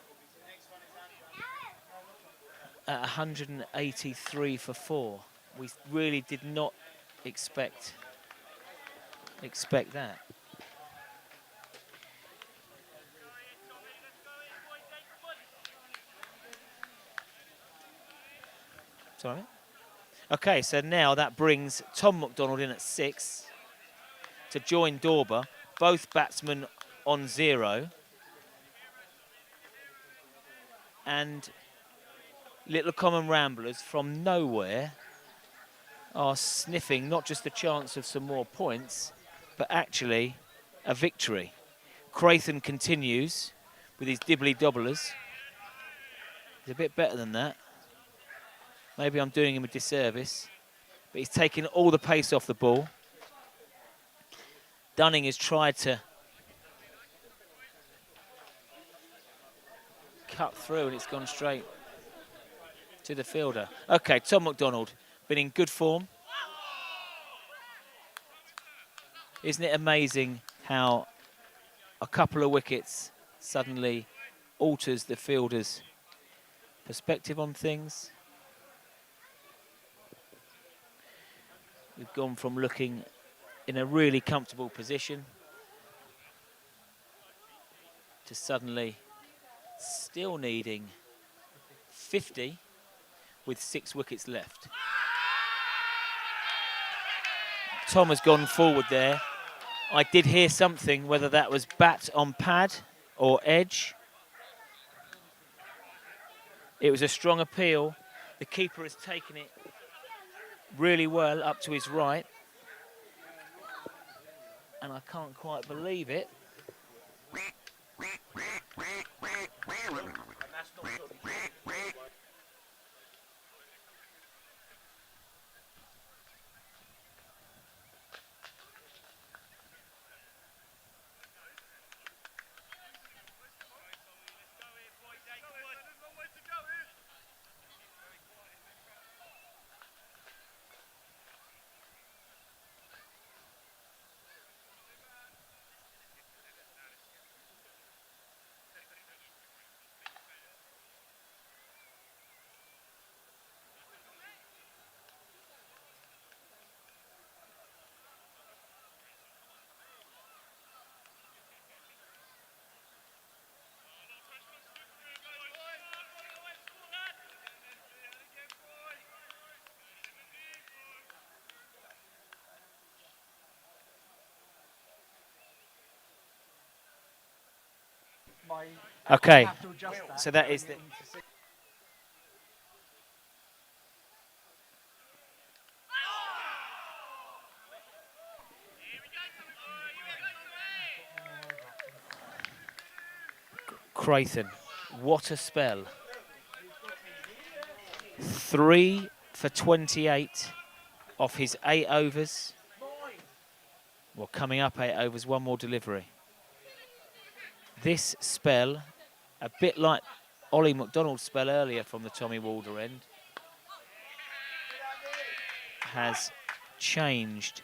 At 183 for 4. We really did not expect that. Sorry. Okay, so now that brings Tom McDonald in at 6 to join Dorber. Both batsmen on 0. And Little Common Ramblers from nowhere are sniffing not just the chance of some more points, but actually a victory. Crathon continues with his dibbly-dobblers. He's a bit better than that. Maybe I'm doing him a disservice, but he's taken all the pace off the ball. Dunning has tried to cut through and it's gone straight to the fielder. Okay, Tom McDonald, been in good form. Isn't it amazing how a couple of wickets suddenly alters the fielder's perspective on things? We've gone from looking in a really comfortable position to suddenly still needing 50 with 6 wickets left. Tom has gone forward there. I did hear something, whether that was bat on pad or edge. It was a strong appeal. The keeper has taken it really well up to his right. And I can't quite believe it. Okay, so that is the... Creighton, what a spell. 3 for 28 off his 8 overs. Well, coming up 8 overs, 1 more delivery. This spell, a bit like Ollie McDonald's spell earlier from the Tommy Walder end, has changed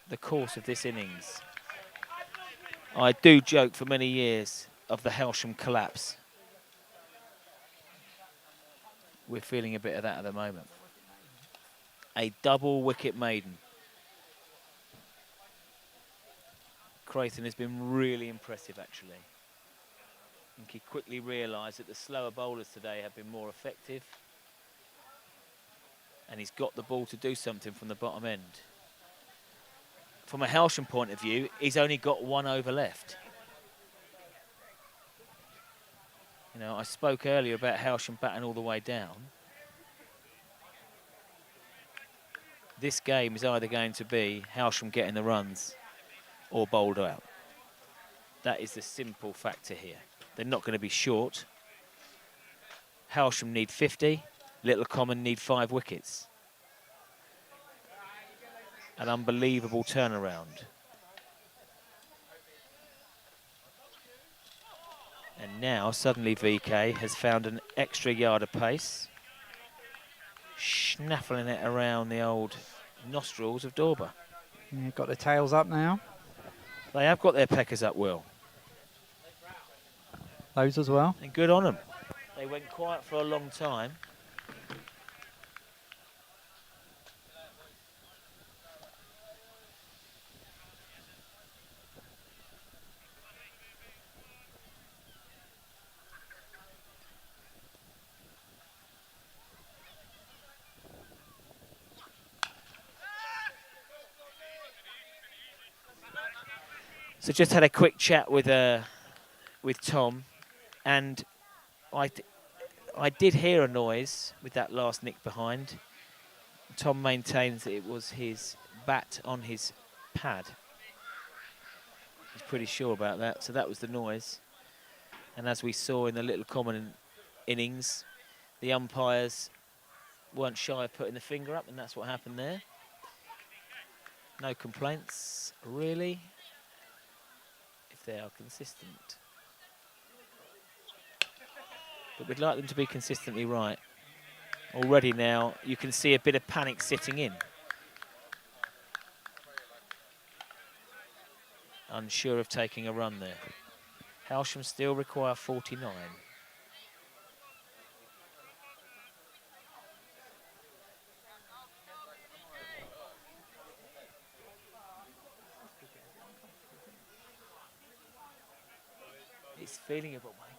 the course of this innings. I do joke for many years of the Hailsham collapse. We're feeling a bit of that at the moment. A double wicket maiden. Creighton has been really impressive, actually. I think he quickly realised that the slower bowlers today have been more effective, and he's got the ball to do something from the bottom end. From a Hailsham point of view, he's only got 1 over left. You know, I spoke earlier about Hailsham batting all the way down. This game is either going to be Hailsham getting the runs or bowled out. That is the simple factor here. They're not going to be short. Hailsham need 50. Little Common need 5 wickets. An unbelievable turnaround. And now suddenly VK has found an extra yard of pace, snaffling it around the old nostrils of Dorber. Yeah, got the tails up now. They have got their peckers up well. Those as well. And good on them. They went quiet for a long time. So just had a quick chat with Tom, and I did hear a noise with that last nick behind. Tom maintains that it was his bat on his pad. He's pretty sure about that, so that was the noise. And as we saw in the Little Common innings, the umpires weren't shy of putting the finger up, and that's what happened there. No complaints, really, if they are consistent. But we'd like them to be consistently right. Already now, you can see a bit of panic sitting in. Unsure of taking a run there. Hailsham still require 49. It's feeling a bit, oh my God.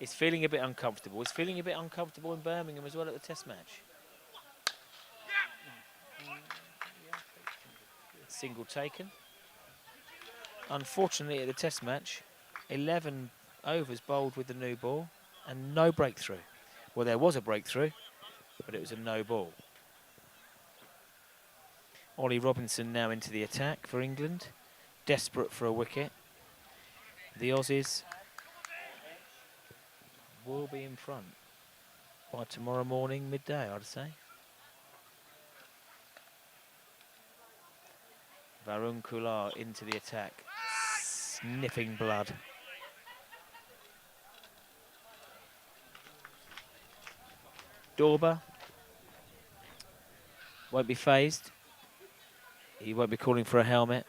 It's feeling a bit uncomfortable. It's feeling a bit uncomfortable in Birmingham as well at the Test match. Single taken. Unfortunately at the Test match, 11 overs bowled with the new ball and no breakthrough. Well, there was a breakthrough, but it was a no ball. Ollie Robinson now into the attack for England, desperate for a wicket. The Aussies will be in front by tomorrow morning, midday, I'd say. Varun Kular into the attack, sniffing blood. Dorber won't be phased. He won't be calling for a helmet.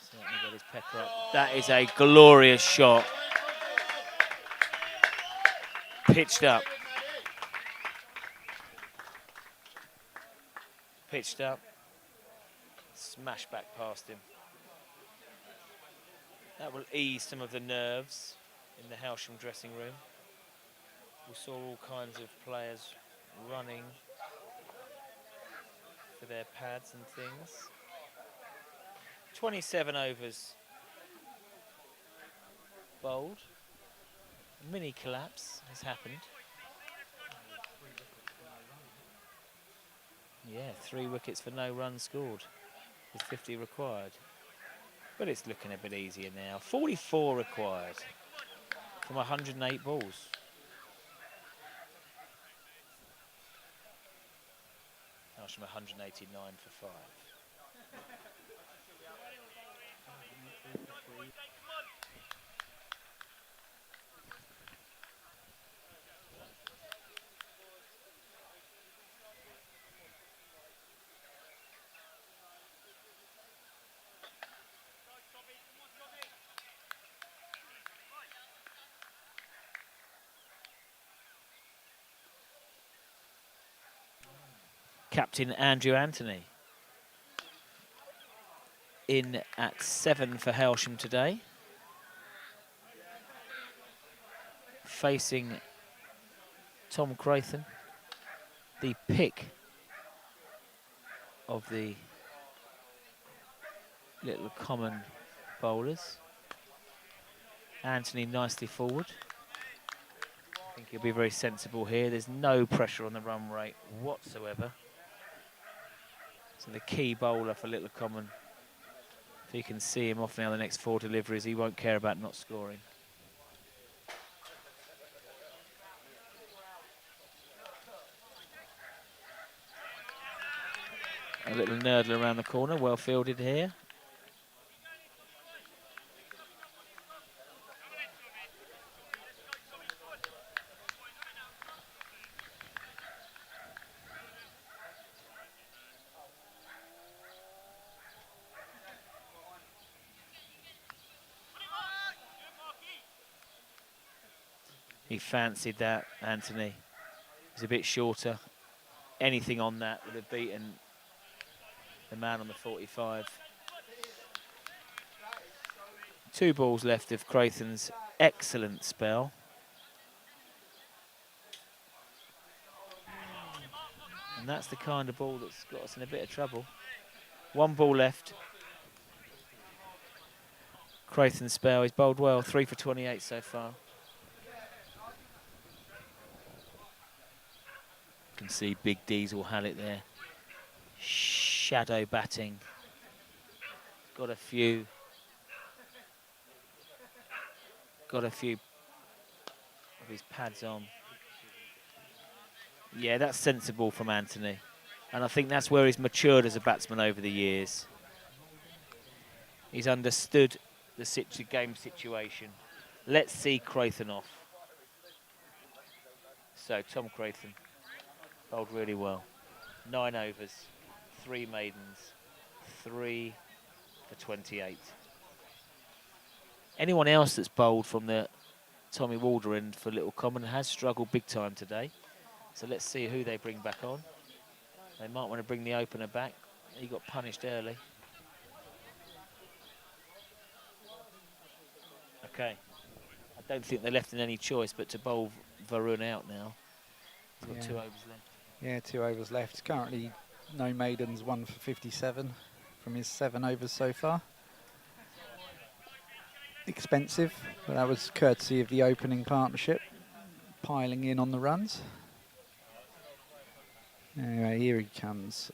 Certainly got his pecker up. That is a glorious shot. Pitched up. Pitched up. Smash back past him. That will ease some of the nerves in the Hailsham dressing room. We saw all kinds of players running for their pads and things. 27 overs bowled. A mini collapse has happened. Yeah, 3 wickets for no runs scored, with 50 required. But it's looking a bit easier now. 44 required from 108 balls. Hailsham 189 for 5. Captain Andrew Anthony in at 7 for Hailsham today. Facing Tom Crathon, the pick of the Little Common bowlers. Anthony nicely forward. I think he'll be very sensible here. There's no pressure on the run rate whatsoever. So the key bowler for Little Common, if he can see him off now the next 4 deliveries, he won't care about not scoring. A little nurdle around the corner, well fielded here. He fancied that, Anthony. He's a bit shorter. Anything on that would have beaten the man on the 45. 2 balls left of Crathon's excellent spell. And that's the kind of ball that's got us in a bit of trouble. 1 ball left. Crathon's spell, he's bowled well, 3 for 28 so far. You can see big Diesel Hallett there. Shadow batting. Got a few of his pads on. Yeah, that's sensible from Anthony. And I think that's where he's matured as a batsman over the years. He's understood the game situation. Let's see Crathon off. So Tom Crathon bowled really well. 9 overs, 3 maidens, 3 for 28. Anyone else that's bowled from the Tommy Walder end for Little Common has struggled big time today. So let's see who they bring back on. They might want to bring the opener back. He got punished early. Okay. I don't think they're left in any choice but to bowl Varun out now. He's got 2 overs left. Yeah, 2 overs left. Currently no maidens, 1 for 57 from his 7 overs so far. Expensive, but that was courtesy of the opening partnership, piling in on the runs. Anyway, here he comes.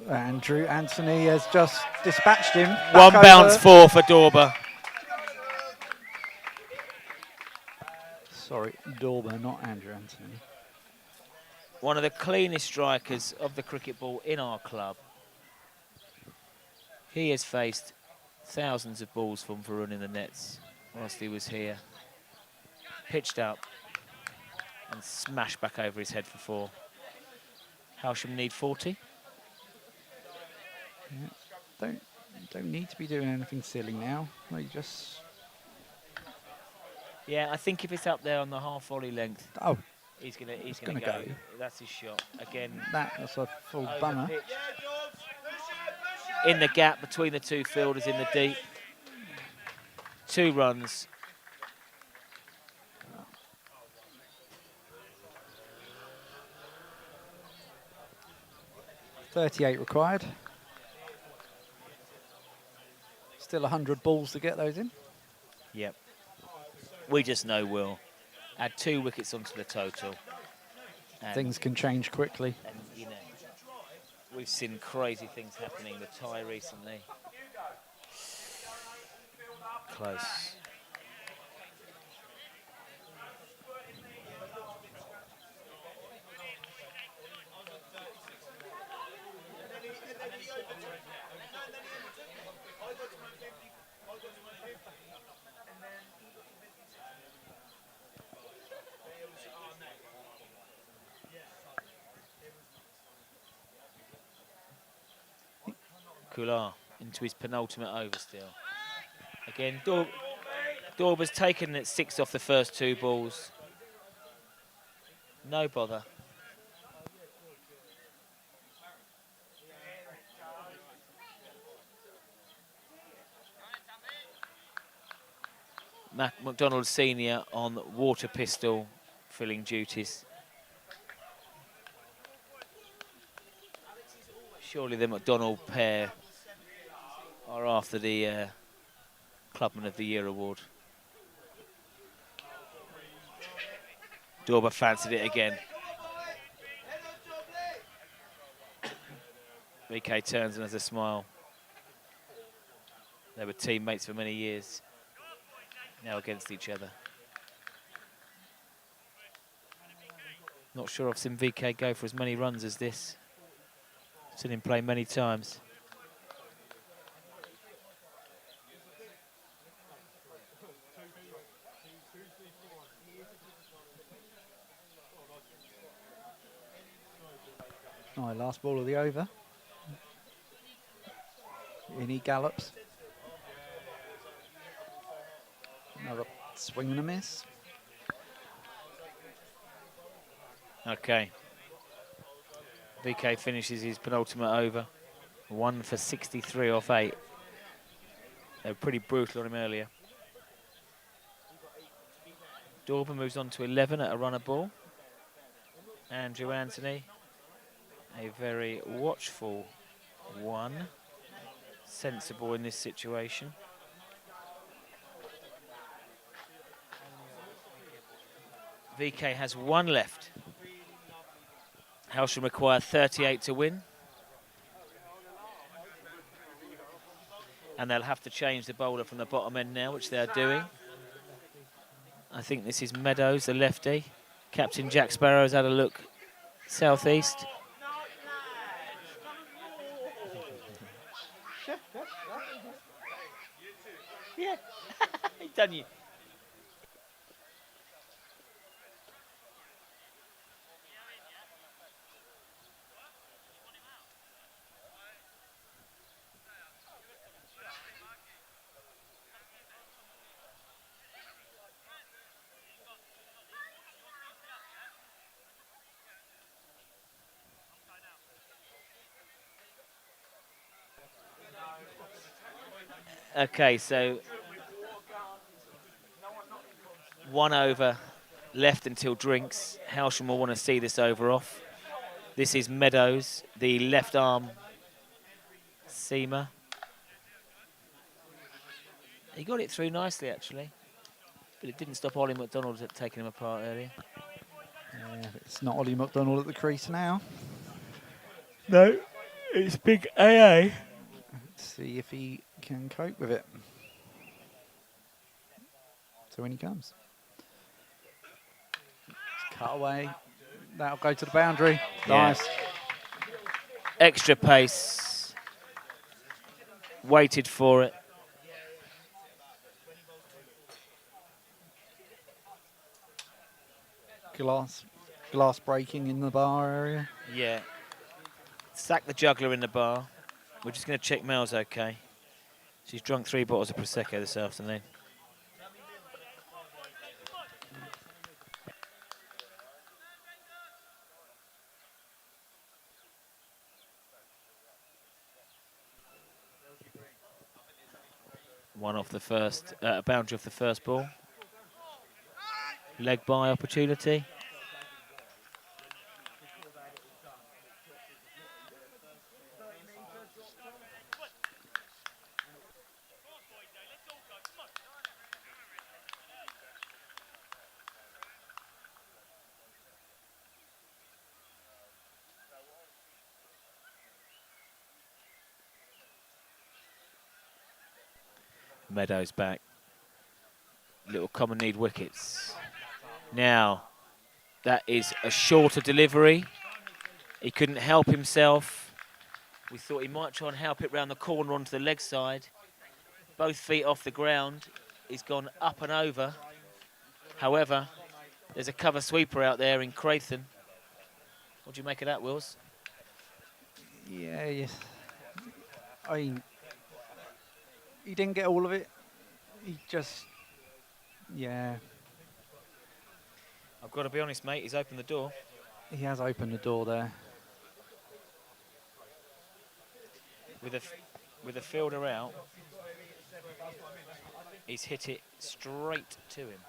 Andrew Anthony has just dispatched him. 1 bounce 4 for Dorber. Sorry, Dorber, not Andrew Anthony. One of the cleanest strikers of the cricket ball in our club. He has faced thousands of balls from Varun in the nets whilst he was here. Pitched up and smashed back over his head for 4. Hailsham need 40. Yeah, don't need to be doing anything silly now. They just... Yeah, I think if it's up there on the half volley length, Oh, he's gonna go. That's his shot again. that's a full Over bummer. pitch. In the gap between the 2 fielders in the deep. 2 runs 38 required. Still 100 balls to get those in. Yep. We just know we'll add 2 wickets onto the total. And, Things can change quickly. and you know, we've seen crazy things happening with Ty recently. Close. Kular into his penultimate over still. Again, Dorber's taken it 6 off the first 2 balls. No bother. McDonald Senior on water pistol filling duties. Surely the McDonald pair are after the Clubman of the Year award. Dorber fancied it again. VK turns and has a smile. They were teammates for many years, now against each other. Not sure I've seen VK go for as many runs as this. Seen him play many times. Oh, last ball of the over. In he gallops. Another swing and a miss. Okay. VK finishes his penultimate over. 1 for 63 off 8. They were pretty brutal on him earlier. Dorber moves on to 11 at a runner ball. Andrew Anthony, a very watchful 1. Sensible in this situation. VK has 1 left. Hailsham require 38 to win. And they'll have to change the bowler from the bottom end now, which they're doing. I think this is Meadows, the lefty. Captain Jack Sparrow's had a look southeast. Yeah, he's done you. Okay, so 1 over left until drinks. Hailsham will want to see this over off. This is Meadows, the left arm seamer. He got it through nicely, actually. But it didn't stop Ollie McDonald taking him apart earlier. Yeah, it's not Ollie McDonald at the crease now. No, it's big AA. Let's see if he can cope with it. So when he comes. Cut away. That'll go to the boundary. Yeah. Nice. Extra pace. Waited for it. Glass breaking in the bar area. Yeah. Sack the juggler in the bar. We're just going to check Mel's okay. She's drunk 3 bottles of Prosecco this afternoon. One off the first, boundary off the first ball. Leg by opportunity. Meadows back. Little Common need wickets. Now, that is a shorter delivery. He couldn't help himself. We thought he might try and help it round the corner onto the leg side. Both feet off the ground. He's gone up and over. However, there's a cover sweeper out there in Crathon. What do you make of that, Wills? Yeah, yes. I mean, he didn't get all of it. He just, yeah, I've got to be honest, mate. He's opened the door. he has opened the door there. With a fielder out, he's hit it straight to him.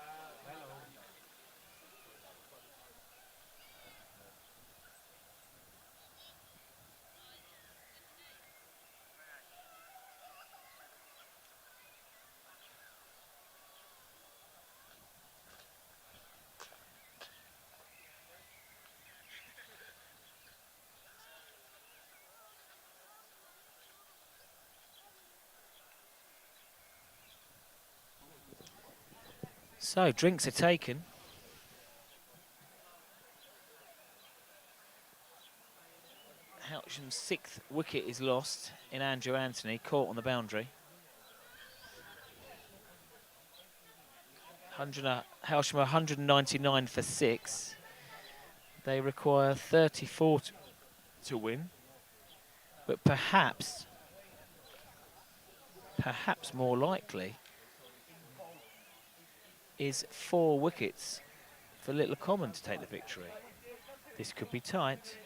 So, drinks are taken. Hailsham's 6th wicket is lost in Andrew Anthony, caught on the boundary. Hailsham 199 for 6. They require 34 to win. But perhaps more likely is 4 wickets for Little Common to take the victory. This could be tight.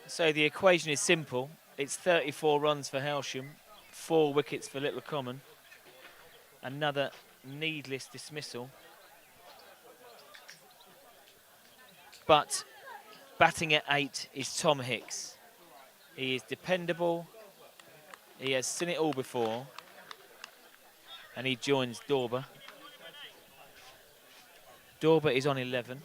So the equation is simple. It's 34 runs for Hailsham, 4 wickets for Little Common. Another needless dismissal. But batting at 8 is Tom Hicks. He is dependable. He has seen it all before. And he joins Dorber. Dorber is on 11.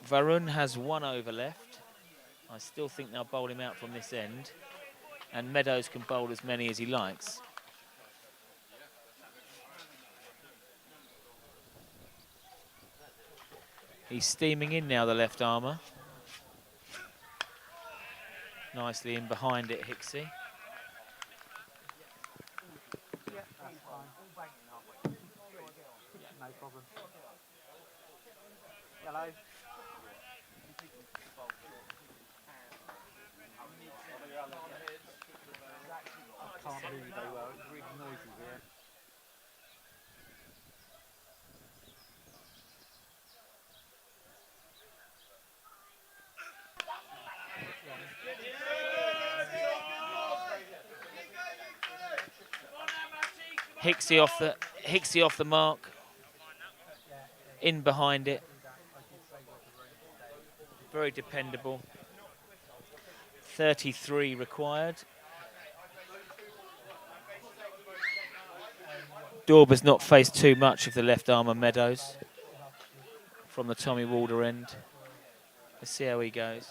Varun has 1 over left. I still think they'll bowl him out from this end. And Meadows can bowl as many as he likes. He's steaming in now, the left armour. Nicely in behind it, Hicksy. No problem. Hello. I can't hear you very well. It's really noisy here. Hicksy off the mark. In behind it. Very dependable. 33 required. Dorber's not faced too much of the left armour Meadows from the Tommy Walder end. Let's see how he goes.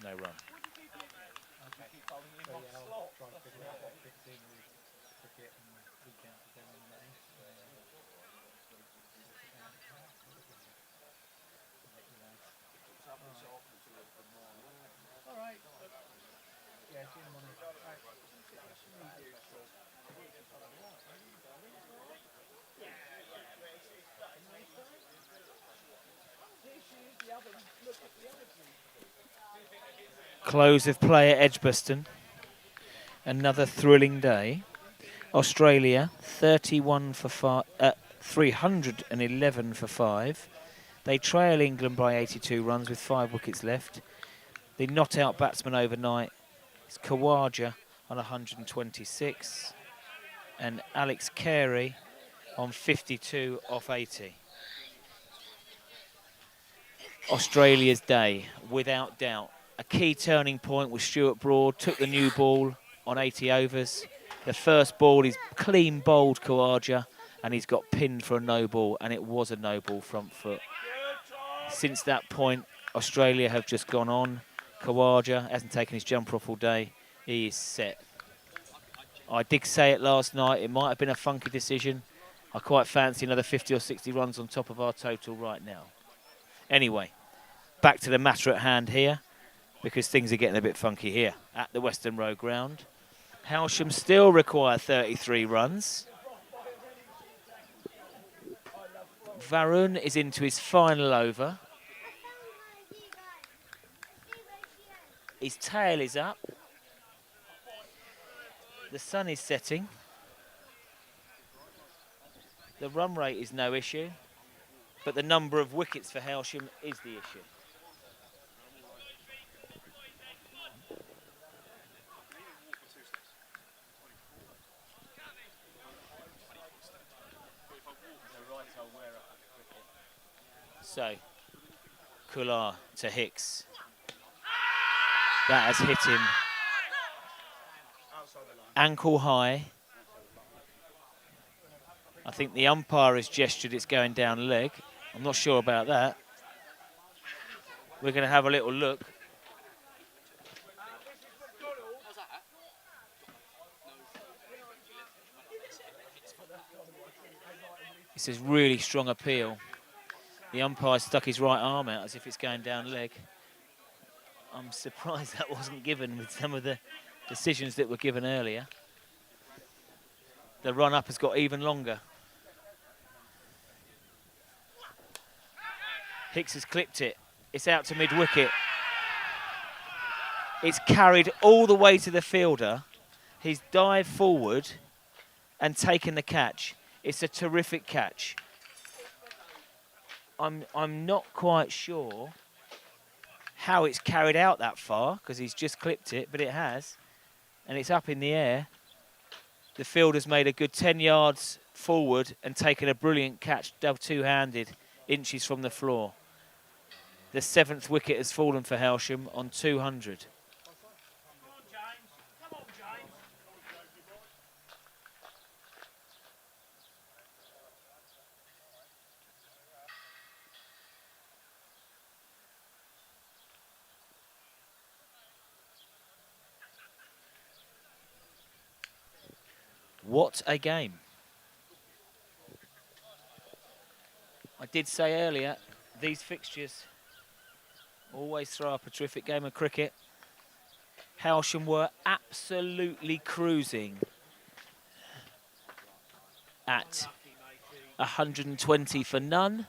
No run. Close of play at Edgbaston. Another thrilling day. Australia 31 for 311 for 5. They trail England by 82 runs with 5 wickets left. The not-out batsman overnight is Khawaja on 126 and Alex Carey on 52 off 80. Australia's day, without doubt. A key turning point was Stuart Broad, took the new ball on 80 overs. The first ball is clean bowled Khawaja, and he's got pinned for a no ball, and it was a no ball front foot. Since that point, Australia have just gone on. Khawaja hasn't taken his jumper off all day. He is set. I did say it last night, it might have been a funky decision. I quite fancy another 50 or 60 runs on top of our total right now. Anyway, back to the matter at hand here, because things are getting a bit funky here at the Western Road ground. Hailsham still require 33 runs. Varun is into his final over. His tail is up. The sun is setting. The run rate is no issue, but the number of wickets for Hailsham is the issue. So, Kular to Hicks. That has hit him ankle high. I think the umpire has gestured it's going down leg. I'm not sure about that. We're going to have a little look. It's a really strong appeal. The umpire stuck his right arm out as if it's going down leg. I'm surprised that wasn't given with some of the decisions that were given earlier. The run-up has got even longer. Hicks has clipped it. It's out to mid-wicket. It's carried all the way to the fielder. He's dived forward and taken the catch. It's a terrific catch. I'm not quite sure how it's carried out that far, because he's just clipped it, but it has. And it's up in the air. The fielder's made a good 10 yards forward and taken a brilliant catch, two-handed, inches from the floor. The 7th wicket has fallen for Hailsham on 200. What a game. I did say earlier, these fixtures always throw up a terrific game of cricket. Hailsham were absolutely cruising at 120 for none,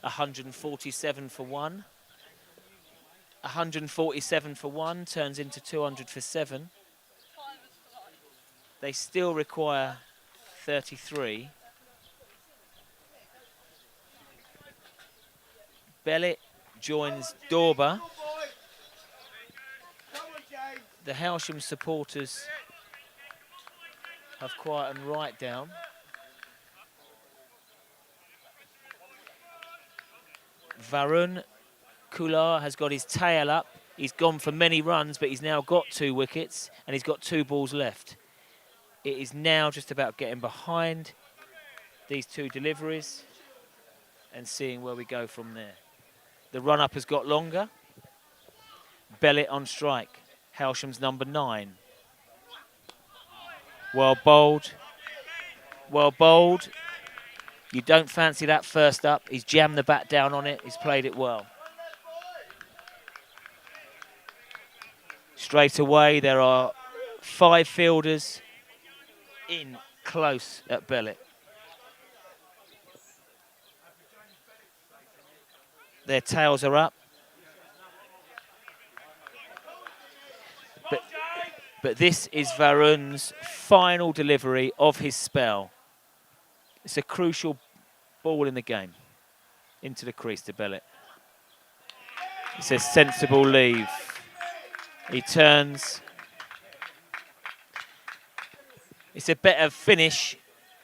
147 for one. 147 for one turns into 200 for 7. They still require 33. Bellet joins Dorber. The Hailsham supporters have quietened right down. Varun Kular has got his tail up. He's gone for many runs, but he's now got 2 wickets and he's got 2 balls left. It is now just about getting behind these 2 deliveries and seeing where we go from there. The run-up has got longer. Bellet on strike. Hailsham's number 9. Well bowled. Well bowled. You don't fancy that first up. He's jammed the bat down on it. He's played it well. Straight away, there are 5 fielders in close at Bellet. Their tails are up. But this is Varun's final delivery of his spell. It's a crucial ball in the game. Into the crease to Bellet. It's a sensible leave. He turns. It's a better finish.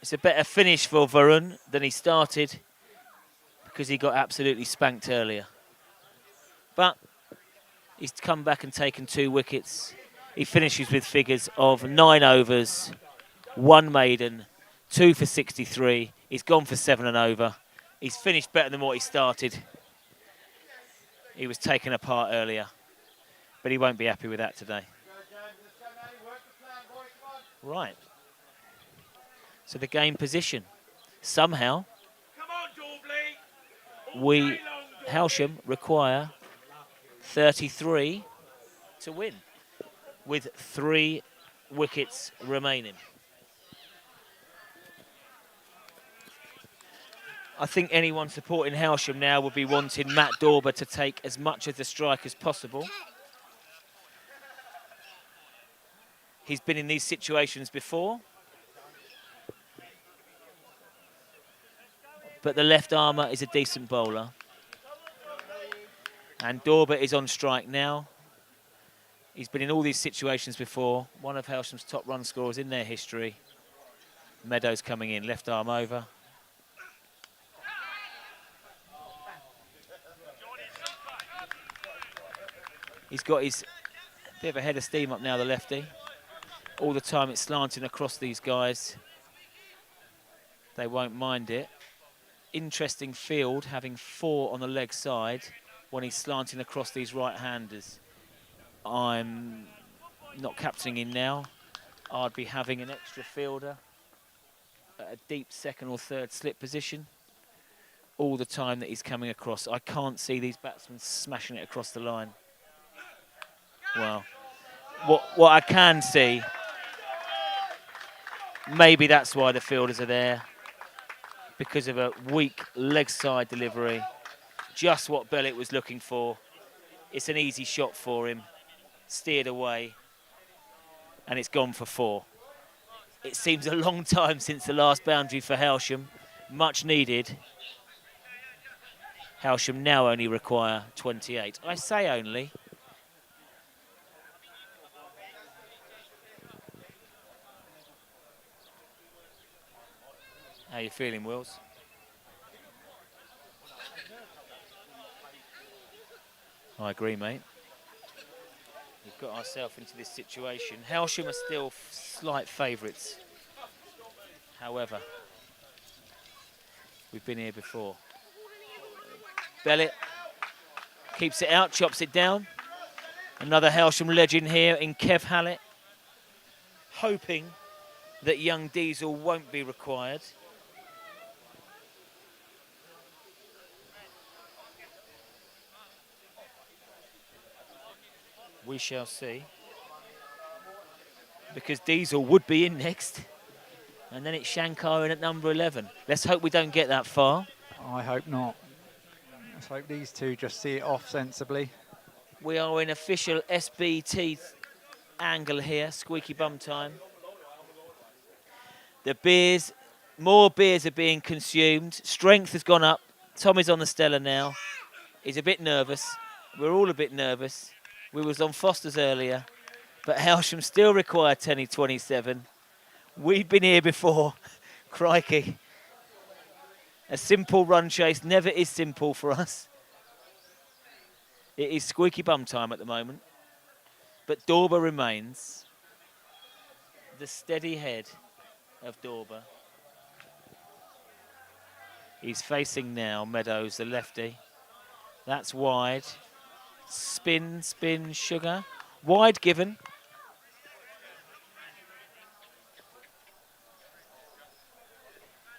It's a better finish for Varun than he started because he got absolutely spanked earlier. But he's come back and taken 2 wickets. He finishes with figures of 9 overs, 1 maiden, 2 for 63. He's gone for 7 and over. He's finished better than what he started. He was taken apart earlier, but he won't be happy with that today. Right. So the game position. Somehow, we, Hailsham, require 33 to win, with 3 wickets remaining. I think anyone supporting Hailsham now would be wanting Matt Dorber to take as much of the strike as possible. He's been in these situations before. But the left armour is a decent bowler. And Dorber is on strike now. He's been in all these situations before. One of Hailsham's top run scorers in their history. Meadows coming in, left arm over. He's got his bit of a head of steam up now, the lefty. All the time it's slanting across these guys. They won't mind it. Interesting field, having 4 on the leg side when he's slanting across these right-handers. I'm not captaining him now. I'd be having an extra fielder at a deep 2nd or 3rd slip position all the time that he's coming across. I can't see these batsmen smashing it across the line. Well, what I can see, maybe that's why the fielders are there, because of a weak leg side delivery. Just what Bellet was looking for. It's an easy shot for him. Steered away. And it's gone for 4. It seems a long time since the last boundary for Hailsham. Much needed. Hailsham now only require 28. I say only. How you feeling, Wills? I agree, mate. We've got ourselves into this situation. Hailsham are still slight favourites. However, we've been here before. Bellet keeps it out, chops it down. Another Hailsham legend here in Kev Hallett. Hoping that young Diesel won't be required. We shall see. Because Diesel would be in next. And then it's Shankar in at number 11. Let's hope we don't get that far. I hope not. Let's hope these 2 just see it off sensibly. We are in official SBT angle here, squeaky bum time. The beers, more beers are being consumed. Strength has gone up. Tommy's on the Stella now. He's a bit nervous. We're all a bit nervous. We was on Foster's earlier, but Hailsham still require 10-27. We've been here before. Crikey. A simple run chase never is simple for us. It is squeaky bum time at the moment. But Dorber remains. The steady head of Dorber. He's facing now Meadows, the lefty. That's wide. Spin, spin, sugar. Wide given.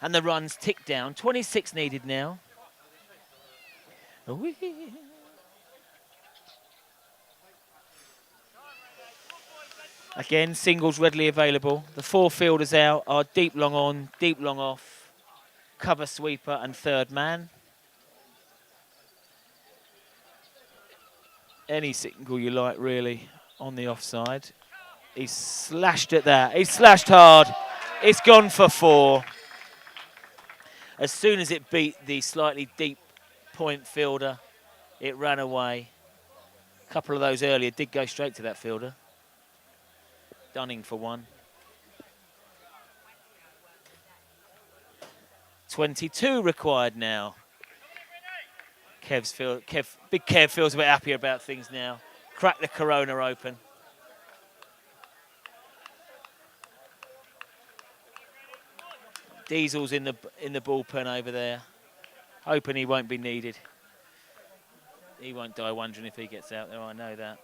And the runs tick down. 26 needed now. Again, singles readily available. The 4 fielders out are deep long on, deep long off, cover sweeper and 3rd man. Any single you like, really, on the offside. He's slashed at that. He's slashed hard. It's gone for 4. As soon as it beat the slightly deep point fielder, it ran away. A couple of those earlier did go straight to that fielder. Dunning for 1. 22 required now. Big Kev feels a bit happier about things now. Crack the Corona open. Diesel's in the bullpen over there. Hoping he won't be needed. He won't die wondering if he gets out there, I know that.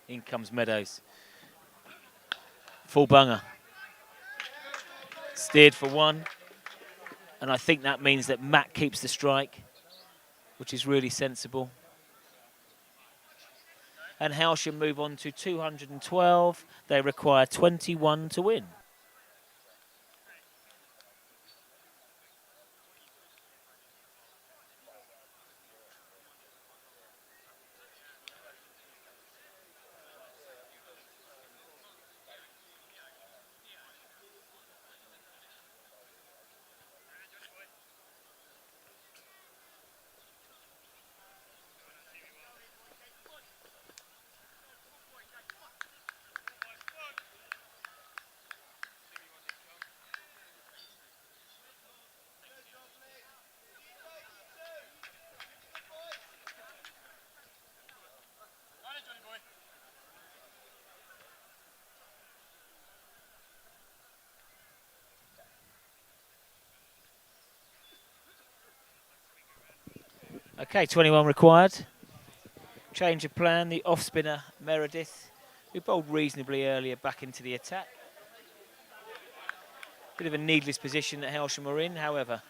In comes Meadows. Full bunger. Steered for 1. And I think that means that Matt keeps the strike, which is really sensible. And Hailsham move on to 212. They require 21 to win. Okay, 21 required. Change of plan, the off-spinner Meredith, who bowled reasonably earlier, back into the attack. Bit of a needless position that Hailsham are in, however.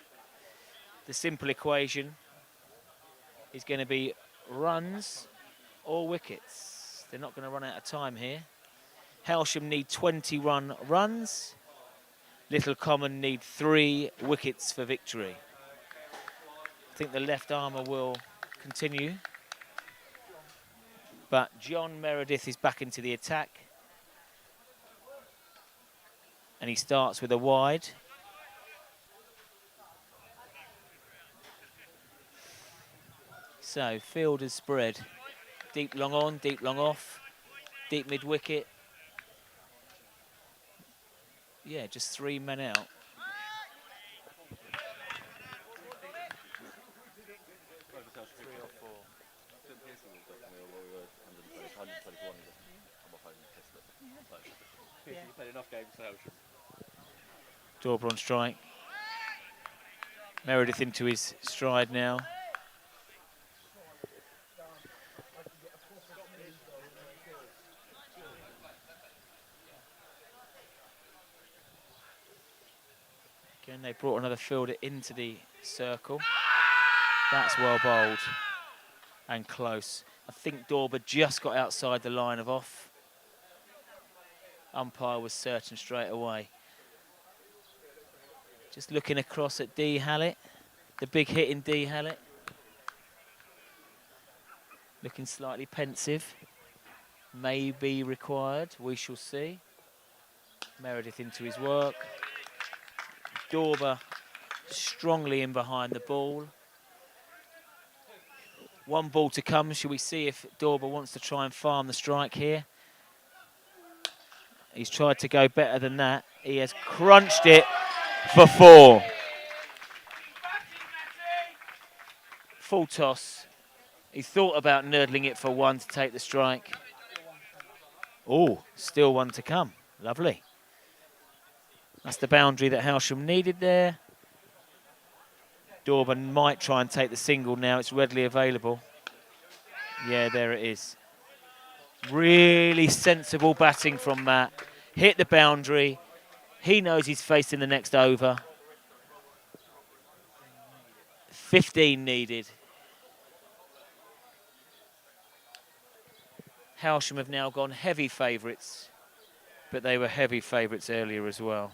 The simple equation is going to be runs or wickets. They're not going to run out of time here. Hailsham need 21 runs. Little Common need 3 wickets for victory. I think the left armour will continue. But John Meredith is back into the attack. And he starts with a wide. So, field is spread. Deep long on, deep long off. Deep mid-wicket. Yeah, just 3 men out. Dauber on strike. Meredith into his stride now. Again, they brought another fielder into the circle. That's well bowled and close. I think Dauber just got outside the line of off. Umpire was certain straight away. Just looking across at D. Hallett. The big hit in D. Hallett. Looking slightly pensive. May be required, we shall see. Meredith into his work. Dauber strongly in behind the ball. 1 ball to come. Shall we see if Dauber wants to try and farm the strike here? He's tried to go better than that. He has crunched it for 4. Full toss. He thought about nurdling it for 1 to take the strike. Oh, still 1 to come. Lovely. That's the boundary that Hailsham needed there. Dauber might try and take the single now. It's readily available. Yeah, there it is. Really sensible batting from Matt. Hit the boundary. He knows he's facing the next over. 15 needed. Hailsham have now gone heavy favourites, but they were heavy favourites earlier as well.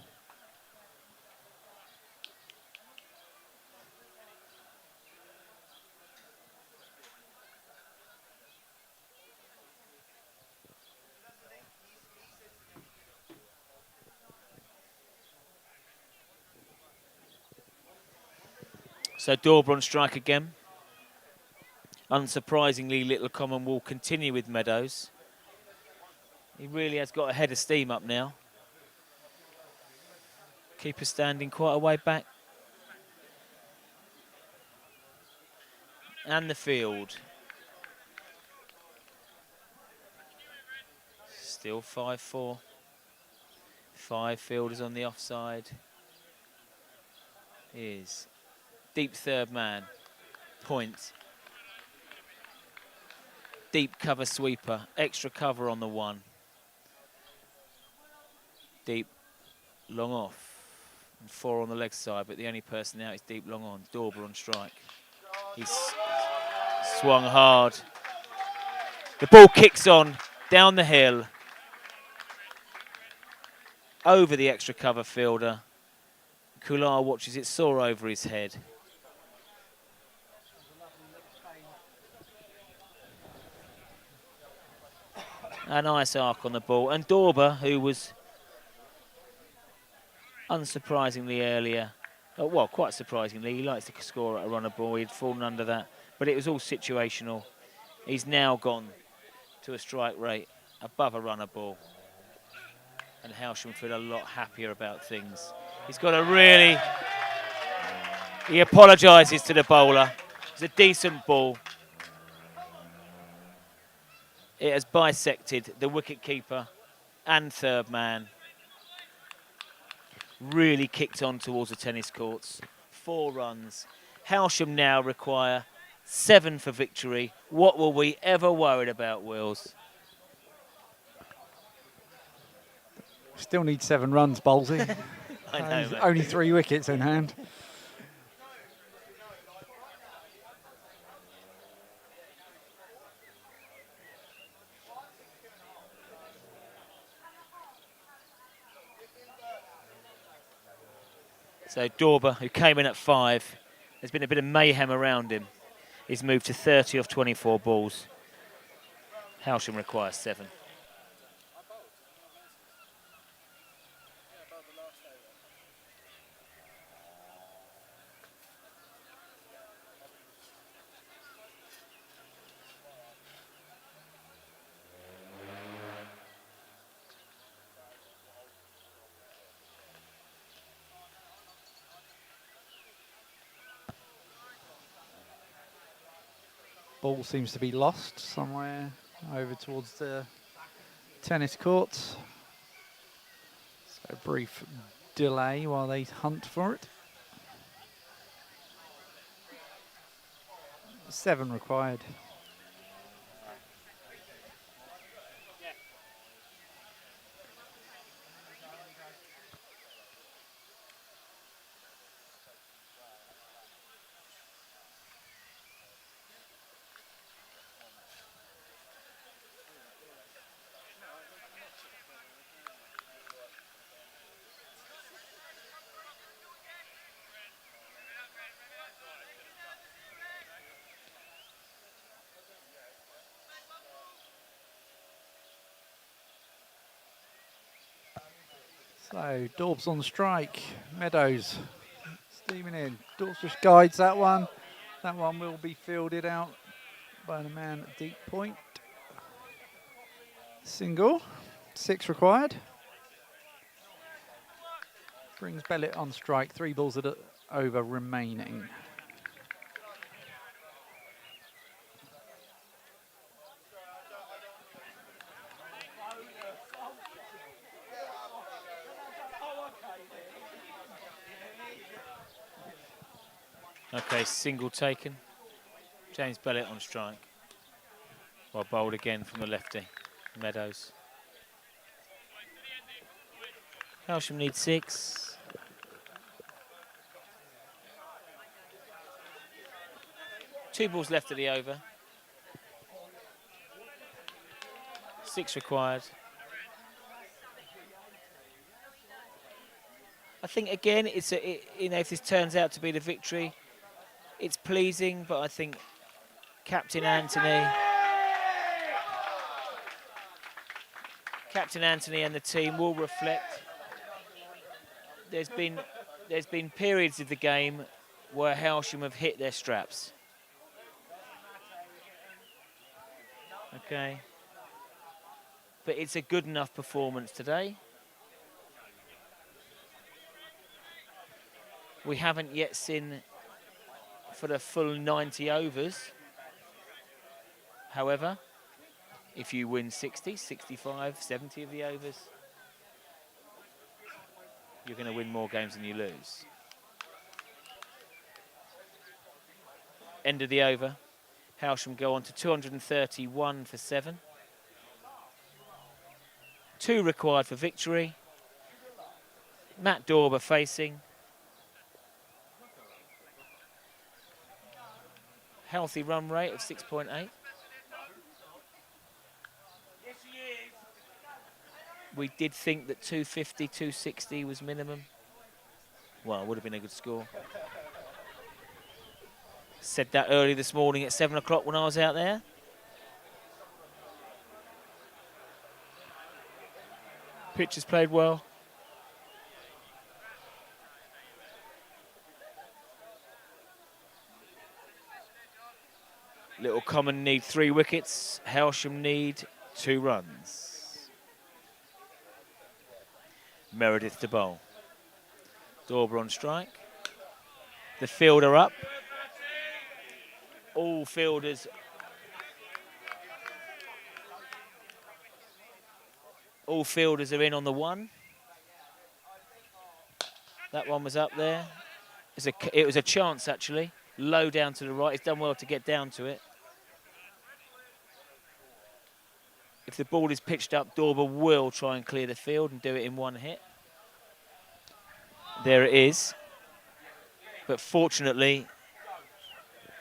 So Dorber on strike again. Unsurprisingly, Little Common will continue with Meadows. He really has got a head of steam up now. Keeper standing quite a way back. And the field. Still 5-4. 5 fielders on the offside. Is deep third man. Point. Deep cover sweeper. Extra cover on the 1. Deep long off. And 4 on the leg side, but the only person out is deep long on. Dorber on strike. He's swung hard. The ball kicks on down the hill. Over the extra cover fielder. Kular watches it soar over his head. A nice arc on the ball. And Dorber, who was unsurprisingly earlier, well, quite surprisingly, he likes to score at a runner ball. He'd fallen under that, but it was all situational. He's now gone to a strike rate above a runner ball. And Hailsham feel a lot happier about things. He's got a really... He apologises to the bowler. It's a decent ball. It has bisected the wicket-keeper and third man. Really kicked on towards the tennis courts. 4 runs. Hailsham now require 7 for victory. What were we ever worried about, Wills? Still need 7 runs, Bowlesy. I know, mate. Only 3 wickets in hand. So Dorber, who came in at 5, there's been a bit of mayhem around him. He's moved to 30 off 24 balls. Hailsham requires 7. Ball seems to be lost somewhere over towards the tennis courts. So a brief delay while they hunt for it. 7 required. So Dorbs on strike. Meadows steaming in. Dorbs just guides that one. That one will be fielded out by the man at deep point. Single. 6 required. Brings Bellett on strike. 3 balls at over remaining. Okay, single taken. James Bellett on strike. Well, bowled again from the lefty, Meadows. Hailsham needs 6. Two balls left of the over. 6 required. I think again, it's if this turns out to be the victory, it's pleasing. But I think Captain Anthony and the team will reflect. There's been periods of the game where Hailsham have hit their straps. Okay. But it's a good enough performance today. We haven't yet seen for the full 90 overs. However, if you win 60, 65, 70 of the overs, you're going to win more games than you lose. End of the over. Hailsham go on to 231 for 7. 2 required for victory. Matt Dorber facing. Healthy run rate of 6.8. We did think that 250, 260 was minimum. Well, it would have been a good score. Said that early this morning at 7 o'clock when I was out there. Pitch has played well. Little Common need 3 wickets. Hailsham need 2 runs. Meredith to bowl. Dorber on strike. The fielder up. All fielders. All fielders are in on the 1. That one was up there. It was a chance, actually. Low down to the right. He's done well to get down to it. If the ball is pitched up, Dorber will try and clear the field and do it in 1 hit. There it is. But fortunately,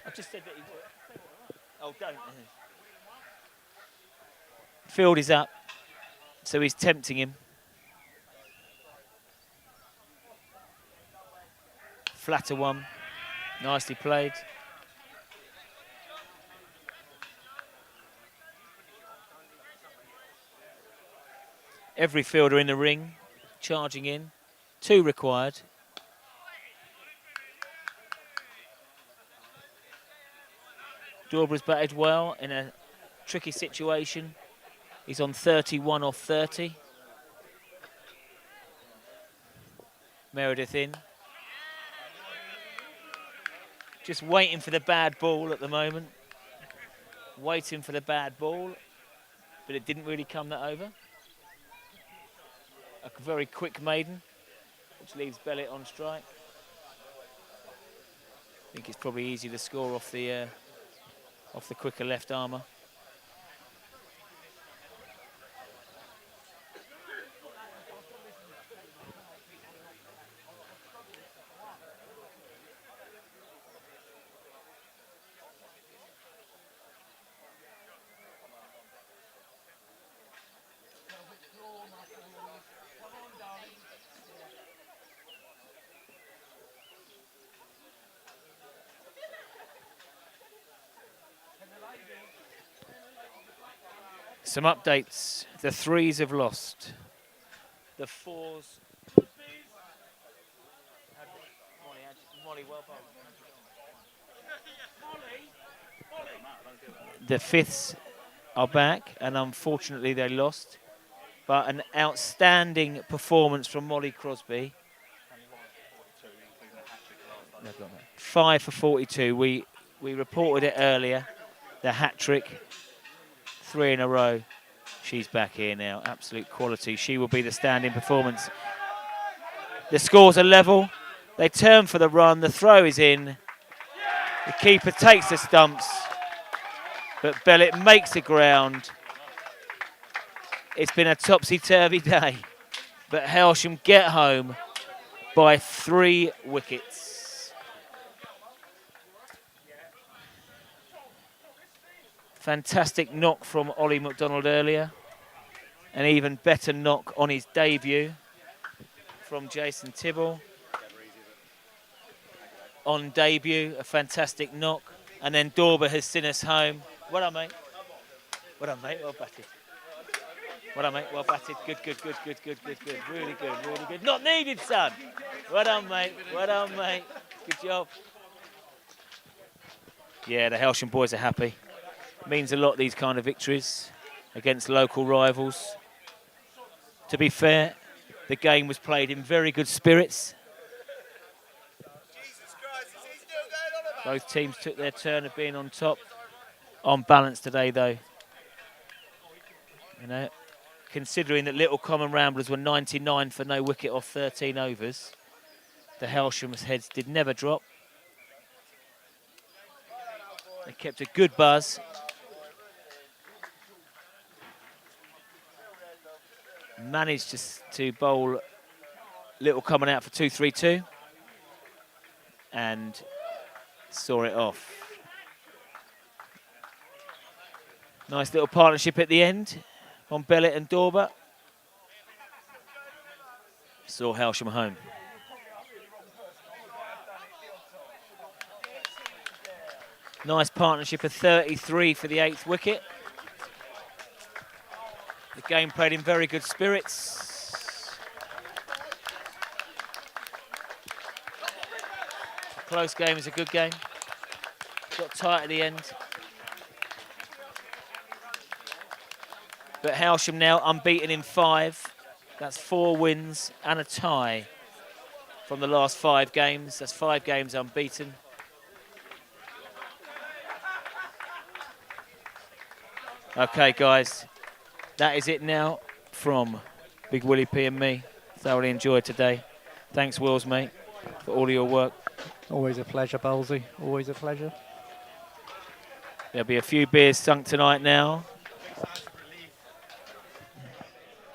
I just said that he would. Oh, don't. Field is up, so he's tempting him. Flatter one. Nicely played. Every fielder in the ring, charging in. 2 required. Dorber's batted well in a tricky situation. He's on 31 off 30. Meredith in. Just waiting for the bad ball at the moment. Waiting for the bad ball, but it didn't really come that over. A very quick maiden, which leaves Bellett on strike. I think it's probably easy to score off the quicker left armour. Some updates. The 3s have lost. The 4s. Molly, well bowled. The 5ths are back, and unfortunately they lost. But an outstanding performance from Molly Crosby. 5 for 42. We reported it earlier. The hat-trick. 3 in a row. She's back here now. Absolute quality. She will be the standing performance. The scores are level. They turn for the run. The throw is in. The keeper takes the stumps. But Bellett makes the ground. It's been a topsy-turvy day. But Hailsham get home by 3 wickets. Fantastic knock from Ollie McDonald earlier. An even better knock on his debut from Jason Tibble. On debut, a fantastic knock. And then Dorber has seen us home. Well done, mate. Well done, mate. Well batted. Well done, mate. Well batted. Good. Really good. Not needed, son. Well done, mate. Good job. Yeah, the Hailsham boys are happy. Means a lot, these kind of victories against local rivals. To be fair, the game was played in very good spirits. Both teams took their turn of being on top. On balance today, though. You know, considering that Little Common Ramblers were 99 for no wicket off 13 overs, the Hailsham's heads did never drop. They kept a good buzz. Managed to bowl Little Common out for 2-3-2 and saw it off. Nice little partnership at the end on Bellet and Dorber. Saw Hailsham home. Nice partnership of 33 for the 8th wicket. The game played in very good spirits. A close game is a good game. Got tight at the end. But Hailsham now unbeaten in 5. That's 4 wins and a tie from the last 5 games. That's 5 games unbeaten. Okay, guys, that is it now from Big Willie P and me. Thoroughly enjoyed today. Thanks, Wills, mate, for all of your work. Always a pleasure, Bowlesy. Always a pleasure. There'll be a few beers sunk tonight now.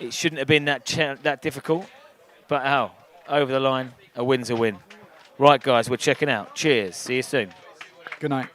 It shouldn't have been that difficult, but over the line, a win's a win. Right, guys, we're checking out. Cheers. See you soon. Good night.